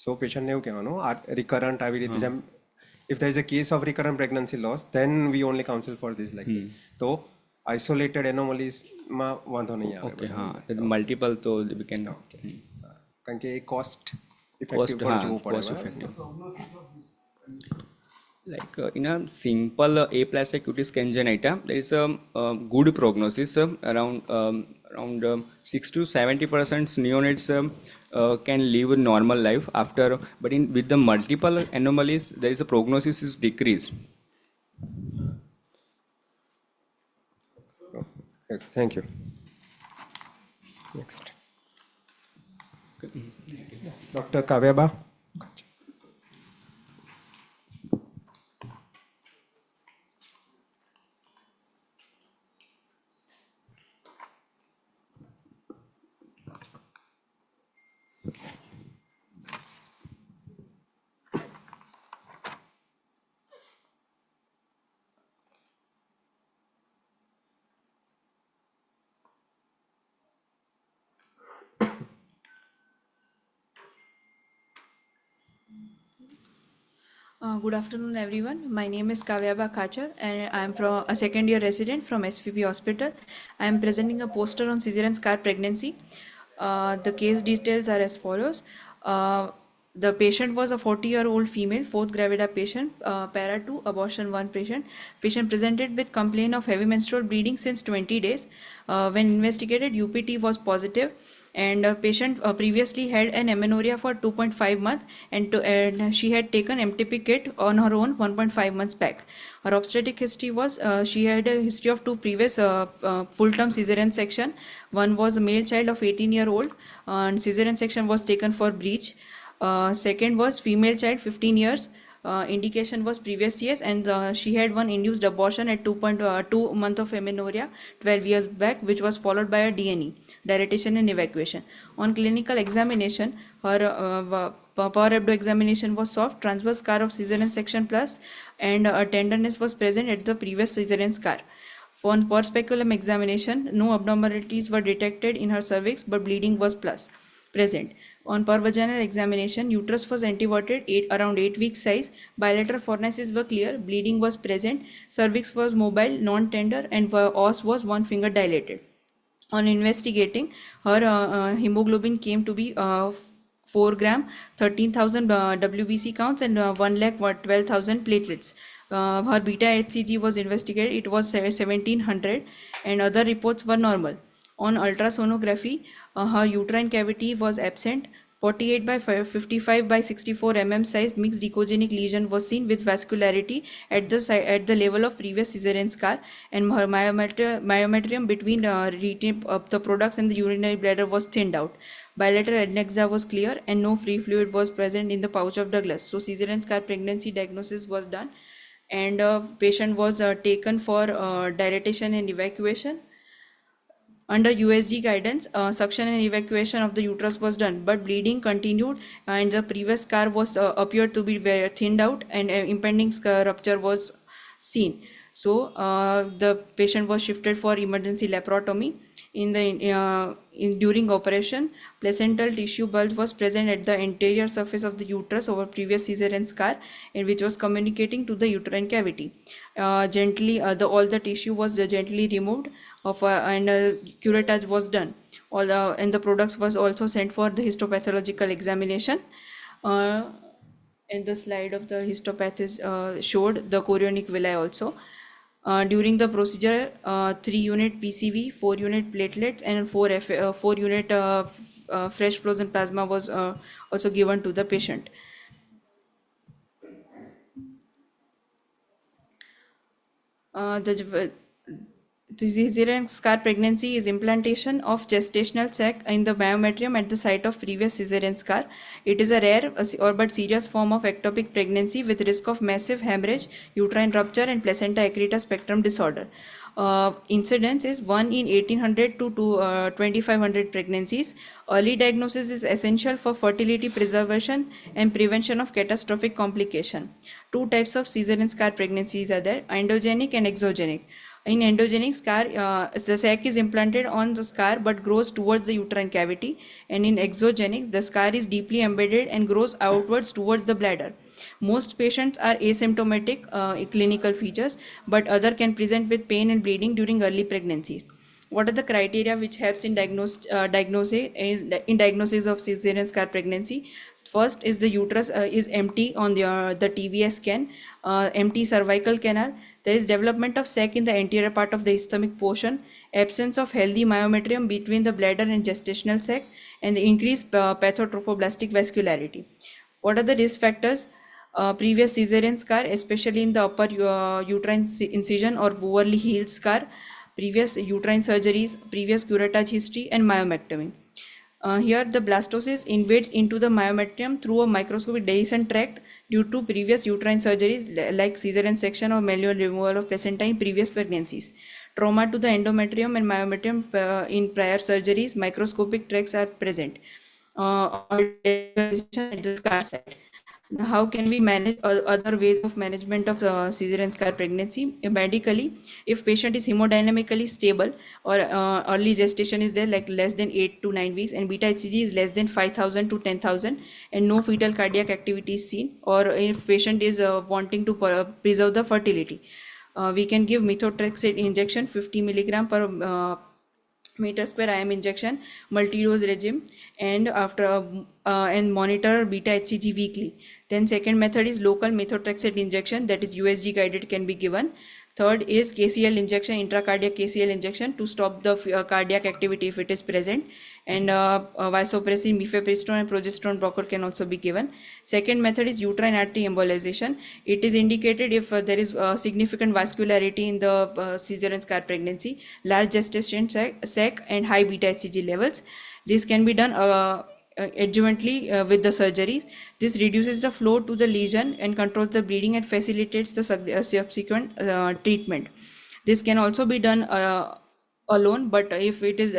so patient ને એવું કહેવાનું recurrent આવી રીતે જેમ if there is a case of recurrent pregnancy loss, then we only counsel for this like so isolated anomalies માં વાંધો નહીં આવે. okay हाँ multiple तो we can કારણ કે cost effective પર જોવું પડે. cost effective. Like in a simple aplastic cutis congenita, there is a good prognosis. Around 6 to 70% neonates can live a normal life after, but with the multiple anomalies, there is a prognosis is decreased. Thank you. Next, Dr. Kavyaba. Good afternoon, everyone. My name is Kavyaba Kachar, and I am from a second-year resident from SPP Hospital. I am presenting a poster on cesarean scar pregnancy. The case details are as follows. The patient was a 40-year-old female, fourth gravida patient, para 2, abortion 1 patient. Patient presented with complaint of heavy menstrual bleeding since 20 days. When investigated, UPT was positive. And patient previously had an amenorrhea for 2.5 months, and she had taken MTP kit on her own 1.5 months back. Her obstetric history was she had a history of two previous full-term cesarean section. One was a male child of 18-year-old, and cesarean section was taken for breech. Second was female child 15 years. Indication was previous CS, and she had one induced abortion at 2.2 month of amenorrhea 12 years back, which was followed by a DNE, dilatation and evacuation. On clinical examination, her power abdo examination was soft, transverse scar of cesarean section plus, and tenderness was present at the previous cesarean scar. On per speculum examination, no abnormalities were detected in her cervix, but bleeding was present. On per vaginal examination, uterus was anteverted around 8 weeks size, bilateral fornices were clear, bleeding was present, cervix was mobile, non-tender, and os was one finger dilated. On investigating, her hemoglobin came to be 4 gram, 13,000 WBC counts, and 1,12,000 platelets. Her beta HCG was investigated, it was 1700, and other reports were normal. On ultrasonography, her uterine cavity was absent. 48 by 55 by 64 sized mixed echogenic lesion was seen with vascularity at the level of previous cesarean scar, and her myometrium between the products and the urinary bladder was thinned out. Bilateral adnexa was clear, and no free fluid was present in the pouch of Douglas. So cesarean scar pregnancy diagnosis was done, and patient was taken for dilatation and evacuation. Under USG guidance, suction and evacuation of the uterus was done, but bleeding continued, and the previous scar was appeared to be very thinned out, and impending scar rupture was seen. So the patient was shifted for emergency laparotomy. During operation, placental tissue bulge was present at the anterior surface of the uterus over previous cesarean scar, and which was communicating to the uterine cavity. Gently, all the tissue was gently removed, and curettage was done. And the products was also sent for the histopathological examination. And the slide of the histopath showed the chorionic villi also. During the procedure, 3 unit PCV, 4 unit platelets, and 4 unit fresh frozen plasma was also given to the patient. The cesarean scar pregnancy is implantation of gestational sac in the myometrium at the site of previous cesarean scar. It is a rare but serious form of ectopic pregnancy with risk of massive hemorrhage, uterine rupture, and placenta accreta spectrum disorder. Incidence is 1 in 1800 to 2500 pregnancies. Early diagnosis is essential for fertility preservation and prevention of catastrophic complication. Two types of cesarean scar pregnancies are there: endogenic and exogenic. In endogenic scar, the sac is implanted on the scar but grows towards the uterine cavity, and in exogenic, the scar is deeply embedded and grows outwards towards the bladder. Most patients are asymptomatic clinical features, but other can present with pain and bleeding during early pregnancies. What are the criteria which helps in diagnosis of cesarean scar pregnancy? First is the uterus is empty on the TVS scan, empty cervical canal. There is development of sac in the anterior part of the ischemic portion, absence of healthy myometrium between the bladder and gestational sac, and the increased pathotrophoblastic vascularity. What are the risk factors? Previous cesarean scar, especially in the upper uterine incision or poorly healed scar, previous uterine surgeries, previous curettage history, and myomectomy. Here the blastocyst invades into the myometrium through a microscopic dehiscent tract due to previous uterine surgeries like caesarean section or manual removal of placenta in previous pregnancies. Trauma to the endometrium and myometrium in prior surgeries, microscopic tracts are present. At the scar site. How can we manage other ways of management of cesarean scar pregnancy? Medically, if patient is hemodynamically stable or early gestation is there like less than 8 to 9 weeks, and beta HCG is less than 5,000 to 10,000, and no fetal cardiac activity is seen, or if patient is wanting to preserve the fertility, we can give methotrexate injection 50 milligram per meter square IM injection, multi-dose regime, and after and monitor beta HCG weekly. Then second method is local methotrexate injection, that is USG guided, can be given. Third is KCL injection, intracardiac KCL injection to stop the cardiac activity if it is present. And vasopressin, mifepristone and progesterone blocker can also be given. Second method is uterine artery embolization. It is indicated if there is significant vascularity in the cesarean scar pregnancy, large gestation sac and high beta HCG levels. This can be done adjuvantly with the surgery. This reduces the flow to the lesion and controls the bleeding and facilitates the subsequent treatment. This can also be done alone, but if it is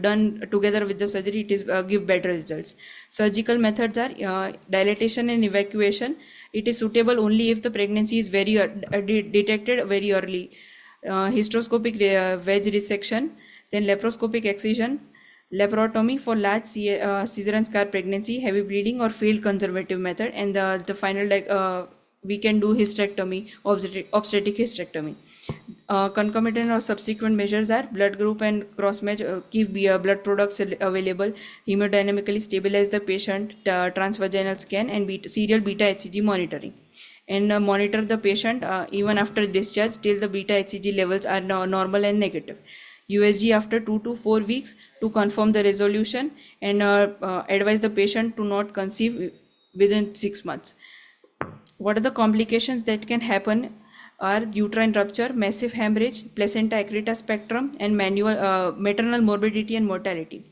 done together with the surgery, it is give better results. Surgical methods are dilatation and evacuation. It is suitable only if the pregnancy is very detected very early. Hysteroscopic wedge resection, then laparoscopic excision, laparotomy for large cesarean scar pregnancy, heavy bleeding or failed conservative method, and the final we can do hysterectomy, obstetric hysterectomy. Concomitant or subsequent measures are blood group and cross match, keep blood products available, hemodynamically stabilize the patient, transvaginal scan, and serial beta HCG monitoring. And monitor the patient even after discharge till the beta HCG levels are normal and negative. USG after 2 to 4 weeks to confirm the resolution, and advise the patient to not conceive within 6 months. What are the complications that can happen are uterine rupture, massive hemorrhage, placenta accreta spectrum, and maternal morbidity and mortality.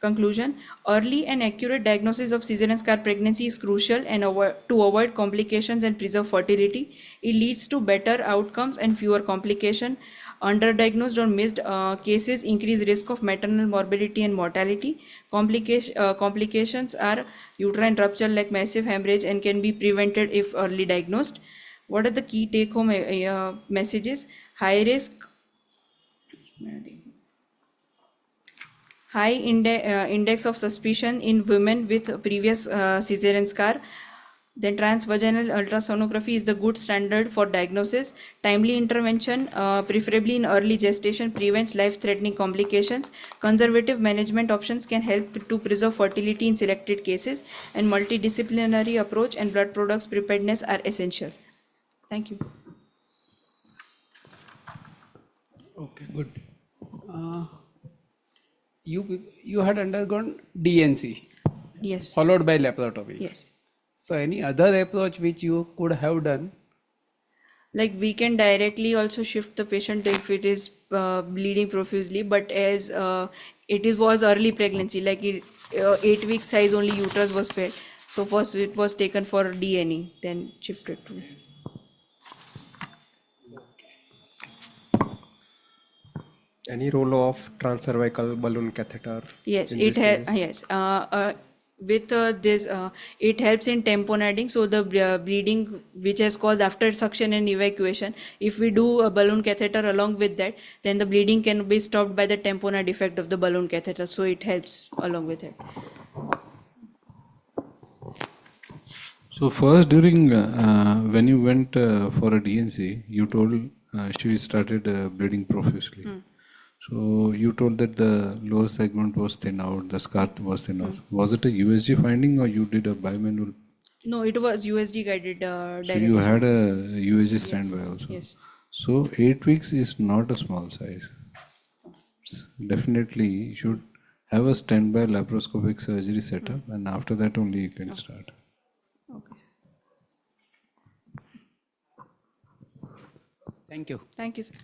Conclusion: early and accurate diagnosis of cesarean scar pregnancy is crucial and to avoid complications and preserve fertility. It leads to better outcomes and fewer complications. Underdiagnosed or missed cases increase risk of maternal morbidity and mortality. Complications are uterine rupture like massive hemorrhage and can be prevented if early diagnosed. What are the key take-home messages? High risk, high index of suspicion in women with previous cesarean scar. Then transvaginal ultrasonography is the good standard for diagnosis. Timely intervention, preferably in early gestation, prevents life-threatening complications. Conservative management options can help to preserve fertility in selected cases, and multidisciplinary approach and blood products preparedness are essential. Thank you. Okay, good. You had undergone DNC. Yes. Followed by laparoscopy. Yes. So any other approach which you could have done? Like we can directly also shift the patient if it is bleeding profusely, but as was early pregnancy, like 8 week size only uterus was fed. So first it was taken for DNA, then shifted to. Any role of transcervical balloon catheter? Yes, in it these cases? yes. With this, it helps in tamponading. So the bleeding which has caused after suction and evacuation, if we do a balloon catheter along with that, then the bleeding can be stopped by the tamponade effect of the balloon catheter. So it helps along with it. So first, during when you went for a DNC, you told she started bleeding profusely. So you told that the lower segment was thin out, the scar was thin out. Was it a USG finding or you did a bimanual? No, it was USD guided. So you had a USG standby also. Yes. So 8 weeks is not a small size. Definitely you should have a standby laparoscopic surgery setup, and after that only you can start. Okay. Thank you. Thank you, sir.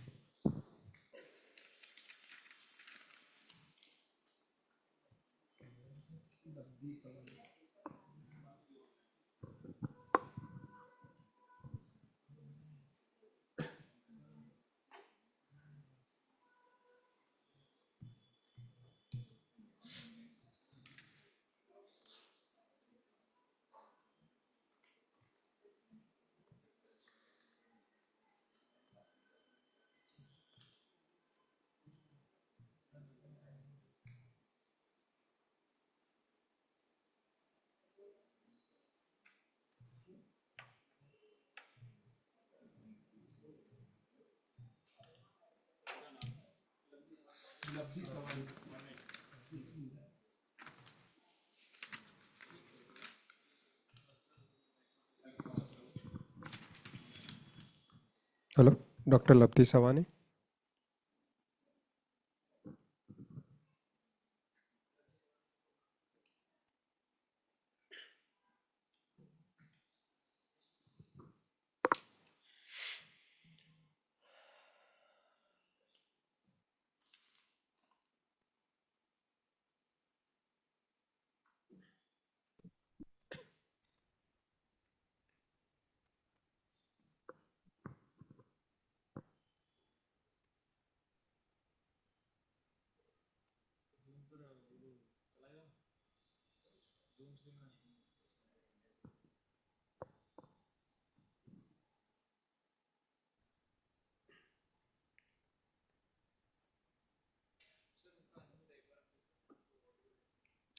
Hello. Dr. Labdi Savani.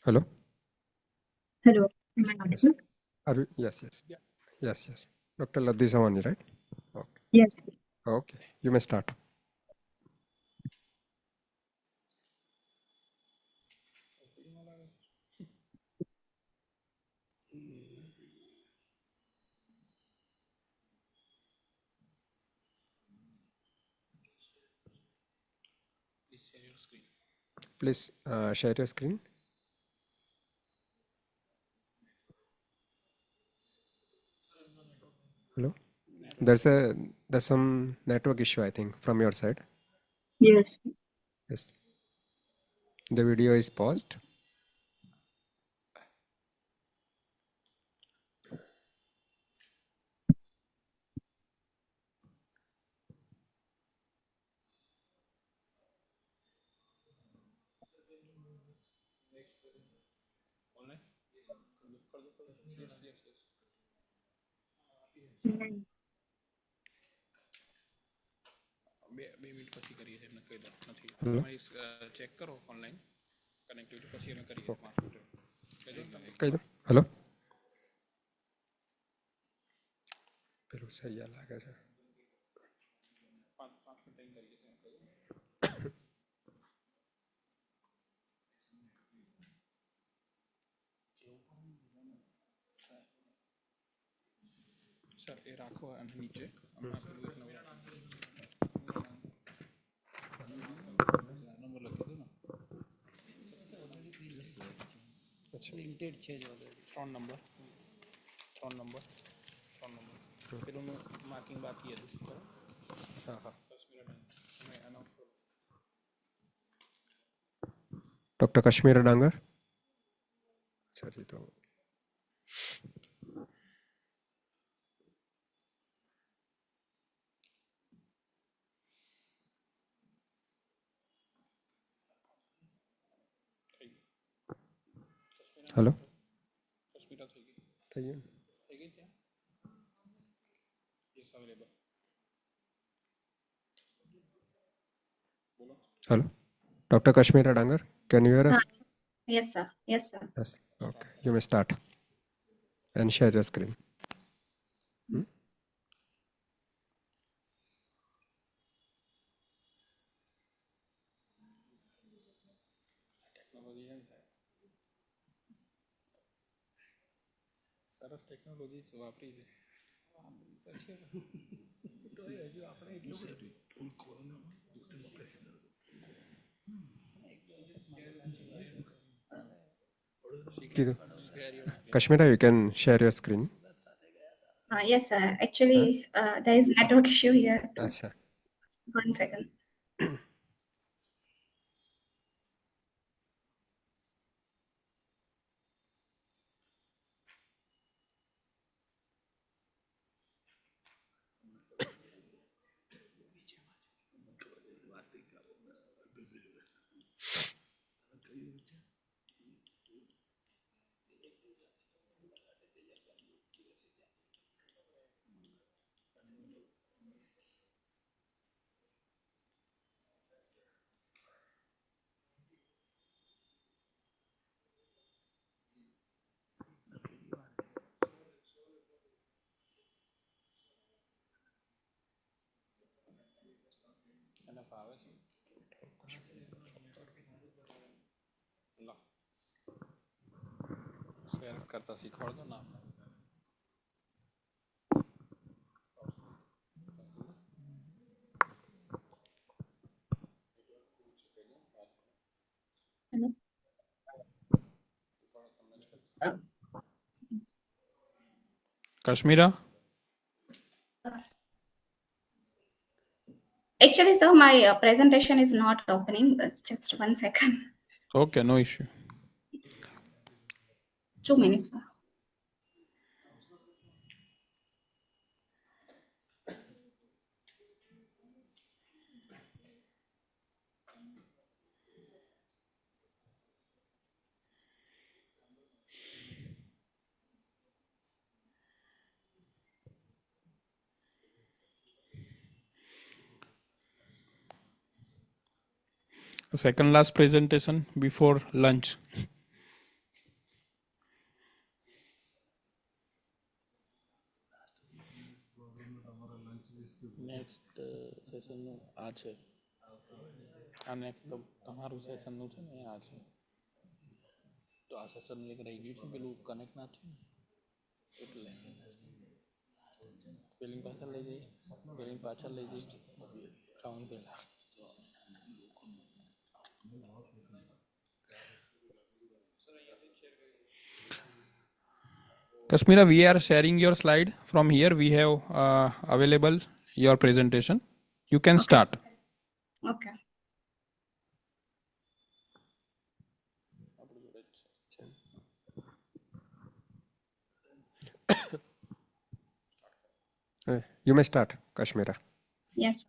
Hello. Hello. Am I Yes. audible? Yes, yes. Yes, yes. Dr. Labdi Savani, right? Okay. Yes. Okay. You may start. Please share your screen. Hello. There's some network issue, I think, from your side. Yes. Yes. The video is paused. Mm. બે minute પછી કરીએ છીએ એમને કહી દો નથી Hello. તમારી check કરો ઓનલાઈન કનેક્ટિવિટી પછી અમે કરીએ Okay. 5 મિનિટ કહી દો તમે કહી દો. Hello. પેલું સૈયા લાગે છે. 5 મિનિટ ટાઈમ કરીએ છીએ કહી દો સર એ રાખો અને નીચે હમણાં પેલું એક નવું નંબર લખી દો ને લિમિટેડ છે જ ઓલરેડી 3 નંબર પેલું માર્કિંગ બાકી હતું બરાબર હા હા 10 મિનિટ અમે અનાઉન્સ કરો ડૉક્ટર કાશ્મીર ડાંગર. સરી તો હેલો. હોસ્પિટલ થઈ ગઈ થઈ ગયું. થઈ ગઈ ત્યાં યસ અવેલેબલ બોલો. Hello. Dr. Kashmir Adanger, can you hear us? Yes, sir. Yes, sir. Yes. Okay. You may start and share your screen. Technology એમ થાય સરસ ટેકનોલોજી વાપરી છે તો હજુ આપણે એટલું Kashmira, you can share your screen. Yes, sir. Actually, there is network issue here. Acha. 1 second. એને ફાવે છે લો શેર કરતા શીખવાડ દો ના Kashmira? Actually, sir, my presentation is not opening. Just 1 second. Okay, no issue. 2 minutes, sir. The second last presentation before lunch. Next સેશનનું આ છે આ નેક્સ્ટ તમારું સેશનનું છે ને આ છે તો આ સેશનનું એક રહી ગયું છે પેલું કનેક્ટ ના થયું એટલે પેલિંગ પાછળ લઈ જઈએ પેલિંગ પાછળ લઈ જઈએ ખાવાનું પહેલાં Kashmira, we are sharing your slide. From here, we have available your presentation. You can start. Okay. You may start, Kashmira. Yes.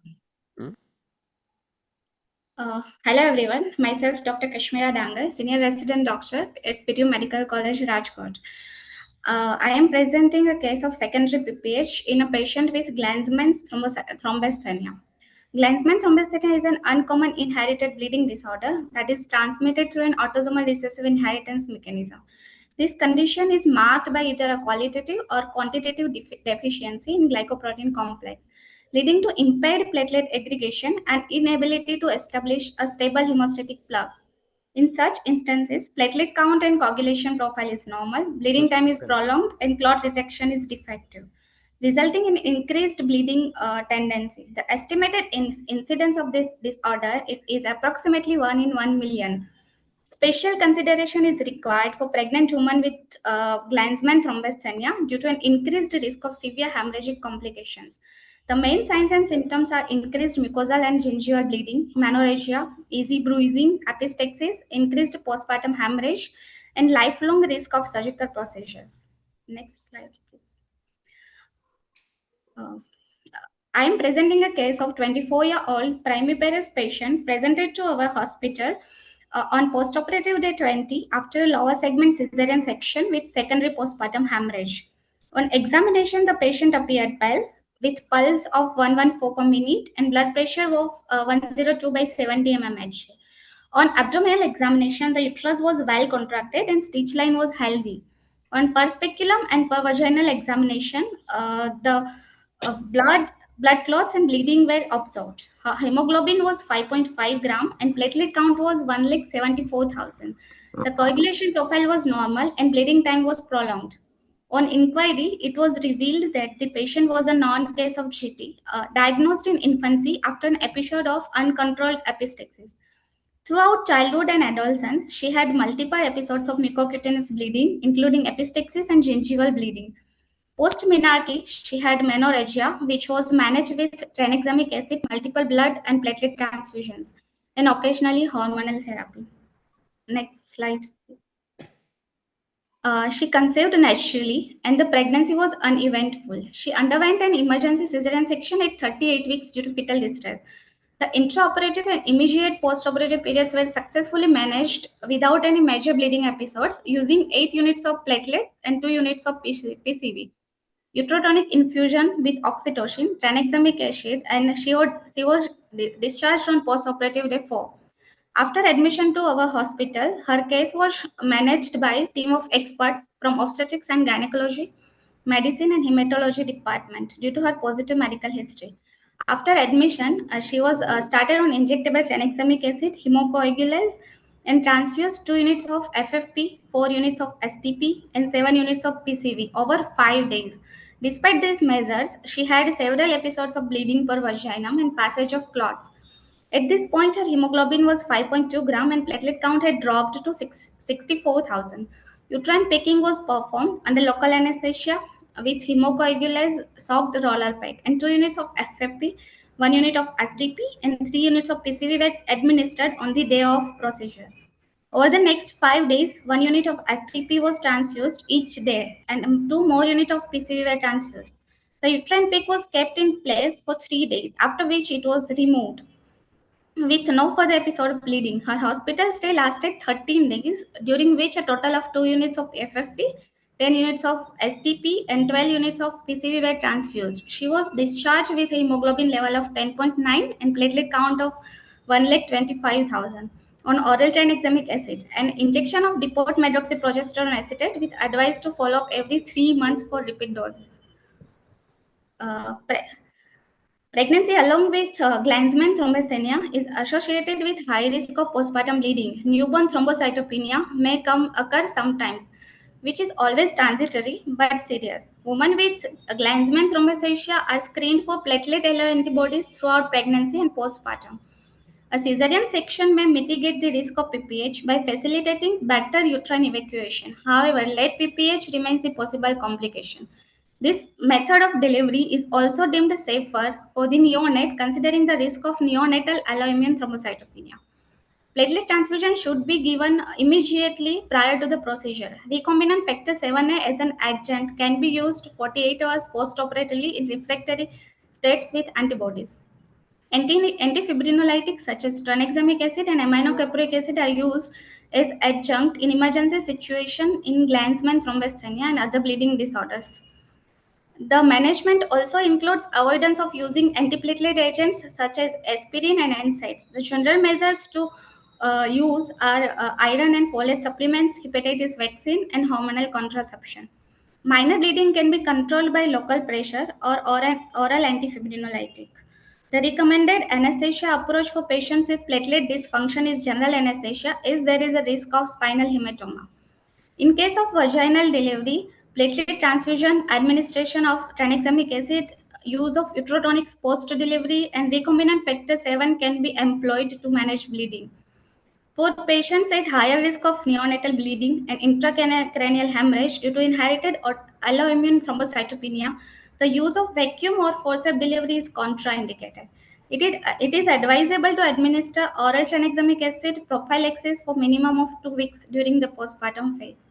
Hello everyone, myself Dr. Kashmira Dangal, Senior Resident Doctor at PTU Medical College, Rajkot. I am presenting a case of secondary PPH in a patient with Glanzmann's thrombasthenia. Glanzmann thrombasthenia is an uncommon inherited bleeding disorder that is transmitted through an autosomal recessive inheritance mechanism. This condition is marked by either a qualitative or quantitative deficiency in glycoprotein complex, leading to impaired platelet aggregation and inability to establish a stable hemostatic plug. In such instances, platelet count and coagulation profile is normal, bleeding time is prolonged, and clot detection is defective, resulting in increased bleeding tendency. The estimated incidence of this disorder is approximately 1 in 1 million. Special consideration is required for pregnant women with Glanzmann thrombasthenia due to an increased risk of severe hemorrhagic complications. The main signs and symptoms are increased mucosal and gingival bleeding, menorrhagia, easy bruising, epistaxis, increased postpartum hemorrhage, and lifelong risk of surgical procedures. Next slide, please. I am presenting a case of 24-year-old primiparous patient presented to our hospital on postoperative day 20 after a lower segment cesarean section with secondary postpartum hemorrhage. On examination, the patient appeared pale with pulse of 114 per minute and blood pressure of 102 by 70 mmHg. On abdominal examination, the uterus was well contracted and stitch line was healthy. On per speculum and per vaginal examination, the blood clots and bleeding were observed. Her hemoglobin was 5.5 gram and platelet count was 1,74,000. The coagulation profile was normal and bleeding time was prolonged. On inquiry, it was revealed that the patient was a non-case of GT, diagnosed in infancy after an episode of uncontrolled epistaxis. Throughout childhood and adolescence, she had multiple episodes of mucocutaneous bleeding, including epistaxis and gingival bleeding. Post-menarche, she had menorrhagia, which was managed with tranexamic acid, multiple blood and platelet transfusions, and occasionally hormonal therapy. Next slide. She conceived naturally and the pregnancy was uneventful. She underwent an emergency cesarean section at 38 weeks due to fetal distress. The intraoperative and immediate postoperative periods were successfully managed without any major bleeding episodes using 8 units of platelets and 2 units of PCV. Uterotonic infusion with oxytocin, tranexamic acid, and she was discharged on postoperative day 4. After admission to our hospital, her case was managed by a team of experts from obstetrics and gynecology, medicine and hematology department due to her positive medical history. After admission, she was started on injectable tranexamic acid, hemocoagulase, and transfused 2 units of FFP, 4 units of STP, and 7 units of PCV over 5 days. Despite these measures, she had several episodes of bleeding per vaginum and passage of clots. At this point, her hemoglobin was 5.2 gram and platelet count had dropped to 64,000. Uterine picking was performed under local anesthesia with hemocoagulase soaked roller peg and 2 units of FFP, 1 unit of SDP, and 3 units of PCV were administered on the day of procedure. Over the next 5 days, 1 unit of SDP was transfused each day and 2 more units of PCV were transfused. The uterine peak was kept in place for 3 days, after which it was removed with no further episode of bleeding. Her hospital stay lasted 13 days, during which a total of 2 units of FFP, 10 units of SDP, and 12 units of PCV were transfused. She was discharged with a hemoglobin level of 10.9 and platelet count of 1,25,000 on oral tranexamic acid and injection of depot medroxyprogesterone acetate with advice to follow up every 3 months for repeat doses. Pregnancy along with Glanzmann thrombocythemia is associated with high risk of postpartum bleeding. Newborn thrombocytopenia may occur sometimes, which is always transitory but serious. Women with Glanzmann thrombocythemia are screened for platelet antibodies throughout pregnancy and postpartum. A cesarean section may mitigate the risk of PPH by facilitating better uterine evacuation. However, late PPH remains the possible complication. This method of delivery is also deemed safer for the neonate, considering the risk of neonatal alloimmune thrombocytopenia. Platelet transfusion should be given immediately prior to the procedure. Recombinant factor 7A as an adjunct can be used 48 hours post-operatively in refractory states with antibodies. Antifibrinolytics such as tranexamic acid and aminocaproic acid are used as adjunct in emergency situation in Glanzmann thrombocythemia and other bleeding disorders. The management also includes avoidance of using antiplatelet agents such as aspirin and NSAIDs. The general measures to use are iron and folate supplements, hepatitis vaccine, and hormonal contraception. Minor bleeding can be controlled by local pressure or oral antifibrinolytic. The recommended anesthesia approach for patients with platelet dysfunction is general anesthesia, as there is a risk of spinal hematoma. In case of vaginal delivery, platelet transfusion, administration of tranexamic acid, use of uterotonics post-delivery, and recombinant factor 7 can be employed to manage bleeding. For patients at higher risk of neonatal bleeding and intracranial hemorrhage due to inherited or alloimmune thrombocytopenia, the use of vacuum or forceps delivery is contraindicated. It is advisable to administer oral tranexamic acid prophylaxis for minimum of 2 weeks during the postpartum phase.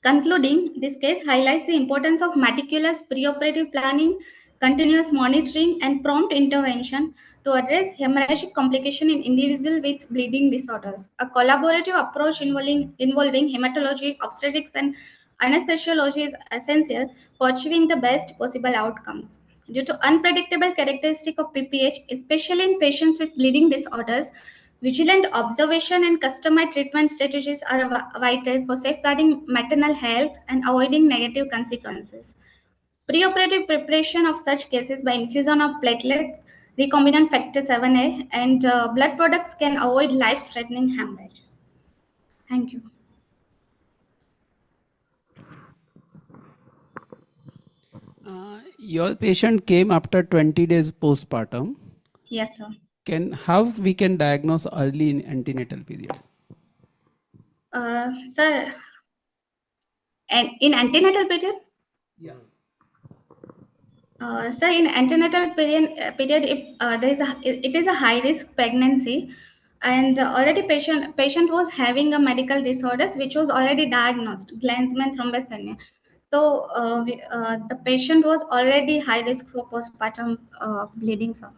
Concluding, this case highlights the importance of meticulous preoperative planning, continuous monitoring, and prompt intervention to address hemorrhagic complication in individuals with bleeding disorders. A collaborative approach involving hematology, obstetrics, and anesthesiology is essential for achieving the best possible outcomes. Due to unpredictable characteristic of PPH, especially in patients with bleeding disorders, vigilant observation and customized treatment strategies are vital for safeguarding maternal health and avoiding negative consequences. Preoperative preparation of such cases by infusion of platelets, recombinant factor 7A, and blood products can avoid life-threatening hemorrhages. Thank you. Your patient came after 20 days postpartum. Yes, sir. How we can diagnose early in antenatal period? Sir, and in antenatal period? Yeah. So in antenatal period if it is a high risk pregnancy, and already patient was having a medical disorders which was already diagnosed, Glanzmann thrombocythemia. So the patient was already high risk for postpartum bleeding. So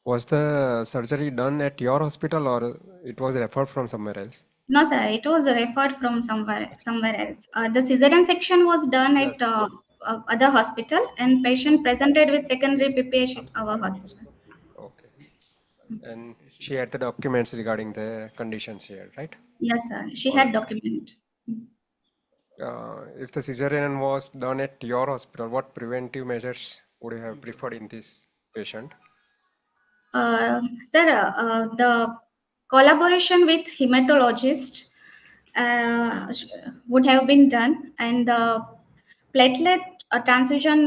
Was the surgery done at your hospital or it was referred from somewhere else? no, sir, it was referred from somewhere else. The cesarean section was done at other hospital, and patient presented with secondary PPH at our hospital. Okay. And she had the documents regarding the conditions here, right? Yes, sir. She All had right. document. If the cesarean was done at your hospital, what preventive measures would you have preferred in this patient? Sir, the collaboration with hematologist would have been done, and the platelet a transfusion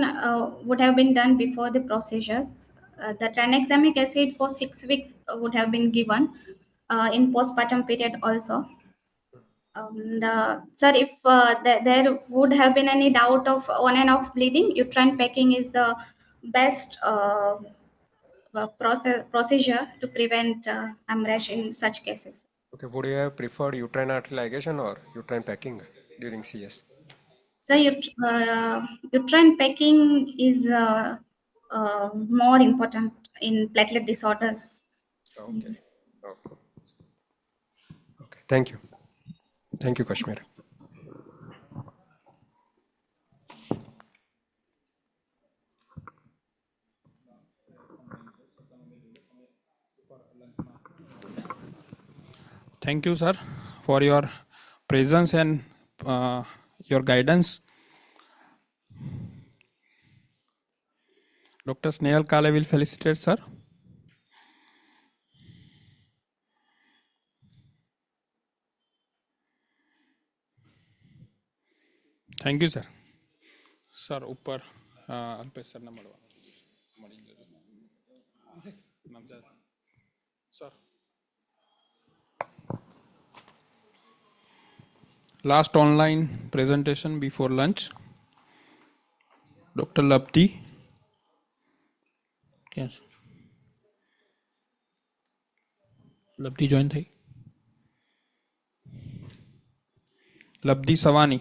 would have been done before the procedures. The tranexamic acid for 6 weeks would have been given in postpartum period also. Sir, if there would have been any doubt of on and off bleeding, uterine packing is the best procedure to prevent hemorrhage in such cases. Okay, would you have preferred uterine artery ligation or uterine packing during CS? So uterine packing is more important in platelet disorders. Okay. Okay. Okay. Thank you. Thank you, Kashmir. Thank you, sir, for your presence and your guidance. Dr. Snehal Kale will felicitate, sir. Thank you, sir. Sir, ઉપર અલ્પેશ સરને મળવા મળી જજો. Sir. Last online presentation before lunch. Dr. Labdi. Yes. Labdi join થઈ. Labdi Savani.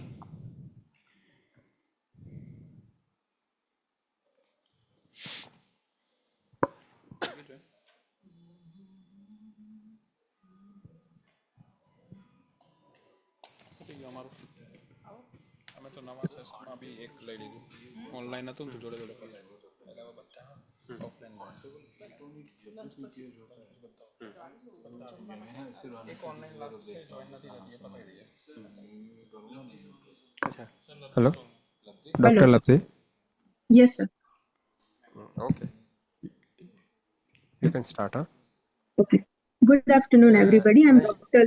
અમે તો નવા સેશનમાં બી એક લઈ લીધું ઓનલાઈન હતું ને તો જોડે જોડે પકડાયું એટલે હવે બધા ઓફલાઈન એક ઓનલાઈન ક્લાસ છે જોઈન નથી થતી એ પકડી દઈએ. Hello, Dr. Labdi. Yes, sir. Okay. You can start, huh? Okay. Good afternoon, everybody. I'm Dr.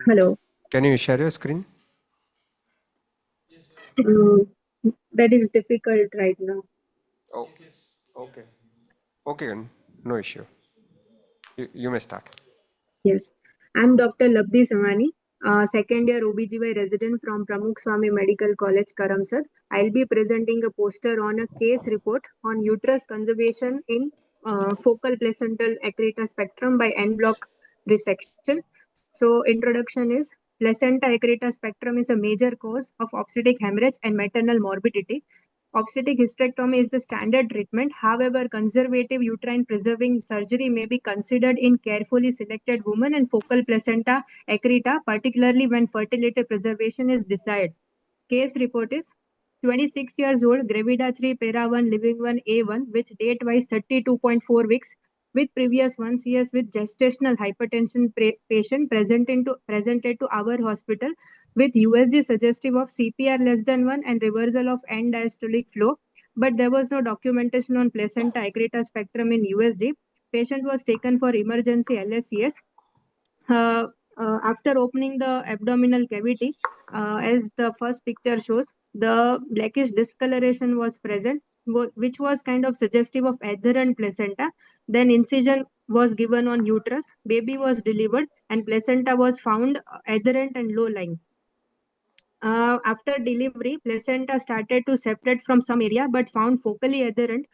Hello. Can you share your screen? That is difficult right now. Oh, okay. Okay, no issue. You may start. Yes. I'm Dr. Labdi Samani, second year OBGY resident from Pramukh Swami Medical College, Karamsad. I'll be presenting a poster on a case report on uterus conservation in focal placental accreta spectrum by en bloc resection. So introduction is placenta accreta spectrum is a major cause of obstetric hemorrhage and maternal morbidity. Obstetric hysterectomy is the standard treatment. However, conservative uterine preserving surgery may be considered in carefully selected women and focal placenta accreta, particularly when fertility preservation is desired. Case report is 26 years old, Gravida 3, Para 1, Living 1, A1, with date-wise 32.4 weeks, with previous 1 CS with gestational hypertension patient presented to our hospital with USG suggestive of CPR less than 1 and reversal of end diastolic flow, but there was no documentation on placenta accreta spectrum in USG. Patient was taken for emergency LSCS. After opening the abdominal cavity, as the first picture shows, the blackish discoloration was present, which was kind of suggestive of adherent placenta. Then incision was given on uterus, baby was delivered, and placenta was found adherent and low-lying. After delivery, placenta started to separate from some area, but found focally adherent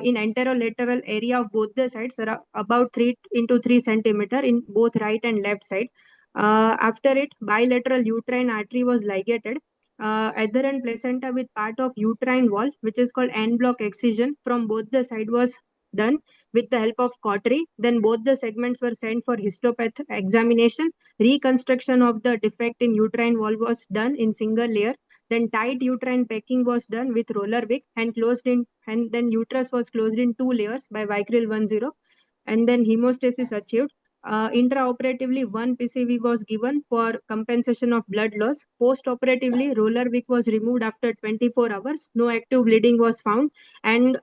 in anterolateral area of both the sides, about 3 into 3 centimeter in both right and left side. After it, bilateral uterine artery was ligated. Adherent placenta with part of uterine wall, which is called en bloc excision, from both the side was done with the help of cautery. Then both the segments were sent for histopath examination. Reconstruction of the defect in uterine wall was done in single layer. Then tight uterine packing was done with roller wick and then uterus was closed in 2 layers by Vicryl 10, and then hemostasis achieved. Intraoperatively, 1 PCV was given for compensation of blood loss. Post-operatively, roller wick was removed after 24 hours. No active bleeding was found, and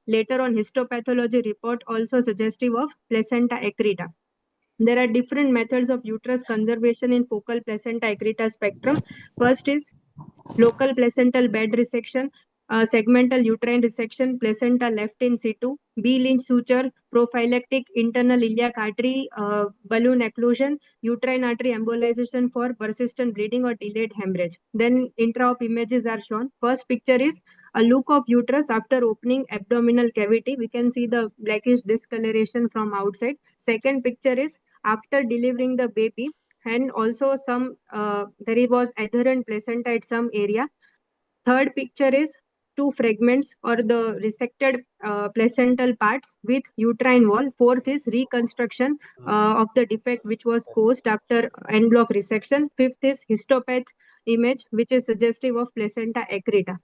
later on histopathology report also suggestive of placenta accreta. There are different methods of uterus conservation in focal placenta accreta spectrum. First is local placental bed resection, segmental uterine resection, placenta left in situ, B-Lynch suture, prophylactic internal iliac artery balloon occlusion, uterine artery embolization for persistent bleeding or delayed hemorrhage. Then intra-op images are shown. First picture is a look of uterus after opening abdominal cavity. We can see the blackish discoloration from outside. Second picture is after delivering the baby, and also some there was adherent placenta at some area. Third picture is two fragments or the resected placental parts with uterine wall. Fourth is reconstruction of the defect which was caused after end block resection. Fifth is histopath image which is suggestive of placenta accreta.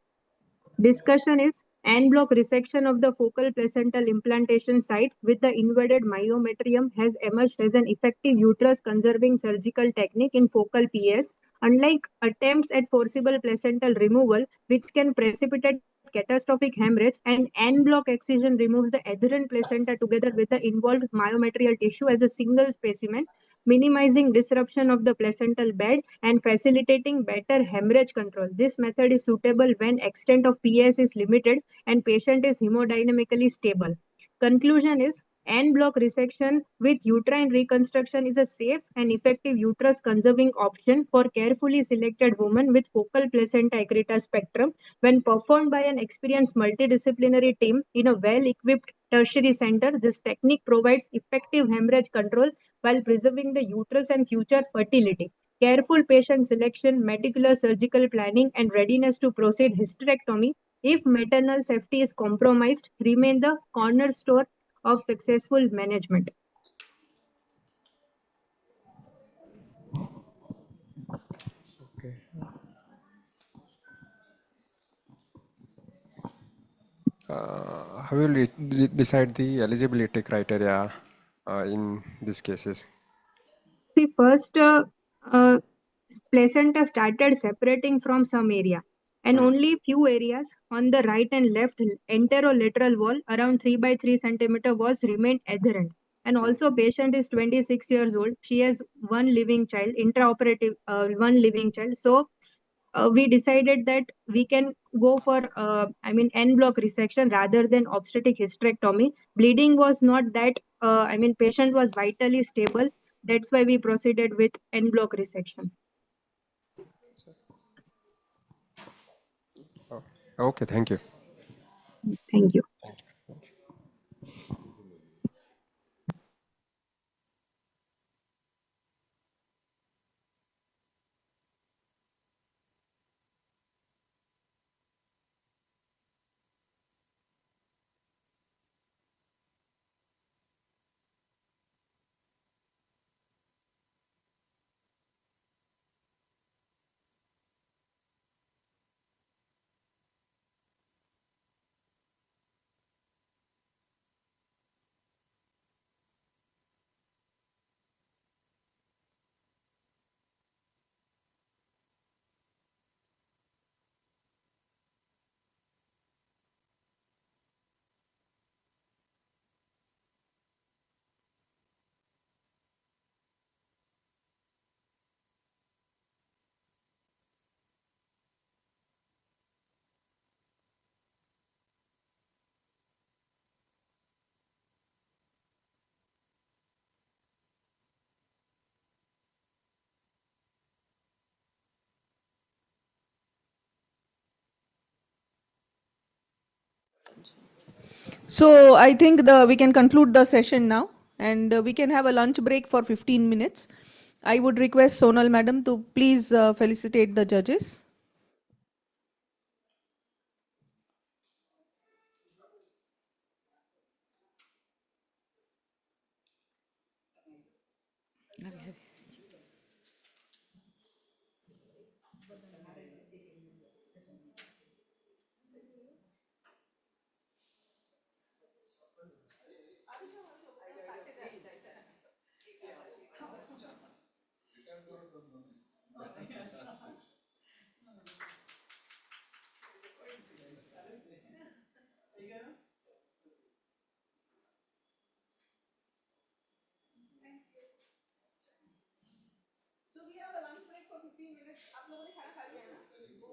Discussion is en bloc resection of the focal placental implantation site with the invaded myometrium has emerged as an effective uterus conserving surgical technique in focal PS. Unlike attempts at forcible placental removal, which can precipitate catastrophic hemorrhage, an en bloc excision removes the adherent placenta together with the involved myometrial tissue as a single specimen, minimizing disruption of the placental bed and facilitating better hemorrhage control. This method is suitable when extent of PS is limited and patient is hemodynamically stable. Conclusion is en bloc resection with uterine reconstruction is a safe and effective uterus conserving option for carefully selected women with focal placenta accreta spectrum. When performed by an experienced multidisciplinary team in a well equipped tertiary center, this technique provides effective hemorrhage control while preserving the uterus and future fertility. Careful patient selection, meticulous surgical planning, and readiness to proceed hysterectomy if maternal safety is compromised remain the cornerstone of successful management. Okay. How will you decide the eligibility criteria in these cases? See, first, placenta started separating from some area, and only few areas on the right and left anterolateral wall around 3 by 3 centimeter was remained adherent. And also, patient is 26 years old. She has one living child, intraoperative one living child. So we decided that we can go for en bloc resection rather than obstetric hysterectomy. Bleeding was not that patient was vitally stable. That's why we proceeded with en bloc resection. Oh, okay, thank you. Thank you. So I think we can conclude the session now, and we can have a lunch break for 15 minutes. I would request Sonal madam to please felicitate the judges. So we have a lunch break for 15 minutes. आप लोगों ने खाना खा लिया ना?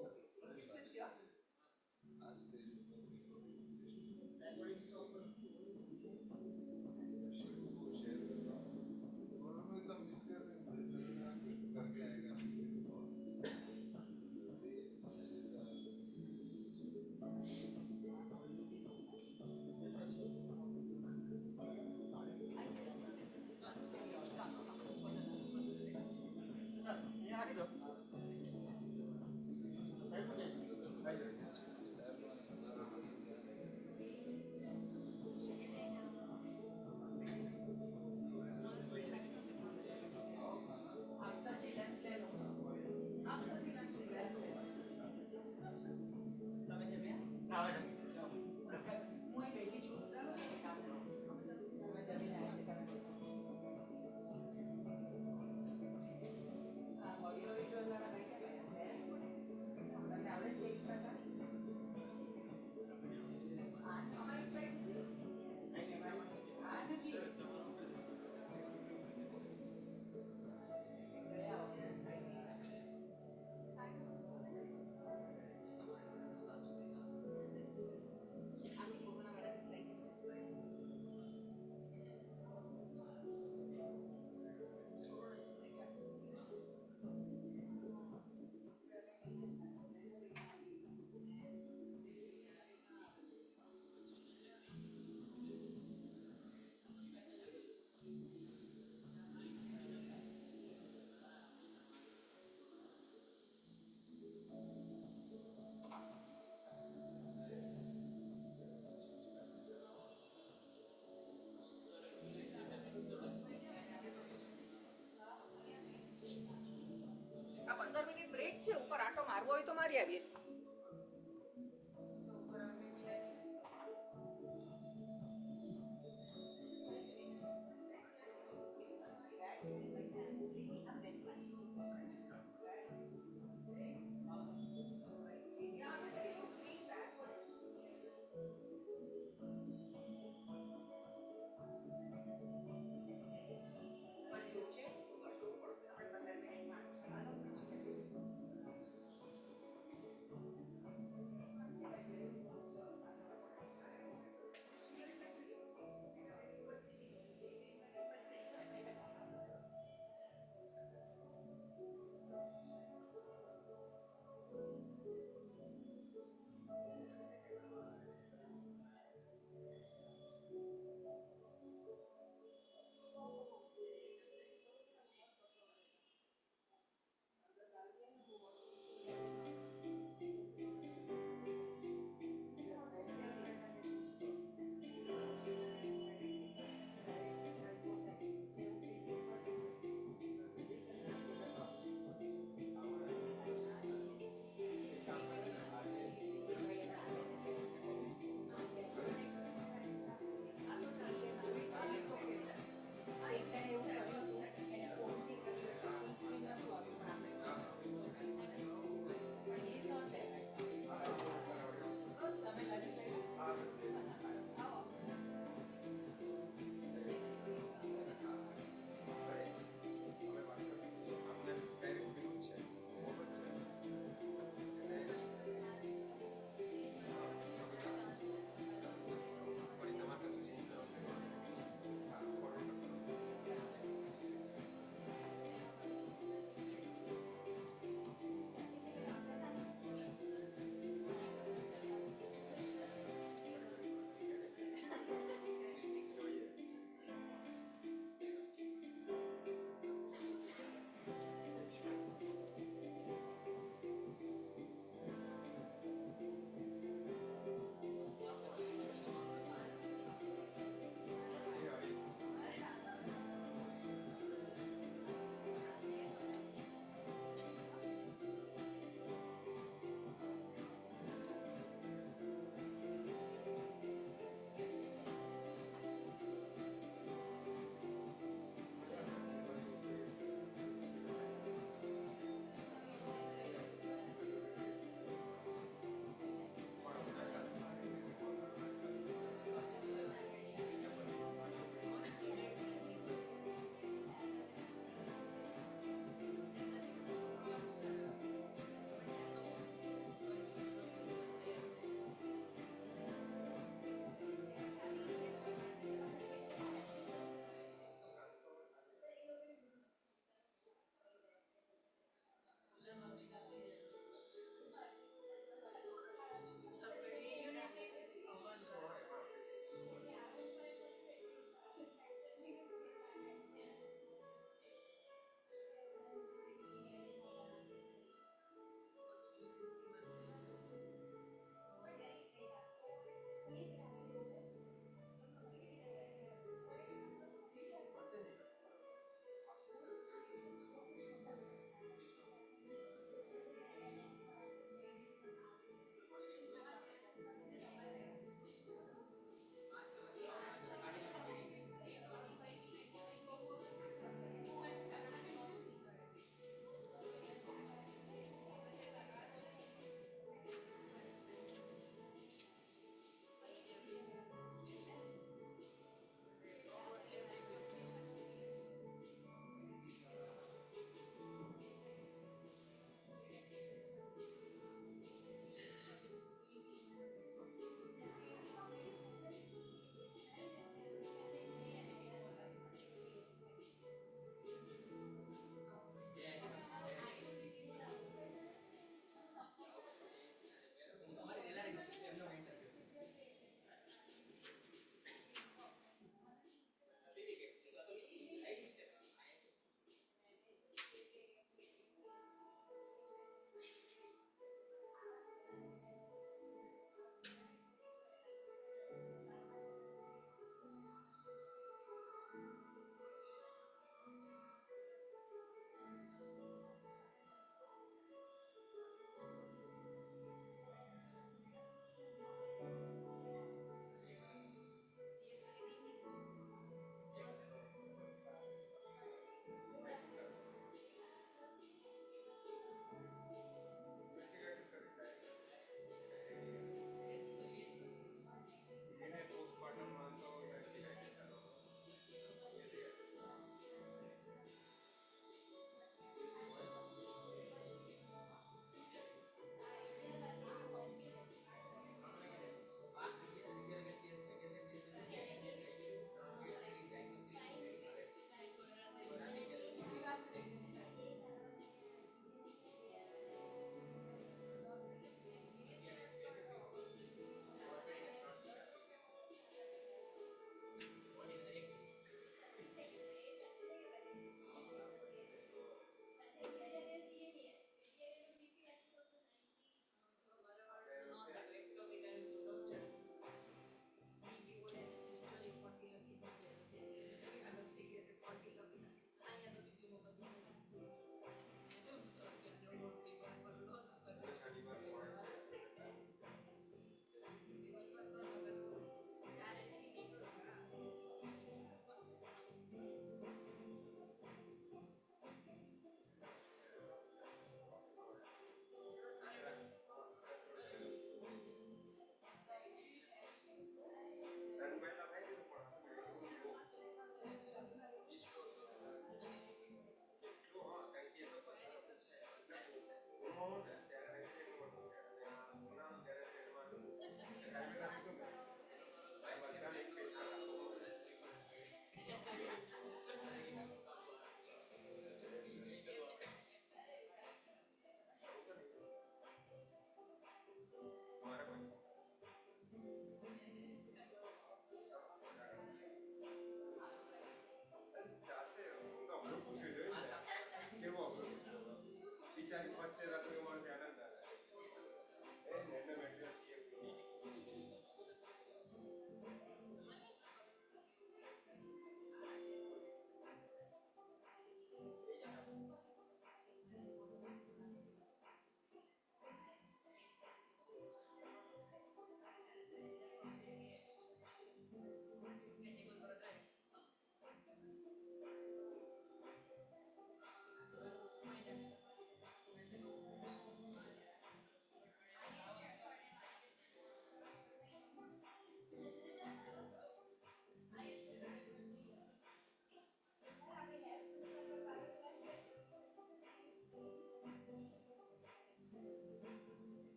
આ 15 minute break છે ઉપર આટો મારવો હોય તો મારી આવીએ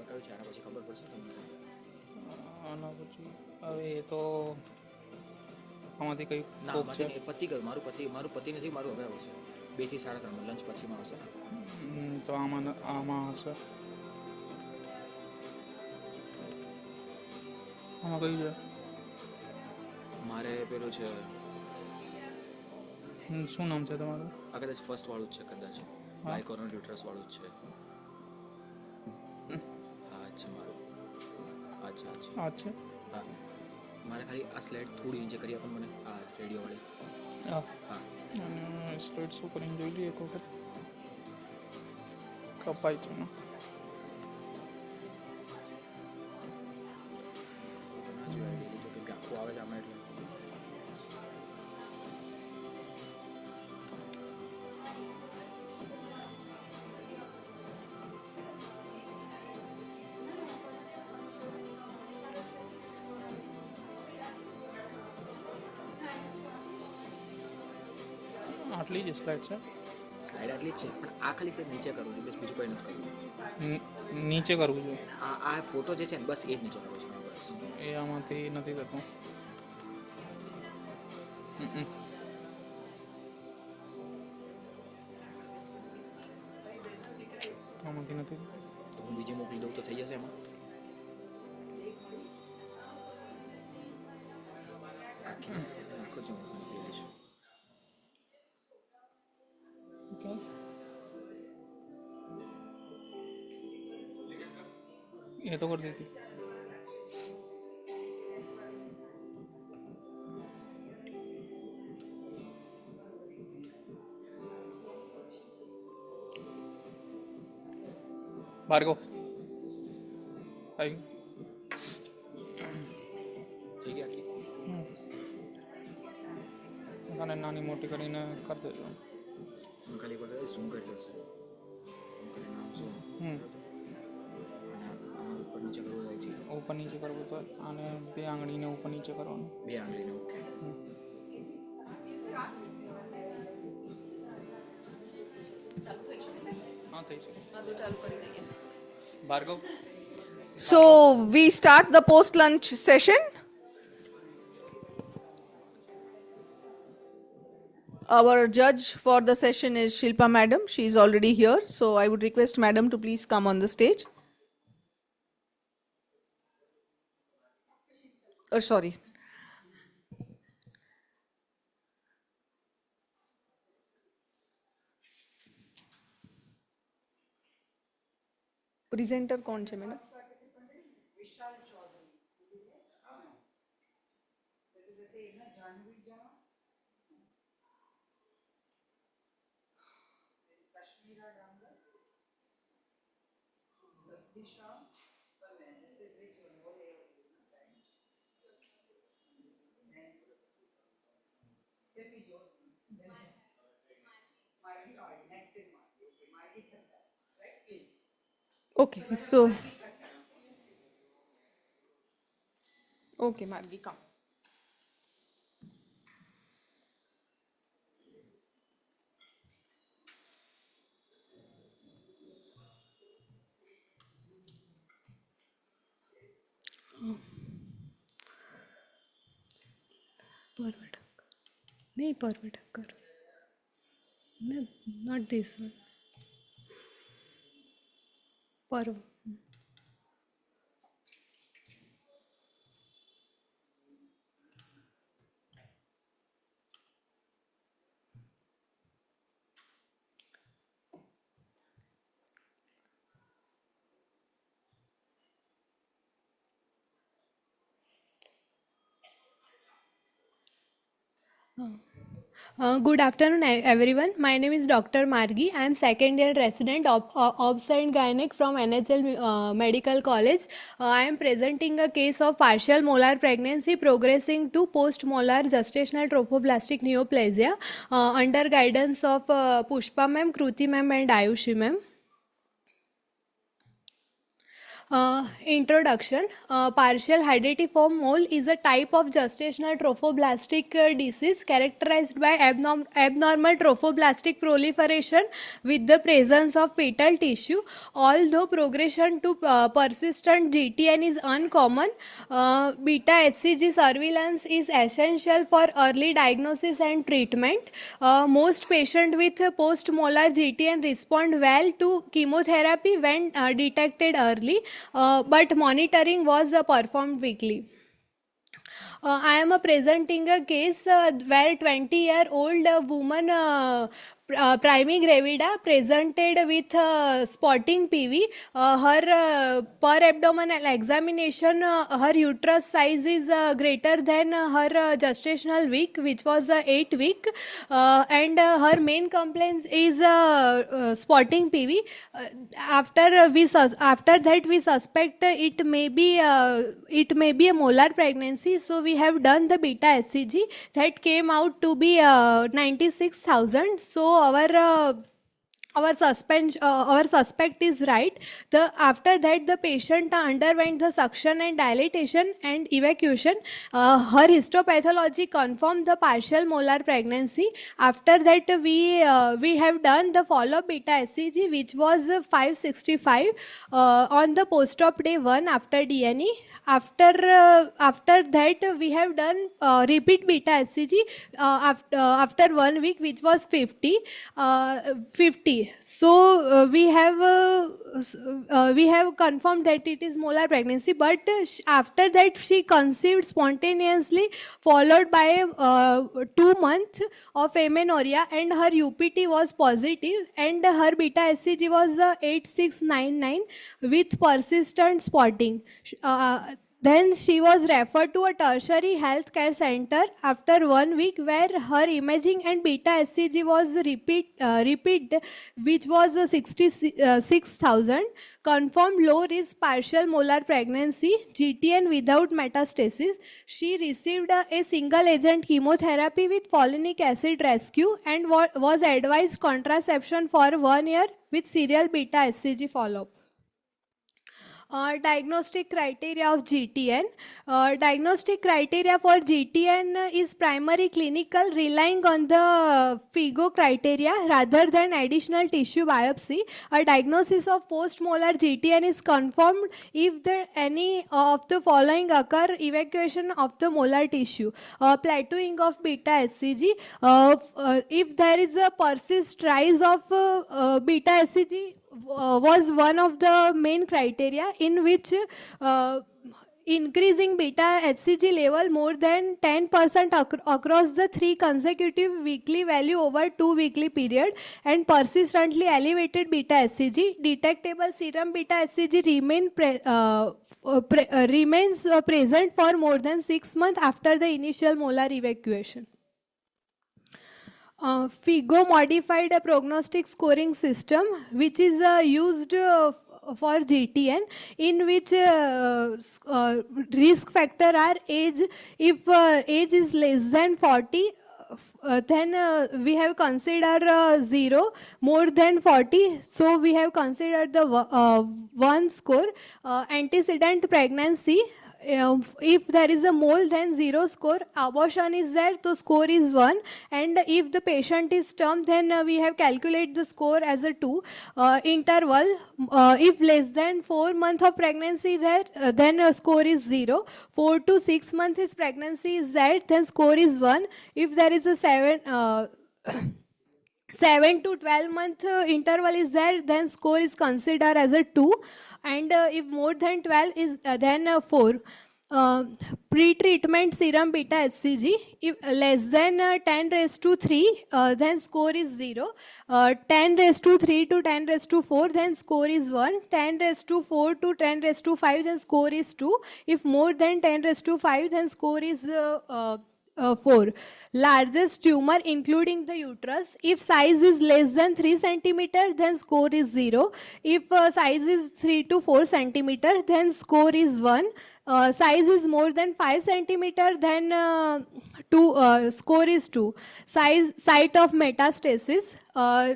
કયું છે આના પછી ખબર પડશે તમને? આના પછી હવે એ તો આમાંથી કઈ ના કોક આમાંથી છે? નહીં. મારું પતિ નથી, મારું હવે આવશે 2 થી 3:30 લંચ પછીમાં આવશે. તો આમાં હશે. આમાં કઈ છે? મારે પેલું છે શું નામ છે તમારું? આ કદાચ ફર્સ્ટ વાળું જ છે, કદાચ બાયકોર્નર યુટ્રસ વાળું જ છે. હા છે મારું. અચ્છા આ છે. હા મારે ખાલી આ સ્લાઇડ થોડી નીચે કરી આપો મને, આ રેડિયો વાળી. હા હા અને સ્લાઇડ શું કરીને જોઈ લઈએ એક વખત. કપાય છે ને આખું આવે છે આમાં એટલે. આટલી જ સ્લાઇડ છે. સ્લાઇડ આટલી જ છે, પણ આ ખાલી સેટ નીચે કરવું છે, બસ બીજું કંઈ નથી કરવું. નીચે કરવું છે. આ ફોટો જે છે ને બસ એ જ નીચે કરવો છે. બસ એ આમાંથી નથી થતું. આમાંથી નથી. તો હું બીજી મોકલી દઉં તો થઈ જશે એમાં? આખો જ હું મોકલી દઈશ. એ તો કરી દીધી. ભાર્ગવ આવી થઈ ગયા કે અને નાની મોટી કરીને કરી દેજો. હું ખાલી પર ઝૂમ કરી દેશે. ઉપર નીચે કરવું જાય છે. ઉપર નીચે કરવું તો આને 2 આંગળીને ઉપર નીચે કરવાનું. 2 આંગળીને ઓકે. હા થઈ શકે. ચાલુ કરી દઈએ. Bhargav. So we start the post-lunch session. Our judge for the session is Shilpa Madam. She is already here. So I would request Madam to please come on the stage. Oh, sorry. Presenter कौन है madam? Okay, so okay, Margi, come. Pervert. नहीं pervert कर. No, not this one. Perv. Good afternoon, everyone. My name is Dr. Margi. I am second year resident of Obs and Gynec from NHL Medical College. I am presenting a case of partial molar pregnancy progressing to post-molar gestational trophoblastic neoplasia under guidance of Pushpa ma'am, Kruti ma'am and Ayushi ma'am. Introduction. Partial hydatiform mole is a type of gestational trophoblastic disease characterized by abnormal trophoblastic proliferation with the presence of fetal tissue. Although progression to persistent GTN is uncommon, beta HCG surveillance is essential for early diagnosis and treatment. Most patients with post-molar GTN respond well to chemotherapy when detected early, but monitoring was performed weekly. I am presenting a case where 20-year-old woman priming gravida presented with spotting PV. Her per abdominal examination, her uterus size is greater than her gestational week, which was 8 week, and her main complaint is spotting PV. After that we suspect it may be a molar pregnancy, so we have done the beta HCG that came out to be 96,000. So our suspect is right. After that the patient underwent the suction and dilatation and evacuation. Her histopathology confirmed the partial molar pregnancy. After that we have done the follow-up beta HCG, which was 565 on the post-op day 1 after DNE. After that we have done repeat beta HCG after 1 week, which was 50. So we have confirmed that it is molar pregnancy, but after that she conceived spontaneously, followed by 2 months of amenorrhea, and her UPT was positive, and her beta HCG was 8699 with persistent spotting. Then she was referred to a tertiary healthcare center after 1 week, where her imaging and beta HCG was repeat, which was 66,000. Confirmed low risk partial molar pregnancy, GTN without metastasis. She received a single agent chemotherapy with folinic acid rescue and was advised contraception for 1 year with serial beta HCG follow-up. Diagnostic criteria of GTN. Diagnostic criteria for GTN is primary clinical, relying on the FIGO criteria rather than additional tissue biopsy. A diagnosis of post-molar GTN is confirmed if any of the following occur: evacuation of the molar tissue, plateauing of beta HCG, if there is a persist rise of beta HCG was one of the main criteria, in which increasing beta HCG level more than 10% across the 3 consecutive weekly value over 2 weekly period, and persistently elevated beta HCG. Detectable serum beta HCG remains present for more than 6 months after the initial molar evacuation. FIGO modified a prognostic scoring system, which is used for GTN, in which risk factor are age. If age is less than 40, then we have considered 0, more than 40, so we have considered the 1 score. Antecedent pregnancy, if there is a mole, then 0 score. Abortion is there, so score is 1. And if the patient is term, then we have calculated the score as a 2. Interval, if less than 4 months of pregnancy there, then score is 0. 4 to 6 months is pregnancy is there, then score is 1. If there is a 7 to 12 month interval is there, then score is considered as a 2. And if more than 12 is then 4. Pre-treatment serum beta HCG, if less than 10^3, then score is 0. 10^3 to 10^4, then score is 1. 10^4 to 10^5, then score is 2. If more than 10^5, then score is 4. Largest tumor including the uterus, if size is less than 3 cm, then score is 0. If size is 3 to 4 cm, then score is 1. size is more than 5 centimeter, then score is 2. Site of metastasis,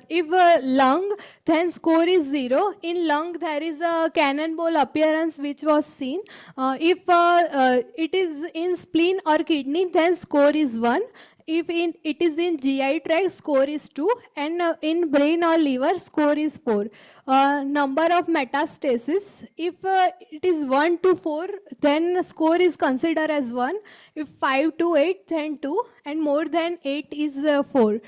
if lung, then score is 0. In lung there is a cannonball appearance which was seen. If it is in spleen or kidney, then score is 1. If it is in GI tract, score is 2, and in brain or liver, score is 4. Number of metastasis, if it is 1 to 4, then score is considered as 1. If 5 to 8, then 2, and more than 8 is 4.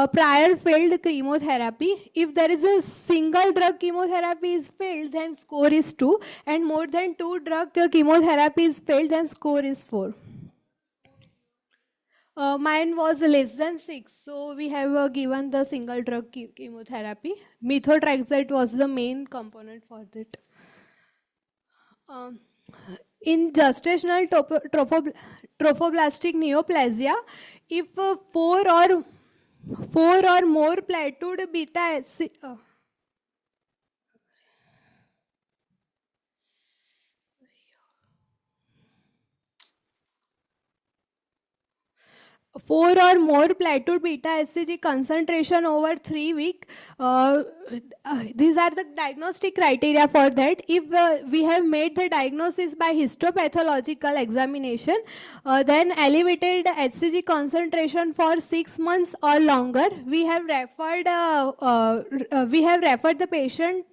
Prior failed chemotherapy, if there is a single drug chemotherapy is failed, then score is 2, and more than 2 drug chemotherapy is failed, then score is 4. Mine was less than 6, so we have given the single drug chemotherapy. Methotrexate was the main component for that. In gestational trophoblastic neoplasia, if 4 or more plateaued beta 4 or more plateaued beta HCG concentration over 3 weeks. These are the diagnostic criteria for that. If we have made the diagnosis by histopathological examination, then elevated HCG concentration for 6 months or longer, we have referred the patient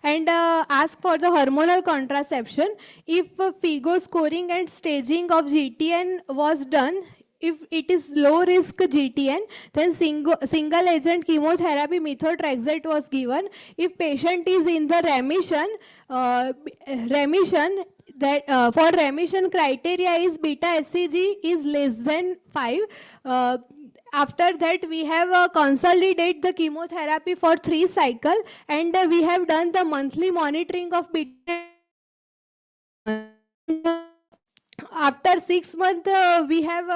and ask for the hormonal contraception. If FIGO scoring and staging of GTN was done, if it is low risk GTN, then single agent chemotherapy methotrexate was given. If patient is in the remission, for remission criteria is beta HCG is less than 5. After that, we have consolidated the chemotherapy for 3 cycles, and we have done the monthly monitoring of beta. After 6 months, we have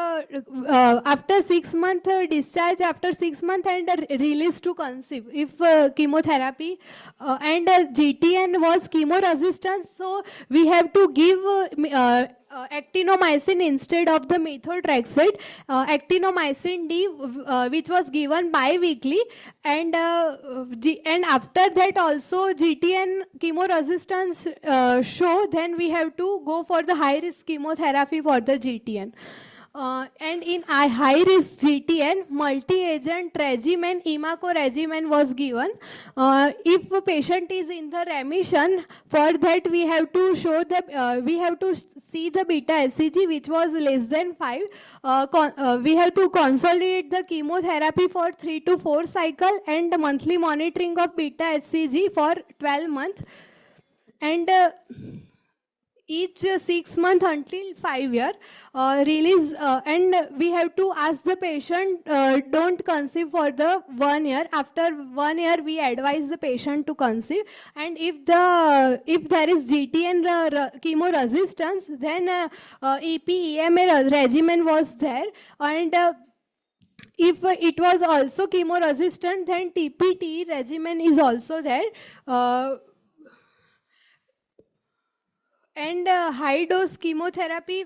after 6 month discharge after 6 months and release to conceive. If chemotherapy and GTN was chemo resistant, so we have to give actinomycin instead of the methotrexate. Actinomycin D, which was given bi-weekly, and after that also GTN chemo resistance show, then we have to go for the high risk chemotherapy for the GTN. And in high risk GTN, multi-agent regimen, Imaco regimen was given. If a patient is in the remission, for that we have to show the we have to see the beta HCG which was less than 5. We have to consolidate the chemotherapy for 3 to 4 cycle and monthly monitoring of beta HCG for 12 months. And each 6 months until 5 years release, and we have to ask the patient don't conceive for the 1 year. After 1 year we advise the patient to conceive, and if there is GTN chemo resistance, then EP-EMA regimen was there, and if it was also chemo resistant, then TPT regimen is also there. And high dose chemotherapy,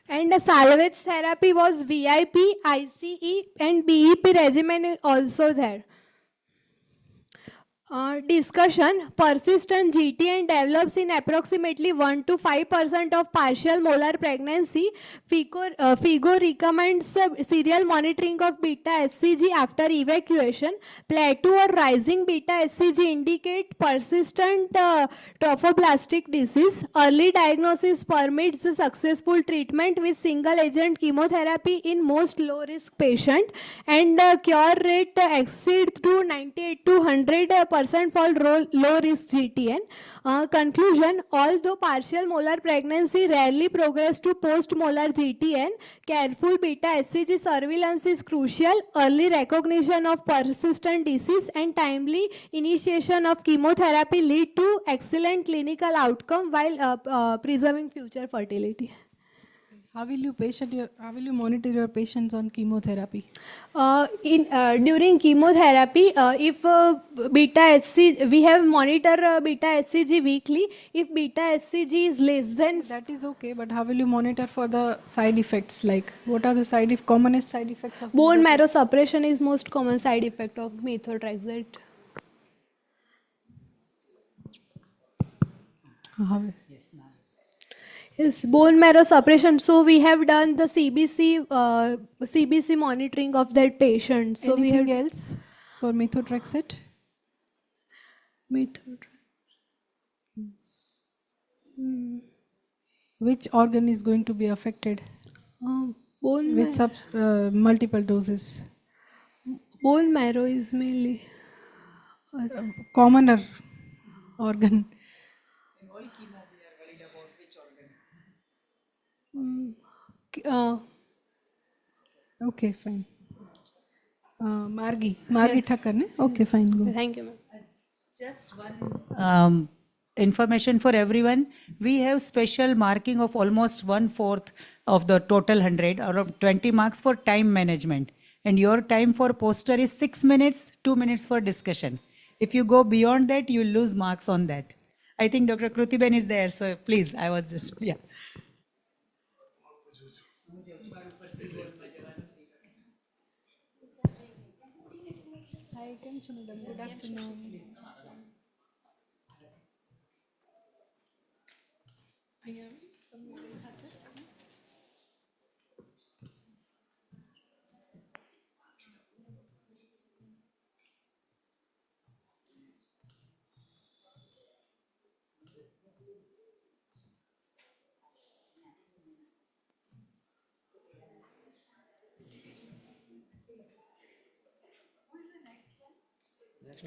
and salvage therapy was VIP, ICE, and BEP regimen is also there. Discussion: persistent GTN develops in approximately 1 to 5% of partial molar pregnancy. FIGO recommends serial monitoring of beta HCG after evacuation. Plateau or rising beta HCG indicate persistent trophoblastic disease. Early diagnosis permits the successful treatment with single agent chemotherapy in most low risk patients, and cure rate exceeds to 98 to 100% for low risk GTN. Conclusion: although partial molar pregnancy rarely progress to post molar GTN, careful beta HCG surveillance is crucial. Early recognition of persistent disease and timely initiation of chemotherapy lead to excellent clinical outcome while preserving future fertility. How will you monitor your patients on chemotherapy? During chemotherapy, if beta HC, we have monitor beta HCG weekly. If beta HCG is less than, that is okay, but how will you monitor for the side effects? Like, what are the commonest side effects of bone marrow suppression is most common side effect of methotrexate. Yes, bone marrow suppression. So we have done the CBC monitoring of that patient. So Anything we have else for methotrexate? Which organ is going to be affected? Bone with multiple doses. Bone marrow is mainly commoner organ. Okay, fine. Margi Yes. Thakkar, ne? Okay, fine. Go. Thank you, ma'am. Just one information for everyone. We have special marking of almost 1/4 of the total 100 or 20 marks for time management. And your time for poster is 6 minutes, 2 minutes for discussion. If you go beyond that, you lose marks on that. I think Dr. Krutiben is there, so please, I was just, yeah. Hi, good afternoon.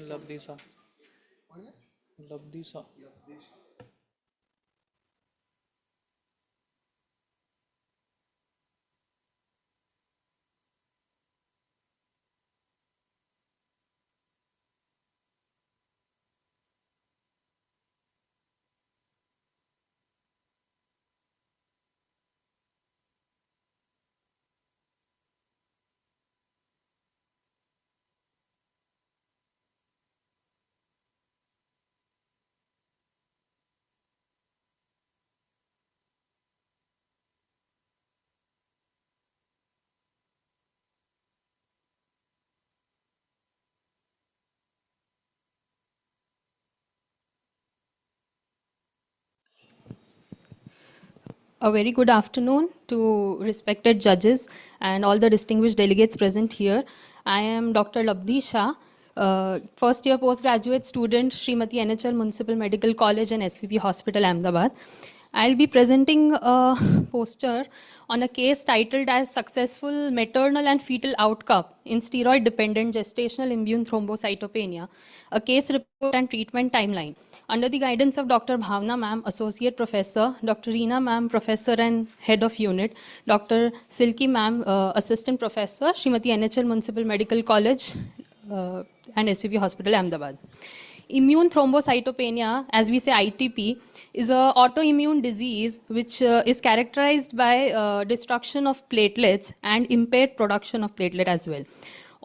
Labdisa. Labdisa. A very good afternoon to respected judges and all the distinguished delegates present here. I am Dr. Labdi Shah, first year postgraduate student, Srimati NHL Municipal Medical College and SVP Hospital, Ahmedabad. I'll be presenting a poster on a case titled as Successful Maternal and Fetal Outcome in Steroid-Dependent Gestational Immune Thrombocytopenia, a case report and treatment timeline. Under the guidance of Dr. Bhavna Ma'am, Associate Professor, Dr. Reena Ma'am, Professor and Head of Unit, Dr. Silky Ma'am, Assistant Professor, Srimati NHL Municipal Medical College and SVP Hospital, Ahmedabad. Immune thrombocytopenia, as we say ITP, is an autoimmune disease which is characterized by destruction of platelets and impaired production of platelet as well.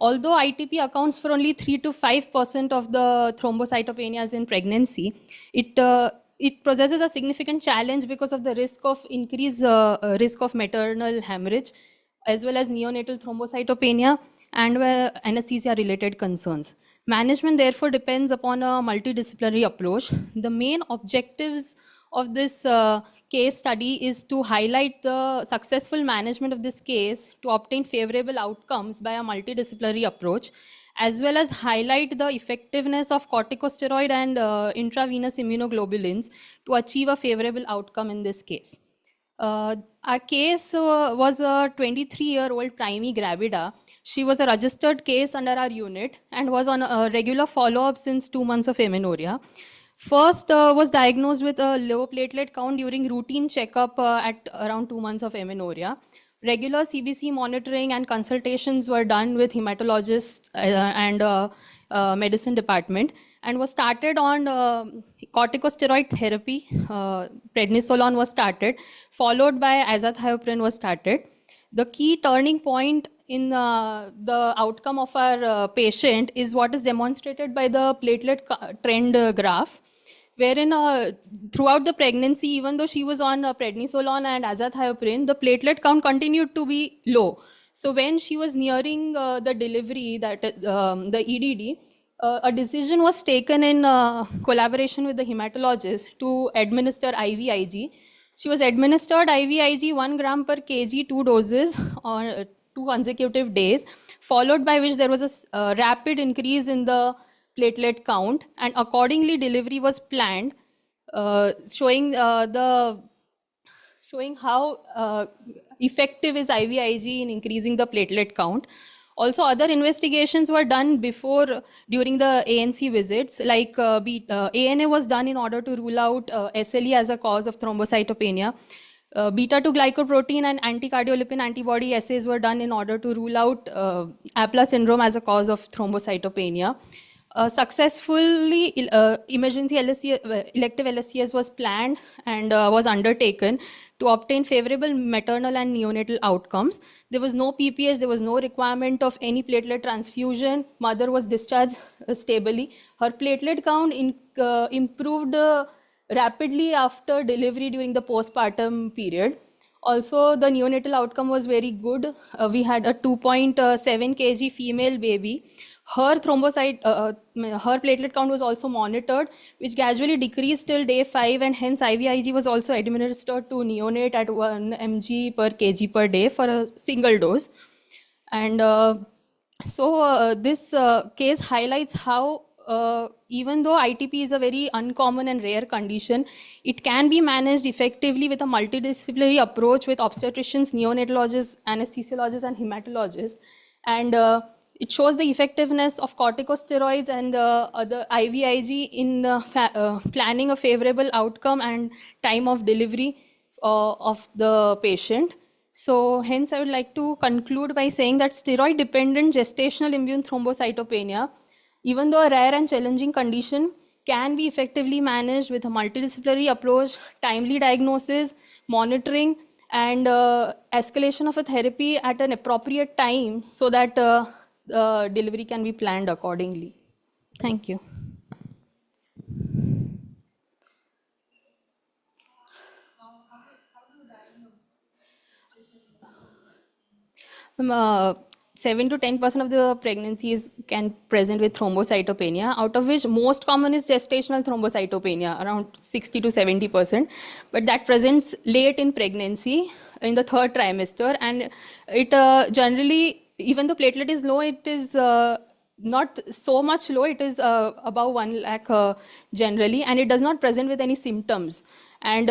Although ITP accounts for only 3 to 5% of the thrombocytopenias in pregnancy, it possesses a significant challenge because of the increased risk of maternal hemorrhage, as well as neonatal thrombocytopenia and anesthesia-related concerns. Management therefore depends upon a multidisciplinary approach. The main objectives of this case study is to highlight the successful management of this case to obtain favorable outcomes by a multidisciplinary approach, as well as highlight the effectiveness of corticosteroid and intravenous immunoglobulins to achieve a favorable outcome in this case. Our case was a 23-year-old primary gravida. She was a registered case under our unit and was on a regular follow-up since 2 months of amenorrhea. First was diagnosed with a low platelet count during routine checkup at around 2 months of amenorrhea. Regular CBC monitoring and consultations were done with hematologists and medicine department, and was started on corticosteroid therapy. Prednisolone was started, followed by azathioprine was started. The key turning point in the outcome of our patient is what is demonstrated by the platelet trend graph, wherein throughout the pregnancy, even though she was on prednisolone and azathioprine, the platelet count continued to be low. So when she was nearing the delivery, the EDD, a decision was taken in collaboration with the hematologist to administer IVIG. She was administered IVIG 1 gram per kg, 2 doses on 2 consecutive days, followed by which there was a rapid increase in the platelet count, and accordingly delivery was planned, showing how effective is IVIG in increasing the platelet count. Also, other investigations were done before, during the ANC visits, like ANA was done in order to rule out SLE as a cause of thrombocytopenia. Beta-2 glycoprotein and anticardiolipin antibody assays were done in order to rule out Apla syndrome as a cause of thrombocytopenia. Successfully, emergency elective LSCS was planned and was undertaken to obtain favorable maternal and neonatal outcomes. There was no PPH, there was no requirement of any platelet transfusion. Mother was discharged stably. Her platelet count improved rapidly after delivery during the postpartum period. Also, the neonatal outcome was very good. We had a 2.7 kg female baby. Her her platelet count was also monitored, which gradually decreased till day 5, and hence IVIG was also administered to neonate at 1 mg per kg per day for a single dose. And this case highlights how even though ITP is a very uncommon and rare condition, it can be managed effectively with a multidisciplinary approach with obstetricians, neonatologists, anesthesiologists, and hematologists. And it shows the effectiveness of corticosteroids and other IVIG in planning a favorable outcome and time of delivery of the patient. So hence I would like to conclude by saying that steroid-dependent gestational immune thrombocytopenia, even though a rare and challenging condition, can be effectively managed with a multidisciplinary approach, timely diagnosis, monitoring, and escalation of a therapy at an appropriate time so that delivery can be planned accordingly. Thank you. 7 to 10% of the pregnancies can present with thrombocytopenia, out of which most common is gestational thrombocytopenia, around 60 to 70%. But that presents late in pregnancy, in the 3rd trimester, and it generally, even though platelet is low, it is not so much low, it is above 1 lakh generally, and it does not present with any symptoms, and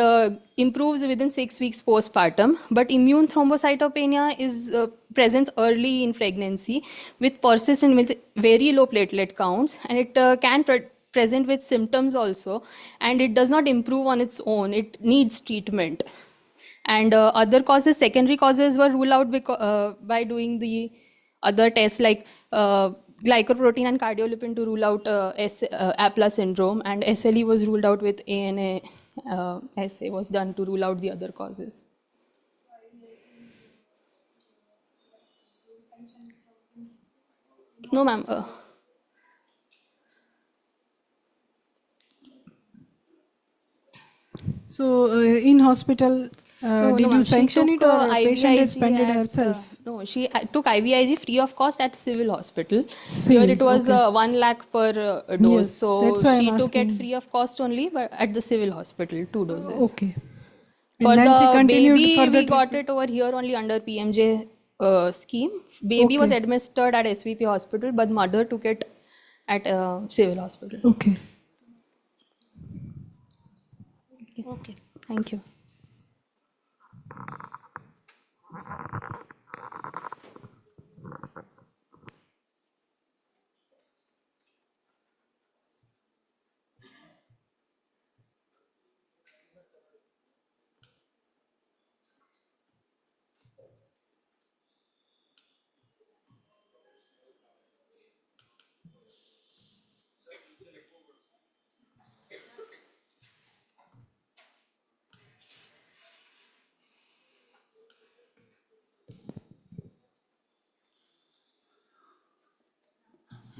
improves within 6 weeks postpartum. But immune thrombocytopenia is presents early in pregnancy with persistent, with very low platelet counts, and it can present with symptoms also, and it does not improve on its own. It needs treatment. And other causes, secondary causes, were ruled out by doing the other tests like glycoprotein and cardiolipin to rule out Apla syndrome, and SLE was ruled out with ANA. Assay was done to rule out the other causes. No, ma'am. So in hospital, did you sanction it, or patient has spent it herself? No, she took IVIG free of cost at civil hospital. Civil, Here it was okay. 1 lakh per dose. Yes, so that's why she I'm took it asking. free of cost only, but at the civil hospital, 2 doses. Okay. For And then she the continued baby, further we got it over here only under PMJ scheme. Baby was Okay. administered at SVP hospital, but mother took it at civil hospital. Okay. Okay. Thank you.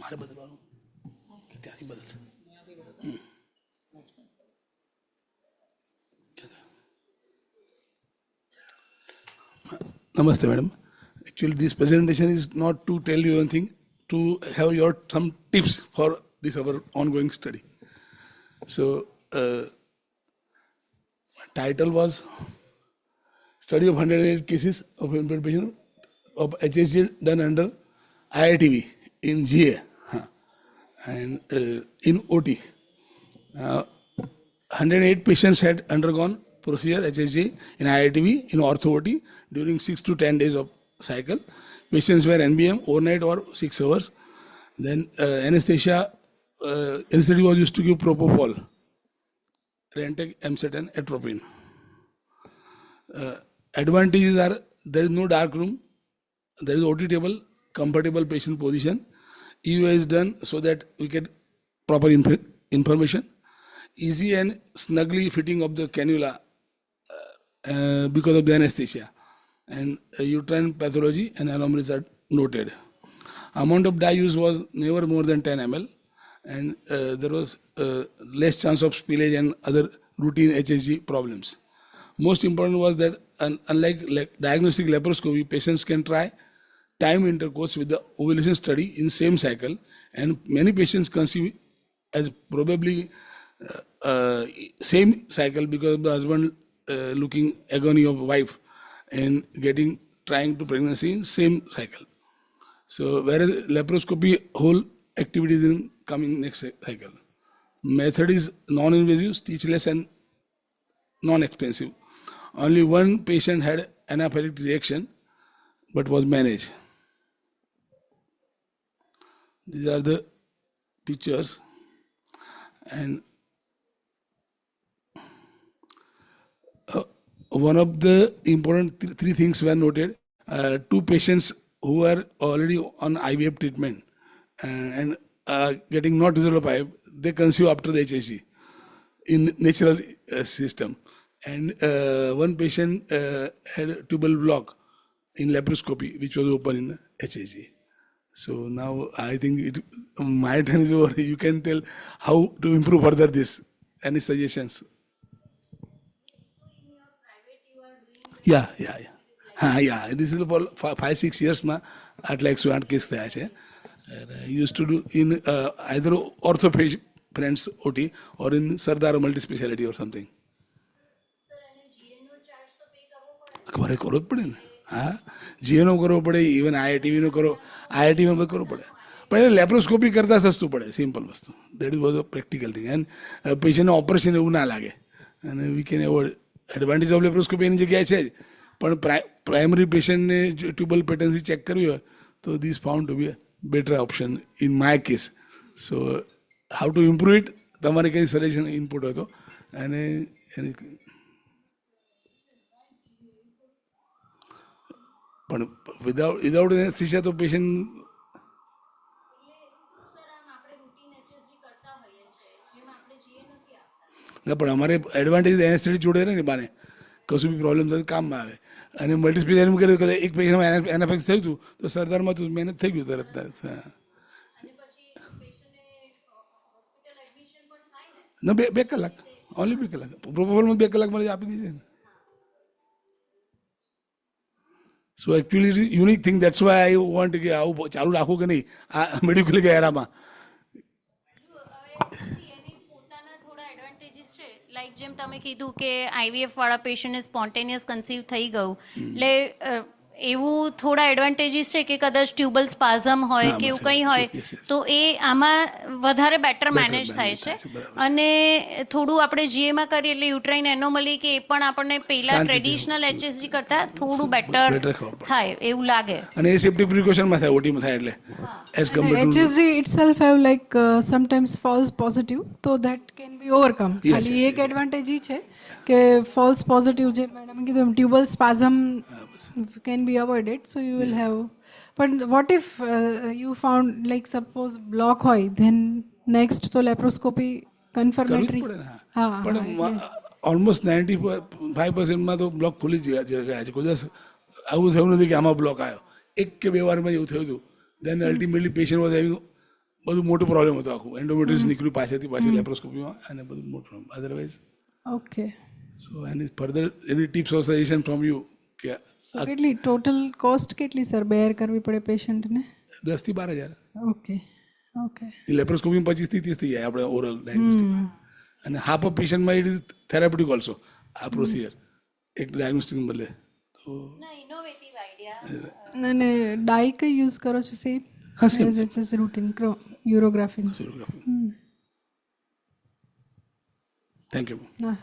મારે બદલવાનું કે ત્યાંથી બદલ. Namaste, madam. Actually, this presentation is not to tell you anything, to have your some tips for this our ongoing study. So, title was Study of 108 cases of implementation of HSG done under IITV in GA and in OT. 108 patients had undergone procedure HSG in IITV in ortho OT during 6 to 10 days of cycle. Patients were NBM overnight or 6 hours. Then anesthesia was used to give propofol, Rentec, MCET and atropine. Advantages are there is no dark room, there is OT table, comfortable patient position. EUA is done so that we get proper information. Easy and snugly fitting of the cannula because of the anesthesia. And uterine pathology and anomalies are noted. Amount of dye use was never more than 10 ml. And there was less chance of spillage and other routine HSG problems. Most important was that unlike diagnostic laparoscopy, patients can try time intercourse with the ovulation study in same cycle, and many patients conceive as probably same cycle because of the husband looking agony of wife and trying to pregnancy in same cycle. So whereas laparoscopy whole activity is in coming next cycle. Method is non-invasive, stitchless and non-expensive. Only one patient had anaphylactic reaction but was managed. These are the pictures, and one of the important three things were noted. Two patients who were already on IVF treatment and getting not result of IVF, they conceive after the HSG in natural system. And one patient had tubal block in laparoscopy, which was open in HSG. So now I think my turn is over. You can tell how to improve further this. Any suggestions? Yeah. This is for 5-6 years now. At like 108 case thaya છે. I used to do in either ortho friends OT or in Sardar multi-speciality or something. ખબર કરવો જ પડે ને. હા, જીએનો કરવો પડે, even આઈઆઈટીવીનો કરો, આઈઆઈટીમાં કરવો પડે. પણ એ લેપ્રોસ્કોપી કરતાં સસ્તું પડે, સિમ્પલ વસ્તુ. That is was a practical thing. And પેશન્ટને ઓપરેશન એવું ના લાગે. અને we can award advantage of laparoscopy એની જગ્યાએ છે જ. પણ પ્રાઇમરી પેશન્ટને ટ્યુબલ પેટર્નથી ચેક કરવી હોય તો this found to be a better option in my case. So how to improve it, તમારે કંઈ સજેશન ઇનપુટ હોય તો. અને પણ વિધાઉટ એનેસ્થેસિયા તો પેશન્ટ ના, પણ અમારે એડવાન્ટેજ એનેસ્થેટિક જોડે રહે ને બાને કશું બી પ્રોબ્લેમ થાય કામમાં આવે. અને મલ્ટીસ્પેશિયાલિટીમાં કર્યું કે એક પેશન્ટમાં એનાફેક્સ થયું હતું તો સરદારમાં તો મહેનત થઈ ગયું તરત. ના, 2 કલાક, ઓનલી 2 કલાક. પ્રોપોફોલમાં 2 કલાકમાં આપી દીધી ને. So actually it is unique thing. That's why I want કે આવું ચાલુ રાખવું કે નહીં આ મેડિકલ એરામાં. લાઈક જેમ તમે કીધું કે આઈવીએફ વાળા પેશન્ટને સ્પોન્ટેનિયસ કન્સીવ થઈ ગયું, એટલે એવું થોડા એડવાન્ટેજીસ છે કે કદાચ ટ્યુબલ સ્પાઝમ હોય કે એવું કંઈ હોય તો એ આમાં વધારે બેટર મેનેજ થાય છે. અને થોડું આપણે જીએમાં કરીએ એટલે યુટ્રાઇન એનોમલી કે એ પણ આપણને પહેલા ટ્રેડિશનલ એચએસજી કરતાં થોડું બેટર થાય એવું લાગે. અને એ સેફ્ટી પ્રિકોશનમાં થાય, ઓટીમાં થાય એટલે as compared to HSG itself have like sometimes false positive, so that can be overcome. ખાલી એક એડવાન્ટેજ એ છે કે false positive જે મેડમે કીધું ટ્યુબલ spasm can be avoided, so you will have. But what if you found like suppose block hoy, then next to laparoscopy confirmatory. પણ almost 95% માં તો block ખુલી જ ગયા છે. કોઈ દિવસ આવું થયું નથી કે આમાં બ્લોક આવ્યો. 1 કે 2 વારમાં એવું થયું હતું. દેન અલ્ટિમેટલી પેશન્ટ વોઝ હેવિંગ બધું મોટું પ્રોબ્લેમ હતો આખું એન્ડોમેટ્રિયસ નીકળ્યું પાછી લેપ્રોસ્કોપીમાં અને બધું મોટું problem otherwise okay so any further any tips or suggestion from you કે સો કેટલી ટોટલ કોસ્ટ કેટલી સર બેર કરવી પડે પેશન્ટને 10 થી 12,000 ઓકે ઓકે લેપ્રોસ્કોપી 25 થી 30 થઈ જાય આપણે ઓરલ ડાયગ્નોસ્ટિક અને હાફ ઓફ પેશન્ટમાં ઇટ ઇઝ થેરાપ્યુટિક ઓલ્સો આ પ્રોસિજર એક ડાયગ્નોસ્ટિક બદલે તો ના ઇનોવેટિવ આઈડિયા અને ડાઈ કઈ યુઝ કરો છો સેમ હા same as it is routine urography thank you હા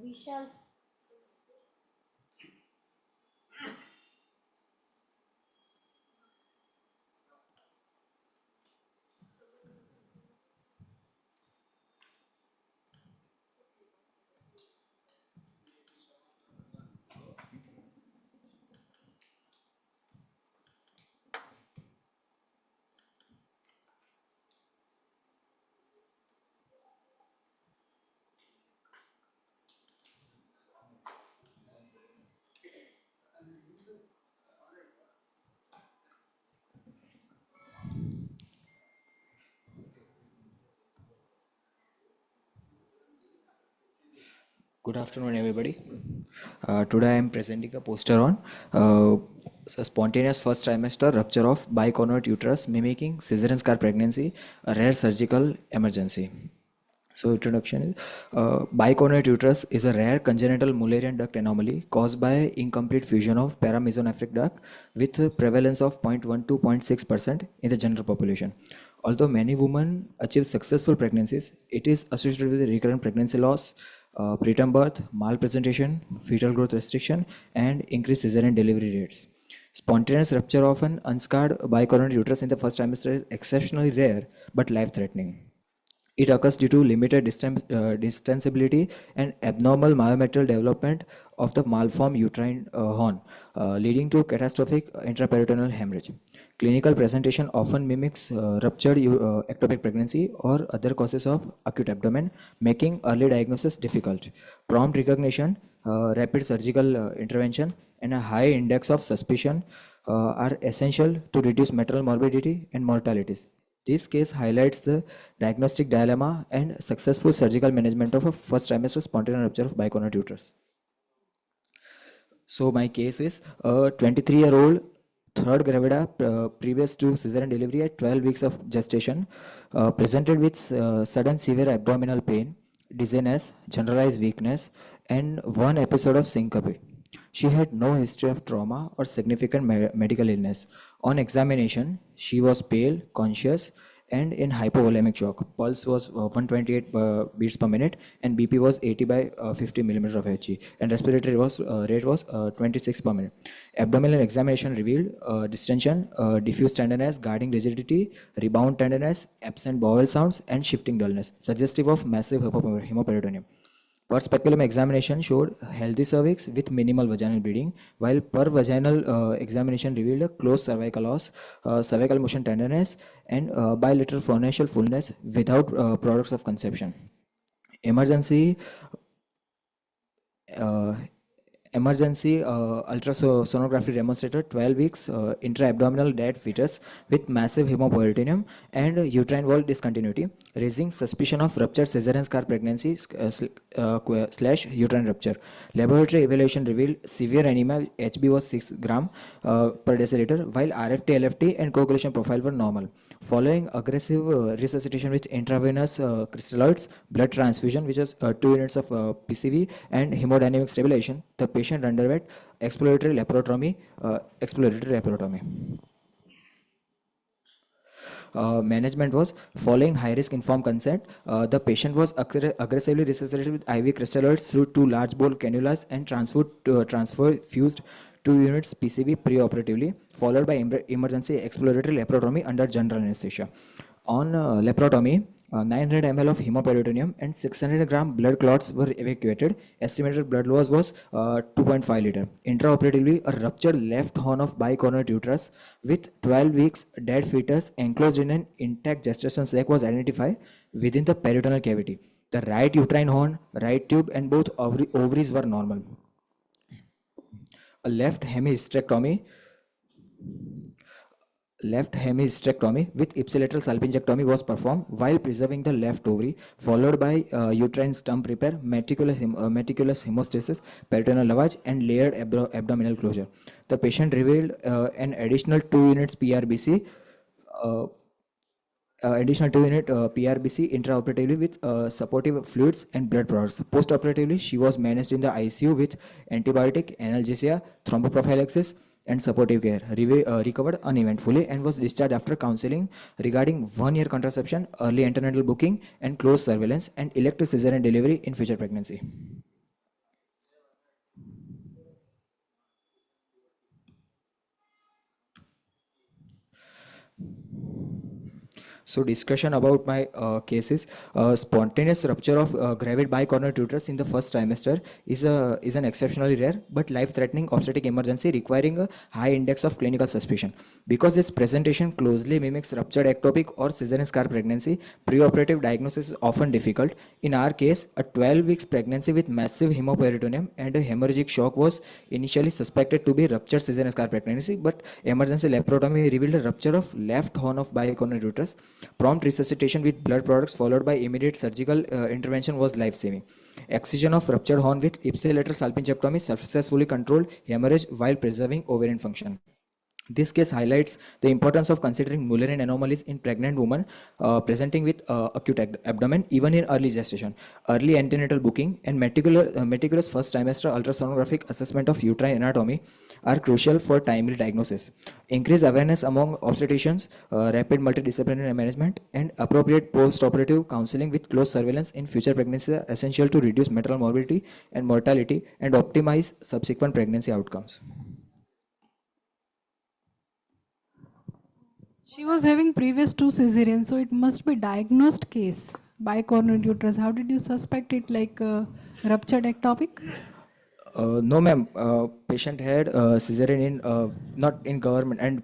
Vishal Good afternoon, everybody. Today I am presenting a poster on spontaneous first trimester rupture of bicondylar uterus mimicking cesarean scar pregnancy, a rare surgical emergency. So introduction is bicondylar uterus is a rare congenital Mullerian duct anomaly caused by incomplete fusion of paramesonephric duct with a prevalence of 0.1 to 0.6% in the general population. Although many women achieve successful pregnancies, it is associated with recurrent pregnancy loss, preterm birth, malpresentation, fetal growth restriction, and increased cesarean delivery rates. Spontaneous rupture of an unscarred bicondylar uterus in the first trimester is exceptionally rare but life-threatening. It occurs due to limited distensibility and abnormal myometrial development of the malformed uterine horn, leading to catastrophic intraperitoneal hemorrhage. Clinical presentation often mimics ruptured ectopic pregnancy or other causes of acute abdomen, making early diagnosis difficult. Prompt recognition, rapid surgical intervention, and a high index of suspicion are essential to reduce maternal morbidity and mortalities. This case highlights the diagnostic dilemma and successful surgical management of a first trimester spontaneous rupture of bicondylar uterus. So my case is a 23-year-old third gravida previous to cesarean delivery at 12 weeks of gestation, presented with sudden severe abdominal pain, dizziness, generalized weakness, and one episode of syncope. She had no history of trauma or significant medical illness. On examination, she was pale, conscious, and in hypovolemic shock. Pulse was 128 beats per minute, and BP was 80 by 50 millimeter of Hg, and respiratory rate was 26 per minute. Abdominal examination revealed distension, diffuse tenderness, guarding rigidity, rebound tenderness, absent bowel sounds, and shifting dullness, suggestive of massive hemoperitoneum. Per speculum examination showed healthy cervix with minimal vaginal bleeding, while per vaginal examination revealed a closed cervical loss, cervical motion tenderness, and bilateral phroneal fullness without products of conception. Emergency ultrasonography demonstrated 12 weeks intra-abdominal dead fetus with massive hemoperitoneum and uterine wall discontinuity, raising suspicion of ruptured cesarean scar pregnancy / uterine rupture. Laboratory evaluation revealed severe anemia. HB was 6 gram per deciliter, while RFT, LFT, and coagulation profile were normal. Following aggressive resuscitation with intravenous crystalloids, blood transfusion, which was 2 units of PCV, and hemodynamic stabilization, the patient underwent exploratory laparotomy. Management was following high-risk informed consent. The patient was aggressively resuscitated with IV crystalloids through 2 large bore cannulas and transfused 2 units PCV preoperatively, followed by emergency exploratory laparotomy under general anesthesia. On laparotomy, 900 ml of hemoperitoneum and 600 gram blood clots were evacuated. Estimated blood loss was 2.5 liter. Intraoperatively, a ruptured left horn of bicornuate uterus with 12 weeks dead fetus enclosed in an intact gestation sac was identified within the peritoneal cavity. The right uterine horn, right tube, and both ovaries were normal. A left hemihysterectomy with ipsilateral salpingectomy was performed while preserving the left ovary, followed by uterine stump repair, meticulous hemostasis, peritoneal lavage, and layered abdominal closure. The patient revealed an additional 2 units PRBC. Additional 2 unit PRBC intraoperatively with supportive fluids and blood products. Postoperatively, she was managed in the ICU with antibiotic, analgesia, thromboprophylaxis, and supportive care. Recovered uneventfully and was discharged after counseling regarding 1 year contraception, early antenatal booking, and close surveillance, and elective cesarean delivery in future pregnancy. So discussion about my cases. Spontaneous rupture of gravid bicornuate uterus in the first trimester is an exceptionally rare but life-threatening obstetric emergency requiring a high index of clinical suspicion. Because its presentation closely mimics ruptured ectopic or cesarean scar pregnancy, preoperative diagnosis is often difficult. In our case, a 12 weeks pregnancy with massive hemoperitoneum and a hemorrhagic shock was initially suspected to be ruptured cesarean scar pregnancy, but emergency laparotomy revealed a rupture of left horn of bicornuate uterus. Prompt resuscitation with blood products followed by immediate surgical intervention was life-saving. Excision of ruptured horn with ipsilateral salpingectomy successfully controlled hemorrhage while preserving ovarian function. This case highlights the importance of considering Mullerian anomalies in pregnant women presenting with acute abdomen even in early gestation. Early antenatal booking and meticulous first trimester ultrasonographic assessment of uterine anatomy are crucial for timely diagnosis. Increased awareness among obstetricians, rapid multidisciplinary management, and appropriate post-operative counseling with close surveillance in future pregnancy are essential to reduce maternal morbidity and mortality and optimize subsequent pregnancy outcomes. She was having previous 2 cesareans, so it must be diagnosed case bicornuate uterus. How did you suspect it, like ruptured ectopic? No, ma'am. Patient had cesarean in not in government and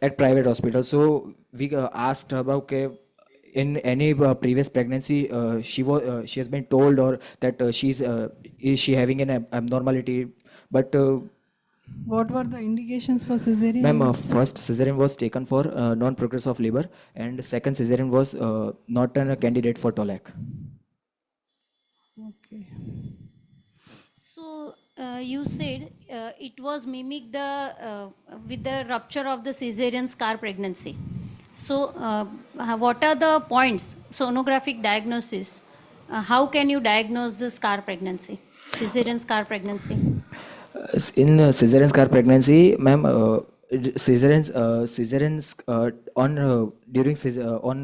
at private hospital. So we asked her about okay, in any previous pregnancy she has been told or that is she having an abnormality, but What were the indications for cesarean? ma'am, first cesarean was taken for non-progress of labor, and second cesarean was not a candidate for TOLAC. Okay. So you said it was mimic the with the rupture of the cesarean scar pregnancy. So what are the points? Sonographic diagnosis. How can you diagnose the scar pregnancy, cesarean scar pregnancy? In cesarean scar pregnancy, ma'am, cesareans on during on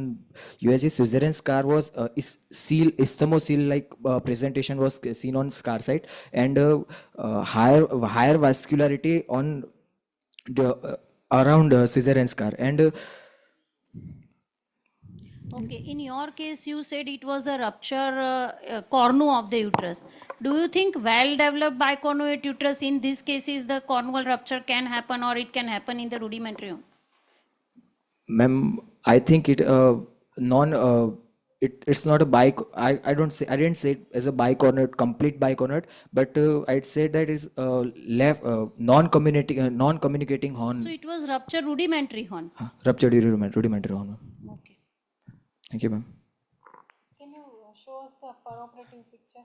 USG cesarean scar was isthmosil like presentation was seen on scar site, and higher vascularity on the around cesarean scar, and Okay, in your case, you said it was the rupture cornu of the uterus. Do you think well-developed bicornuate uterus in these cases, the cornual rupture can happen or it can happen in the rudimentary? ma'am, I think it's not a I didn't say it as a bicornuate, complete bicornuate, but I'd say that is left non-communicating horn. So it was rupture rudimentary horn. Ruptured rudimentary horn. Okay. Thank you, ma'am. Can you show us the peroperative picture?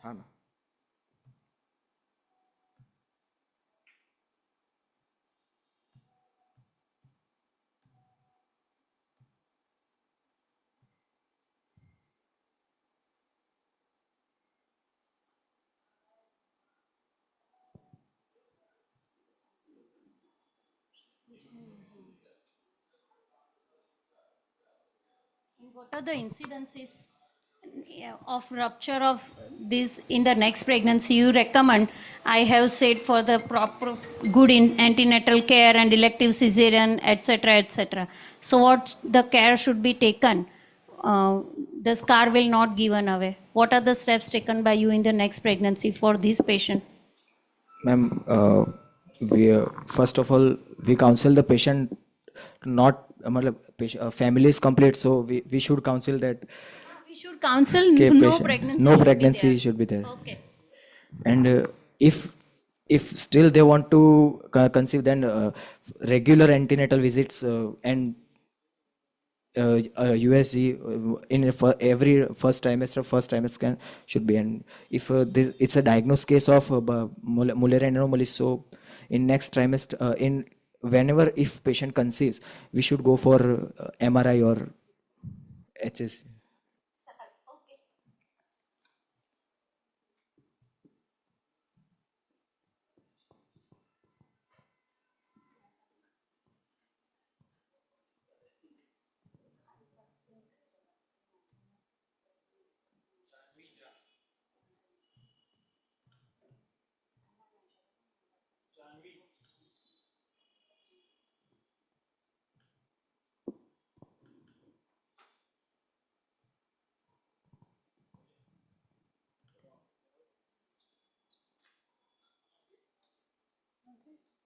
What are the incidences of rupture of this in the next pregnancy you recommend? I have said for the proper good antenatal care and elective cesarean, etc., etc. So what the care should be taken the scar will not given away. What are the steps taken by you in the next pregnancy for this patient? Ma'am, we first of all we counsel the patient to not family is complete, so we should counsel that We should counsel okay, no patient, pregnancy no should be pregnancy there. should be there. Okay. And if still they want to conceive, then regular antenatal visits and USG for every first trimester scan should be. And if it's a diagnosed case of Muller anomaly, so in next trimester, in whenever if patient conceives, we should go for MRI or HS.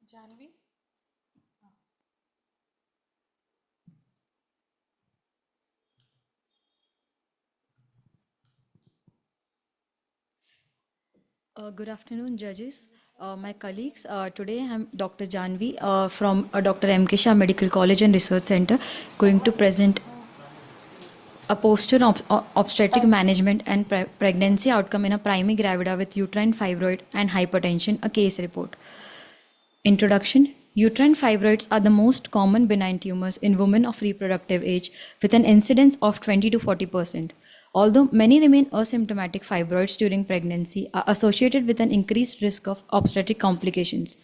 Janvi? Good afternoon, judges. My colleagues, today I'm Dr. Janvi from Dr. M.K. Shah Medical College and Research Center, going to present a poster on obstetric management and pregnancy outcome in a primary gravida with uterine fibroid and hypertension, a case report. Introduction. Uterine fibroids are the most common benign tumors in women of reproductive age with an incidence of 20 to 40%. Although many remain asymptomatic, fibroids during pregnancy are associated with an increased risk of obstetric complications.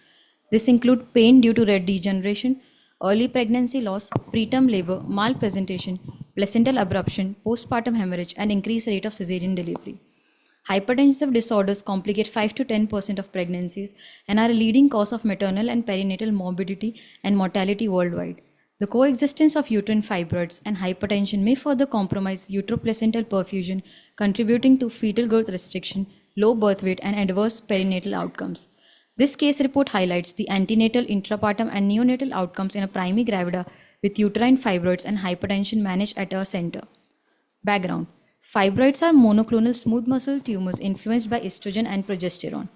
This include pain due to red degeneration, early pregnancy loss, preterm labor, malpresentation, placental abruption, postpartum hemorrhage, and increased rate of cesarean delivery. Hypertensive disorders complicate 5 to 10% of pregnancies and are a leading cause of maternal and perinatal morbidity and mortality worldwide. The coexistence of uterine fibroids and hypertension may further compromise uteroplacental perfusion, contributing to fetal growth restriction, low birth weight, and adverse perinatal outcomes. This case report highlights the antenatal, intrapartum, and neonatal outcomes in a primary gravida with uterine fibroids and hypertension managed at our center. Background. Fibroids are monoclonal smooth muscle tumors influenced by estrogen and progesterone.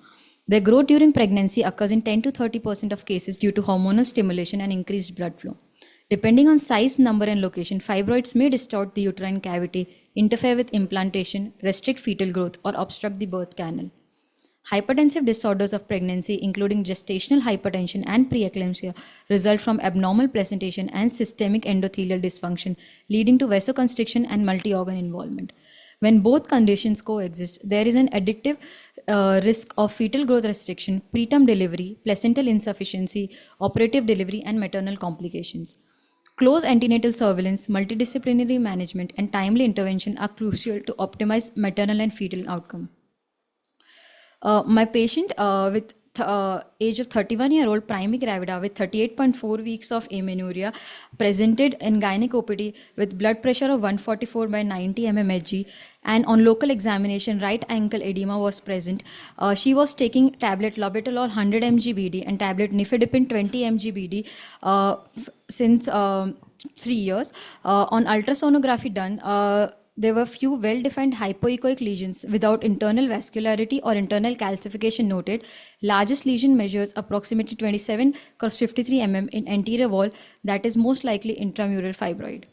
Their growth during pregnancy occurs in 10 to 30% of cases due to hormonal stimulation and increased blood flow. Depending on size, number, and location, fibroids may distort the uterine cavity, interfere with implantation, restrict fetal growth, or obstruct the birth canal. Hypertensive disorders of pregnancy, including gestational hypertension and preeclampsia, result from abnormal placentation and systemic endothelial dysfunction, leading to vasoconstriction and multi-organ involvement. When both conditions coexist, there is an additive risk of fetal growth restriction, preterm delivery, placental insufficiency, operative delivery, and maternal complications. Close antenatal surveillance, multidisciplinary management, and timely intervention are crucial to optimize maternal and fetal outcome. My patient with age of 31-year-old primary gravida with 38.4 weeks of amenorrhea presented in gynec OPD with blood pressure of 144 by 90 mmHg, and on local examination right ankle edema was present. She was taking tablet labetalol 100 mg BD and tablet nifedipine 20 mg BD since 3 years. On ultrasonography done, there were few well-defined hypoechoic lesions without internal vascularity or internal calcification noted. Largest lesion measures approximately 27 x 53 mm in anterior wall, that is most likely intramural fibroid.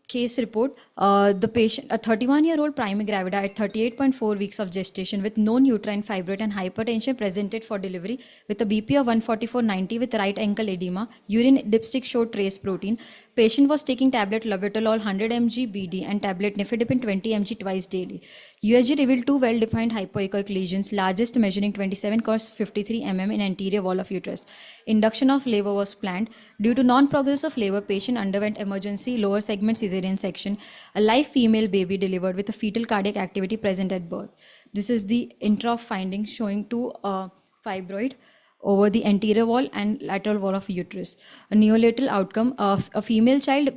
Case report, the patient, a 31-year-old primary gravida at 38.4 weeks of gestation with known uterine fibroid and hypertension presented for delivery with a BP of 144/90 with right ankle edema. Urine dipstick showed trace protein. Patient was taking tablet labetalol 100 mg BD and tablet nifedipine 20 mg twice daily. USG revealed two well-defined hypoechoic lesions, largest measuring 27 x 53 mm in anterior wall of uterus. Induction of labor was planned. Due to non-progress of labor, patient underwent emergency lower segment cesarean section. A live female baby delivered with a fetal cardiac activity present at birth. This is the intra finding showing two fibroid. over the anterior wall and lateral wall of uterus. A neonatal outcome of a female child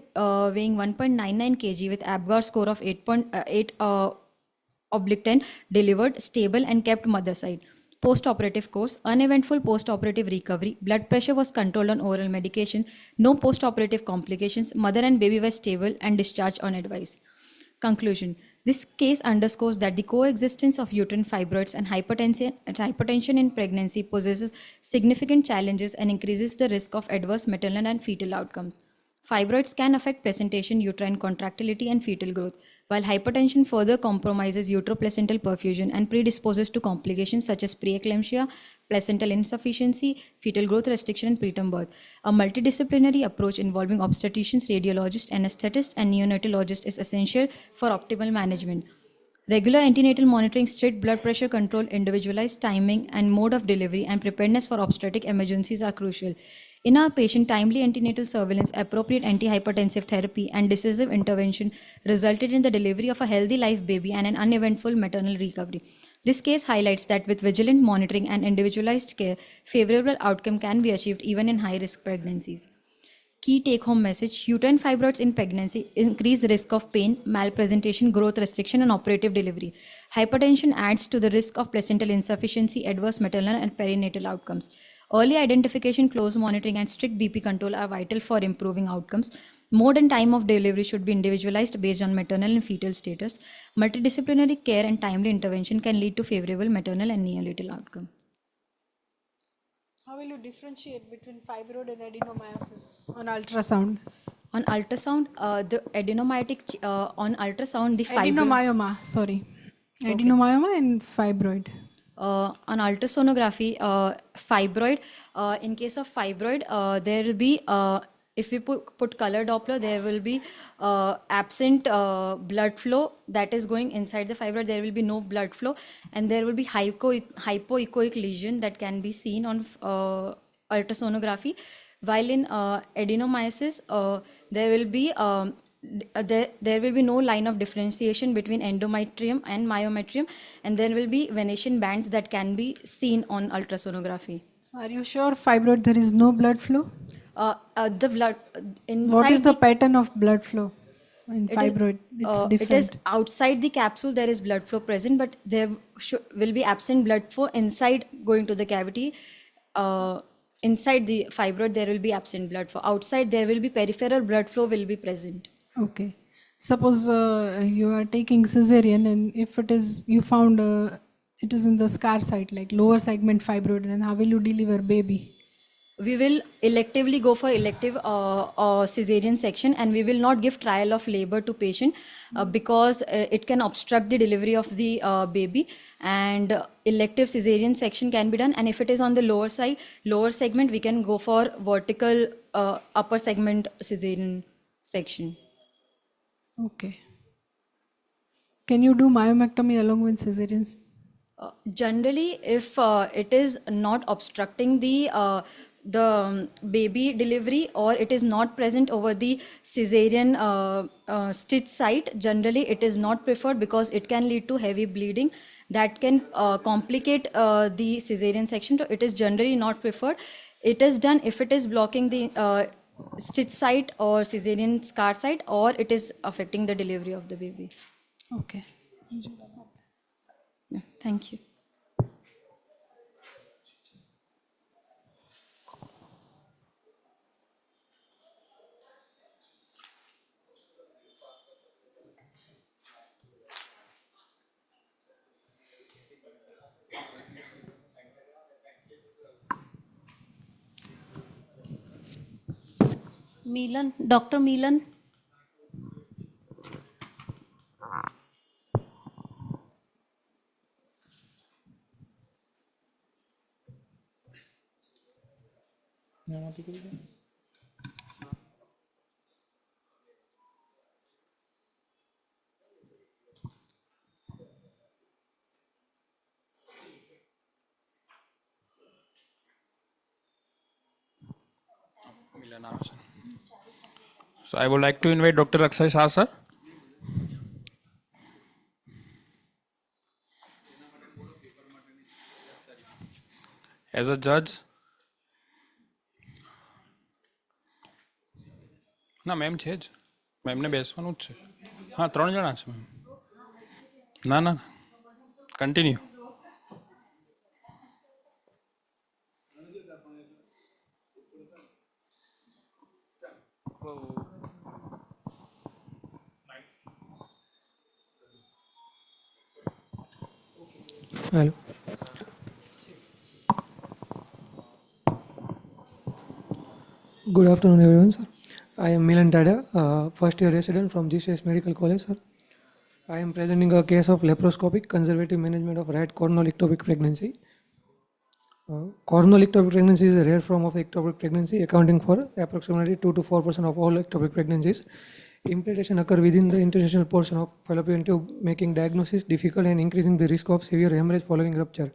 weighing 1.99 kg with APGAR score of 8.8/10 delivered stable and kept mother side. Post-operative course, uneventful post-operative recovery, blood pressure was controlled on oral medication, no post-operative complications, mother and baby were stable and discharged on advice. Conclusion. This case underscores that the coexistence of uterine fibroids and hypertension in pregnancy poses significant challenges and increases the risk of adverse maternal and fetal outcomes. Fibroids can affect placentation, uterine contractility, and fetal growth, while hypertension further compromises uteroplacental perfusion and predisposes to complications such as preeclampsia, placental insufficiency, fetal growth restriction, and preterm birth. A multidisciplinary approach involving obstetricians, radiologists, anesthetists, and neonatologists is essential for optimal management. Regular antenatal monitoring, strict blood pressure control, individualized timing and mode of delivery, and preparedness for obstetric emergencies are crucial. In our patient, timely antenatal surveillance, appropriate antihypertensive therapy, and decisive intervention resulted in the delivery of a healthy live baby and an uneventful maternal recovery. This case highlights that with vigilant monitoring and individualized care, favorable outcome can be achieved even in high-risk pregnancies. Key take-home message: uterine fibroids in pregnancy increase risk of pain, malpresentation, growth restriction, and operative delivery. Hypertension adds to the risk of placental insufficiency, adverse maternal and perinatal outcomes. Early identification, close monitoring, and strict BP control are vital for improving outcomes. Mode and time of delivery should be individualized based on maternal and fetal status. Multidisciplinary care and timely intervention can lead to favorable maternal and neonatal outcomes. How will you differentiate between fibroid and adenomyosis on ultrasound? On ultrasound, the adenomyotic on ultrasound, the fibroid. Adenomyoma, sorry. Adenomyoma and fibroid. On ultrasonography, fibroid, in case of fibroid, there will be, if we put color Doppler, there will be absent blood flow that is going inside the fibroid. There will be no blood flow, and there will be hypoechoic lesion that can be seen on ultrasonography. While in adenomyosis, there will be there will be no line of differentiation between endometrium and myometrium, and there will be venation bands that can be seen on ultrasonography. So are you sure fibroid there is no blood flow? The blood inside. What is the pattern of blood flow in fibroid? It's It different. is outside the capsule there is blood flow present, but there will be absent blood flow inside going to the cavity. Inside the fibroid there will be absent blood flow. Outside there will be peripheral blood flow will be present. Okay. Suppose you are taking cesarean, and if it is you found it is in the scar site, like lower segment fibroid, then how will you deliver baby? We will electively go for elective cesarean section, and we will not give trial of labor to patient because it can obstruct the delivery of the baby, and elective cesarean section can be done. And if it is on the lower side, lower segment, we can go for vertical upper segment cesarean section. Okay. Can you do myomectomy along with cesareans? Generally, if it is not obstructing the baby delivery, or it is not present over the cesarean stitch site, generally it is not preferred because it can lead to heavy bleeding that can complicate the cesarean section. So it is generally not preferred. It is done if it is blocking the stitch site or cesarean scar site, or it is affecting the delivery of the baby. Okay. Yeah, thank you. Milan, Dr. Milan. So I would like to invite Dr. Akshay Shah, sir. As a judge, ના ma'am છે જ, મેમને બેસવાનું જ છે. હા 3 જણા છે ma'am. ના ના continue. Hello. Good afternoon, everyone, sir. I am Milan Tada, first year resident from GCS Medical College, sir. I am presenting a case of laparoscopic conservative management of right corneal ectopic pregnancy. Corneal ectopic pregnancy is a rare form of ectopic pregnancy, accounting for approximately 2 to 4% of all ectopic pregnancies. Implantation occur within the interstitial portion of fallopian tube, making diagnosis difficult and increasing the risk of severe hemorrhage following rupture.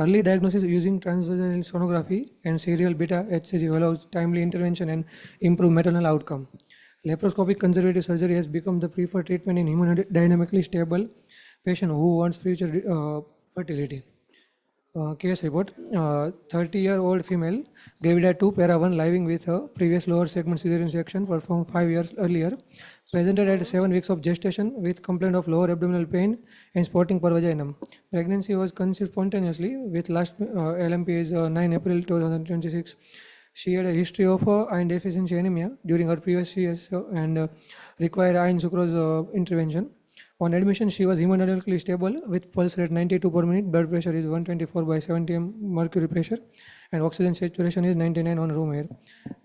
Early diagnosis using transvaginal sonography and serial beta HCG allows timely intervention and improve maternal outcome. Laparoscopic conservative surgery has become the preferred treatment in hemodynamically stable patient who wants future fertility. Case report: 30-year-old female, gravida 2, para 1, living with a previous lower segment cesarean section performed 5 years earlier, presented at 7 weeks of gestation with complaint of lower abdominal pain and spotting per vaginum. Pregnancy was conceived spontaneously with last LMP is 9 April 2026. She had a history of iron deficiency anemia during her previous years and required iron sucrose intervention. On admission, she was hemodynamically stable with pulse rate 92 per minute, blood pressure is 124 by 70 mercury pressure, and oxygen saturation is 99 on room air.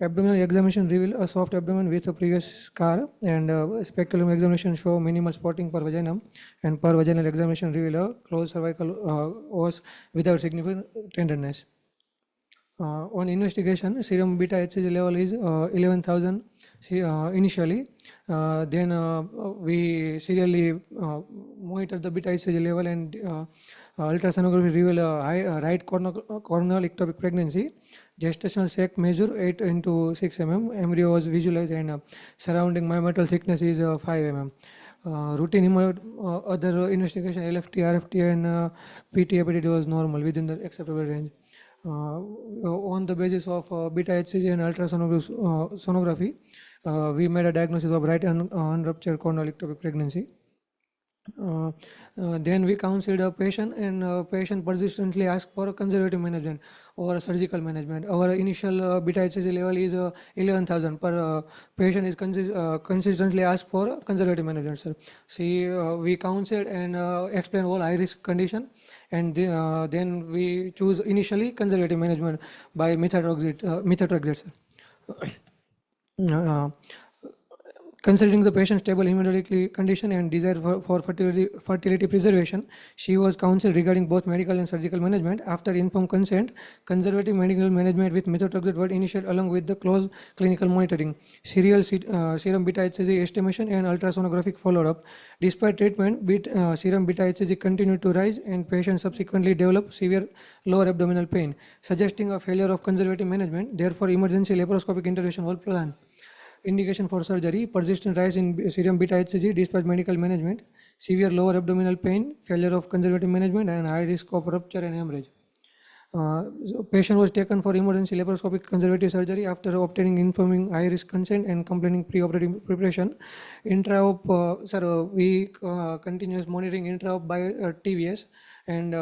Abdominal examination revealed a soft abdomen with a previous scar, and speculum examination show minimal spotting per vaginum, and per vaginal examination revealed a closed cervical os without significant tenderness. On investigation, serum beta HCG level is 11,000 initially. Then we serially monitor the beta HCG level, and ultrasonography reveal a high right corneal ectopic pregnancy. Gestational sac measure 8 into 6 mm. Embryo was visualized, and surrounding myometrial thickness is 5 mm. Routine other investigation, LFT, RFT, and PT hepatitis was normal within the acceptable range. On the basis of beta HCG and ultrasonography, we made a diagnosis of right unruptured corneal ectopic pregnancy. Then we counseled a patient, and patient persistently asked for a conservative management or a surgical management. Our initial beta HCG level is 11,000 per patient is consistently asked for a conservative management, sir. See, we counseled and explained all high risk condition, and then we choose initially conservative management by methotrexate, sir. Considering the patient's stable hemodynamic condition and desire for fertility preservation, she was counseled regarding both medical and surgical management. After informed consent, conservative medical management with methotrexate was initiated along with the close clinical monitoring, serial serum beta HCG estimation, and ultrasonographic follow-up. Despite treatment, serum beta HCG continued to rise, and patient subsequently developed severe lower abdominal pain, suggesting a failure of conservative management. Therefore, emergency laparoscopic intervention was planned. Indication for surgery: persistent rise in serum beta HCG despite medical management, severe lower abdominal pain, failure of conservative management, and high risk of rupture and hemorrhage. Patient was taken for emergency laparoscopic conservative surgery after obtaining informing high risk consent and completing pre-operative preparation. Intra-op, we continuous monitoring intra-op by TVS, and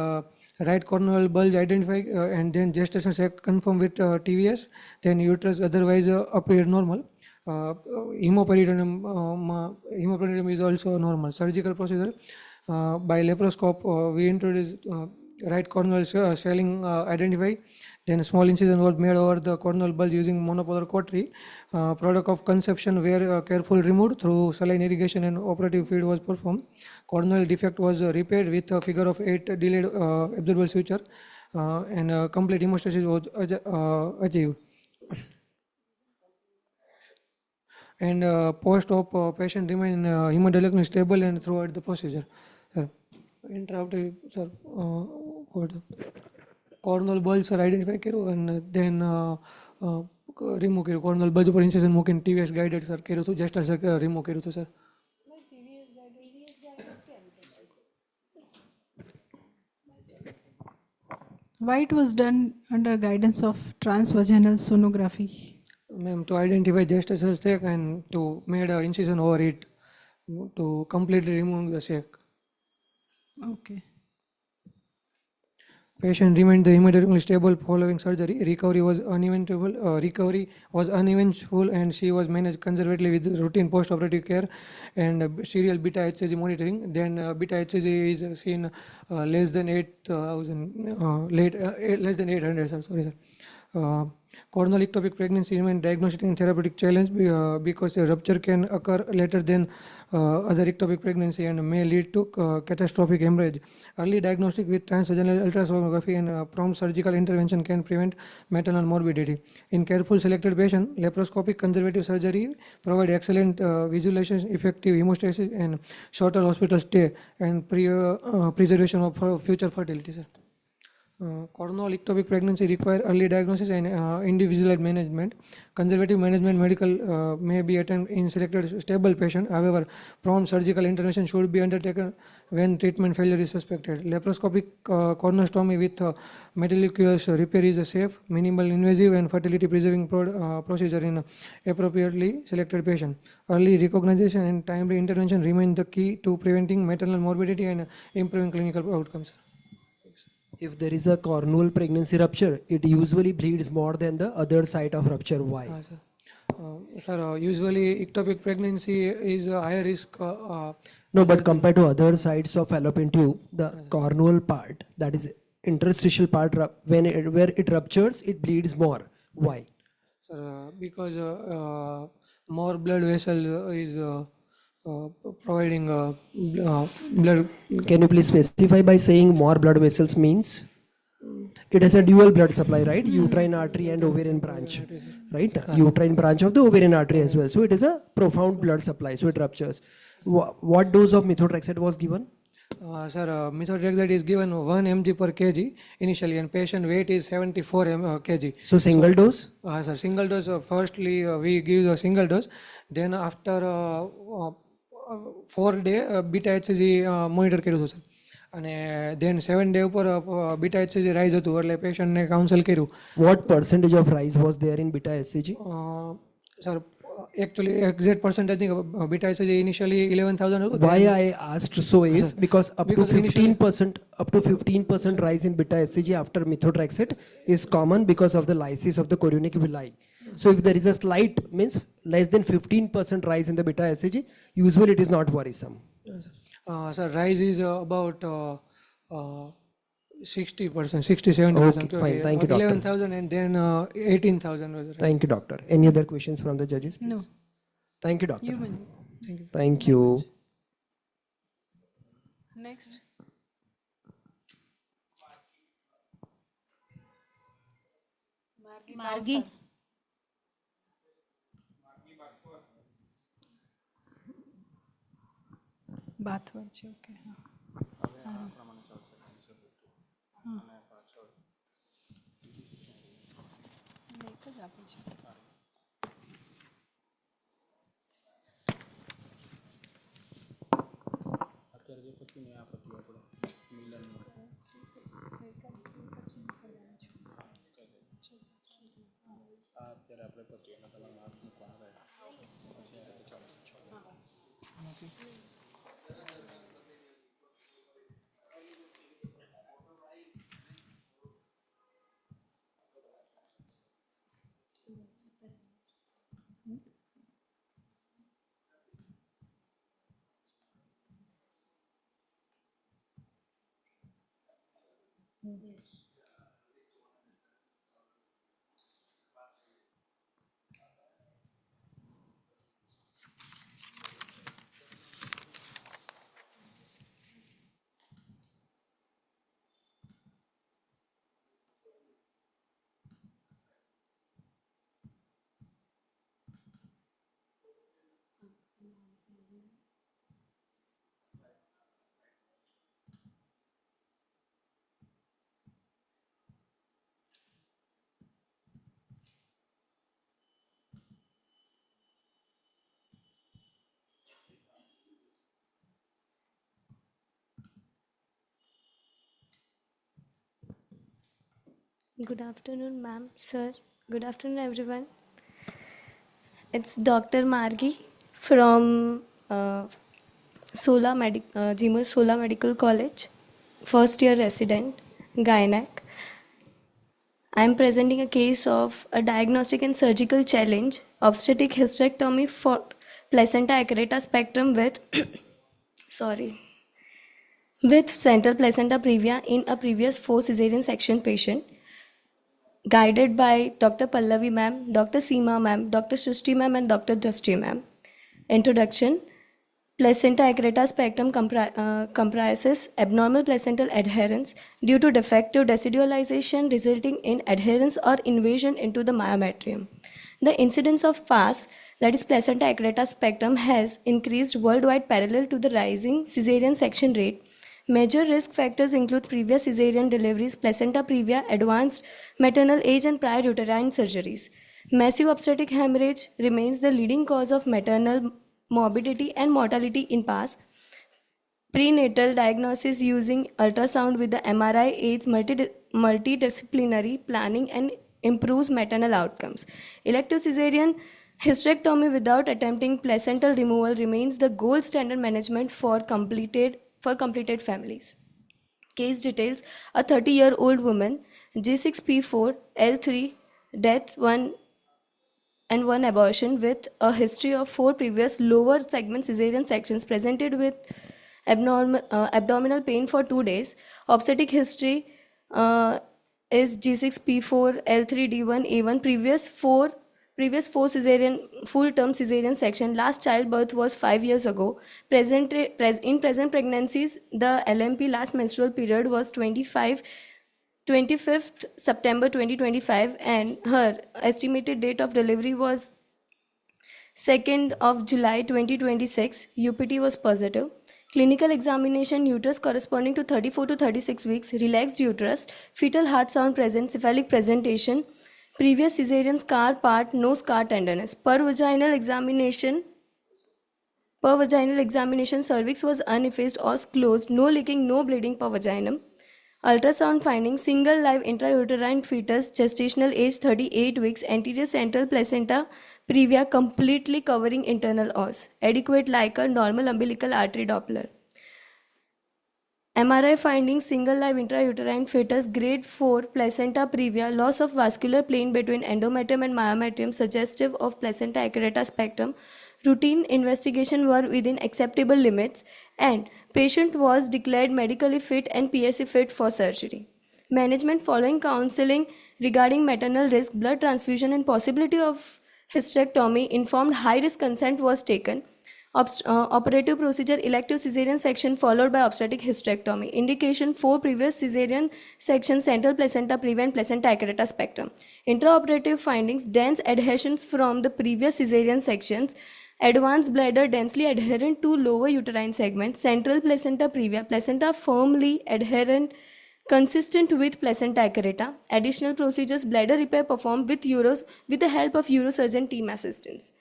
right corneal bulge identified, and then gestation sac confirmed with TVS. Then uterus otherwise appeared normal. Hemoperitoneum is also normal. Surgical procedure by laparoscope, we introduced right corneal swelling identified. Then small incision was made over the corneal bulge using monopolar cautery. Product of conception were carefully removed through saline irrigation, and operative feed was performed. Corneal defect was repaired with a figure of 8 delayed absorbable suture, and complete hemostasis was achieved. And post-op patient remain hemodynamically stable and throughout the procedure. Sir, interrupted, sir, for the corneal bulge sir identify કર્યું, and then remove કર્યું. corneal bulge ઉપર incision મૂકીને TVS guided sir કર્યું હતું, gestal sir remove કર્યું હતું sir. Why it was done under guidance of transvaginal sonography? Ma'am, to identify gestational sac and to made an incision over it to completely remove the sac. Okay. Patient remained immediately stable following surgery. Recovery was uneventful, and she was managed conservatively with routine post-operative care and serial beta HCG monitoring. Then beta HCG is seen less than 8,000, less than 800. Sir, sorry, sir. Coronal ectopic pregnancy remains diagnostic and therapeutic challenge because the rupture can occur later than other ectopic pregnancy and may lead to catastrophic hemorrhage. Early diagnostic with transvaginal ultrasonography and prompt surgical intervention can prevent maternal morbidity. In careful selected patient, laparoscopic conservative surgery provide excellent visualization, effective hemostasis, and shorter hospital stay and preservation of future fertility. Sir. Coronal ectopic pregnancy require early diagnosis and individualized management. Conservative management medical may be attended in selected stable patient. However, prompt surgical intervention should be undertaken when treatment failure is suspected. Laparoscopic coronostomy with metalliqueous repair is a safe, minimal invasive, and fertility preserving procedure in appropriately selected patient. Early recognition and timely intervention remain the key to preventing maternal morbidity and improving clinical outcomes. If there is a corneal pregnancy rupture, it usually bleeds more than the other site of rupture. Why? Sir, usually ectopic pregnancy is a higher risk. No, but compared to other sites of fallopian tube, the corneal part, that is interstitial part, where it ruptures, it bleeds more. Why? Sir, because more blood vessel is providing blood. Can you please specify by saying more blood vessels means? It has a dual blood supply, right? Uterine artery and ovarian branch, right? Uterine branch of the ovarian artery as well. So it is a profound blood supply, so it ruptures. What dose of methotrexate was given? Sir, methotrexate is given 1 mg per kg initially, and patient weight is 74 kg. So single dose? Sir, single dose. Firstly, we give a single dose. Then after 4 days, beta HCG monitor કર્યું હતું sir. અને then 7 day ઉપર beta HCG rise હતું એટલે પેશન્ટને counsel કર્યું. What percentage of rise was there in beta HCG? Sir, actually exact percentage I think beta HCG initially 11,000 હતું. Why I asked so is because up to 15% rise in beta HCG after methotrexate is common because of the lysis of the chorionic villi. So if there is a slight, means less than 15% rise in the beta HCG, usually it is not worrisome. Sir, rise is about 60%, 60-70%. Okay, fine. Thank you, doctor. 11,000 and then 18,000. Thank you, doctor. Any other questions from the judges, please? No. Thank you, doctor. You will. Thank you. Thank you. Next. Margi. બાથવર છે okay હા એક જ આપે છે અત્યારે જે પછી ને આ પત્યું આપણે મિલન આ અત્યારે આપણે પત્યું એટલે તમારે માર્ક મૂકવાના રહે પછી આ રીતે ચાલશે Good afternoon, ma'am, sir. Good afternoon, everyone. It's Dr. Margi from GMS Sola Medical College, first year resident, Gynec. I am presenting a case of a diagnostic and surgical challenge, obstetric hysterectomy for placenta accreta spectrum with, sorry, with central placenta previa in a previous 4 cesarean section patient, guided by Dr. Pallavi ma'am, Dr. Seema ma'am, Dr. Srishti ma'am and Dr. Drashti ma'am. Introduction. Placenta accreta spectrum comprises abnormal placental adherence due to defective decidualization resulting in adherence or invasion into the myometrium. The incidence of PAS, that is placenta accreta spectrum, has increased worldwide parallel to the rising caesarean section rate. Major risk factors include previous caesarean deliveries, placenta previa, advanced maternal age and prior uterine surgeries. Massive obstetric hemorrhage remains the leading cause of maternal morbidity and mortality in PAS. Prenatal diagnosis using ultrasound with the MRI aids multidisciplinary planning and improves maternal outcomes. Elective cesarean hysterectomy without attempting placental removal remains the gold standard management for completed families. Case details: a 30-year-old woman, G6P4, L3, death 1 and 1 abortion with a history of 4 previous lower segment cesarean sections, presented with abdominal pain for 2 days. Obstetric history is G6P4, L3D1, A1, previous 4 cesarean full term cesarean section. Last childbirth was 5 years ago. In present pregnancies, the LMP last menstrual period was 25th September 2025 and her estimated date of delivery was 2nd of July 2026. UPT was positive. Clinical examination: uterus corresponding to 34 to 36 weeks, relaxed uterus, fetal heart sound present, cephalic presentation, previous caesarean scar part, no scar tenderness. Per vaginal examination, cervix was uneffaced or closed, no leaking, no bleeding per vaginum. Ultrasound findings: single live intrauterine fetus, gestational age 38 weeks, anterior central placenta previa completely covering internal os, adequate Leica, normal umbilical artery Doppler. MRI findings: single live intrauterine fetus, grade 4, placenta previa, loss of vascular plane between endometrium and myometrium suggestive of placenta accreta spectrum. Routine investigation were within acceptable limits and patient was declared medically fit and PSC fit for surgery. Management: following counseling regarding maternal risk, blood transfusion and possibility of hysterectomy, informed high risk consent was taken. Operative procedure: elective caesarean section followed by obstetric hysterectomy. Indication: 4 previous caesarean sections, central placenta previa and placenta accreta spectrum. Intraoperative findings: dense adhesions from the previous caesarean sections, advanced bladder densely adherent to lower uterine segment, central placenta previa, placenta firmly adherent consistent with placenta accreta. Additional procedures: bladder repair performed with the help of urosurgeon team assistance.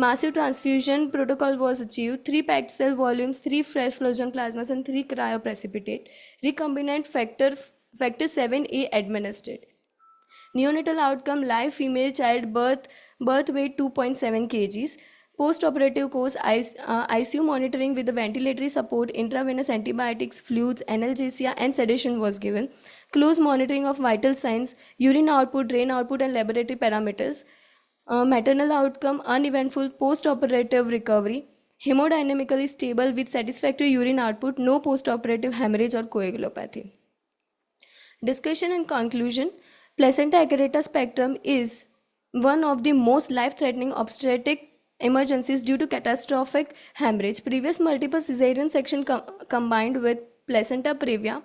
Massive transfusion protocol was achieved: 3 packed cell volumes, 3 fresh frozen plasmas and 3 cryoprecipitate. Recombinant factor 7A administered. Neonatal outcome: live female child, birth weight 2.7 kgs. Post-operative course: ICU monitoring with the ventilatory support, intravenous antibiotics, fluids, analgesia and sedation was given. Close monitoring of vital signs, urine output, drain output and laboratory parameters. Maternal outcome: uneventful post-operative recovery, hemodynamically stable with satisfactory urine output, no post-operative hemorrhage or coagulopathy. Discussion and conclusion: placenta accreta spectrum is one of the most life-threatening obstetric emergencies due to catastrophic hemorrhage. Previous multiple cesarean section combined with placenta previa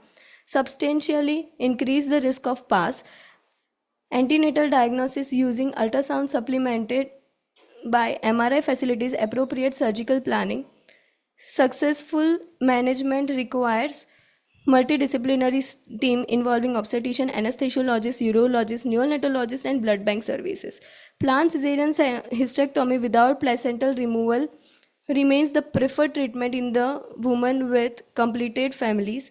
substantially increase the risk of PAS. Antenatal diagnosis using ultrasound supplemented by MRI facilities, appropriate surgical planning. Successful management requires multidisciplinary team involving obstetrician, anesthesiologist, urologist, neonatologist and blood bank services. Planned cesarean hysterectomy without placental removal remains the preferred treatment in the women with completed families.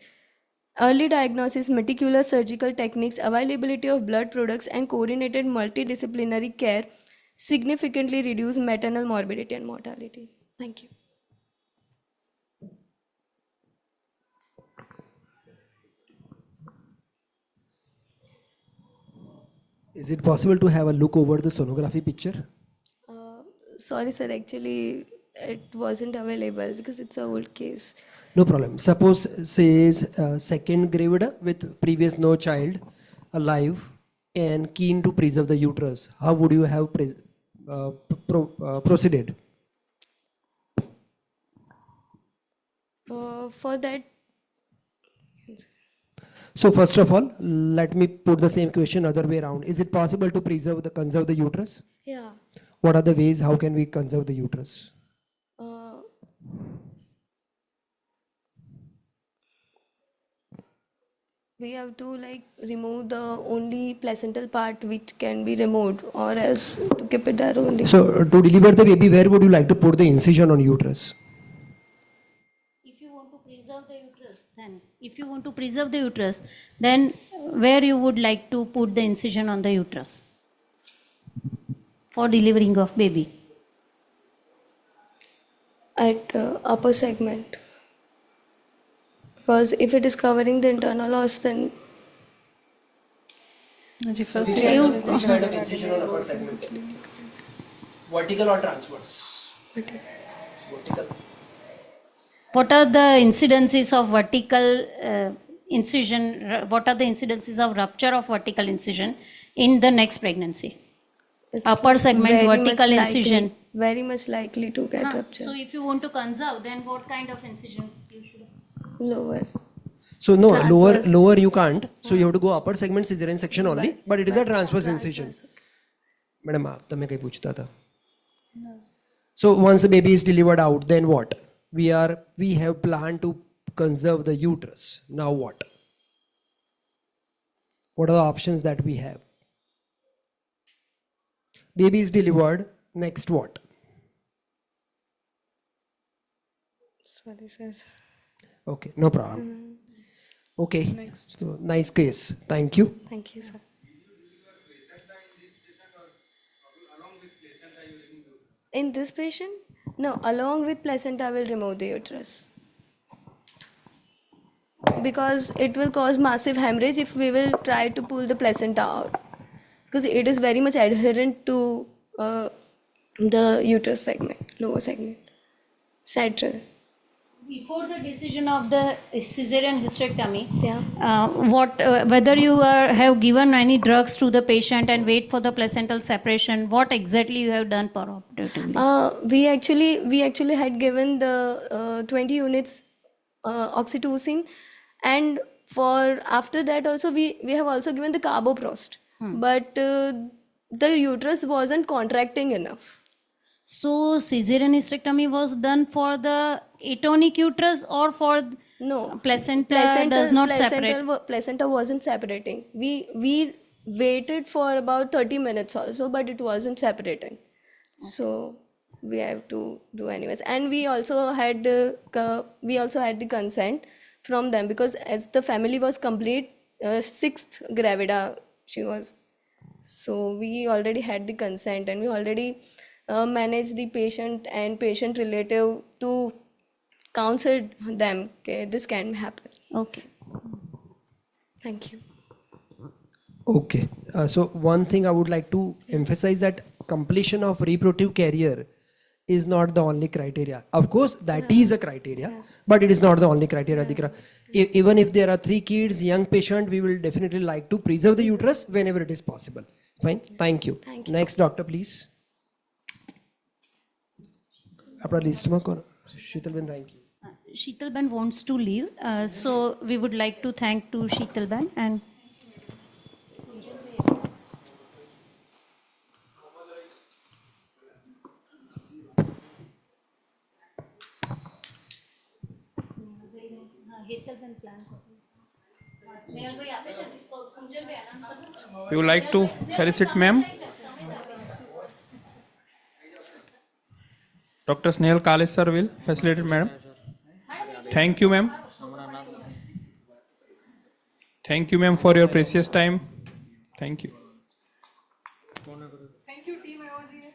Early diagnosis, meticulous surgical techniques, availability of blood products and coordinated multidisciplinary care significantly reduce maternal morbidity and mortality. Thank you. Is it possible to have a look over the sonography picture? Sorry, sir, actually, it wasn't available because it's a old case. No problem. Suppose says second gravid with previous no child, alive, and keen to preserve the uterus. How would you have proceeded? For that, So first of all, let me put the same question other way around. Is it possible to conserve the uterus? yeah, What are the ways? How can we conserve the uterus? uh, we have to like remove the only placental part which can be removed, or else to keep it there only. So to deliver the baby, where would you like to put the incision on uterus? If you want to preserve the uterus, then where you would like to put the incision on the uterus for delivering of baby? At upper segment, because if it is covering the internal os, then Incision on upper segment. Vertical or transverse? Vertical. What are the incidences of vertical incision? What are the incidences of rupture of vertical incision in the next pregnancy? it's Upper segment very much vertical likely- incision. very much likely to get rupture. So if you want to conserve, then what kind of incision you should? Lower. So no, Transverse. lower you can't. So you have to go upper segment cesarean section only, but it is a transverse incision. Madam, आप तमें कहीं पूछता था. So once the baby is delivered out, then what? We have planned to conserve the uterus. Now what? What are the options that we have? Baby is delivered. Next what? Sorry, sir. Okay, no problem. Okay. Next. So, nice case. Thank you. Thank you, sir. In this patient, no, along with placenta, I will remove the uterus. Because it will cause massive hemorrhage if we will try to pull the placenta out. Because it is very much adherent to the uterus segment, lower segment, central. Before the decision of the cesarean hysterectomy, Yeah. Whether you have given any drugs to the patient and wait for the placental separation, what exactly you have done operatively? We actually had given the 20 units oxytocin, and for after that also we have also given the carboprost, but the uterus wasn't contracting enough. So cesarean hysterectomy was done for the atonic uterus or for No, placenta does not separate? Placenta wasn't separating. We waited for about 30 minutes also, but it wasn't separating. So we have to do anyways, and we also had the consent from them, because as the family was complete, sixth gravida she was. So we already had the consent, and we already managed the patient and patient relative to counsel them, okay, this can happen. Okay. Thank you. Okay. So one thing I would like to emphasize, that completion of reproductive career is not the only criteria. Of course, that is a criteria, but it is not the only criteria. Dikra. Even if there are 3 kids, young patient, we will definitely like to preserve the uterus whenever it is possible. Fine. Thank you. Thank you. Next doctor, please. Apna list mein kaun? Sheetalben, thank you. Sheetalben wants to leave, so we would like to thank to Sheetalben and We would like to felicit ma'am. Dr. Snehal Kale sir will facilitate madam. Thank you ma'am. Thank you ma'am for your precious time. Thank you. Thank you, team IOGS.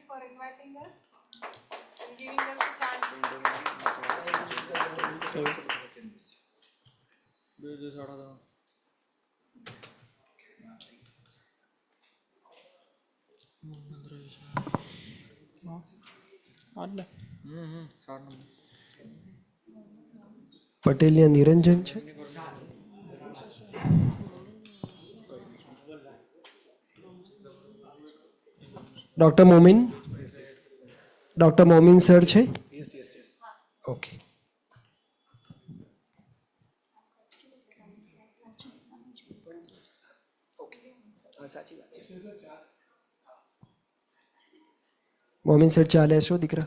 Patelia નિરંજન છે. Doctor Momin, doctor Momin sir છે. Okay. Momin sir ચાલે છો દીકરા?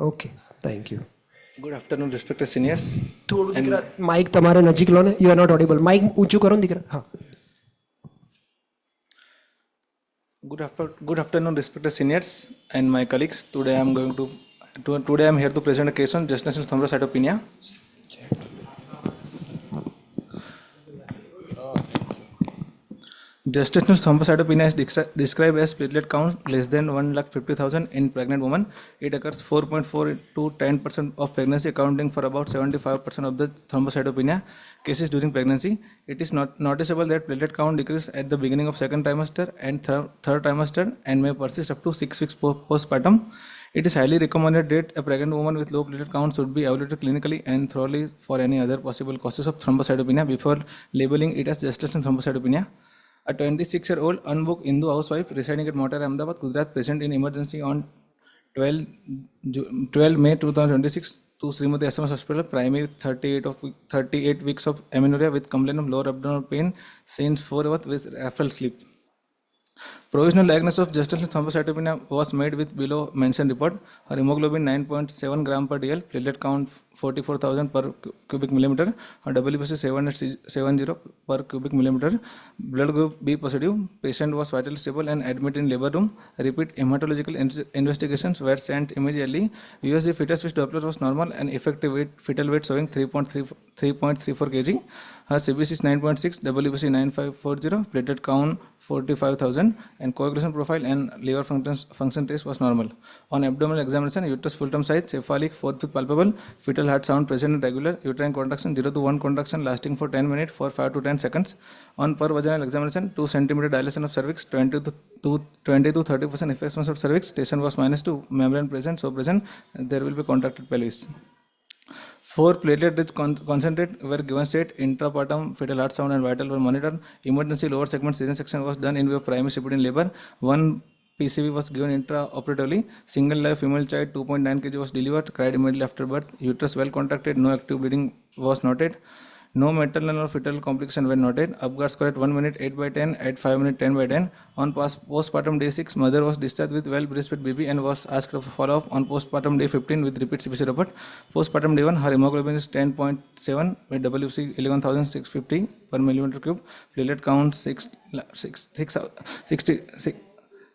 Okay, thank you. Good afternoon, respected seniors. થોડું દીકરા Mike તમારે નજીક લો ને. You are not audible. Mic ઊંચું કરો ને દીકરા. હા. Good afternoon, respected seniors and my colleagues. Today I am here to present a case on gestational thrombocytopenia. Gestational thrombocytopenia is described as platelet count less than 1,50,000 in pregnant woman. It occurs 4.4 to 10% of pregnancy, accounting for about 75% of the thrombocytopenia cases during pregnancy. It is not noticeable that platelet count decreases at the beginning of second trimester and third trimester and may persist up to 6 weeks postpartum. It is highly recommended that a pregnant woman with low platelet count should be evaluated clinically and thoroughly for any other possible causes of thrombocytopenia before labeling it as gestational thrombocytopenia. A 26-year-old unbooked Hindu housewife residing at Motor, Ahmedabad, Gujarat, present in emergency on 12 May 2026 to Srimati SMS Hospital, primary with 38 weeks of amenorrhea with complaint of lower abdominal pain since 4 hours with referral sleep. Provisional diagnosis of gestational thrombocytopenia was made with below mentioned report. Her hemoglobin 9.7 gram per dl, platelet count 44,000 per cubic millimeter, her WBC 770 per cubic millimeter, blood group B positive. Patient was vitally stable and admitted in labor room. Repeat hematological investigations were sent immediately. USG fetus which Doppler was normal and effective weight, fetal weight showing 3.34 kg. Her CBC is 9.6, WBC 9540, platelet count 45,000 and coagulation profile and liver function test was normal. On abdominal examination, uterus full-term size, cephalic, fourth tooth palpable, fetal heart sound present and regular, uterine contraction 0 to 1 contraction lasting for 10 minutes for 5 to 10 seconds. On per vaginal examination, 2 cm dilation of cervix, 20 to 30% effacement of cervix, station was -2, membrane present, so present, there will be contracted pelvis. 4 platelet-rich concentrate were given state, intrapartum fetal heart sound and vital were monitored. Emergency lower segment cesarean section was done in view of primary CPD in labor. 1 PCV was given intraoperatively. Single live female child 2.9 kg was delivered, cried immediately after birth. Uterus well contracted, no active bleeding was noted. No maternal or fetal complication were noted. Apgar score at 1 minute 8/10, at 5 minute 10/10. On postpartum day 6, mother was discharged with well breastfed baby and was asked for follow-up on postpartum day 15 with repeat CBC report. Postpartum day 1, her hemoglobin is 10.7 with WC 11,650 per millimeter cube. Platelet count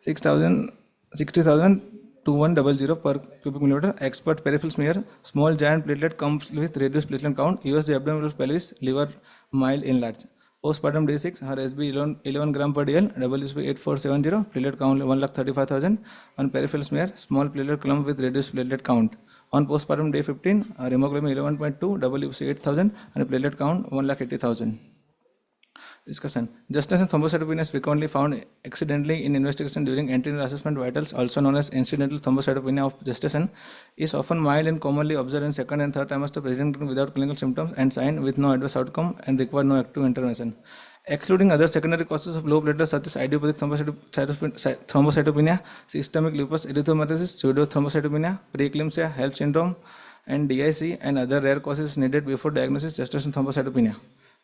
60,000 to 100 per cubic millimeter. Expert peripheral smear. Small giant platelet comes with reduced platelet count. USG abdominal pelvis, liver mild enlarged. Postpartum day 6, her SB 11 gram per dl, WSB 8470, platelet count 1,35,000. On peripheral smear, small platelet clump with reduced platelet count. On postpartum day 15, her hemoglobin 11.2, WBC 8,000 and platelet count 1,80,000. Discussion. Gestational thrombocytopenia is frequently found accidentally in investigation during antenatal assessment vitals, also known as incidental thrombocytopenia of gestation, is often mild and commonly observed in second and third trimester, presenting without clinical symptoms and sign with no adverse outcome and require no active intervention. Excluding other secondary causes of low platelets such as idiopathic thrombocytopenia, systemic lupus erythematosus, pseudothrombocytopenia, preeclampsia, HELLP syndrome, and DIC and other rare causes needed before diagnosis gestational thrombocytopenia.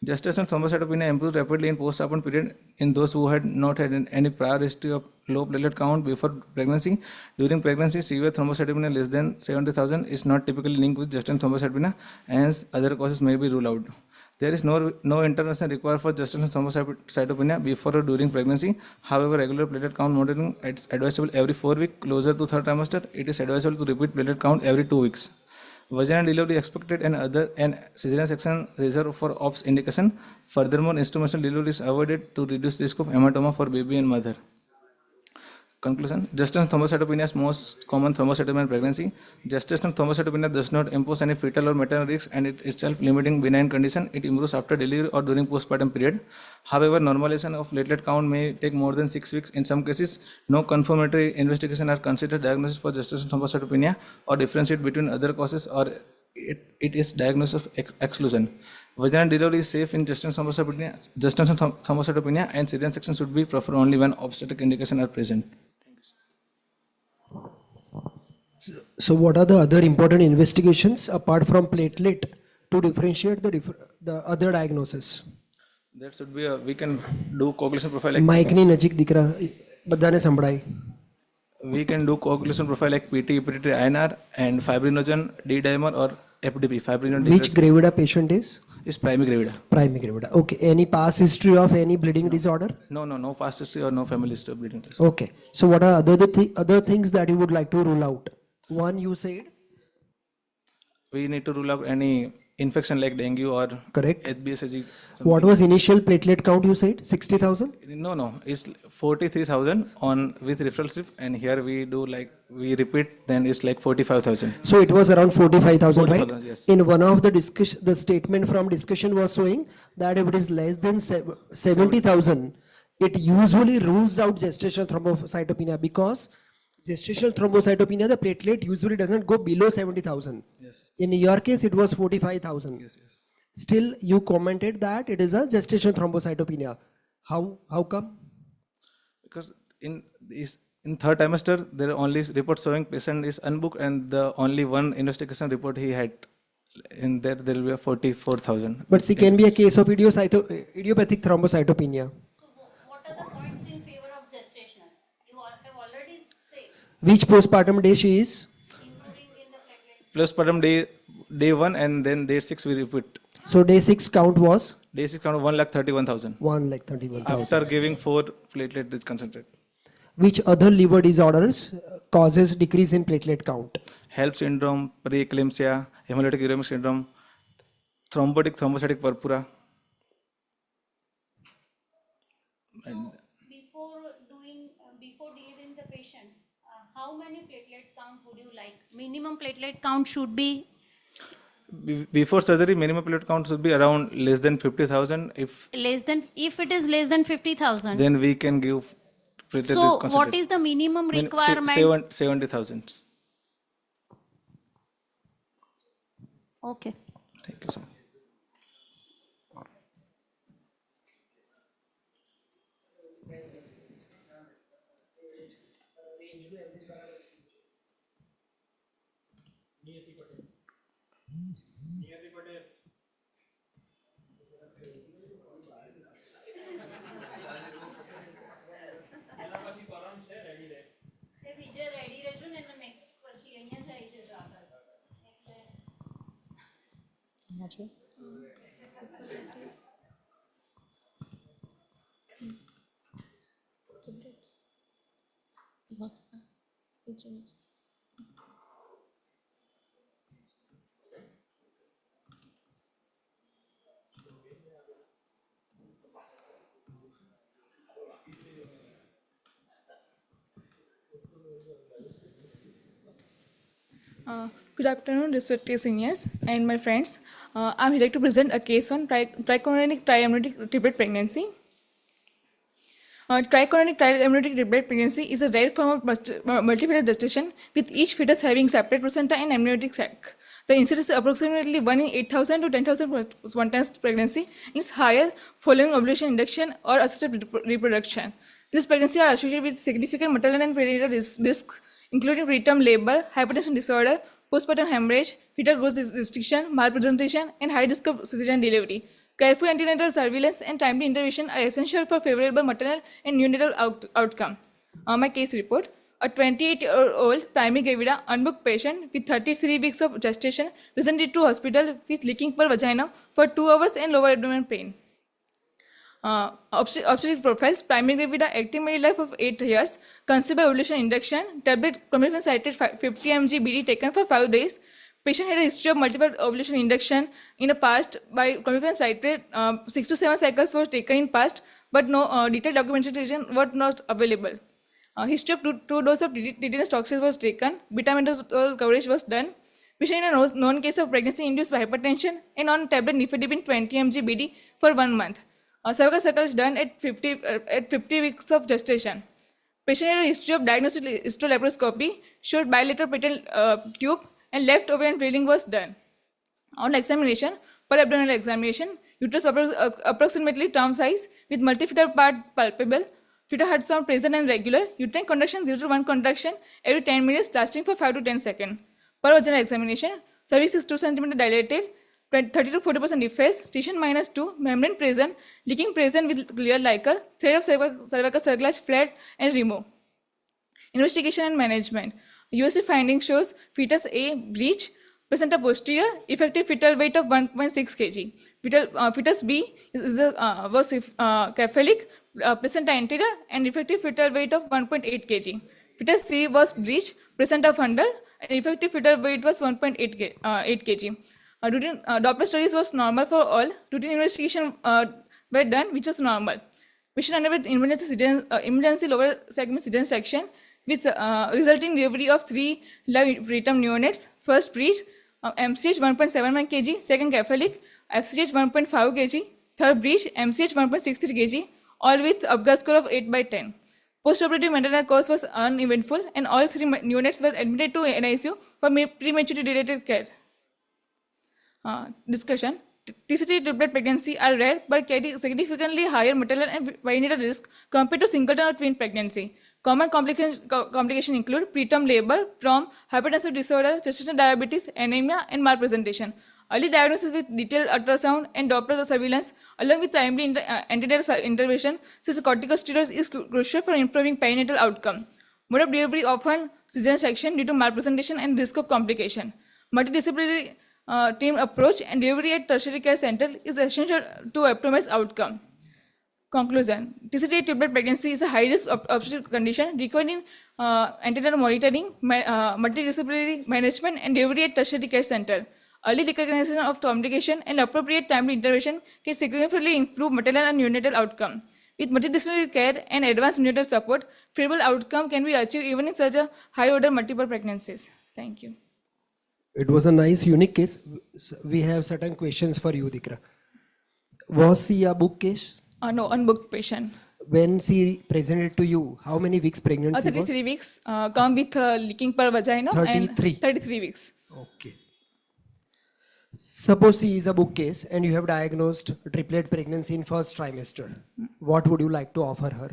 Gestational thrombocytopenia improves rapidly in postpartum period in those who had not had any prior history of low platelet count before pregnancy. During pregnancy, severe thrombocytopenia less than 70,000 is not typically linked with gestational thrombocytopenia, hence other causes may be ruled out. There is no intervention required for gestational thrombocytopenia before or during pregnancy. However, regular platelet count monitoring is advisable every 4 weeks. Closer to third trimester, it is advisable to repeat platelet count every 2 weeks. Vaginal delivery expected and cesarean section reserved for OPS indication. Furthermore, instrumental delivery is avoided to reduce risk of hematoma for baby and mother. Conclusion: gestational thrombocytopenia is most common thrombocytopenia in pregnancy. Gestational thrombocytopenia does not impose any fetal or maternal risk, and it is self-limiting benign condition. It improves after delivery or during postpartum period. However, normalization of platelet count may take more than 6 weeks. In some cases, no confirmatory investigation are considered diagnosis for gestational thrombocytopenia or differentiate between other causes, or it is diagnosis of exclusion. Vaginal delivery is safe in gestational thrombocytopenia, and cesarean section should be preferred only when obstetric indications are present. So what are the other important investigations apart from platelet to differentiate the other diagnosis? That should be we can do coagulation profile like mic ની નજીક દીકરા બધાને સંભળાય. we can do coagulation profile like PT, pituitary INR, and fibrinogen, D-dimer, or FDP. Fibrinogen. Which gravida patient is? Is primary gravida. Primary gravida. Okay. Any past history of any bleeding disorder? No past history or no family history of bleeding. Okay. So what are other things that you would like to rule out? One, you said? We need to rule out any infection like dengue or correct HBsAg. What was initial platelet count you said? 60,000? No, it's 43,000 on with referral slip, and here we do like we repeat, then it's like 45,000. So it was around 45,000, right? Yes. In one of the discussion, the statement from discussion was showing that if it is less than 70,000, it usually rules out gestational thrombocytopenia, because gestational thrombocytopenia, the platelet usually doesn't go below 70,000. Yes. In your case, it was 45,000. Yes. Still, you commented that it is a gestational thrombocytopenia. How come? Because in third trimester, there are only reports showing patient is unbooked, and the only one investigation report he had. In there will be a 44,000. But she can be a case of idiopathic thrombocytopenia. So what are the points in favor of gestational? You have already said. Which postpartum day she is? Postpartum day 1, and then day 6 we repeat. So day 6 count was? Day 6 count 1,31,000. 1,31,000. After giving 4 platelet disconcentrate. Which other liver disorders causes decrease in platelet count? HELP syndrome, preeclampsia, hemolytic uremic syndrome, thrombotic thrombocytic purpura. And Before delivering the patient, how many platelet count would you like? Minimum platelet count should be? Before surgery, minimum platelet count should be around less than 50,000. If it is less than 50,000, then we can give platelet so disconcentrate. what is the minimum requirement? 70,000. Okay. Thank you, sir. Good afternoon, respected seniors and my friends. I'm here to present a case on trichoronic triamniotic triplet pregnancy. Trichoronic triamniotic triplet pregnancy is a rare form of multifetal gestation, with each fetus having separate placenta and amniotic sac. The incidence is approximately 1 in 8,000 to 10,000 spontaneous pregnancy, and is higher following ovulation induction or assisted reproduction. These pregnancies are associated with significant maternal and perinatal risks, including preterm labor, hypertension disorder, postpartum hemorrhage, fetal growth restriction, malpresentation, and high risk of cesarean delivery. Careful antenatal surveillance and timely intervention are essential for favorable maternal and neonatal outcome. My case report: a 28-year-old primary gravida unbooked patient with 33 weeks of gestation presented to hospital with leaking per vagina for 2 hours and lower abdominal pain. Obstetric profiles: primary gravida, active married life of 8 years, conceived by ovulation induction, tablet clomiphene citrate 50 mg BD taken for 5 days. Patient had a history of multiple ovulation induction in the past by clomiphene citrate. 6 to 7 cycles were taken in past, but no detailed documentation was not available. History of two doses of tetanus toxin was taken. Beta-methol coverage was done. Patient in a known case of pregnancy induced by hypertension and on tablet nifedipine 20 mg BD for 1 month. Cervical circle is done at 50 weeks of gestation. Patient had a history of diagnostic hysterolaparoscopy, showed bilateral patent tube, and left ovarian drilling was done. On examination, per abdominal examination, uterus approximately term size with multifitter part palpable. Fetal heart sound present and regular. Uterine contraction 0 to 1 contraction every 10 minutes, lasting for 5 to 10 seconds. Per vaginal examination, cervix is 2 cm dilated, 30 to 40% effaced, station -2, membrane present, leaking present with clear liquor, thread of cervical circulage flat and removed. Investigation and management. USC finding shows fetus A breech, placenta posterior, effective fetal weight of 1.6 kg. Fetus B was cephalic, placenta anterior, and effective fetal weight of 1.8 kg. Fetus C was breech, placenta fundal, and effective fetal weight was 1.8 kg. Doppler studies was normal for all. Routine investigation were done, which was normal. Patient underwent emergency lower segment cesarean section with resulting delivery of 3 live preterm neonates. First breech, MCH 1.71 kg, second cephalic, FCH 1.5 kg, third breech, MCH 1.63 kg, all with Apgar score of 8 by 10. Postoperative maternal course was uneventful and all 3 neonates were admitted to NICU for prematurely related care. Discussion. TCT triplet pregnancy are rare but carry significantly higher maternal and perinatal risk compared to singleton or twin pregnancy. Common complications include preterm labor, TROM, hypertensive disorder, gestational diabetes, anemia, and malpresentation. Early diagnosis with detailed ultrasound and Doppler surveillance, along with timely antenatal intervention, such as corticosteroids, is crucial for improving perinatal outcome. Mode of delivery often cesarean section due to malpresentation and risk of complication. Multidisciplinary team approach and delivery at tertiary care center is essential to optimize outcome. Conclusion. TCT triplet pregnancy is a high-risk obstetric condition requiring antenatal monitoring, multidisciplinary management, and delivery at tertiary care center. Early recognition of complication and appropriate timely intervention can significantly improve maternal and neonatal outcome. With multidisciplinary care and advanced neonatal support, favorable outcome can be achieved even in such a high-order multiple pregnancies. Thank you. It was a nice, unique case. We have certain questions for you, Dikra. Was she a book case? No, unbooked patient. When she presented to you, how many weeks pregnancy 33 weeks, come with leaking per vagina. 33. And 33 weeks. Okay. Suppose she is a book case and you have diagnosed triplet pregnancy in first trimester. What would you like to offer her?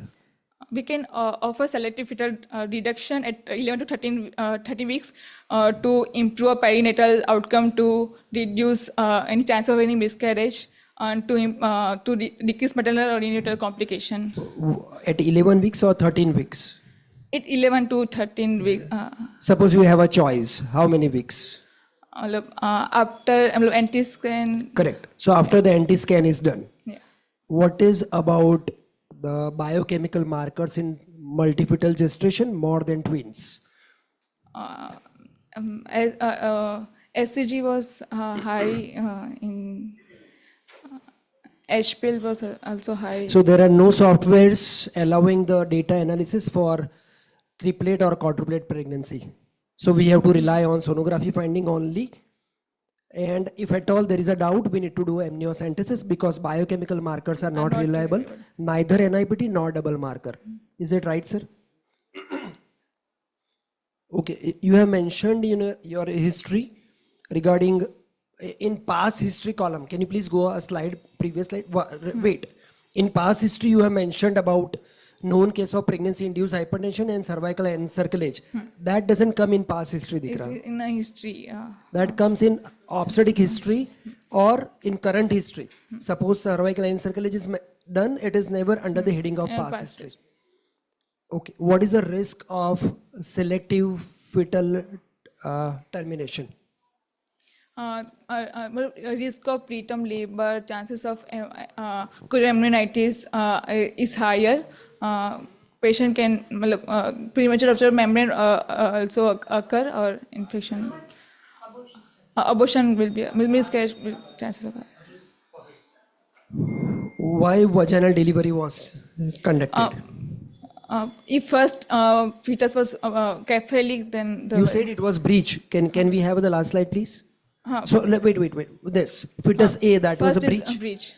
We can offer selective fetal reduction at 11 to 30 weeks to improve perinatal outcome, to reduce any chance of any miscarriage, and to decrease maternal or neonatal complication. At 11 weeks or 13 weeks? At 11 to 13 weeks. Suppose you have a choice, how many weeks? After anti-scan. Correct. So after the anti-scan is done, Yeah. what is about the biochemical markers in multifetal gestation more than twins? SCG was high in HPL was also high. So there are no softwares allowing the data analysis for triplet or quadruplet pregnancy. So we have to rely on sonography finding only. And if at all there is a doubt, we need to do amniocentesis because biochemical markers are not reliable, neither NIPT nor double marker. Is that right, sir? Okay, you have mentioned in your history regarding in past history column. Can you please go a slide, previous slide? Wait, in past history you have mentioned about known case of pregnancy induced hypertension and cervical encirclage. That doesn't come in past history, Dikra. It's in a history. That comes in obstetric history or in current history. Suppose cervical encirclage is done, it is never under the heading of past history. Okay, what is the risk of selective fetal termination? Risk of preterm labor, chances of choreamnionitis is higher. Patient can premature rupture membrane also occur, or infection. Abortion will be miscarriage chances of high. Why vaginal delivery was conducted? If first fetus was cephalic, then the You said it was breach. Can we have the last slide, please? So wait. This fetus A, that was a first is breach. a breach.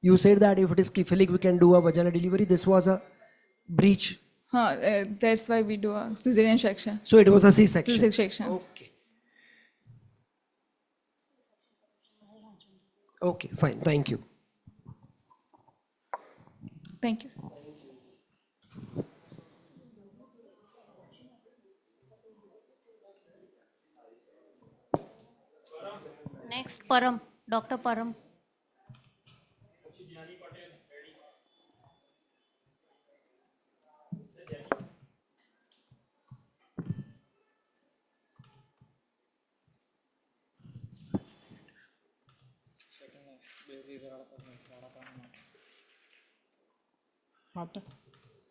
You said that if it is cephalic, we can do a vaginal delivery. This was a breach. That's why we do a cesarean section. So it was a C-section. C-section. Okay. Okay, fine. Thank you. Thank you. Next, Param, Dr. Param.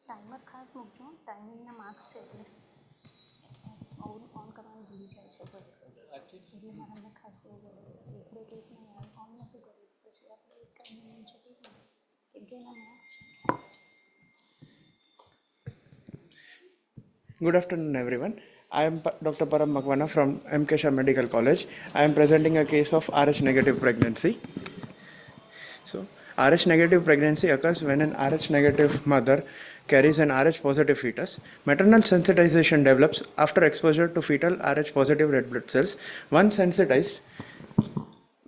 Timer ખાસ મૂકજો ટાઈમિંગના marks છે એટલે on કરવાનું ભૂલી જાય છે કોઈ જે મારાને ખાસ એક બે કેસમાં ઓન નથી કર્યું પછી આપણે એક કામ જતી કેમ કે એના માર્ક્સ છે. Good afternoon, everyone. I am Dr. Param Makwana from MK Shah Medical College. I am presenting a case of Rh negative pregnancy. So, Rh negative pregnancy occurs when an Rh negative mother carries an Rh positive fetus. Maternal sensitization develops after exposure to fetal Rh positive red blood cells. Once sensitized,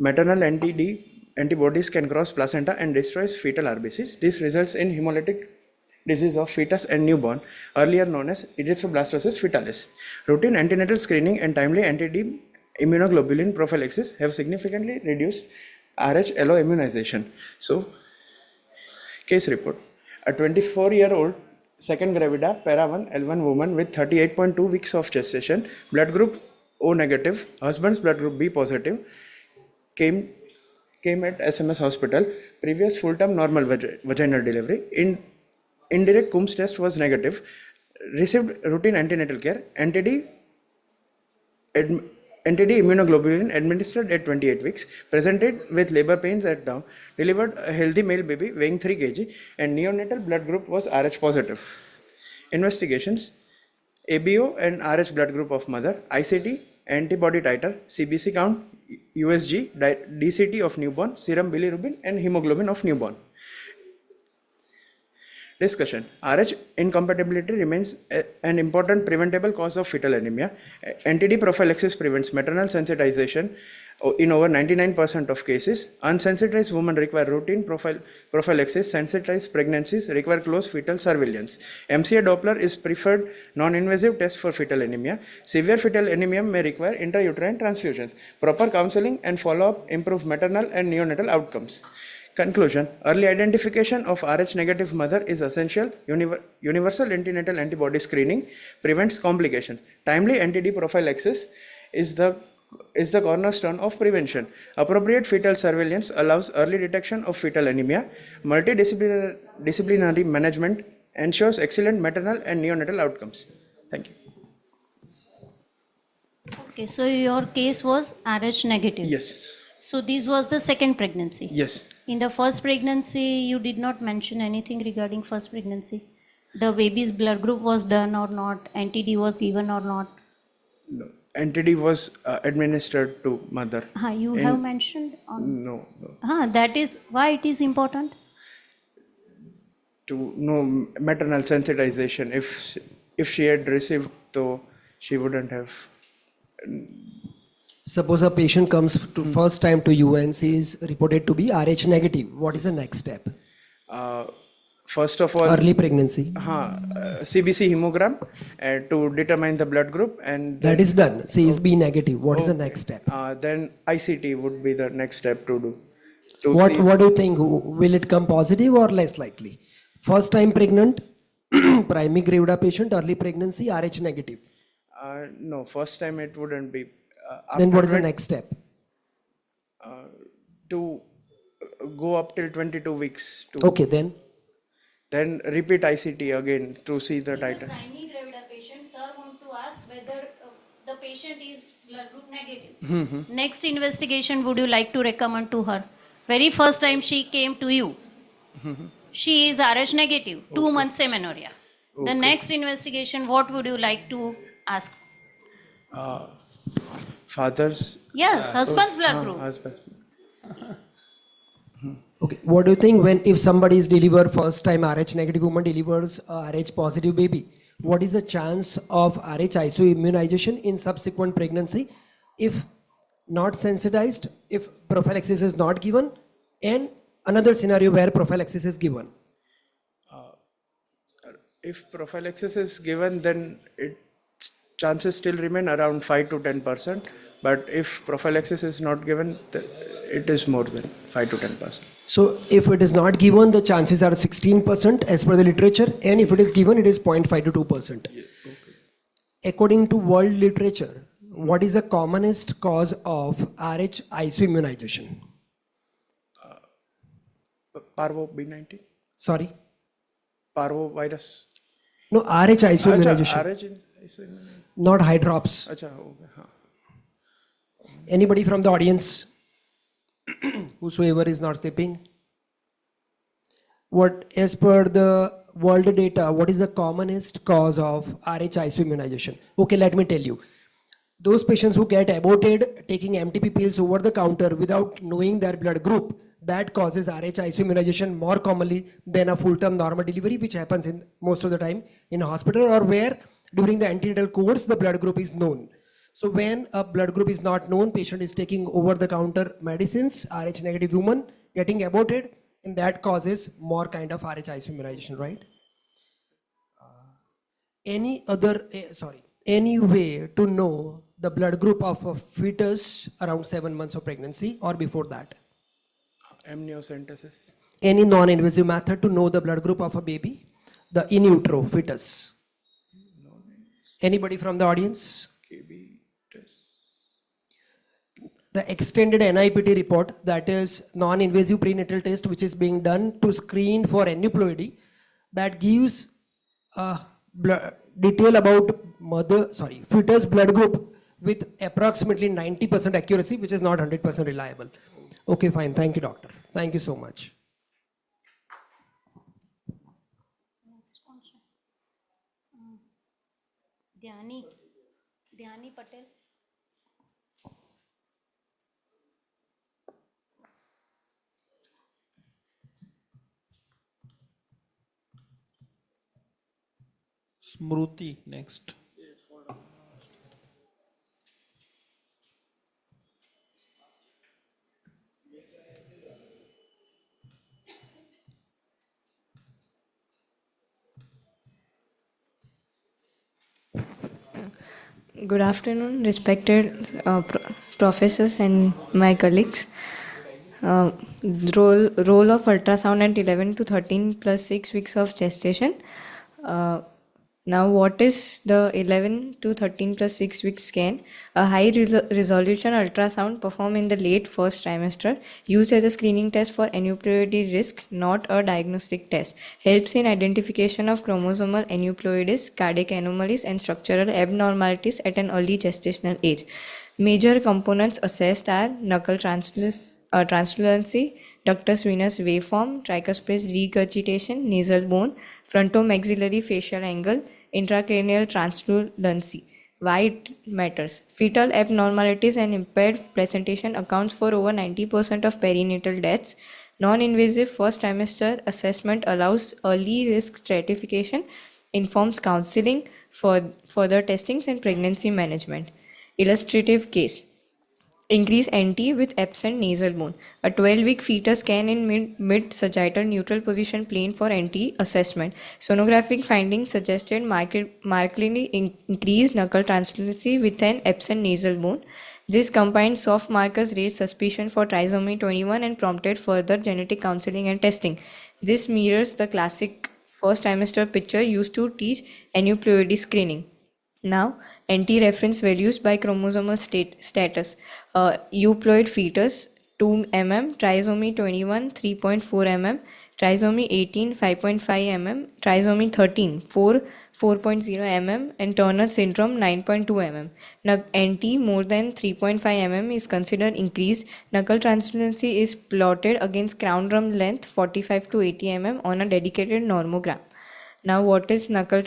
maternal antibodies can cross placenta and destroys fetal RBCs. This results in hemolytic disease of fetus and newborn, earlier known as erythroblastosis fetalis. Routine antenatal screening and timely anti-D immunoglobulin prophylaxis have significantly reduced Rh allo immunization. So, case report. A 24-year-old second gravida para 1 L1 woman with 38.2 weeks of gestation, blood group O negative, husband's blood group B positive, came at SMS hospital. Previous full-term normal vaginal delivery. Indirect Coombs test was negative. Received routine antenatal care. Anti-D immunoglobulin administered at 28 weeks. Presented with labor pains at dawn. Delivered a healthy male baby weighing 3 kg and neonatal blood group was Rh positive. Investigations: ABO and Rh blood group of mother, ICT, antibody titer, CBC count, USG, DCT of newborn, serum bilirubin and hemoglobin of newborn. Discussion. Rh incompatibility remains an important preventable cause of fetal anemia. Anti-D prophylaxis prevents maternal sensitization in over 99% of cases. Unsensitized women require routine prophylaxis. Sensitized pregnancies require close fetal surveillance. MCA Doppler is preferred non-invasive test for fetal anemia. Severe fetal anemia may require intrauterine transfusions. Proper counseling and follow-up improve maternal and neonatal outcomes. Conclusion: early identification of Rh negative mother is essential. Universal antenatal antibody screening prevents complications. Timely anti-D prophylaxis is the cornerstone of prevention. Appropriate fetal surveillance allows early detection of fetal anemia. Multidisciplinary management ensures excellent maternal and neonatal outcomes. Thank you. Okay, so your case was Rh negative. Yes. So this was the second pregnancy. Yes. In the first pregnancy, you did not mention anything regarding first pregnancy. The baby's blood group was done or not, anti-D was given or not. No. Anti-D was administered to mother. You have mentioned on. No. That is why it is important. To know maternal sensitization. If she had received, though, she wouldn't have. Suppose a patient comes to first time to you and she is reported to be Rh negative. What is the next step? First of all, early pregnancy. CBC hemogram to determine the blood group, and that is done. She is B negative. What is the next step? Then ICT would be the next step to do. What do you think? Will it come positive or less likely? First time pregnant, primary gravida patient, early pregnancy, Rh negative. No, first time it wouldn't be. Then what is the next step? To go up till 22 weeks. Okay, then repeat ICT again to see the titer. Primary gravida patient, sir want to ask whether the patient is blood group negative. Next investigation would you like to recommend to her? Very first time she came to you. She is Rh negative, 2 months amenorrhea. The next investigation, what would you like to ask? Father's. Yes, husband's blood group. Husband's. Okay, what do you think when if somebody is deliver first time Rh negative woman delivers a Rh positive baby? What is the chance of Rh isoimmunization in subsequent pregnancy if not sensitized, if prophylaxis is not given, and another scenario where prophylaxis is given? If prophylaxis is given, then chances still remain around 5 to 10%. But if prophylaxis is not given, it is more than 5 to 10%. So if it is not given, the chances are 16% as per the literature, and if it is given, it is 0.5 to 2%. According to world literature, what is the commonest cause of Rh isoimmunization? Parvo B19. Sorry? Parvo virus. No, Rh isoimmunization. RH Not high drops. Acha, okay, हाँ. Anybody from the audience? Whosoever is not sleeping? What, as per the world data, what is the commonest cause of Rh isoimmunization? Okay, let me tell you. Those patients who get aborted taking MTP pills over the counter without knowing their blood group, that causes Rh isoimmunization more commonly than a full-term normal delivery, which happens in most of the time in a hospital, or where during the antenatal course the blood group is known. So when a blood group is not known, patient is taking over-the-counter medicines, Rh negative woman getting aborted, and that causes more kind of Rh isoimmunization, right? Any way to know the blood group of a fetus around 7 months of pregnancy or before that? Amniocentesis. Any non-invasive method to know the blood group of a baby? The in utero fetus. Anybody from the audience? The extended NIPT report, that is non-invasive prenatal test, which is being done to screen for aneuploidy, that gives detail about fetus blood group with approximately 90% accuracy, which is not 100% reliable. Okay, fine. Thank you, doctor. Thank you so much. Dhyani Patel. Smruti next. Good afternoon, respected professors and my colleagues. Role of ultrasound at 11 to 13 plus 6 weeks of gestation. Now, what is the 11 to 13 plus 6 week scan? A high resolution ultrasound performed in the late first trimester, used as a screening test for aneuploidy risk, not a diagnostic test. Helps in identification of chromosomal aneuploidies, cardiac anomalies, and structural abnormalities at an early gestational age. Major components assessed are knuckle translucency, ductus venous waveform, tricuspid regurgitation, nasal bone, frontomaxillary facial angle, intracranial translucency. Why it matters? Fetal abnormalities and impaired placentation accounts for over 90% of perinatal deaths. Non-invasive first trimester assessment allows early risk stratification, informs counseling for further testings and pregnancy management. Illustrative case. Increase NT with absent nasal bone. A 12-week fetus scan in mid-sagittal neutral position plane for NT assessment. Sonographic findings suggested markedly increased knuckle translucency with an absent nasal bone. This combined soft markers raised suspicion for trisomy 21 and prompted further genetic counseling and testing. This mirrors the classic first trimester picture used to teach aneuploidy screening. Now, anti-reference values by chromosomal status. Euploid fetus 2 mm, trisomy 21 3.4 mm, trisomy 18 5.5 mm, trisomy 13 4.0 mm, and Turner syndrome 9.2 mm. NT more than 3.5 mm is considered increased. Knuckle translucency is plotted against crown drum length 45 to 80 mm on a dedicated normogram. Now, what is knuckle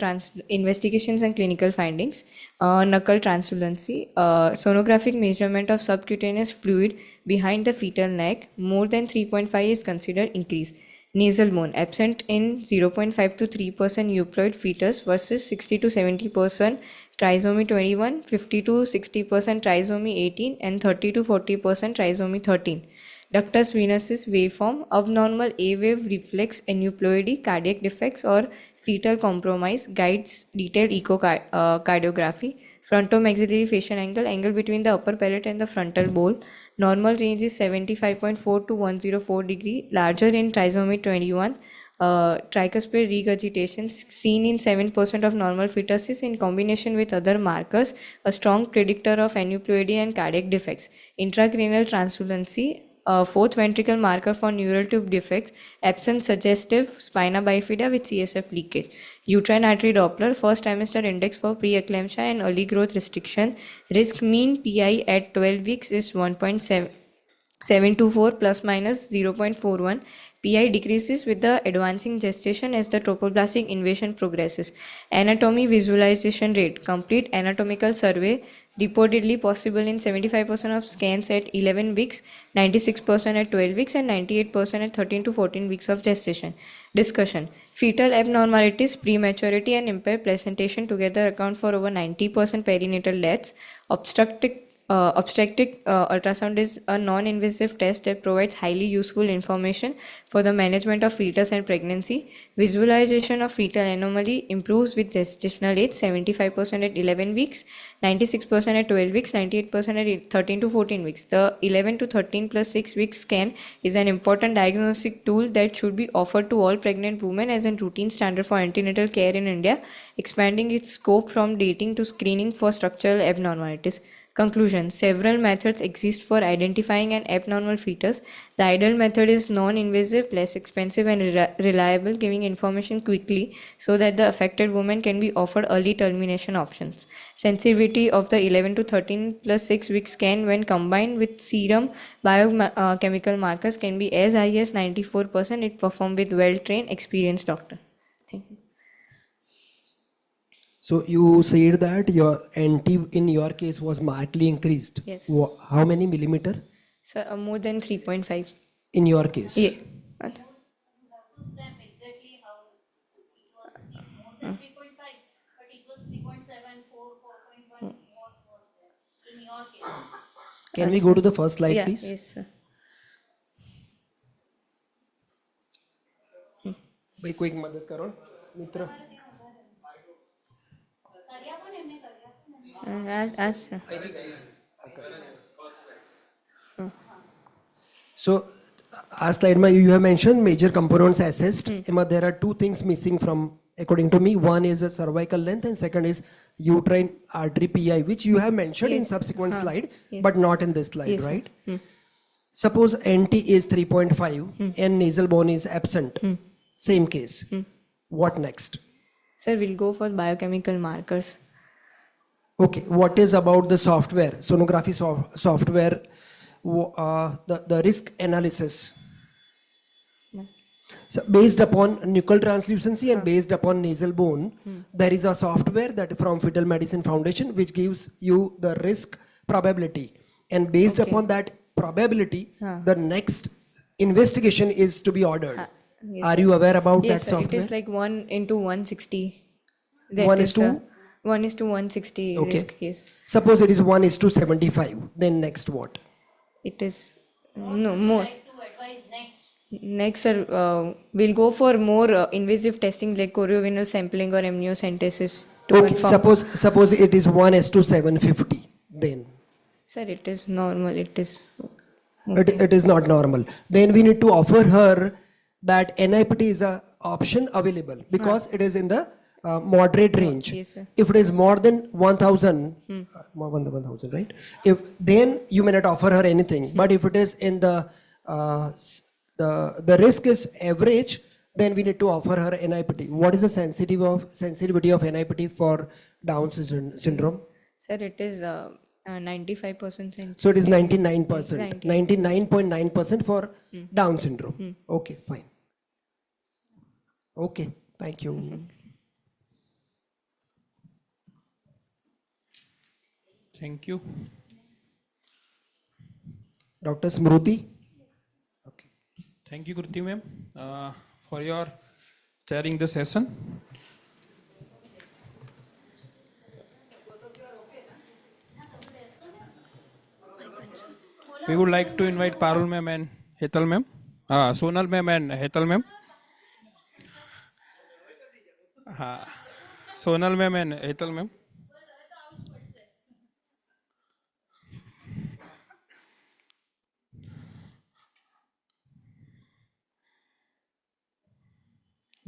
investigations and clinical findings? Knuckle translucency, sonographic measurement of subcutaneous fluid behind the fetal neck more than 3.5 is considered increase. Nasal bone absent in 0.5 to 3% euploid fetus versus 60 to 70% trisomy 21, 50 to 60% trisomy 18, and 30 to 40% trisomy 13. Ductus venosus waveform, abnormal A-wave reflex aneuploidy, cardiac defects or fetal compromise, guides detailed echocardiography, frontomaxillary facial angle, angle between the upper palate and the frontal bowl. Normal range is 75.4 to 104 degree, larger in trisomy 21. Tricuspid regurgitation seen in 7% of normal fetuses in combination with other markers, a strong predictor of aneuploidy and cardiac defects. Intracranial translucency, fourth ventricle marker for neural tube defects, absent suggestive spina bifida with CSF leakage. Uterine artery Doppler, first trimester index for preeclampsia and early growth restriction. Risk mean PI at 12 weeks is 1.724 plus minus 0.41. PI decreases with the advancing gestation as the tropoblastic invasion progresses. Anatomy visualization rate, complete anatomical survey reportedly possible in 75% of scans at 11 weeks, 96% at 12 weeks, and 98% at 13 to 14 weeks of gestation. Discussion. Fetal abnormalities, prematurity, and impaired placentation together account for over 90% perinatal deaths. Obstetric ultrasound is a non-invasive test that provides highly useful information for the management of fetus and pregnancy. Visualization of fetal anomaly improves with gestational age, 75% at 11 weeks, 96% at 12 weeks, 98% at 13 to 14 weeks. The 11 to 13 plus 6 weeks scan is an important diagnostic tool that should be offered to all pregnant women as a routine standard for antenatal care in India, expanding its scope from dating to screening for structural abnormalities. Conclusion. Several methods exist for identifying an abnormal fetus. The ideal method is non-invasive, less expensive, and reliable, giving information quickly so that the affected woman can be offered early termination options. Sensitivity of the 11 to 13 plus 6 week scan when combined with serum biochemical markers can be as high as 94% if performed with well-trained, experienced doctor. Thank you. So you said that your NT in your case was markedly increased. Yes. How many millimeter? So more than 3.5. In your case? Yeah. Can we go to the first slide, yeah, please? Yes, sir. भाई कोई मदद करो मित्र. So, as slide you have mentioned major components assessed. There are two things missing from, according to me. One is a cervical length, and second is uterine artery PI, which you have mentioned in subsequent slide, but not in this slide, right? Suppose NT is 3.5 and nasal bone is absent. Same case. What next? Sir, we'll go for biochemical markers. Okay, what is about the software, sonography software, the risk analysis? So based upon nuchal translucency and based upon nasal bone, there is a software that from Fetal Medicine Foundation which gives you the risk probability. And based upon that probability, the next investigation is to be ordered. Yes, Are you aware about yes, that sir. software? It is like 1 into 160. 1 is to 160 Okay. risk, yes. Suppose it is 1:75, then next what? It is no more. Next, sir, we'll go for more invasive testing like choriovenal sampling or amniocentesis to Okay, confirm. suppose it is 1:750, then. Sir, it is normal. It is. It is not normal. Then we need to offer her that NIPT is a option available because it is in the moderate range. Yes, sir. If it is more than 1,000, 1,000, right? If then you may not offer her anything. But if it is in the risk is average, then we need to offer her NIPT. What is the sensitivity of NIPT for Down syndrome? Sir, it is 95%. So it is 99%. 99.9% for Down syndrome. Okay, fine. Okay, thank you. Thank you. Dr. Smruti. Thank you, Kruti ma'am, for your chairing the session. We would like to invite Parul ma'am and Hetal ma'am, Sonal ma'am and Hetal ma'am. Sonal ma'am and Hetal ma'am.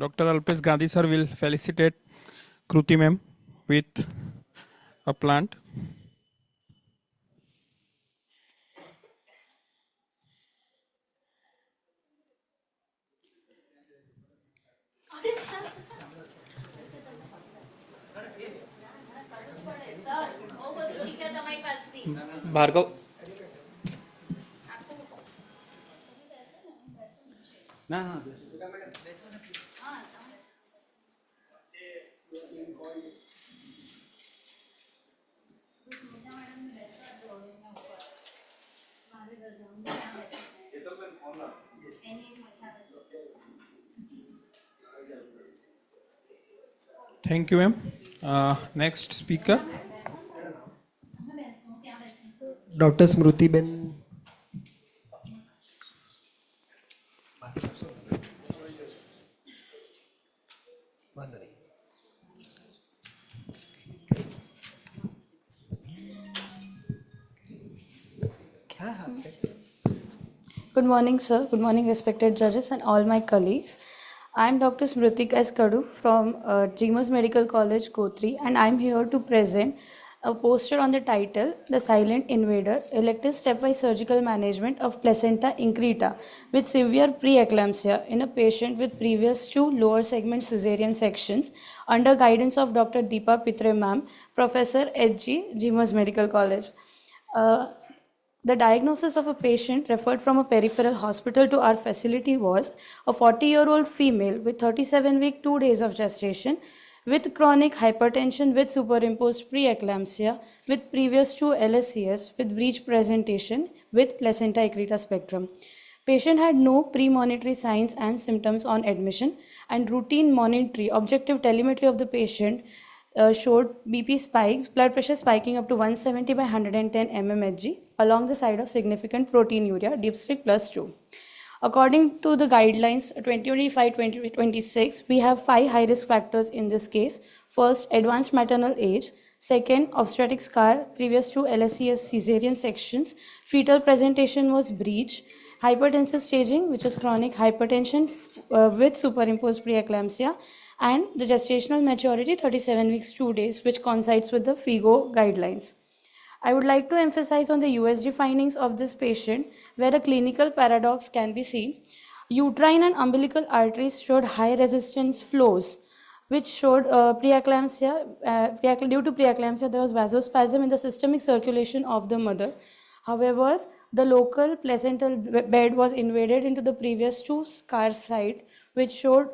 Dr. Alpesh Gandhi sir will felicitate Kruti ma'am with a plant. Bhargav ના હા Thank you ma'am. Next speaker. Dr. Smruti Ben. Good morning, sir. Good morning, respected judges and all my colleagues. I am Dr. Smriti Kadu from GMS Medical College, Kotri, and I am here to present a poster on the title, The Silent Invader, Elective Stepwise Surgical Management of Placenta Increta with Severe Preeclampsia in a patient with previous 2 lower segment cesarean sections under guidance of Dr. Deepa Pitre ma'am, Professor HG, GMS Medical College. The diagnosis of a patient referred from a peripheral hospital to our facility was a 40-year-old female with 37-week 2 days of gestation with chronic hypertension with superimposed preeclampsia with previous 2 LSCS with breech presentation with placenta accreta spectrum. Patient had no premonitory signs and symptoms on admission, and routine monitoring, objective telemetry of the patient showed BP spike, blood pressure spiking up to 170 by 110 mmHg along the side of significant proteinuria, dipstick +2. According to the guidelines 2025-2026, we have 5 high-risk factors in this case. First, advanced maternal age. Second, obstetric scar, previous 2 LSCS cesarean sections. Fetal presentation was breech. Hypertensive staging, which is chronic hypertension with superimposed preeclampsia. And the gestational maturity 37 weeks 2 days, which coincides with the FIGO guidelines. I would like to emphasize on the USG findings of this patient, where a clinical paradox can be seen. Uterine and umbilical arteries showed high resistance flows, which showed preeclampsia. Due to preeclampsia, there was vasospasm in the systemic circulation of the mother. However, the local placental bed was invaded into the previous 2 scar site, which showed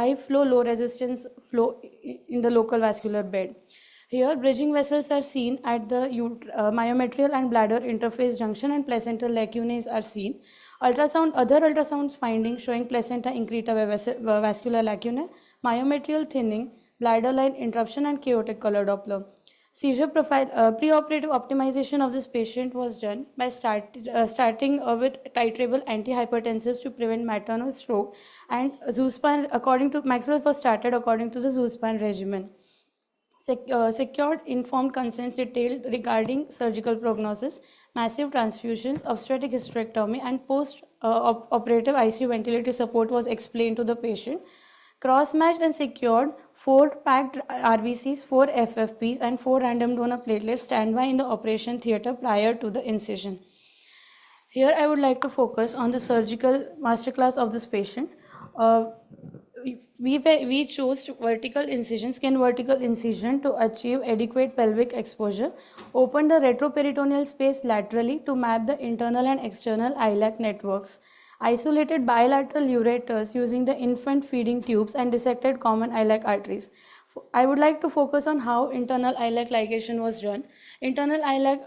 high flow, low resistance flow in the local vascular bed. Here, bridging vessels are seen at the myometrial and bladder interface junction, and placental lacunae are seen. Other ultrasound findings showing placenta increta vascular lacunae, myometrial thinning, bladder line interruption, and chaotic color Doppler. Seizure profile, preoperative optimization of this patient was done by starting with titrable antihypertensives to prevent maternal stroke, and Zuspan, according to Maxwell, was started according to the Zuspan regimen. Secured informed consents detailed regarding surgical prognosis, massive transfusions, obstetric hysterectomy, and post-operative ICU ventilator support was explained to the patient. Cross-matched and secured 4 packed RBCs, 4 FFPs, and 4 random donor platelets standby in the operation theatre prior to the incision. Here I would like to focus on the surgical masterclass of this patient. We chose vertical incision, skin vertical incision to achieve adequate pelvic exposure, open the retroperitoneal space laterally to map the internal and external iliac networks, isolated bilateral ureters using the infant feeding tubes, and dissected common iliac arteries. I would like to focus on how internal iliac ligation was done. Internal iliac,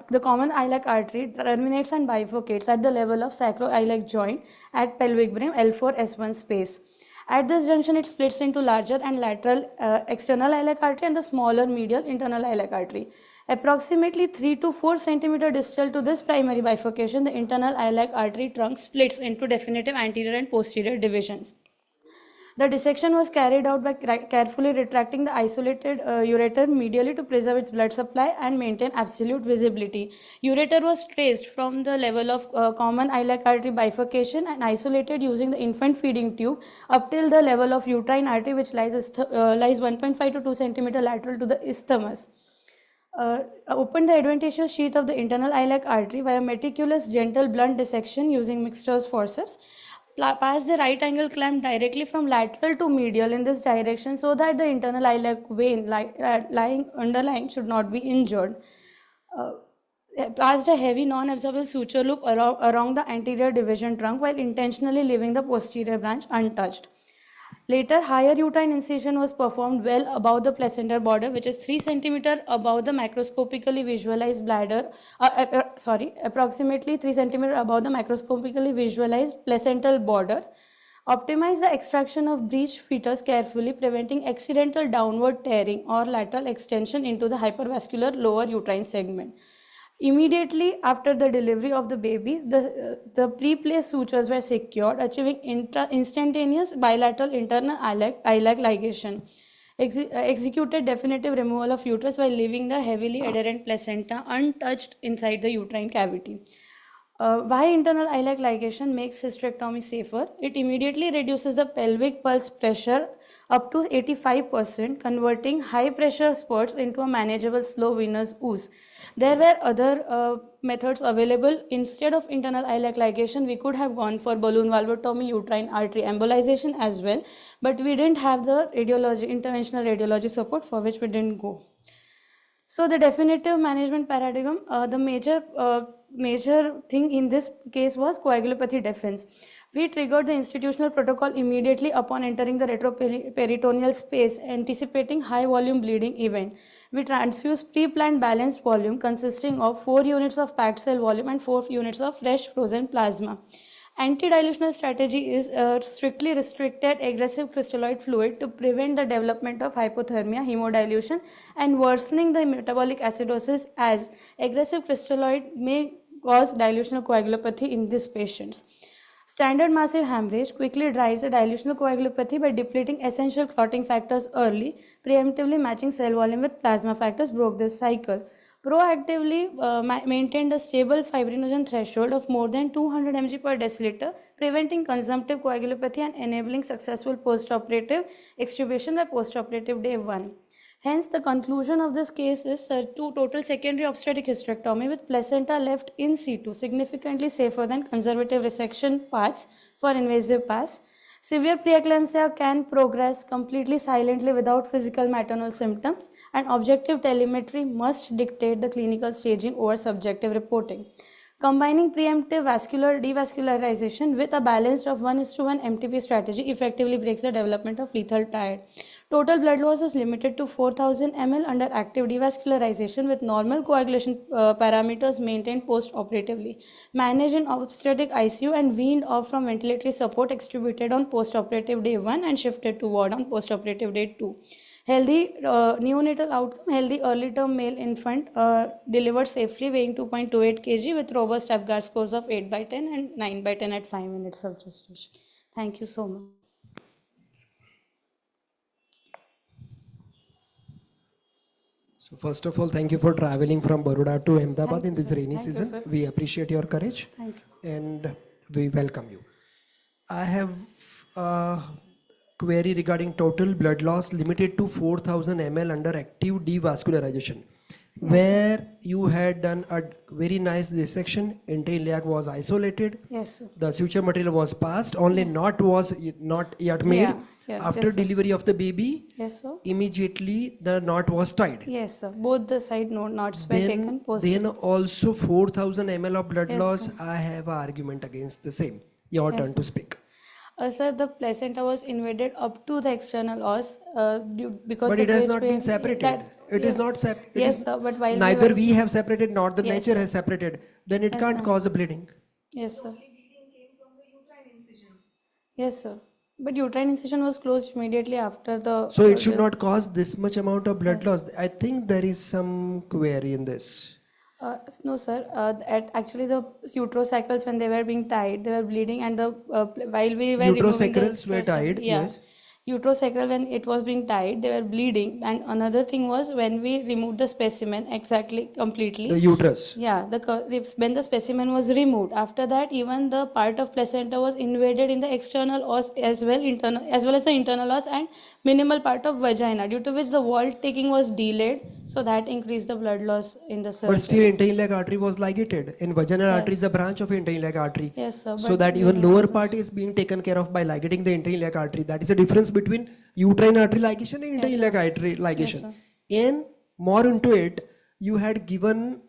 the common iliac artery terminates and bifurcates at the level of sacroiliac joint at pelvic brim L4-S1 space. At this junction, it splits into larger and lateral external iliac artery and the smaller medial internal iliac artery. Approximately 3 to 4 centimeter distal to this primary bifurcation, the internal iliac artery trunk splits into definitive anterior and posterior divisions. The dissection was carried out by carefully retracting the isolated ureter medially to preserve its blood supply and maintain absolute visibility. Ureter was traced from the level of common iliac artery bifurcation and isolated using the infant feeding tube up till the level of uterine artery, which lies 1.5 to 2 centimeter lateral to the isthmus. Open the adventitious sheath of the internal iliac artery via meticulous gentle blunt dissection using Mixter's forceps. Pass the right angle clamp directly from lateral to medial in this direction so that the internal iliac vein underlying should not be injured. Passed a heavy non-absorbable suture loop around the anterior division trunk while intentionally leaving the posterior branch untouched. Later, higher uterine incision was performed well above the placental border, which is 3 cm above the macroscopically visualized bladder, approximately 3 cm above the macroscopically visualized placental border. Optimize the extraction of breached fetus carefully, preventing accidental downward tearing or lateral extension into the hypervascular lower uterine segment. Immediately after the delivery of the baby, the pre-placed sutures were secured, achieving instantaneous bilateral internal iliac ligation. Executed definitive removal of uterus while leaving the heavily adherent placenta untouched inside the uterine cavity. Why internal iliac ligation makes hysterectomy safer? It immediately reduces the pelvic pulse pressure up to 85%, converting high pressure spurts into a manageable slow venous ooze. There were other methods available. Instead of internal iliac ligation, we could have gone for balloon valvotomy, uterine artery embolization as well, but we didn't have the interventional radiology support, for which we didn't go. So the definitive management paradigm, the major thing in this case was coagulopathy defense. We triggered the institutional protocol immediately upon entering the retroperitoneal space, anticipating high volume bleeding event. We transfused pre-planned balanced volume consisting of 4 units of packed cell volume and 4 units of fresh frozen plasma. Antidilutional strategy is strictly restricted aggressive crystalloid fluid to prevent the development of hypothermia, hemodilution, and worsening the metabolic acidosis, as aggressive crystalloid may cause dilutional coagulopathy in these patients. Standard massive hemorrhage quickly drives a dilutional coagulopathy by depleting essential clotting factors early, preemptively matching cell volume with plasma factors broke this cycle. Proactively maintained a stable fibrinogen threshold of more than 200 mg per deciliter, preventing consumptive coagulopathy and enabling successful postoperative extubation by postoperative day 1. Hence, the conclusion of this case is total secondary obstetric hysterectomy with placenta left in situ, significantly safer than conservative resection paths for invasive paths. Severe preeclampsia can progress completely silently without physical maternal symptoms, and objective telemetry must dictate the clinical staging over subjective reporting. Combining preemptive vascular devascularization with a balanced of 1:1 MTP strategy effectively breaks the development of lethal triad. Total blood loss was limited to 4,000 ml under active devascularization with normal coagulation parameters maintained post-operatively. Managed in obstetric ICU and weaned off from ventilatory support, extubated on post-operative day 1 and shifted to ward on post-operative day 2. Healthy neonatal outcome, healthy early term male infant delivered safely weighing 2.28 kg with robust Apgar scores of 8/10 and 9/10 at 5 minutes of gestation. Thank you so much. So first of all, thank you for traveling from Baroda to Ahmedabad Thank in you, this sir. rainy Thank you, season. sir. We appreciate your courage Thank you. and we welcome you. I have a query regarding total blood loss limited to 4,000 ml under active devascularization, where you had done a very nice dissection. Iliac was isolated. Yes, sir. The suture material was passed, only knot was not yet made. After yes, sir. delivery of the baby, Yes, sir. immediately the knot was tied. Yes, sir. Both the side knots were taken post. Then also 4,000 ml of blood Yes, loss, sir. I have an argument against the same. Your Yes, turn to sir. speak. Sir, the placenta was invaded up to the external os because But the it has breast not been pain separated. that It is yes, not it yes is sir. But while we neither were we have separated nor the yes nature sir, has separated. Then it yes can't sir, cause a bleeding. yes sir, yes sir. But uterine incision was closed immediately after So it should not cause this much amount of blood yes. loss. I think there is some query in this. No, sir. Actually, the uterocycles when they were being tied, they were bleeding, and while we were removing the Uterosacrals were hysterectomy, tied, yeah, yes. uterosacral when it was being tied, they were bleeding. And another thing was when we removed the specimen exactly completely. The uterus. Yeah, when the specimen was removed, after that even the part of placenta was invaded in the external os as well as the internal os and minimal part of vagina, due to which the wall taking was delayed, so that increased the blood loss in the But still surgery. interiliac artery was ligated. And vaginal artery is Yes. a branch of interiliac artery. Yes, sir. So But that we even lower part is being taken care of by ligating the interiliac artery. That is the difference between uterine artery ligation and Yes, interiliac sir. artery Yes, ligation. sir. And more into it, you had given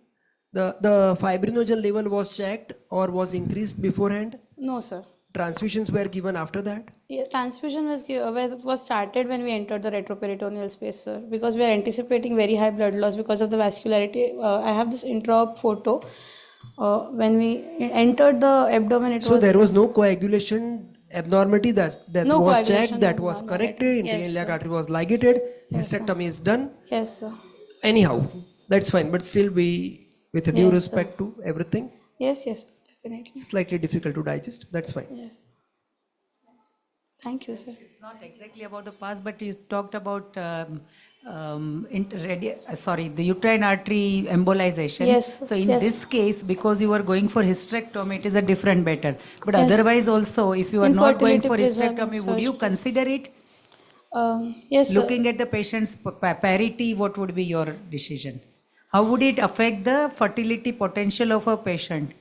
the fibrinogen level was checked or was increased beforehand. No, sir. Transfusions were given after that. Yeah, transfusion was started when we entered the retroperitoneal space, sir, because we are anticipating very high blood loss because of the vascularity. I have this intra-op photo. When we entered the abdomen, it So was there was no coagulation abnormality that no was coagulation checked, that was abnormality. corrected, Yes, interiliac sir. artery was ligated, Yes, sir. hysterectomy is done. Yes, sir. Anyhow, that's fine, but still we, with due Yes, respect to everything, Yes, yes, definitely. slightly difficult to digest, that's fine. Yes. Thank you, sir. It's not exactly about the past, but you talked about the uterine artery embolization. Yes, So in yes. this case, because you were going for hysterectomy, it is a different matter. But Yes. otherwise also, if you are not going Infertility for preserving hysterectomy, would you surgeries. consider it? Yes, sir. Looking at the patient's parity, what would be your decision? How would it affect the fertility potential of a patient?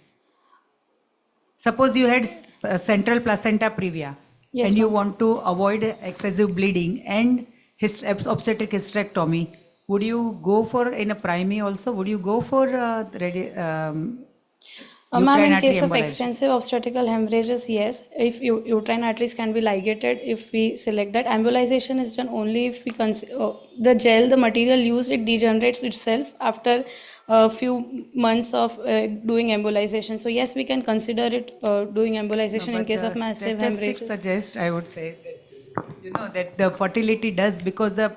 Suppose you had central placenta previa, Yes, and you ma'am. want to avoid excessive bleeding and obstetric hysterectomy. Would you go for, in a primary also, would you go for Ma'am, uterine in artery case of embolization? extensive obstetrical hemorrhages, yes. If uterine arteries can be ligated, if we select that, embolization is done only if we consider the gel, the material used, it degenerates itself after a few months of doing embolization. So yes, we can consider it doing embolization in But case of massive statistics hemorrhages. suggest, I would say, that the fertility does, because the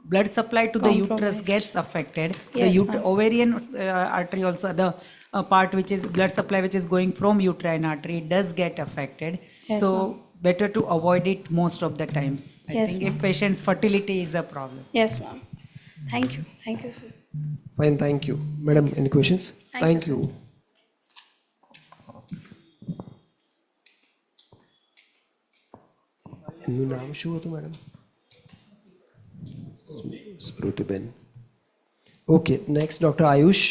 blood supply to the uterus Compromised. gets affected. Yes, The ma'am. ovarian artery also, the part which is blood supply which is going from uterine artery, does get affected. Yes, So ma'am. better to avoid it most of the times. I Yes, think ma'am. if patient's fertility is a problem. Yes, ma'am. Thank you. Thank you, sir. Fine, thank you. Madam, any questions? Thank you, you. એમનું નામ શું હતું madam? સ્મૃતિબેન. Okay, next Dr. Ayush.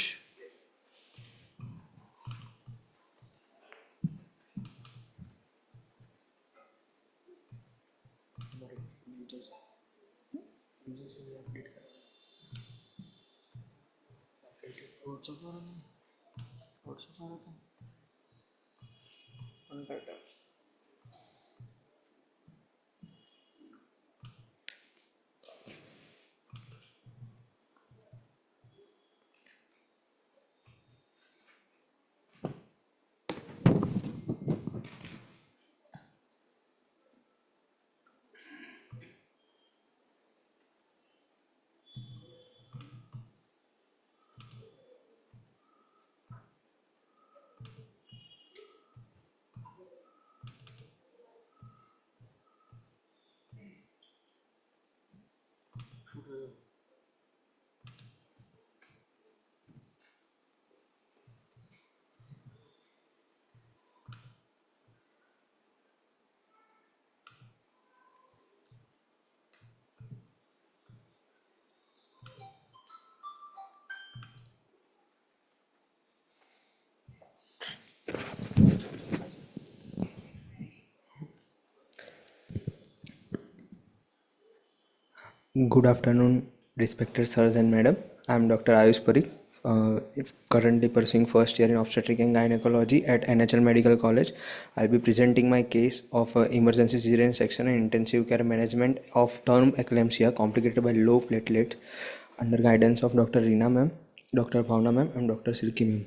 Good afternoon, respected sirs and madam. I am Dr. Ayush Parikh currently pursuing first year in obstetric and gynecology at NHL Medical College. I'll be presenting my case of emergency cesarean section and intensive care management of term eclampsia complicated by low platelets under guidance of Dr. Reena ma'am, Dr. Bhavna ma'am, and Dr. Silky ma'am.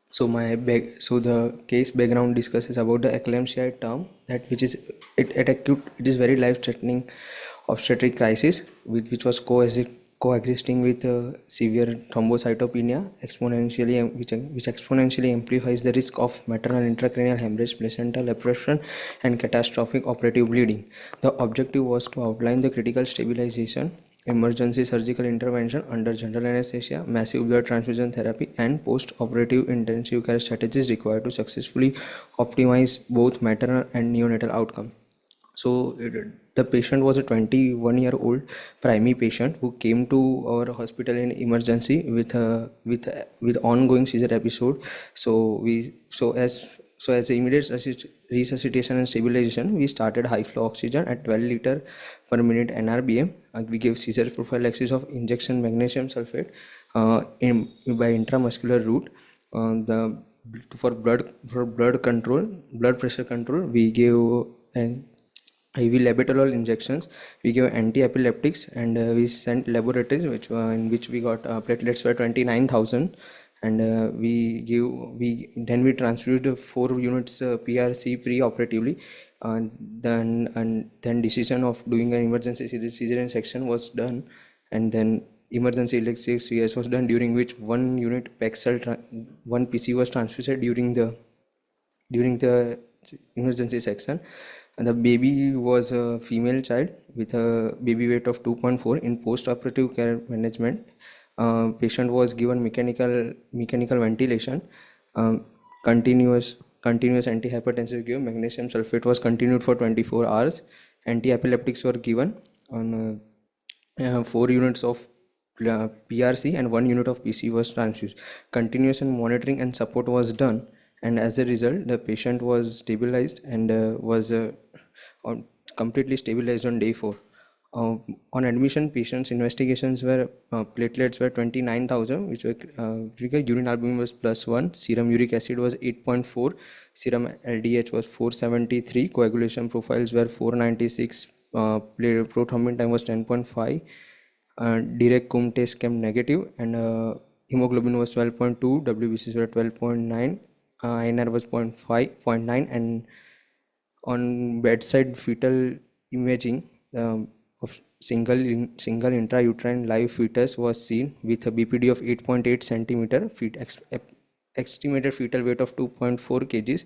So the case background discusses about the eclampsia term that which is at acute, it is very life threatening obstetric crisis which was coexisting with severe thrombocytopenia exponentially which exponentially amplifies the risk of maternal intracranial hemorrhage, placental abrasion, and catastrophic operative bleeding. The objective was to outline the critical stabilization, emergency surgical intervention under general anesthesia, massive blood transfusion therapy, and post-operative intensive care strategies required to successfully optimize both maternal and neonatal outcome. So the patient was a 21-year-old primary patient who came to our hospital in emergency with ongoing seizure episode. So as immediate resuscitation and stabilization, we started high flow oxygen at 12 liter per minute NRBM. We gave seizure prophylaxis of injection magnesium sulfate by intramuscular route. For blood control, blood pressure control, we gave an IV labetalol injections. We gave anti-epileptics, and we sent laboratories in which we got platelets were 29,000, and we transfused 4 units PRC pre-operatively. Then decision of doing an emergency cesarean section was done, and then emergency elective CS was done, during which 1 unit Paxil 1 PC was transfused during the emergency section. And the baby was a female child with a baby weight of 2.4. In post-operative care management, patient was given mechanical ventilation, continuous antihypertensive give, magnesium sulfate was continued for 24 hours, anti-epileptics were given on 4 units of PRC and 1 unit of PC was transfused. Continuous monitoring and support was done, and as a result the patient was stabilized and was completely stabilized on day 4. On admission, patient's investigations were platelets were 29,000, which were urine albumin was +1, serum uric acid was 8.4, serum LDH was 473, coagulation profiles were 496, prothrombin time was 10.5, direct cum test came negative, and hemoglobin was 12.2, WBCs were 12.9, INR was 0.9, and on bedside fetal imaging, of single intrauterine live fetus was seen with a BPD of 8.8 centimeter, estimated fetal weight of 2.4 kgs.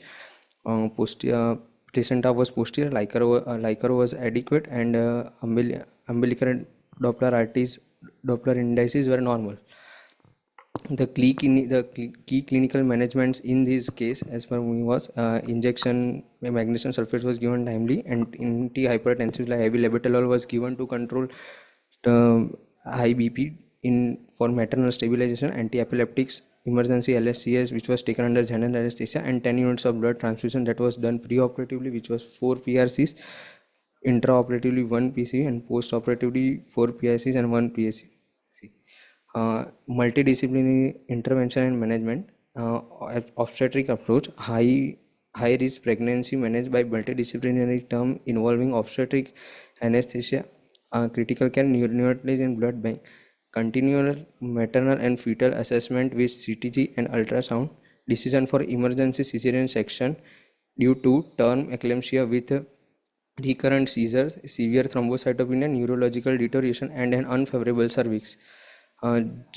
Placenta was posterior, Lycra was adequate, and umbilical Doppler indices were normal. The key clinical managements in this case, as per me, was injection magnesium sulfate was given timely, and antihypertensives like heavy labetalol was given to control high BP for maternal stabilization, anti-epileptics, emergency LSCS, which was taken under general anesthesia, and 10 units of blood transfusion that was done pre-operatively, which was 4 PRCs, intraoperatively 1 PC, and post-operatively 4 PICs and 1 PAC. Multidisciplinary intervention and management, obstetric approach, high risk pregnancy managed by multidisciplinary term involving obstetric, anesthesia, critical care, neonatology and blood bank, continual maternal and fetal assessment with CTG and ultrasound, decision for emergency cesarean section due to term eclampsia with recurrent seizures, severe thrombocytopenia, neurological deterioration, and an unfavorable cervix.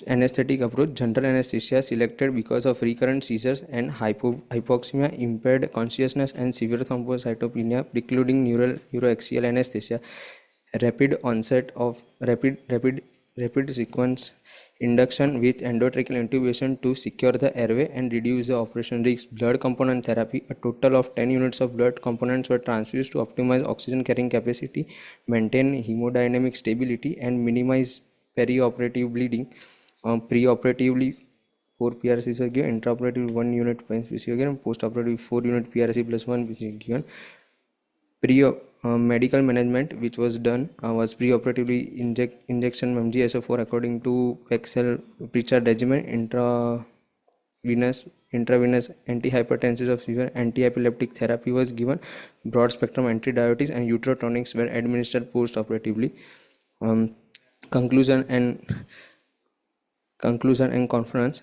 Anesthetic approach, general anesthesia selected because of recurrent seizures and hypoxemia, impaired consciousness, and severe thrombocytopenia, precluding neuroaxial anesthesia. Rapid onset of rapid sequence induction with endotracheal intubation to secure the airway and reduce the operation risk. Blood component therapy, a total of 10 units of blood components were transfused to optimize oxygen carrying capacity, maintain hemodynamic stability, and minimize perioperative bleeding. Preoperatively 4 PRCs were given, intraoperatively 1 unit PC were given, post-operatively 4 unit PRC plus 1 PC given. medical management which was done was preoperatively injection MgSO4 according to Excel pre-chart regimen, intravenous antihypertensive of fever, anti-epileptic therapy was given, broad spectrum antidiuretics and uterotonics were administered post-operatively. Conclusion and conference.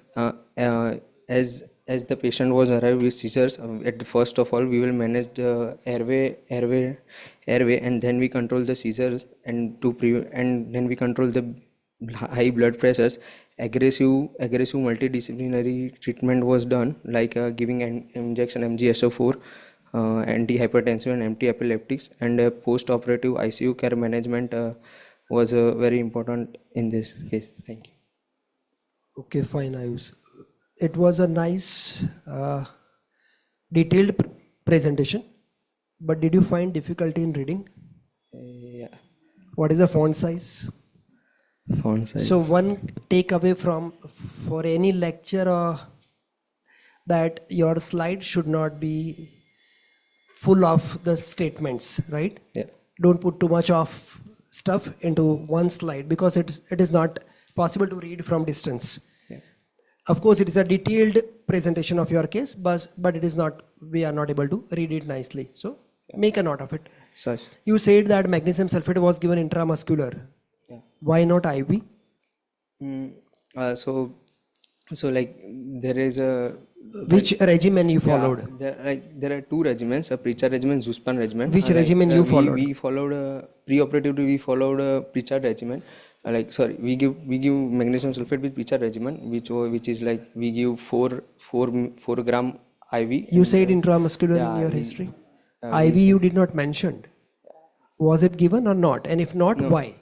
As the patient was arrived with seizures, at first of all we will manage the airway, and then we control the seizures, and then we control the high blood pressures. Aggressive multidisciplinary treatment was done, like giving an injection MgSO4, antihypertensive and anti-epileptics, and post-operative ICU care management was very important in this case. Thank you. Okay, fine, Ayush. It was a nice, detailed presentation, but did you find difficulty in reading? Yeah. What is the font size? Font size. So one takeaway for any lecture that your slide should not be full of the statements, right? Yeah. Don't put too much of stuff into one slide because it is not possible to read from distance. Yeah. Of course, it is a detailed presentation of your case, but it is not. We are not able to read it nicely. So make a note of it. Sorry. You said that magnesium sulfate was given intramuscular. Yeah. Why not IV? So like there is a Which regimen you followed? Yeah, there are two regimens: a pre-chart regimen, Zuspan regimen. Which regimen you followed? We followed preoperatively. We followed a pre-chart regimen. We give magnesium sulfate with pre-chart regimen, which is like we give 4 gram IV. You said intramuscular Yeah, in your we- history. we IV said- you did not mention. Was it given or not? And if not, No. why?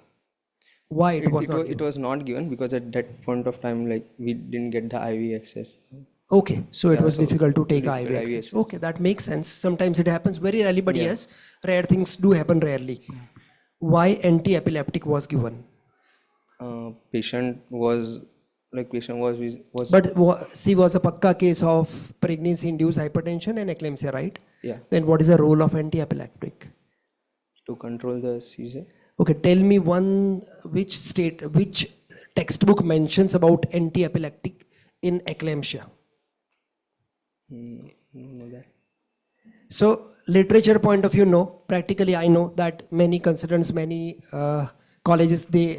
Why it was not it given? was not given because at that point of time, like, we didn't get the IV access. Okay, so it Yeah, was so difficult to take difficult IV IV access. access. Okay, that makes sense. Sometimes it happens very rarely, but Yeah. yes, rare things do happen rarely. Why anti-epileptic was given? Patient was But she was a pakka case of pregnancy-induced hypertension and eclampsia, right? Yeah. Then what is the role of anti-epileptic? to control the seizure. Okay, tell me which textbook mentions about anti-epileptic in eclampsia? Know that. So literature point of view, no. Practically, I know that many consultants, many colleges, they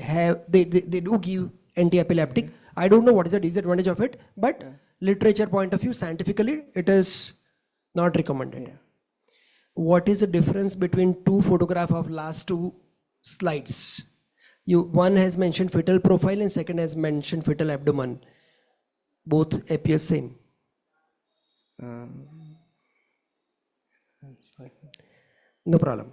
do give anti-epileptic. I don't know what is the disadvantage of it, but literature point of view, scientifically, it is not recommended. What is the difference between two photographs of last two slides? One has mentioned fetal profile and second has mentioned fetal abdomen. Both appear same. No problem.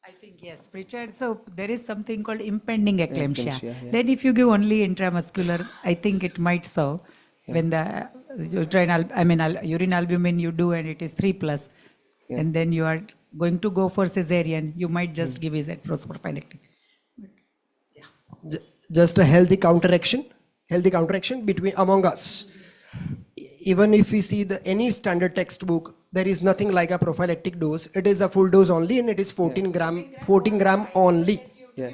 I think yes, Richard. So there is something called impending eclampsia. Eclampsia, yeah. Then if you give only intramuscular, I think it might serve. When the urine albumin you do and it is 3+, and then you are going to go for cesarean, you might just give is at prophylactic. Just a healthy counteraction between among us. Even if we see any standard textbook, there is nothing like a prophylactic dose. It is a full dose only, and it is 14 gram only. Yeah.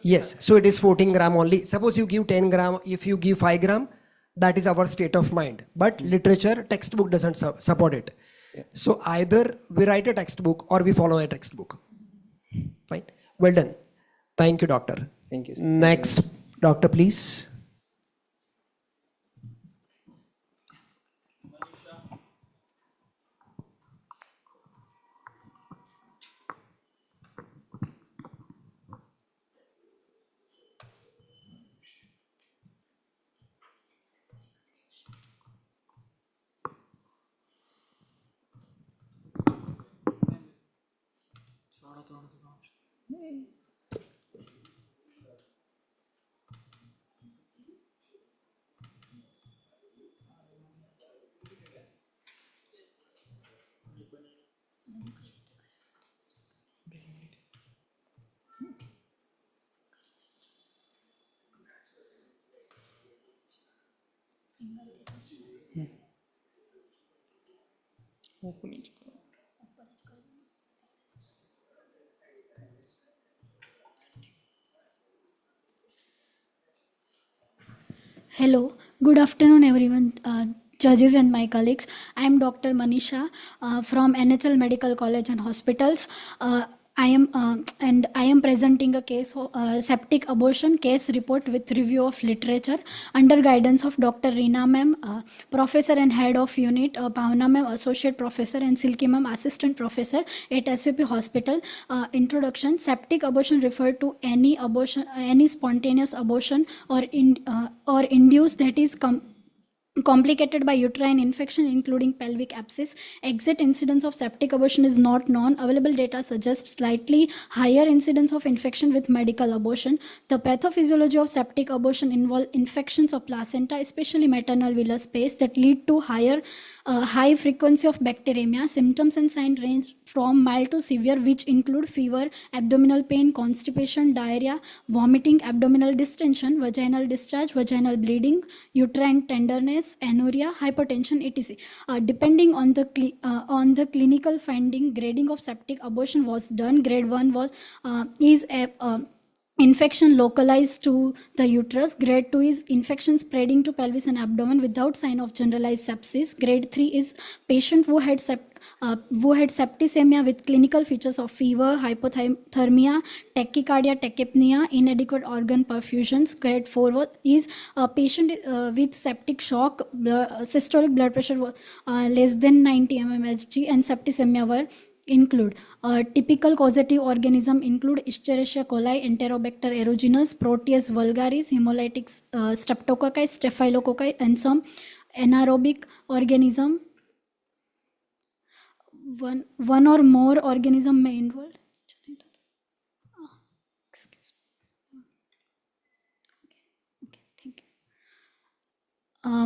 Yes, so it is 14 gram only. Suppose you give 10 gram, if you give 5 gram, that is our state of mind. But literature, textbook doesn't support it. So either we write a textbook or we follow a textbook. Fine. Well done. Thank you, doctor. Thank you, sir. Next, doctor, please. Hello, good afternoon, everyone, judges and my colleagues. I am Dr. Manisha from NHL Medical College and Hospitals. I am presenting a case of septic abortion case report with review of literature under guidance of Dr. Reena Ma'am, Professor and Head of Unit, Bhavna Ma'am, Associate Professor, and Silky Ma'am, Assistant Professor at SVP Hospital. Introduction: septic abortion refer to any abortion, any spontaneous abortion or induced that is complicated by uterine infection including pelvic abscess. Exact incidence of septic abortion is not known. Available data suggests slightly higher incidence of infection with medical abortion. The pathophysiology of septic abortion involve infections of placenta, especially maternal villus space, that lead to high frequency of bacteremia. Symptoms and signs range from mild to severe, which include fever, abdominal pain, constipation, diarrhea, vomiting, abdominal distension, vaginal discharge, vaginal bleeding, uterine tenderness, anuria, hypertension, etc. Depending on the clinical finding, grading of septic abortion was done. Grade 1 is a infection localized to the uterus. Grade 2 is infection spreading to pelvis and abdomen without sign of generalized sepsis. Grade 3 is patient who had septicemia with clinical features of fever, hypothermia, tachycardia, tachypnea, inadequate organ perfusions. Grade 4 is a patient with septic shock, systolic blood pressure was less than 90 mmHg, and septicemia were include. Typical causative organism include Escherichia coli, Enterobacter aerogenes, Proteus vulgaris, hemolytic streptococci, staphylococci, and some anaerobic organism. One or more organism may involve. Excuse me. Okay, thank you.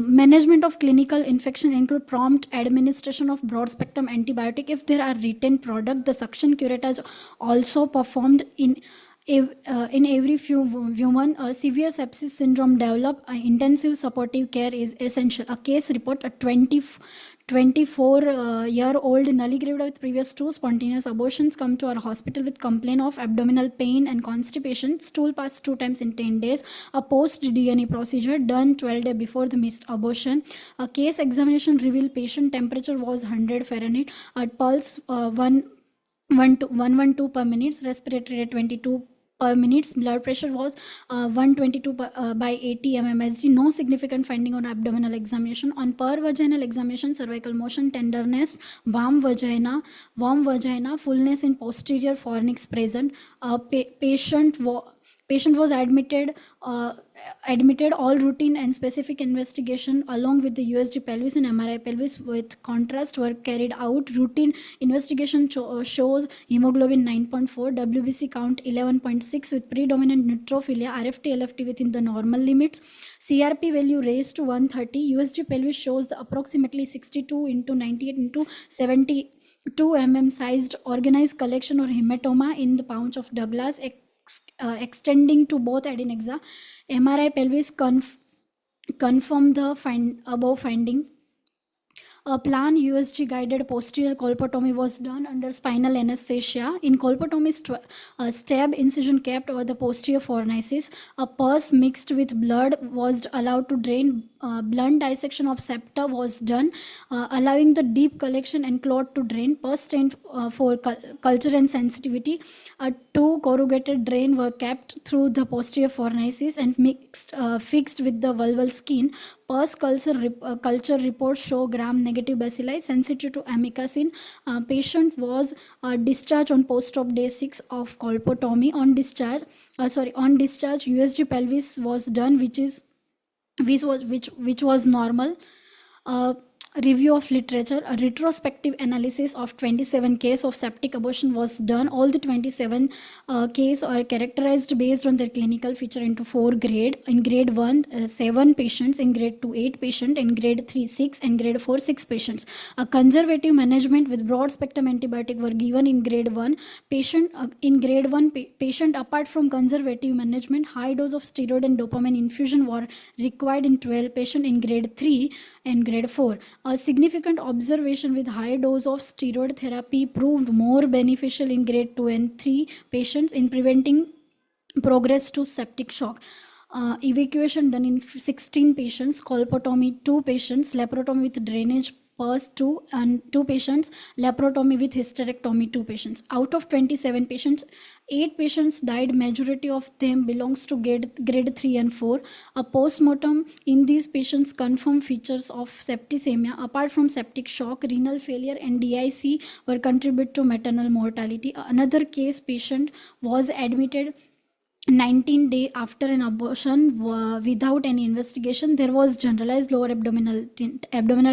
Management of clinical infection include prompt administration of broad spectrum antibiotic. If there are written product, the suction curettage also performed in every few women. Severe sepsis syndrome develop. Intensive supportive care is essential. A case report: a 24-year-old nulligrade with previous 2 spontaneous abortions come to our hospital with complaint of abdominal pain and constipation. Stool passed 2 times in 10 days. A post-DNA procedure done 12 days before the missed abortion. A case examination revealed patient temperature was 100 Fahrenheit. A pulse 112 per minute. Respiratory rate 22 per minute. Blood pressure was 122 by 80 mmHg. No significant finding on abdominal examination. On per vaginal examination, cervical motion, tenderness, warm vagina, fullness in posterior fornix present. Patient was admitted. All routine and specific investigation along with the USG pelvis and MRI pelvis with contrast were carried out. Routine investigation shows hemoglobin 9.4, WBC count 11.6 with predominant neutrophilia, RFT, LFT within the normal limits. CRP value raised to 130. USG pelvis shows the approximately 62 into 98 into 72 mm sized organized collection or hematoma in the pouch of Douglas, extending to both adnexa. MRI pelvis confirm the above finding. A planned USG guided posterior colpotomy was done under spinal anesthesia. In colpotomy, stab incision kept over the posterior fornices. A pus mixed with blood was allowed to drain. Blunt dissection of septa was done, allowing the deep collection and clot to drain. Pus stained for culture and sensitivity. 2 corrugated drain were kept through the posterior fornices and fixed with the vulval skin. Pus culture reports show gram-negative bacilli sensitive to amikacin. Patient was discharged on post-op day 6 of colpotomy. On discharge, USG pelvis was done, which was normal. Review of literature: a retrospective analysis of 27 cases of septic abortion was done. All the 27 cases are characterized based on their clinical feature into 4 grades. In grade 1, 7 patients. In grade 2, 8 patients. In grade 3, 6. And grade 4, 6 patients. A conservative management with broad spectrum antibiotic were given in grade 1. In grade 1, patient apart from conservative management, high dose of steroid and dopamine infusion were required in 12 patients. In grade 3 and grade 4. A significant observation with high dose of steroid therapy proved more beneficial in grade 2 and 3 patients in preventing progress to septic shock. Evacuation done in 16 patients, colpotomy 2 patients, laparotomy with drainage pus 2 and 2 patients, laparotomy with hysterectomy 2 patients. Out of 27 patients, 8 patients died, majority of them belongs to grade 3 and 4. A postmortem in these patients confirmed features of septicemia. Apart from septic shock, renal failure and DIC were contribute to maternal mortality. Another case patient was admitted 19 days after an abortion without any investigation. There was generalized lower abdominal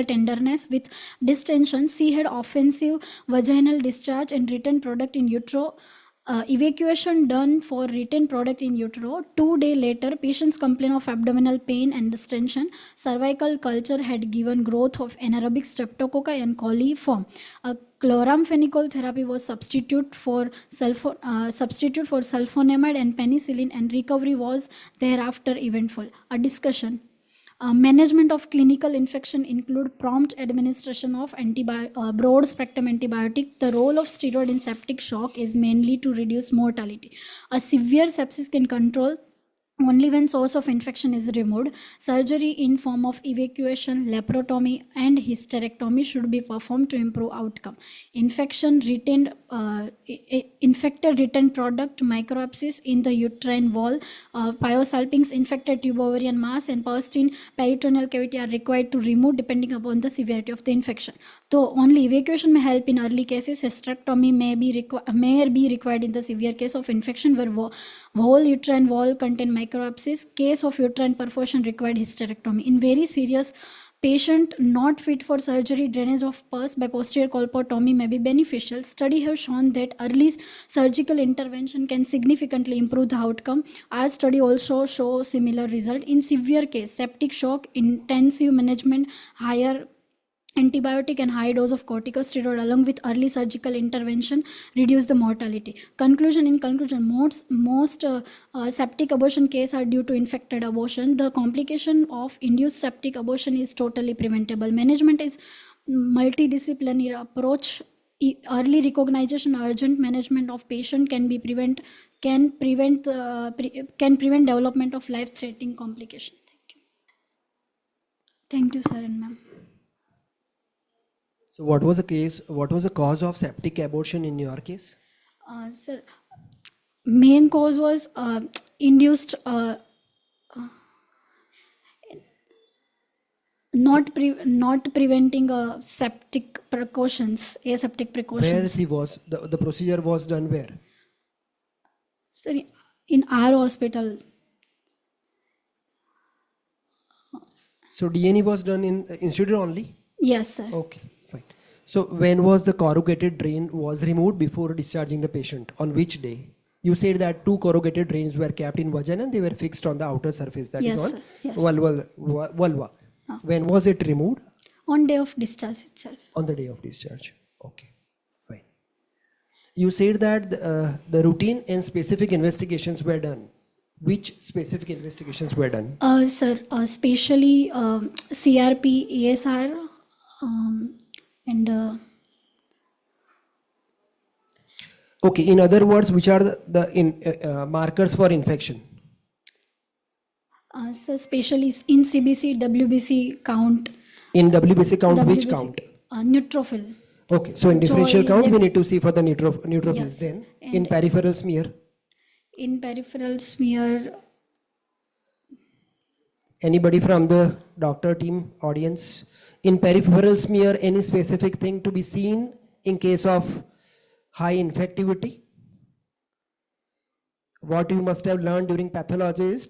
tenderness with distension. She had offensive vaginal discharge and written product in utero. Evacuation done for written product in utero. 2 days later, patients complain of abdominal pain and distension. Cervical culture had given growth of anaerobic streptococci and coliform. A chloramphenicol therapy was substitute for sulfonamide and penicillin, and recovery was thereafter eventful. A discussion. Management of clinical infection include prompt administration of broad spectrum antibiotic. The role of steroid in septic shock is mainly to reduce mortality. A severe sepsis can control only when source of infection is removed. Surgery in form of evacuation, laparotomy and hysterectomy should be performed to improve outcome. Infected retained product, microabscess in the uterine wall, pyosalpinx, infected tubovarian mass and pus in peritoneal cavity are required to remove depending upon the severity of the infection. Though only evacuation may help in early cases, hysterectomy may be required in the severe case of infection where whole uterine wall contain microabscess. Case of uterine perforation required hysterectomy. In very serious patient not fit for surgery, drainage of pus by posterior colpotomy may be beneficial. Study have shown that early surgical intervention can significantly improve the outcome. Our study also show similar result. In severe case, septic shock, intensive management, higher antibiotic and high dose of corticosteroid along with early surgical intervention reduce the mortality. In conclusion, most septic abortion cases are due to infected abortion. The complication of induced septic abortion is totally preventable. Management is multidisciplinary approach. Early recognition, urgent management of patient can prevent development of life-threatening complication. Thank you, sir and ma'am. So what was the cause of septic abortion in your case? Sir, main cause was induced not preventing septic precautions, aseptic precautions. Where the procedure was done where? Sir, in our hospital. So DNA was done in institute only? Yes, sir. Okay, fine. So when was the corrugated drain was removed before discharging the patient? On which day? You said that 2 corrugated drains were kept in vagina and they were fixed on the outer surface. That is Yes, on sir. Yes. vulva. When was it removed? On day of discharge itself. On the day of discharge. Okay, fine. You said that the routine and specific investigations were done. Which specific investigations were done? Sir, especially CRP, ESR, and Okay, in other words, which are the markers for infection? so especially in CBC, WBC count. In WBC count, which WBC, count? Neutrophil. Okay, so in differential Joy, count, we left- need to see for the neutrophils. Yes, Then, and- in peripheral smear, In peripheral smear, anybody from the doctor team, audience? In peripheral smear, any specific thing to be seen in case of high infectivity? What you must have learned during pathology is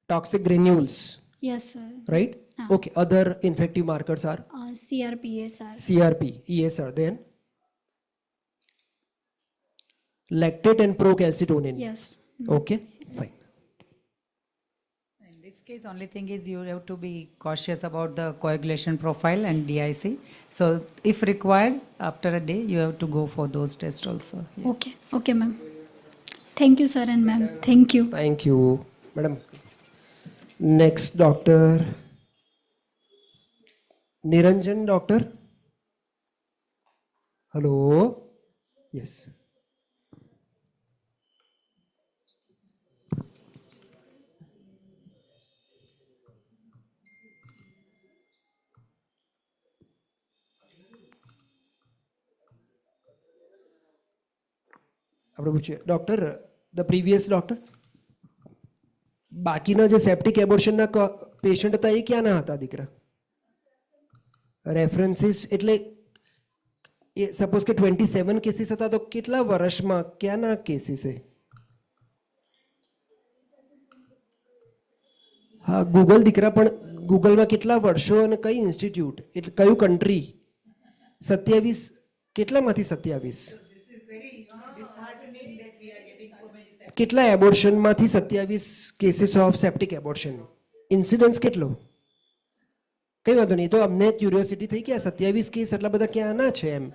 toxic granules, yes, sir. right? Okay, other infective markers are CRP, ESR. CRP, ESR, then lactate and procalcitonin. Yes. Okay, fine. In this case, only thing is you have to be cautious about the coagulation profile and DIC. So if required, after a day, you have to go for those tests also. Yes. Okay, ma'am. Thank you, sir and ma'am. Thank you. Thank you, madam. Next, Dr. Niranjan, doctor. Hello. Yes. આપણે પૂછીએ doctor the previous doctor બાકીના જે septic એબોર્શનના patient હતા એ ક્યાંના હતા દીકરા references એટલે એ suppose કે 27 cases હતા તો કેટલા વર્ષમાં ક્યાંના કેસીસ છે હા ગૂગલ દીકરા પણ ગૂગલમાં કેટલા વર્ષો અને કઈ ઇન્સ્ટિટ્યૂટ એટલે કયું કન્ટ્રી 27 કેટલામાંથી 27 કેટલા એબોર્શનમાંથી 27 cases of septic abortion incidence કેટલો કઈ વાંધો નહીં તો અમને ક્યુરિયોસિટી થઈ કે આ 27 કેસ એટલા બધા ક્યાંના છે એમ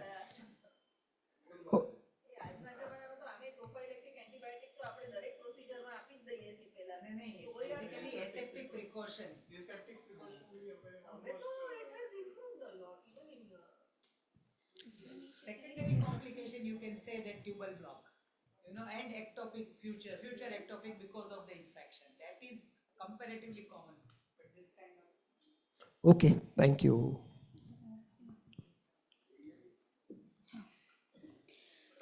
Secondary complication, you can say that tubal block, and ectopic future ectopic because of the infection. That is comparatively common. But this kind of. Okay, thank you.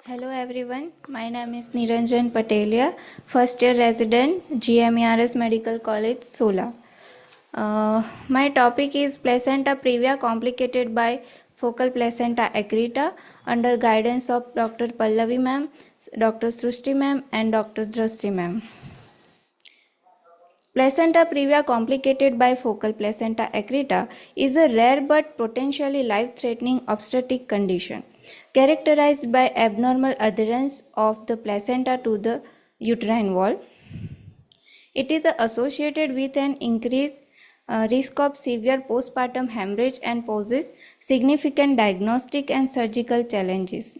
Hello everyone, my name is Niranjan Patelia, first year resident, GMERS Medical College, Sola. My topic is placenta previa complicated by focal placenta accreta under guidance of Dr. Pallavi ma'am, Dr. Srushti ma'am and Dr. Drashti ma'am. Placenta previa complicated by focal placenta accreta is a rare but potentially life-threatening obstetric condition characterized by abnormal adherence of the placenta to the uterine wall. It is associated with an increased risk of severe postpartum hemorrhage and poses significant diagnostic and surgical challenges.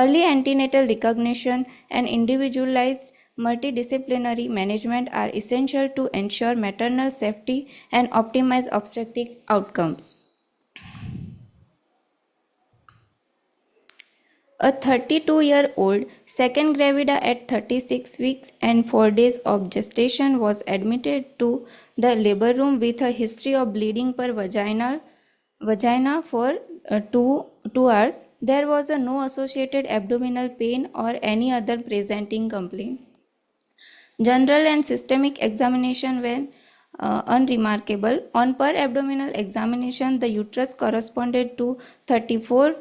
Early antenatal recognition and individualized multidisciplinary management are essential to ensure maternal safety and optimize obstetric outcomes. A 32-year-old second gravida at 36 weeks and 4 days of gestation was admitted to the labor room with a history of bleeding per vagina for 2 hours. There was no associated abdominal pain or any other presenting complaint. General and systemic examination were unremarkable. On per abdominal examination, the uterus corresponded to 34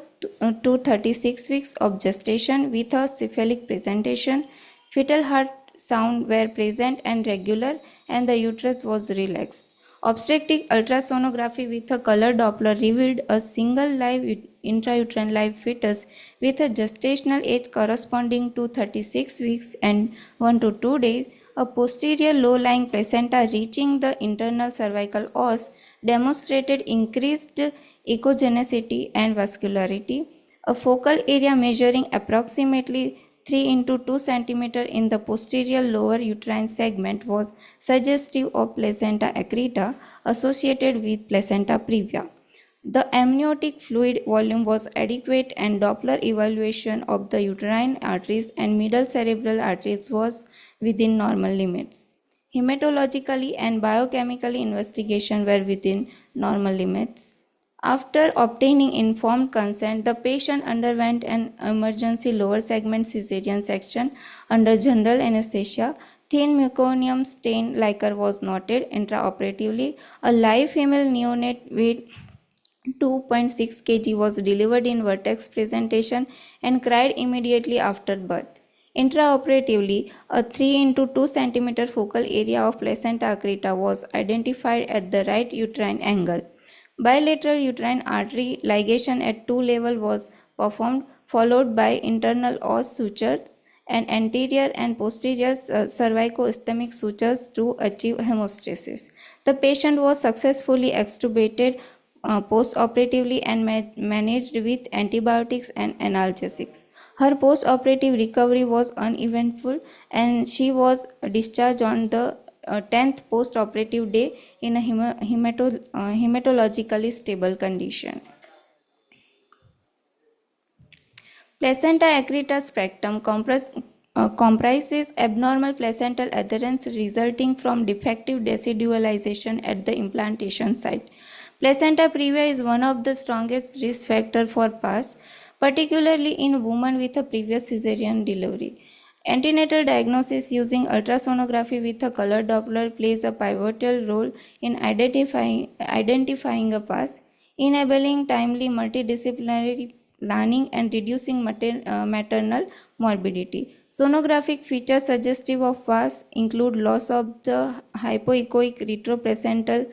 to 36 weeks of gestation with a cephalic presentation. Fetal heart sound were present and regular, and the uterus was relaxed. Obstetric ultrasonography with a color Doppler revealed a single live intrauterine live fetus with a gestational age corresponding to 36 weeks and 1 to 2 days. A posterior low-lying placenta reaching the internal cervical os demonstrated increased echogenicity and vascularity. A focal area measuring approximately 3 into 2 cm in the posterior lower uterine segment was suggestive of placenta accreta associated with placenta previa. The amniotic fluid volume was adequate and Doppler evaluation of the uterine arteries and middle cerebral arteries was within normal limits. Hematologically and biochemically investigation were within normal limits. After obtaining informed consent, the patient underwent an emergency lower segment cesarean section under general anesthesia. Thin meconium stain liquor was noted intraoperatively. A live female neonate with 2.6 kg was delivered in vertex presentation and cried immediately after birth. Intraoperatively, a 3 into 2 cm focal area of placenta accreta was identified at the right uterine angle. Bilateral uterine artery ligation at 2 levels was performed, followed by internal os sutures and anterior and posterior cervicoischemic sutures to achieve hemostasis. The patient was successfully extubated post-operatively and managed with antibiotics and analgesics. Her post-operative recovery was uneventful and she was discharged on the 10th post-operative day in a hematologically stable condition. Placenta accreta spectrum comprises abnormal placental adherence resulting from defective decidualization at the implantation site. Placenta previa is one of the strongest risk factors for PAS, particularly in women with a previous cesarean delivery. Antenatal diagnosis using ultrasonography with a color Doppler plays a pivotal role in identifying a PAS, enabling timely multidisciplinary planning and reducing maternal morbidity. Sonographic features suggestive of PAS include loss of the hypoechoic retroplacental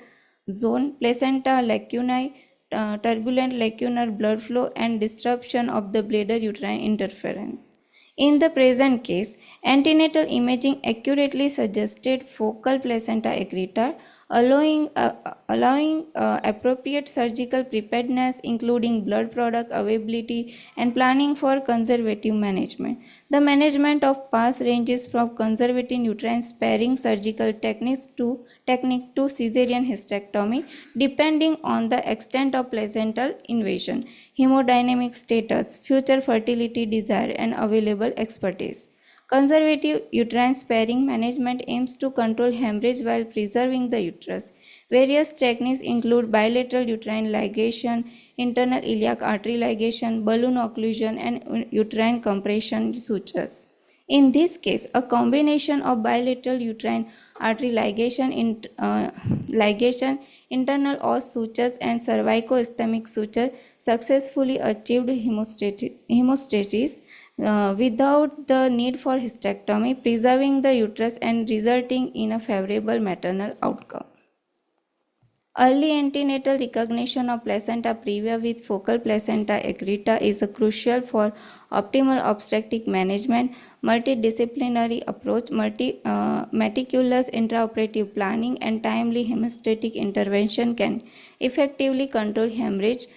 zone, placenta lacunae, turbulent lacunar blood flow, and disruption of the bladder uterine interference. In the present case, antenatal imaging accurately suggested focal placenta accreta, allowing appropriate surgical preparedness, including blood product availability and planning for conservative management. The management of PAS ranges from conservative uterine sparing surgical technique to caesarean hysterectomy, depending on the extent of placental invasion, hemodynamic status, future fertility desire, and available expertise. Conservative uterine sparing management aims to control hemorrhage while preserving the uterus. Various techniques include bilateral uterine ligation, internal iliac artery ligation, balloon occlusion, and uterine compression sutures. In this case, a combination of bilateral uterine artery ligation, internal os sutures, and cervicoischemic suture successfully achieved hemostasis without the need for hysterectomy, preserving the uterus and resulting in a favorable maternal outcome. Early antenatal recognition of placenta previa with focal placenta accreta is crucial for optimal obstetric management. Multidisciplinary approach, meticulous intraoperative planning, and timely hemostatic intervention can effectively control hemorrhage,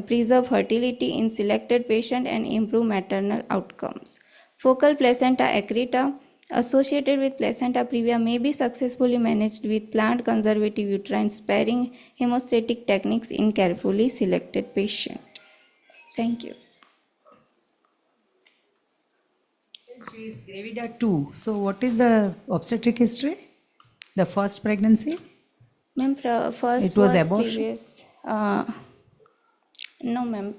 preserve fertility in selected patients, and improve maternal outcomes. Focal placenta accreta associated with placenta previa may be successfully managed with planned conservative uterine sparing hemostatic techniques in carefully selected patients. Thank you. She is gravida 2. So what is the obstetric history? The first pregnancy? Ma'am, first It was abortion? previous. No, ma'am.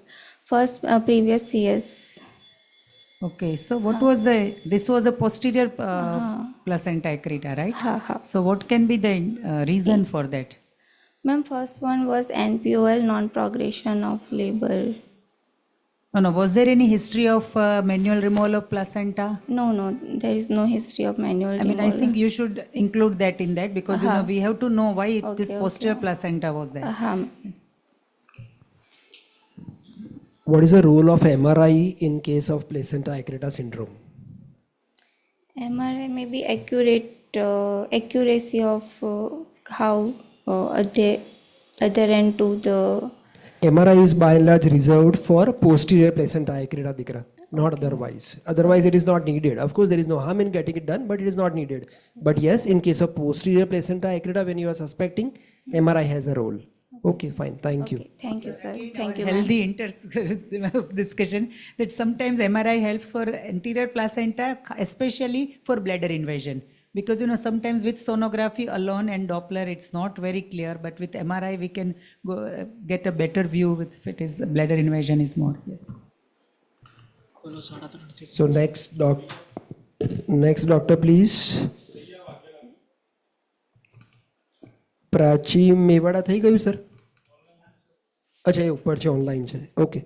First previous CS. Okay, so what was this was a posterior placenta accreta, right? So what can be the reason for that? Ma'am, first one was NPOL, non-progression of labor. No, was there any history of manual removal of placenta? No, there is no history of manual I mean, I removal. think you should include that in that because we have to know why this posterior placenta was there. What is the role of MRI in case of placenta accreta syndrome? MRI may be accuracy of how adherent to the. MRI is by and large reserved for posterior placenta accreta dikra, not otherwise. Otherwise, it is not needed. Of course, there is no harm in getting it done, but it is not needed. But yes, in case of posterior placenta accreta, when you are suspecting, MRI has a role. Okay, fine. Thank you. Thank you, sir. Thank you, Healthy discussion that sometimes MRI helps for anterior placenta, especially for bladder invasion. Because sometimes with sonography alone and Doppler it's not very clear, but with MRI we can get a better view if it is bladder invasion is more. Yes. So next doctor, please. પ્રાચી મેવાડા થઈ ગયું sir? અચ્છા એ ઉપર છે, online છે. Okay.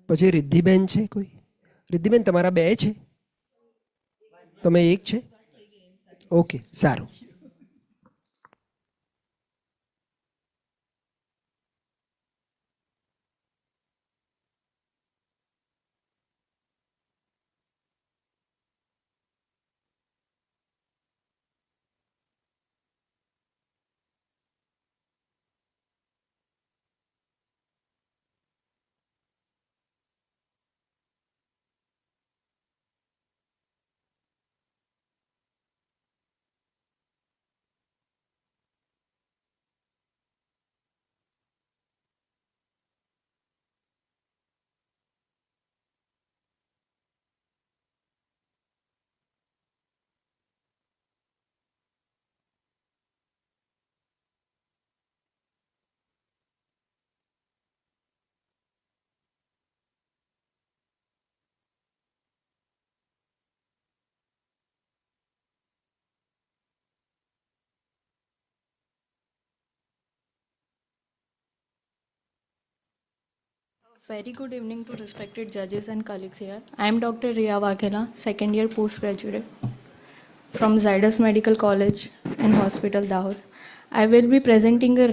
પછી રિદ્ધિબેન છે કોઈ? રિદ્ધિબેન તમારા બે છે? તમે એક છે? ઓકે, સારું. Very good evening to respected judges and colleagues here. I am Dr. Riya Waghela, second year postgraduate from Zydus Medical College and Hospital, Dahod. I will be presenting a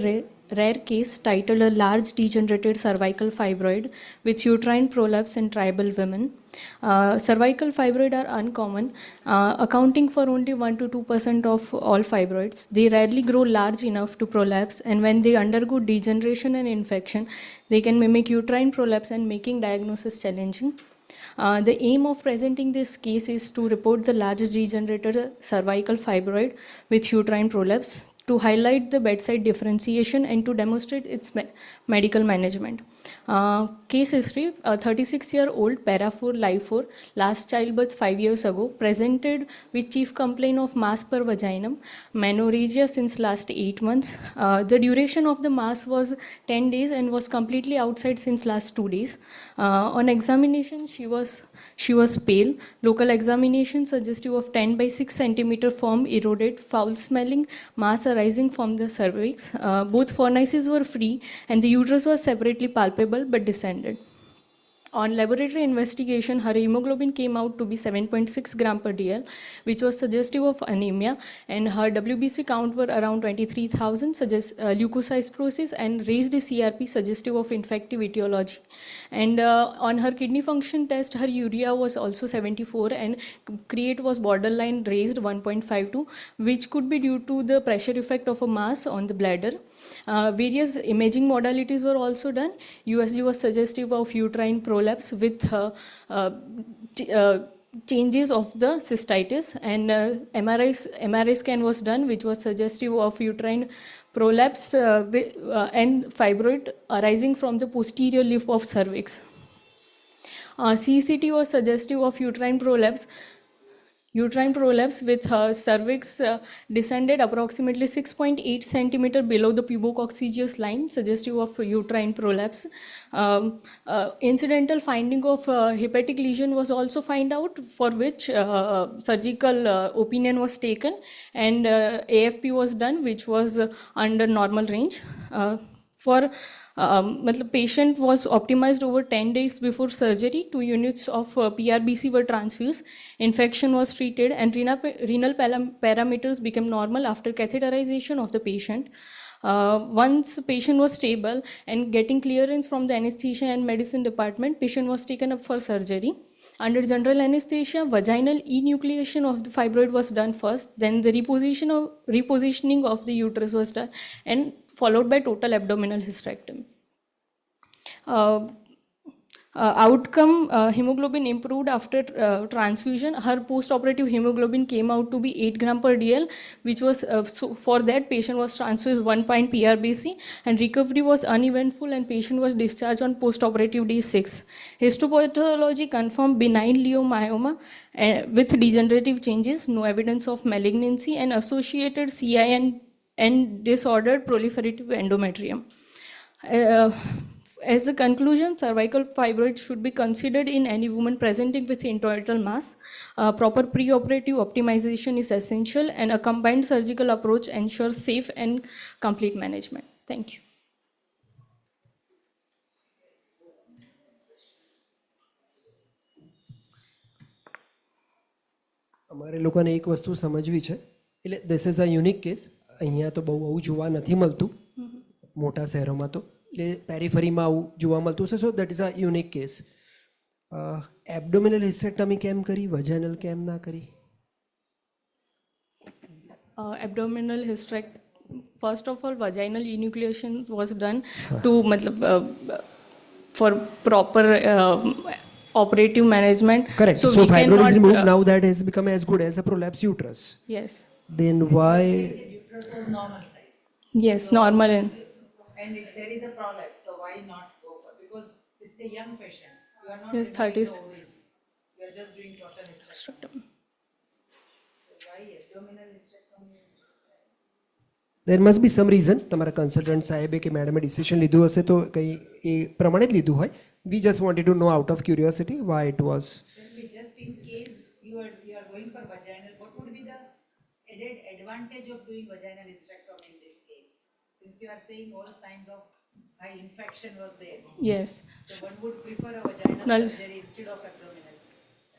rare case titled A Large Degenerated Cervical Fibroid with Uterine Prolapse in Tribal Women. Cervical fibroid are uncommon, accounting for only 1 to 2% of all fibroids. They rarely grow large enough to prolapse, and when they undergo degeneration and infection, they can mimic uterine prolapse and making diagnosis challenging. The aim of presenting this case is to report the large degenerated cervical fibroid with uterine prolapse, to highlight the bedside differentiation and to demonstrate its medical management. Case history: a 36-year-old para 4 live 4, last childbirth 5 years ago, presented with chief complaint of mass per vaginum, menorrhagia since last 8 months. The duration of the mass was 10 days and was completely outside since last 2 days. On examination, she was pale. Local examination suggestive of 10 by 6 centimeter form eroded, foul smelling mass arising from the cervix. Both fornices were free and the uterus was separately palpable but descended. On laboratory investigation, her hemoglobin came out to be 7.6 gram per dl, which was suggestive of anemia, and her WBC count were around 23,000, leukocytosis, and raised CRP suggestive of infective etiology. And on her kidney function test, her urea was also 74 and create was borderline raised 1.52, which could be due to the pressure effect of a mass on the bladder. Various imaging modalities were also done. USG was suggestive of uterine prolapse with changes of the cystitis, and MRI scan was done, which was suggestive of uterine prolapse and fibroid arising from the posterior lip of cervix. CCT was suggestive of uterine prolapse with her cervix descended approximately 6.8 centimeter below the pubococcygeus line, suggestive of uterine prolapse. Incidental finding of hepatic lesion was also found out, for which surgical opinion was taken, and AFP was done, which was under normal range. For patient was optimized over 10 days before surgery. 2 units of PRBC were transfused. Infection was treated, and renal parameters became normal after catheterization of the patient. Once patient was stable and getting clearance from the anesthesia and medicine department, patient was taken up for surgery. Under general anesthesia, vaginal enucleation of the fibroid was done first, then the repositioning of the uterus was done, and followed by total abdominal hysterectomy. Outcome: hemoglobin improved after transfusion. Her post-operative hemoglobin came out to be 8 gram per dl, which was so for that patient was transfused 1 pint PRBC, and recovery was uneventful, and patient was discharged on post-operative day 6. Histopathology confirmed benign leiomyoma with degenerative changes, no evidence of malignancy, and associated CIN and disordered proliferative endometrium. As a conclusion, cervical fibroid should be considered in any woman presenting with introital mass. Proper preoperative optimization is essential, and a combined surgical approach ensures safe and complete management. Thank you. અમારે લોકોને એક વસ્તુ સમજવી છે એટલે this is a unique case. અહીંયા તો બહુ આવું જોવા નથી મળતું મોટા શહેરોમાં તો એટલે પેરીફરીમાં આવું જોવા મળતું છે. So that is a unique case. Abdominal hysterectomy કેમ કરી, વજાઇનલ કેમ ના કરી? Abdominal hysterectomy. First of all, vaginal enucleation was done to for proper operative management. Correct. So we fibroid is cannot, removed. Now that has become as good as a prolapsed uterus. Yes. Then why? Uterus was normal size. Yes, normal. And if there is a prolapse, so why not go for? Because it's a young patient. You are not Yes, removing 30s. the ovaries. You are just doing total hysterectomy. So why abdominal hysterectomy is? There must be some reason. તમારા consultant સાહેબે કે મેડમે decision લીધું હશે તો કંઈ એ પ્રમાણે જ લીધું હોય. We just wanted to know out of curiosity why it was. Just in case you are going for vaginal, what would be the added advantage of doing vaginal hysterectomy in this case? Since you are saying all signs of high infection was there. Yes. So one would prefer a vaginal Nulls. surgery instead of abdominal.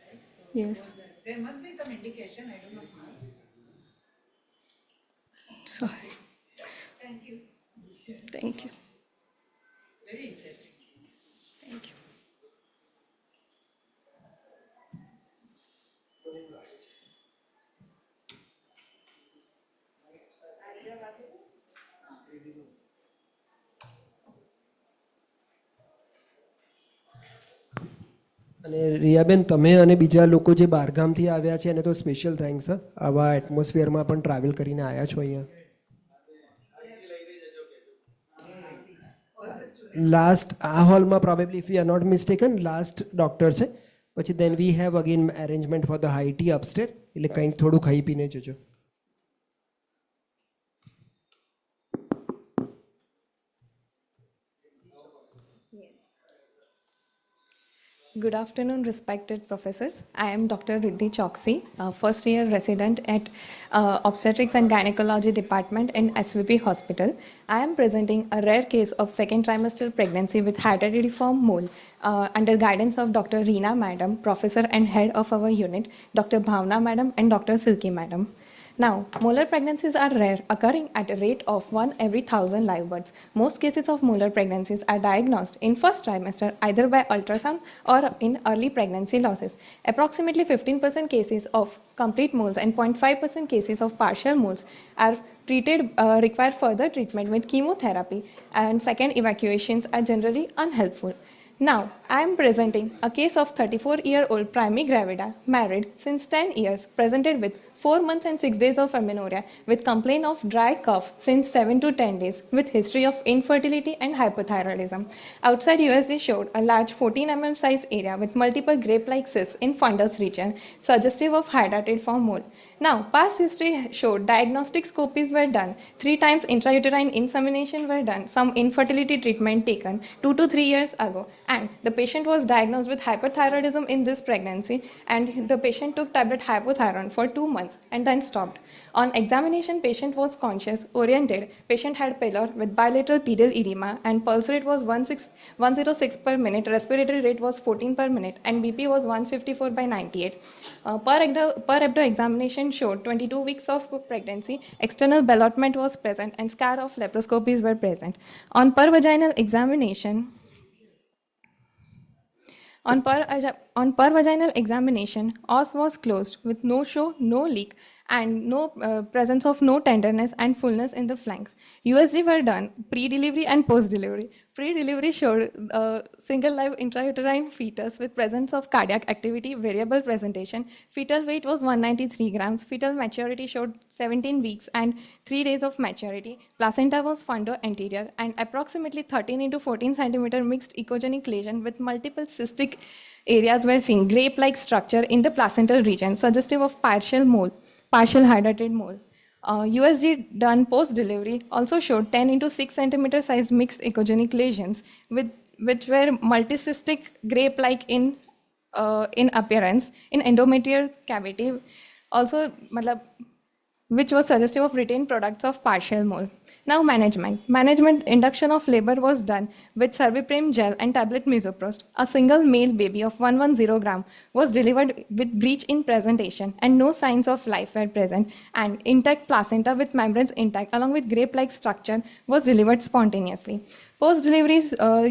Right? So Yes. there must be some indication. I do not know. Sorry. Thank you. Thank you. Very interesting. Thank you. અને રિયાબેન, તમે અને બીજા લોકો જે બહારગામથી આવ્યા છે એને તો સ્પેશિયલ થેન્ક્સ. આવા એટમોસ્ફિયરમાં પણ ટ્રાવેલ કરીને આવ્યા છો અહીંયા. લાસ્ટ આ હોલમાં probably if you are not mistaken last doctor છે. પછી then we have again arrangement for the high tea upstair. એટલે કંઈક થોડું ખાઈ પીને જજો. Good afternoon, respected professors. I am Dr. Riddhi Choksi, first year resident at Obstetrics and Gynecology Department in SVP Hospital. I am presenting a rare case of second trimester pregnancy with hydatidiform mole under guidance of Dr. Reena Madam, Professor and Head of our unit, Dr. Bhavna Madam and Dr. Silky Madam. Now, molar pregnancies are rare, occurring at a rate of 1 every 1,000 live births. Most cases of molar pregnancies are diagnosed in first trimester either by ultrasound or in early pregnancy losses. Approximately 15% cases of complete moles and 0.5% cases of partial moles are treated, require further treatment with chemotherapy, and second evacuations are generally unhelpful. Now, I am presenting a case of 34-year-old primary gravida, married since 10 years, presented with 4 months and 6 days of amenorrhea with complaint of dry cough since 7 to 10 days with history of infertility and hypothyroidism. Outside USG showed a large 14 mm sized area with multiple grape-like cysts in fundus region, suggestive of hydatidiform mole. Now, past history showed diagnostic scopies were done, 3 times intrauterine insemination were done, some infertility treatment taken 2 to 3 years ago, and the patient was diagnosed with hyperthyroidism in this pregnancy, and the patient took tablet hypothyroid for 2 months and then stopped. On examination, patient was conscious, oriented. Patient had pallor with bilateral pedal edema and pulse rate was 106 per minute, respiratory rate was 14 per minute, and BP was 154 by 98. Per abdo examination showed 22 weeks of pregnancy, external ballotment was present, and scar of laparoscopies were present. On per vaginal examination, on per vaginal examination, os was closed with no show, no leak, and no presence of no tenderness and fullness in the flanks. USG were done pre-delivery and post-delivery. Pre-delivery showed single live intrauterine fetus with presence of cardiac activity, variable presentation. Fetal weight was 193 grams. Fetal maturity showed 17 weeks and 3 days of maturity. Placenta was fundo-anterior and approximately 13 into 14 centimeter mixed echogenic lesion with multiple cystic areas were seen, grape-like structure in the placental region, suggestive of partial hydrated mole. USG done post-delivery also showed 10 into 6 centimeter sized mixed echogenic lesions which were multicystic grape-like in appearance in endometrial cavity. Also, which was suggestive of retained products of partial mole. Now management. Management induction of labor was done with Sarabhai gel and tablet misoprostol. A single male baby of 110 gram was delivered with breech in presentation and no signs of life were present, and intact placenta with membranes intact along with grape-like structure was delivered spontaneously. Post-delivery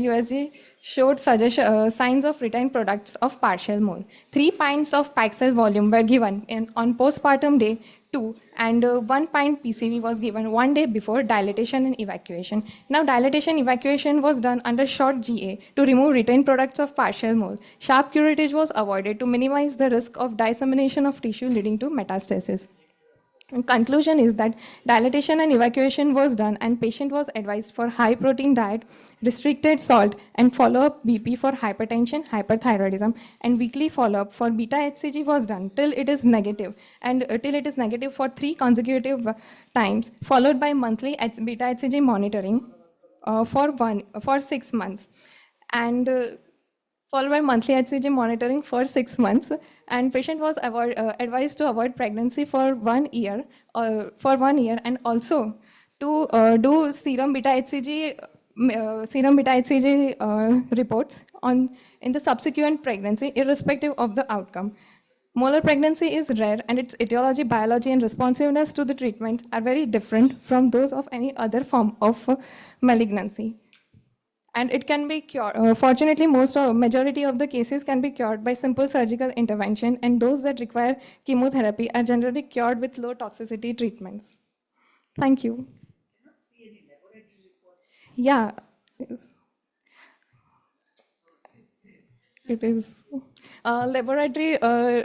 USG showed signs of retained products of partial mole. 3 pints of Paxil volume were given on postpartum day 2, and 1 pint PCV was given 1 day before dilatation and evacuation. Now dilatation evacuation was done under short GA to remove retained products of partial mole. Sharp curettage was avoided to minimize the risk of dissemination of tissue leading to metastasis. And conclusion is that dilatation and evacuation was done and patient was advised for high protein diet, restricted salt, and follow-up BP for hypertension, hyperthyroidism, and weekly follow-up for beta HCG was done till it is negative, and till it is negative for 3 consecutive times, followed by monthly beta HCG monitoring for 6 months, and followed by monthly HCG monitoring for 6 months, and patient was advised to avoid pregnancy for 1 year, and also to do serum beta HCG reports in the subsequent pregnancy, irrespective of the outcome. Molar pregnancy is rare, and its etiology, biology, and responsiveness to the treatment are very different from those of any other form of malignancy. And it can be cured. Fortunately, majority of the cases can be cured by simple surgical intervention, and those that require chemotherapy are generally cured with low toxicity treatments. Thank you. Yeah. Yes. It is. Laboratory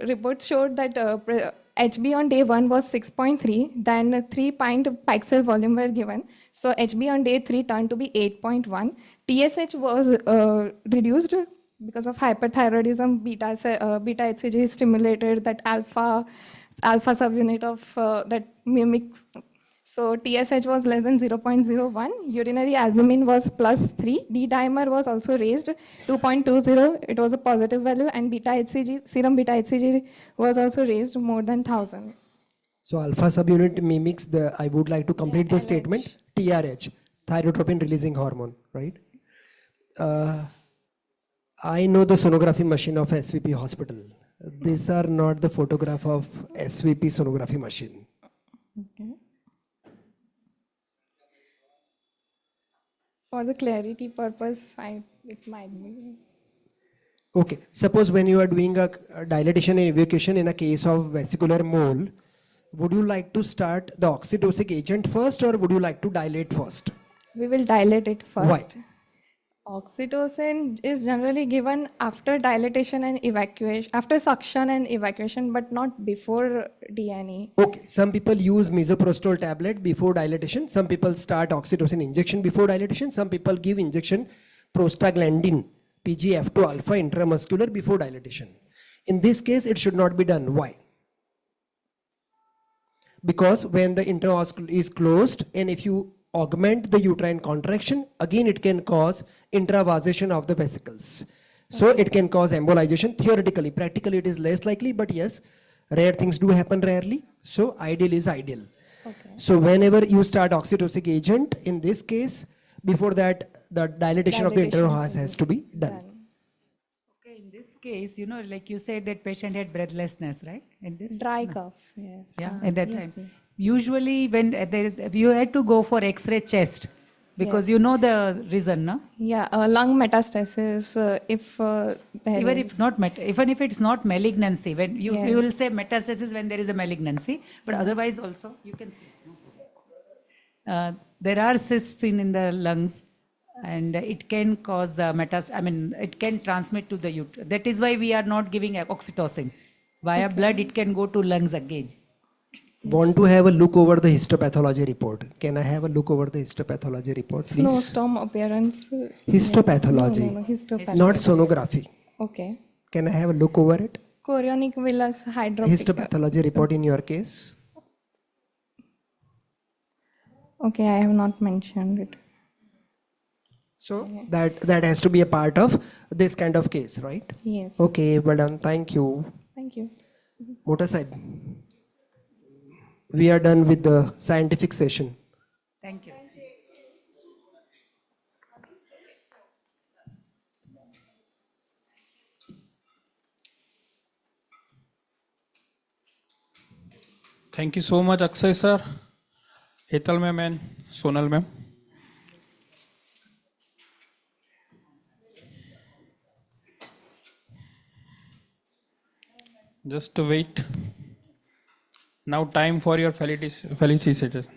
reports showed that HB on day 1 was 6.3, then 3 pint Paxil volume were given. So HB on day 3 turned to be 8.1. TSH was reduced because of hyperthyroidism. Beta HCG stimulated that alpha subunit of that mimics. So TSH was less than 0.01. Urinary albumin was plus 3. D-dimer was also raised 2.20. It was a positive value, and beta HCG, serum beta HCG was also raised more than 1000. So alpha subunit mimics the, I would like to complete the statement, TRH, thyrotropin releasing hormone, right? I know the sonography machine of SVP hospital. These are not the photograph of SVP sonography machine. Okay. For the clarity purpose, it might be. Okay, suppose when you are doing a dilatation and evacuation in a case of vesicular mole, would you like to start the oxytocic agent first, or would you like to dilate first? We will dilate it first. Why? Oxytocin is generally given after dilatation and evacuation, after suction and evacuation, but not before DNE. Okay, some people use misoprostol tablet before dilatation. Some people start oxytocin injection before dilatation. Some people give injection prostaglandin, PGF2 alpha intramuscular before dilatation. In this case, it should not be done. Why? Because when the intravascular is closed, and if you augment the uterine contraction, again it can cause intravasation of the vesicles. So it can cause embolization. Theoretically, practically it is less likely, but yes, rare things do happen rarely. So ideal is ideal. Okay. So whenever you start oxytocic agent, in this case, before that, the dilatation of the intervals has to be done. Okay, in this case, like you said that patient had breathlessness, right? In this dry cough, yes. Yeah, at that yes, time. yes. Usually when you had to go for X-ray chest, because Yes. you know the reason, no? Yeah, lung metastasis, if there Even is. if not even if it's not malignancy, when you Yes. will say metastasis when there is a malignancy, but otherwise also you can see. There are cysts in the lungs, and it can cause metastasis. I mean, it can transmit to the uterus. That is why we are not giving oxytocin. Via blood, it can go to lungs again. Want to have a look over the histopathology report? Can I have a look over the histopathology report, please? Snowstorm appearance. Histopathology, No, histopathology. not sonography. Okay. Can I have a look over it? Chorionic villus hydropic. Histopathology report in your case. Okay, I have not mentioned it. So that has to be a part of this kind of case, right? Yes. Okay, well done. Thank you. Thank you. Motor side. we are done with the scientific session. Thank you. Thank you so much, Akshay sir, Hetal ma'am and Sonal ma'am. Just wait. Now time for your felicitations.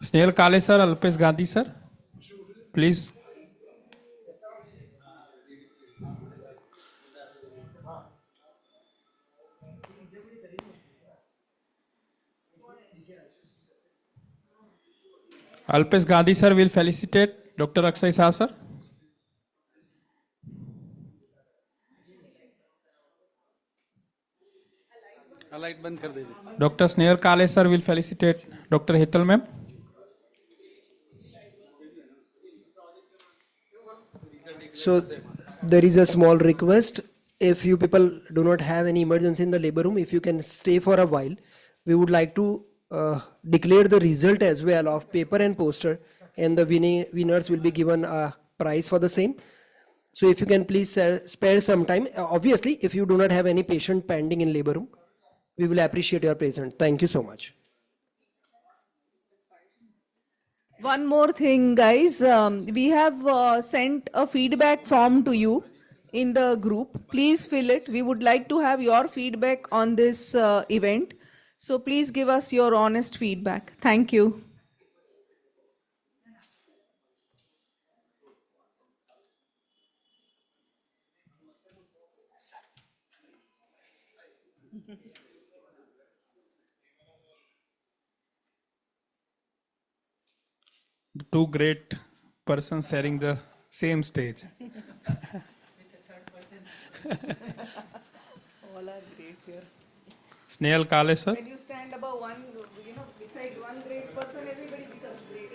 Snail Kale sir, Alpesh Gandhi sir, please. Alpesh Gandhi sir will felicitate Dr. Akshay Shah sir. Light बंद कर दीजिए. Dr. Snail Kale sir will felicitate Dr. Hetal ma'am. So there is a small request. If you people do not have any emergency in the labor room, if you can stay for a while, we would like to declare the result as well of paper and poster, and the winners will be given a prize for the same. So if you can please spare some time. Obviously, if you do not have any patient pending in labor room, we will appreciate your presence. Thank you so much. One more thing, guys. We have sent a feedback form to you in the group. Please fill it. We would like to have your feedback on this event. So please give us your honest feedback. Thank you. The two great persons sharing the same stage. All are great here. Snail Kale sir. When you stand above one, beside one great person, everybody becomes great.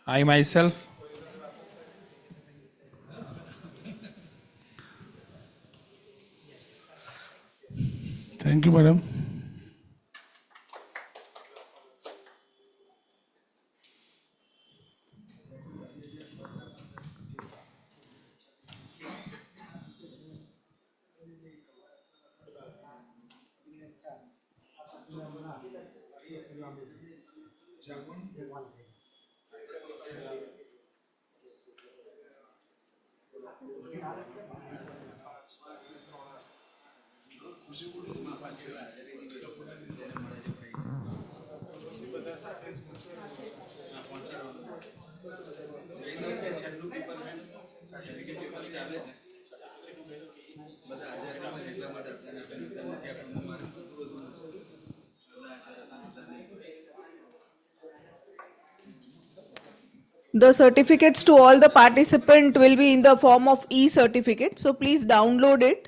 I myself. Thank you, madam. The certificates to all the participants will be in the form of e-certificate. So please download it.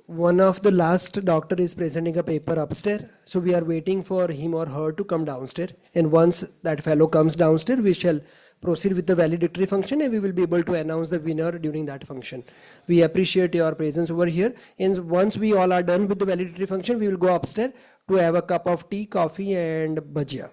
One of the last doctor is presenting a paper upstairs, so we are waiting for him or her to come downstairs, and once that fellow comes downstairs, we shall proceed with the valedictory function, and we will be able to announce the winner during that function. We appreciate your presence over here, and once we all are done with the valedictory function, we will go upstairs to have a cup of tea, coffee and bhajia.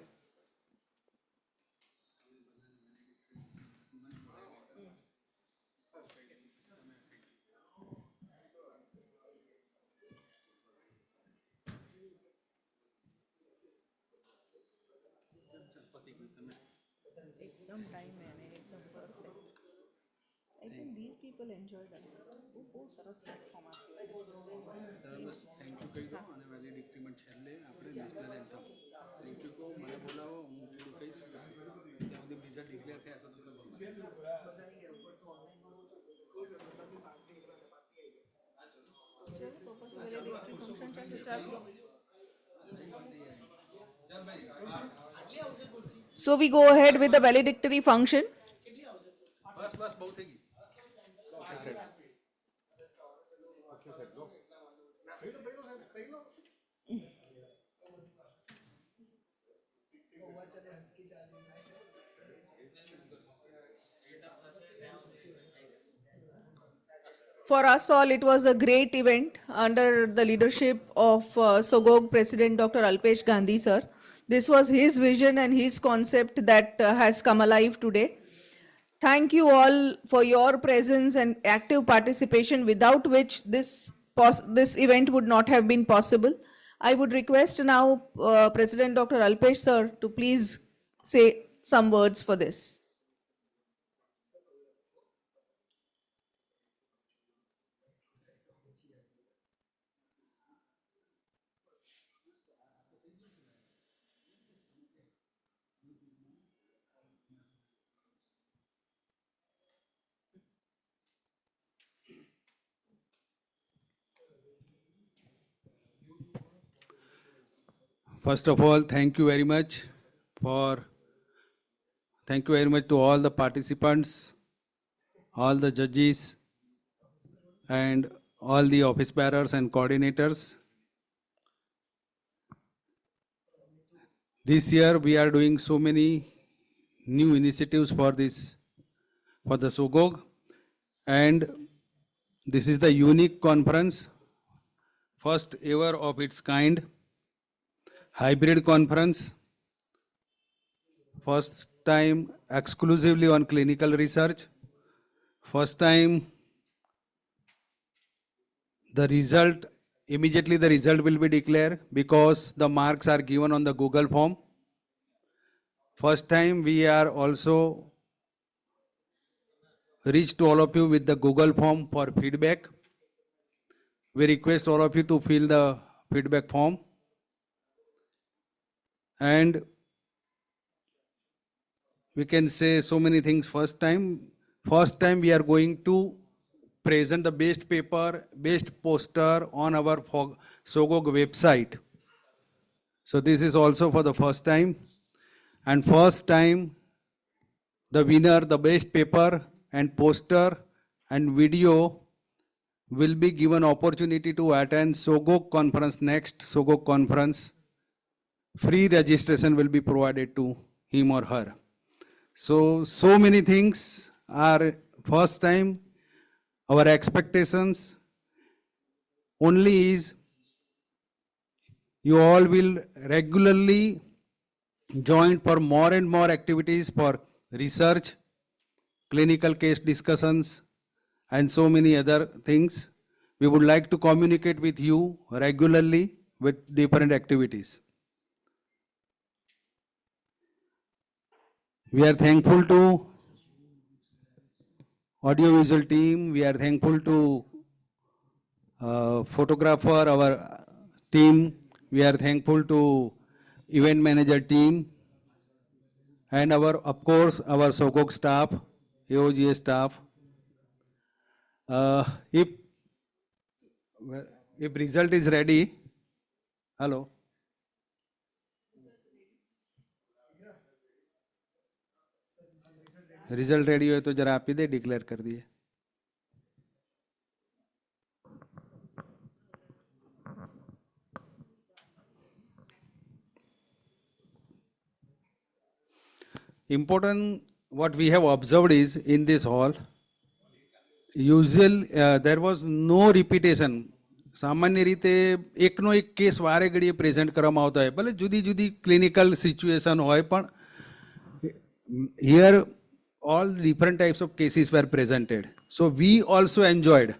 एकदम time मैंने एकदम perfect I think these people enjoyed a lot બહુ સરસ platform આપ્યું બસ thank you કહી દો અને વેલિડિક્રીમાં છેલ્લે આપણે નેશનલ એન્થમ થેન્ક યુ કહો મને બોલાવો હું થોડું કહીશ ત્યાં સુધી બીજા ડિક્લેર થયા હશે તો So we go ahead with the valedictory function. બસ બસ બહુ થઈ ગઈ For us all, it was a great event under the leadership of Sogog President Dr. Alpesh Gandhi sir. This was his vision and his concept that has come alive today. Thank you all for your presence and active participation, without which this event would not have been possible. I would request now President Dr. Alpesh sir to please say some words for this. First of all, thank you very much to all the participants, all the judges, and all the office bearers and coordinators. This year we are doing so many new initiatives for the SOGOG, and this is the unique conference, first ever of its kind, hybrid conference, first time exclusively on clinical research, first time immediately the result will be declared because the marks are given on the Google form. First time we are also reached to all of you with the Google form for feedback. We request all of you to fill the feedback form. And we can say so many things. First time we are going to present the best paper, best poster on our SOGOG website. So this is also for the first time. And first time the winner, the best paper and poster and video will be given opportunity to attend SOGOG conference, next SOGOG conference. Free registration will be provided to him or her. So many things are first time. Our expectations only is you all will regularly join for more and more activities for research, clinical case discussions, and so many other things. We would like to communicate with you regularly with different activities. We are thankful to audiovisual team. We are thankful to photographer, our team. We are thankful to event manager team and of course, our SOGOG staff, AOGA staff. If result is ready, hello. Result ready हो तो जरा आप ही they declare कर दिए. Important what we have observed is in this hall, there was no repetition. સામાન્ય રીતે એકનો એક કેસ વારે ઘડીએ પ્રેઝન્ટ કરવામાં આવતા હોય, ભલે જુદી જુદી ક્લિનિકલ સિચ્યુએશન હોય, પણ here all different types of cases were presented. So we also enjoyed.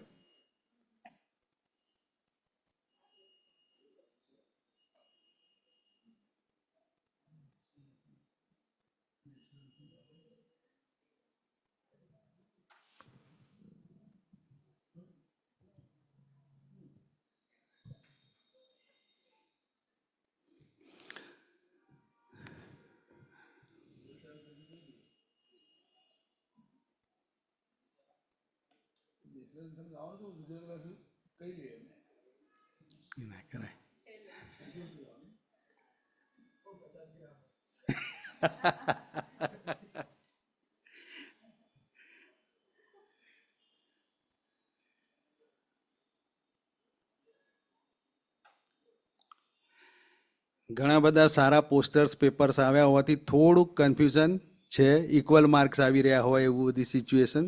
ઘણા બધા સારા પોસ્ટર્સ પેપર્સ આવ્યા હોવાથી થોડુંક કન્ફ્યુઝન છે, ઇક્વલ માર્ક્સ આવી રહ્યા હોય એવું બધી situation.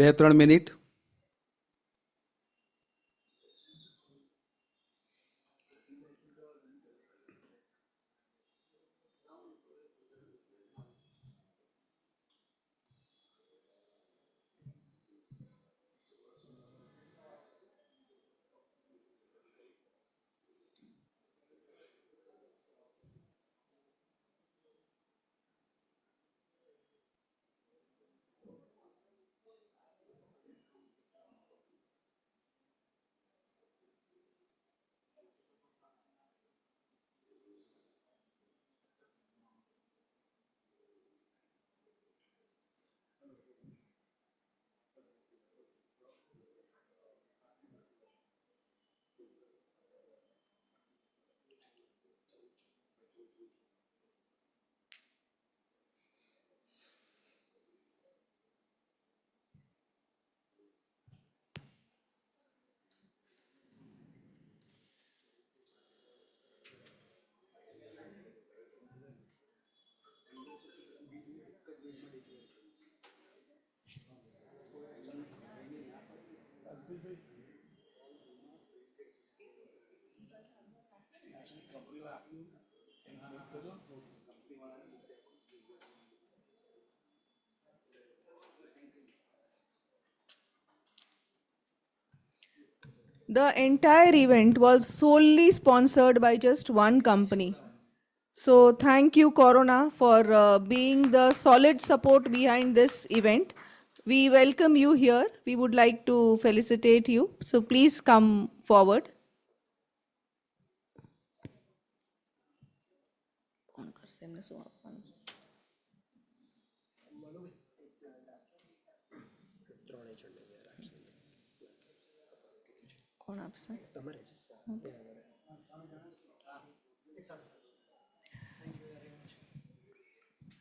2-3 minute. The entire event was solely sponsored by just one company. So thank you, Corona, for being the solid support behind this event. We welcome you here. We would like to felicitate you. So please come forward.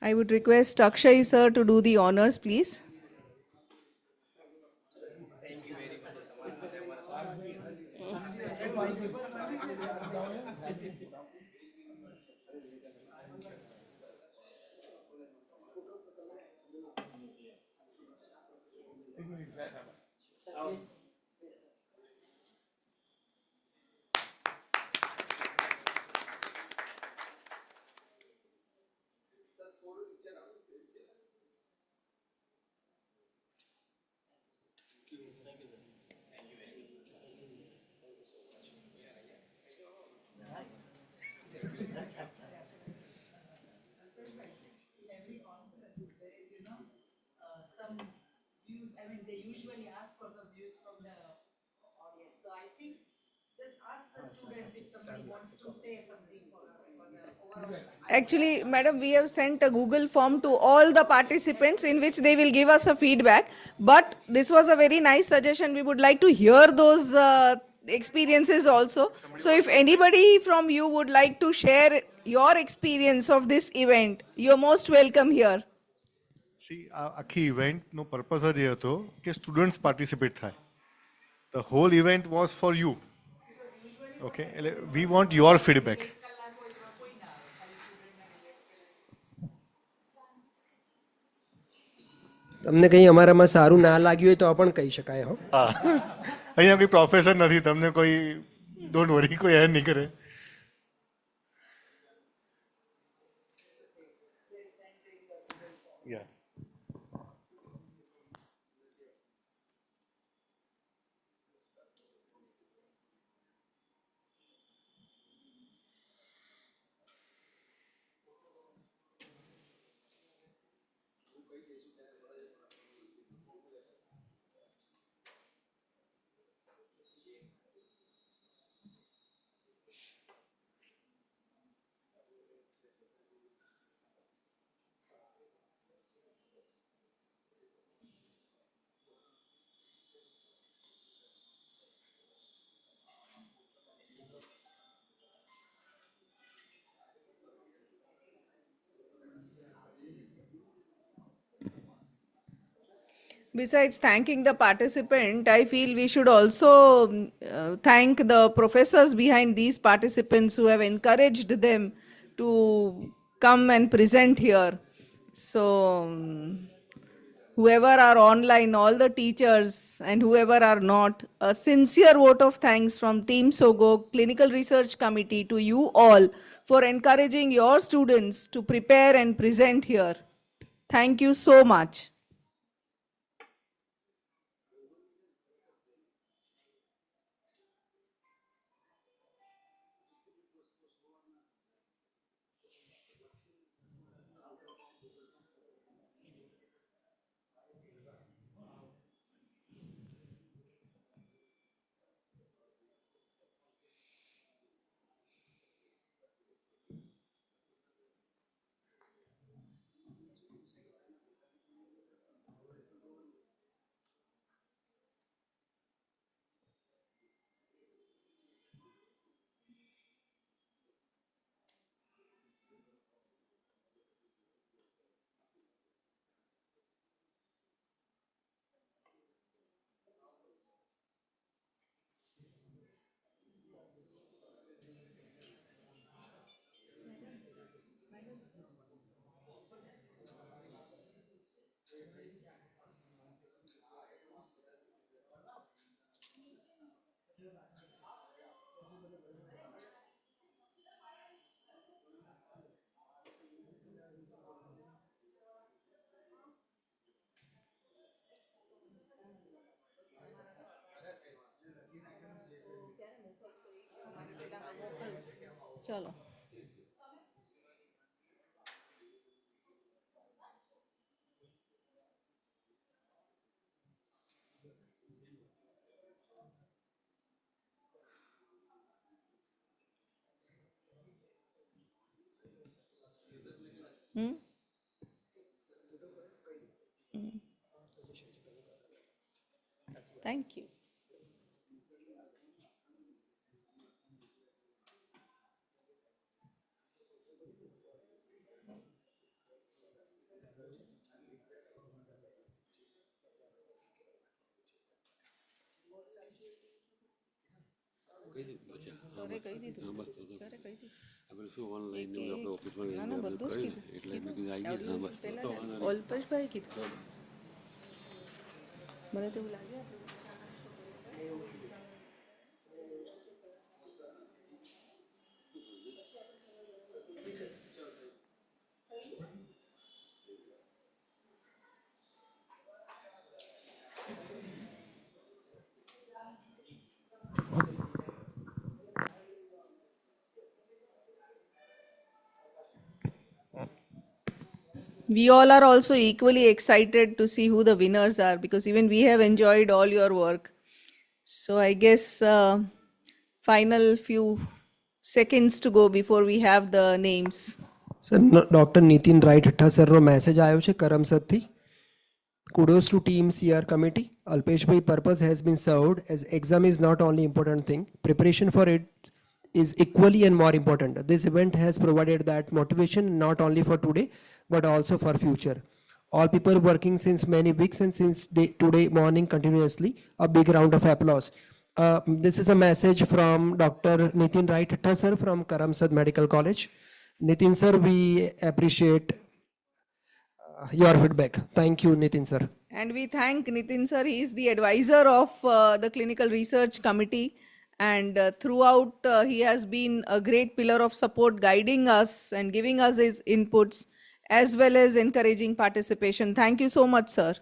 I would request Akshay sir to do the honors, please. Some views, I mean, they usually ask for some views from the audience. So I think just ask the students if somebody wants to say something for the overall. Actually, madam, we have sent a Google form to all the participants in which they will give us a feedback. But this was a very nice suggestion. We would like to hear those experiences also. So if anybody from you would like to share your experience of this event, you're most welcome here. See આખી ઇવેન્ટનો purpose જ એ હતો કે students participate થાય. The whole event was for you. Okay, એટલે we want your feedback. તમને કંઈ અમારામાં સારું ના લાગ્યું હોય તો પણ કહી શકાય. હો, હા, અહીંયા કોઈ પ્રોફેસર નથી, તમને કોઈ ડોન્ટ વરી, કોઈ હેર નહીં કરે. Yeah. Besides thanking the participant, I feel we should also thank the professors behind these participants who have encouraged them to come and present here. So, whoever are online, all the teachers and whoever are not, a sincere vote of thanks from Team Sogo Clinical Research Committee to you all for encouraging your students to prepare and present here. Thank you so much. चलो Thank you. સરે કહી દીધું સરે કહી દીધું ના ના બધું જ કીધું પહેલા અલ્પેશભાઈ કીધું મને તો એવું લાગે we all are also equally excited to see who the winners are because even we have enjoyed all your work. So I guess final few seconds to go before we have the names. Sir doctor Nitin Rai ઠઠ્ઠા સરનો message આવ્યો છે કરમસદથી. Kudos to team CR committee. Alpeshbhai, purpose has been served as exam is not only important thing, preparation for it is equally and more important. This event has provided that motivation not only for today but also for future. All people working since many weeks and since today morning continuously, a big round of applause. This is a message from Dr. Nitin Rai Thatta sir from Karamsad Medical College. Nitin sir, we appreciate your feedback. Thank you, Nitin sir. And we thank Nitin sir. He is the advisor of the Clinical Research Committee. And throughout, he has been a great pillar of support, guiding us and giving us his inputs, as well as encouraging participation. Thank you so much, sir.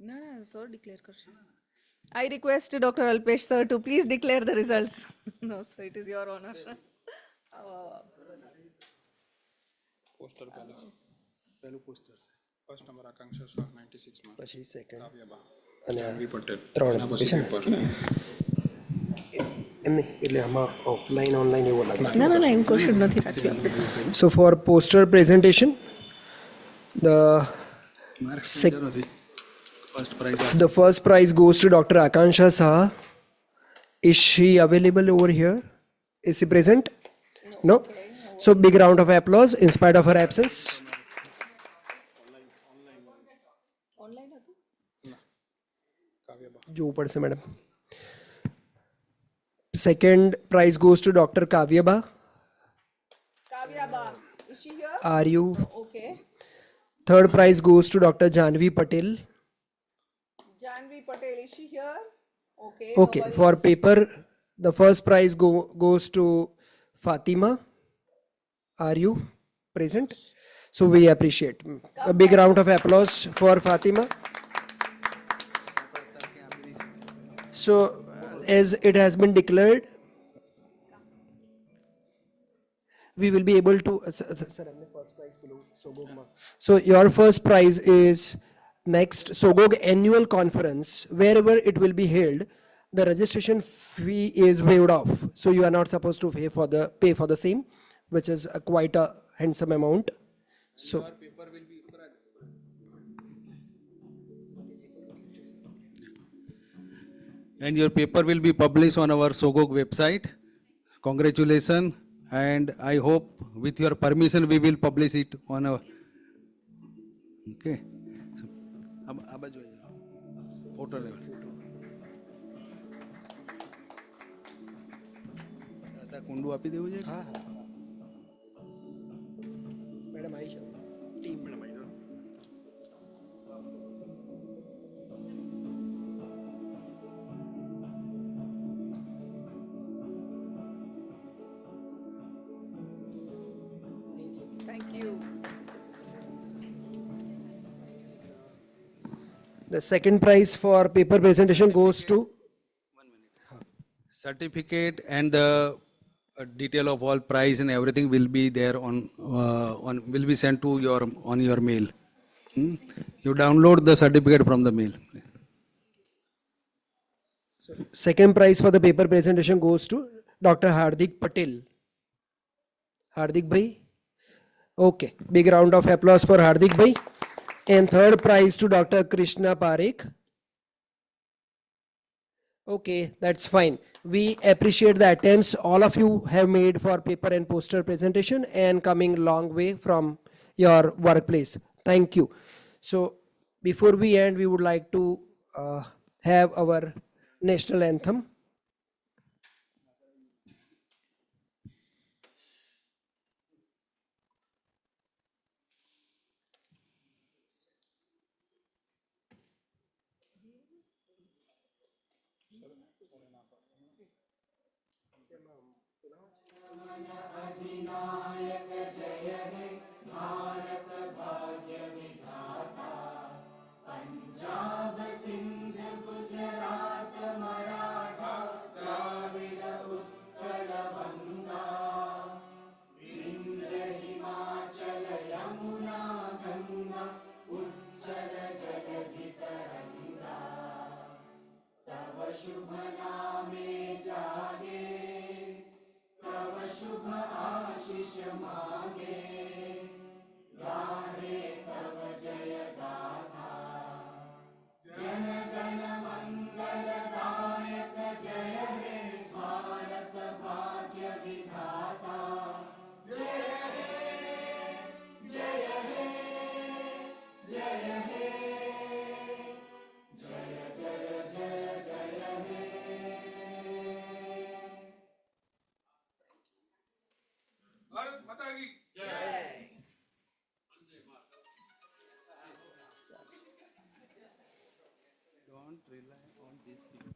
No, sir, declare karsha. I request Dr. Alpesh sir to please declare the results. No, sir, it is your honor. Poster પહેલું poster છે first number આકાંક્ષા શાહ 96 માં પછી second કાવ્યબા અને જાનવી પટેલ ત્રણ એના પછી છે પેપર એમ નહીં એટલે આમાં ઓફલાઈન ઓનલાઈન એવો લાગે. ના એમ કશું નથી રાખ્યું આપણે. So for poster presentation, the first prize the first prize goes to Dr. Akansha Saha Is she available over here? Is she present? No? So big round of applause in spite of her absence. जो ऊपर से madam. Second prize goes to Dr. Kavya Ba. Kavya Ba, is she here? Are you? Okay. Third prize goes to Dr. Janvi Patel. Janvi Patel, is she here? Okay. Okay, no for worries. paper, the first prize goes to Fatima. Are you present? So we appreciate. A big round of applause for Fatima. So, as it has been declared, we will be able to. Sir, first prize below Sogog. So your first prize is next Sogog annual conference, wherever it will be held. The registration fee is waived off, so you are not supposed to pay for the same, which is quite a handsome amount. So. And your paper will be published on our Sogog website. Congratulations, and I hope with your permission we will publish it on our. Okay. So, આ બાજુ આવી જાઓ. Photo લેવા. દાદા કુંડું આપી દેવું છે. હા. મેડમ આવી જાઓ. ટીમ મેડમ આવી જાઓ. Thank you. The second prize for paper presentation goes to. Certificate and the detail of all price and everything will be there will be sent to your mail. You download the certificate from the mail. Second prize for the paper presentation goes to Dr. Hardik Patel. Hardik bhai. Okay, big round of applause for Hardik bhai. And third prize to Dr. Krishna Parekh. Okay, that's fine. We appreciate the attempts all of you have made for paper and poster presentation and coming long way from your workplace. Thank you. So before we end, we would like to have our national anthem. Don't rely on these people.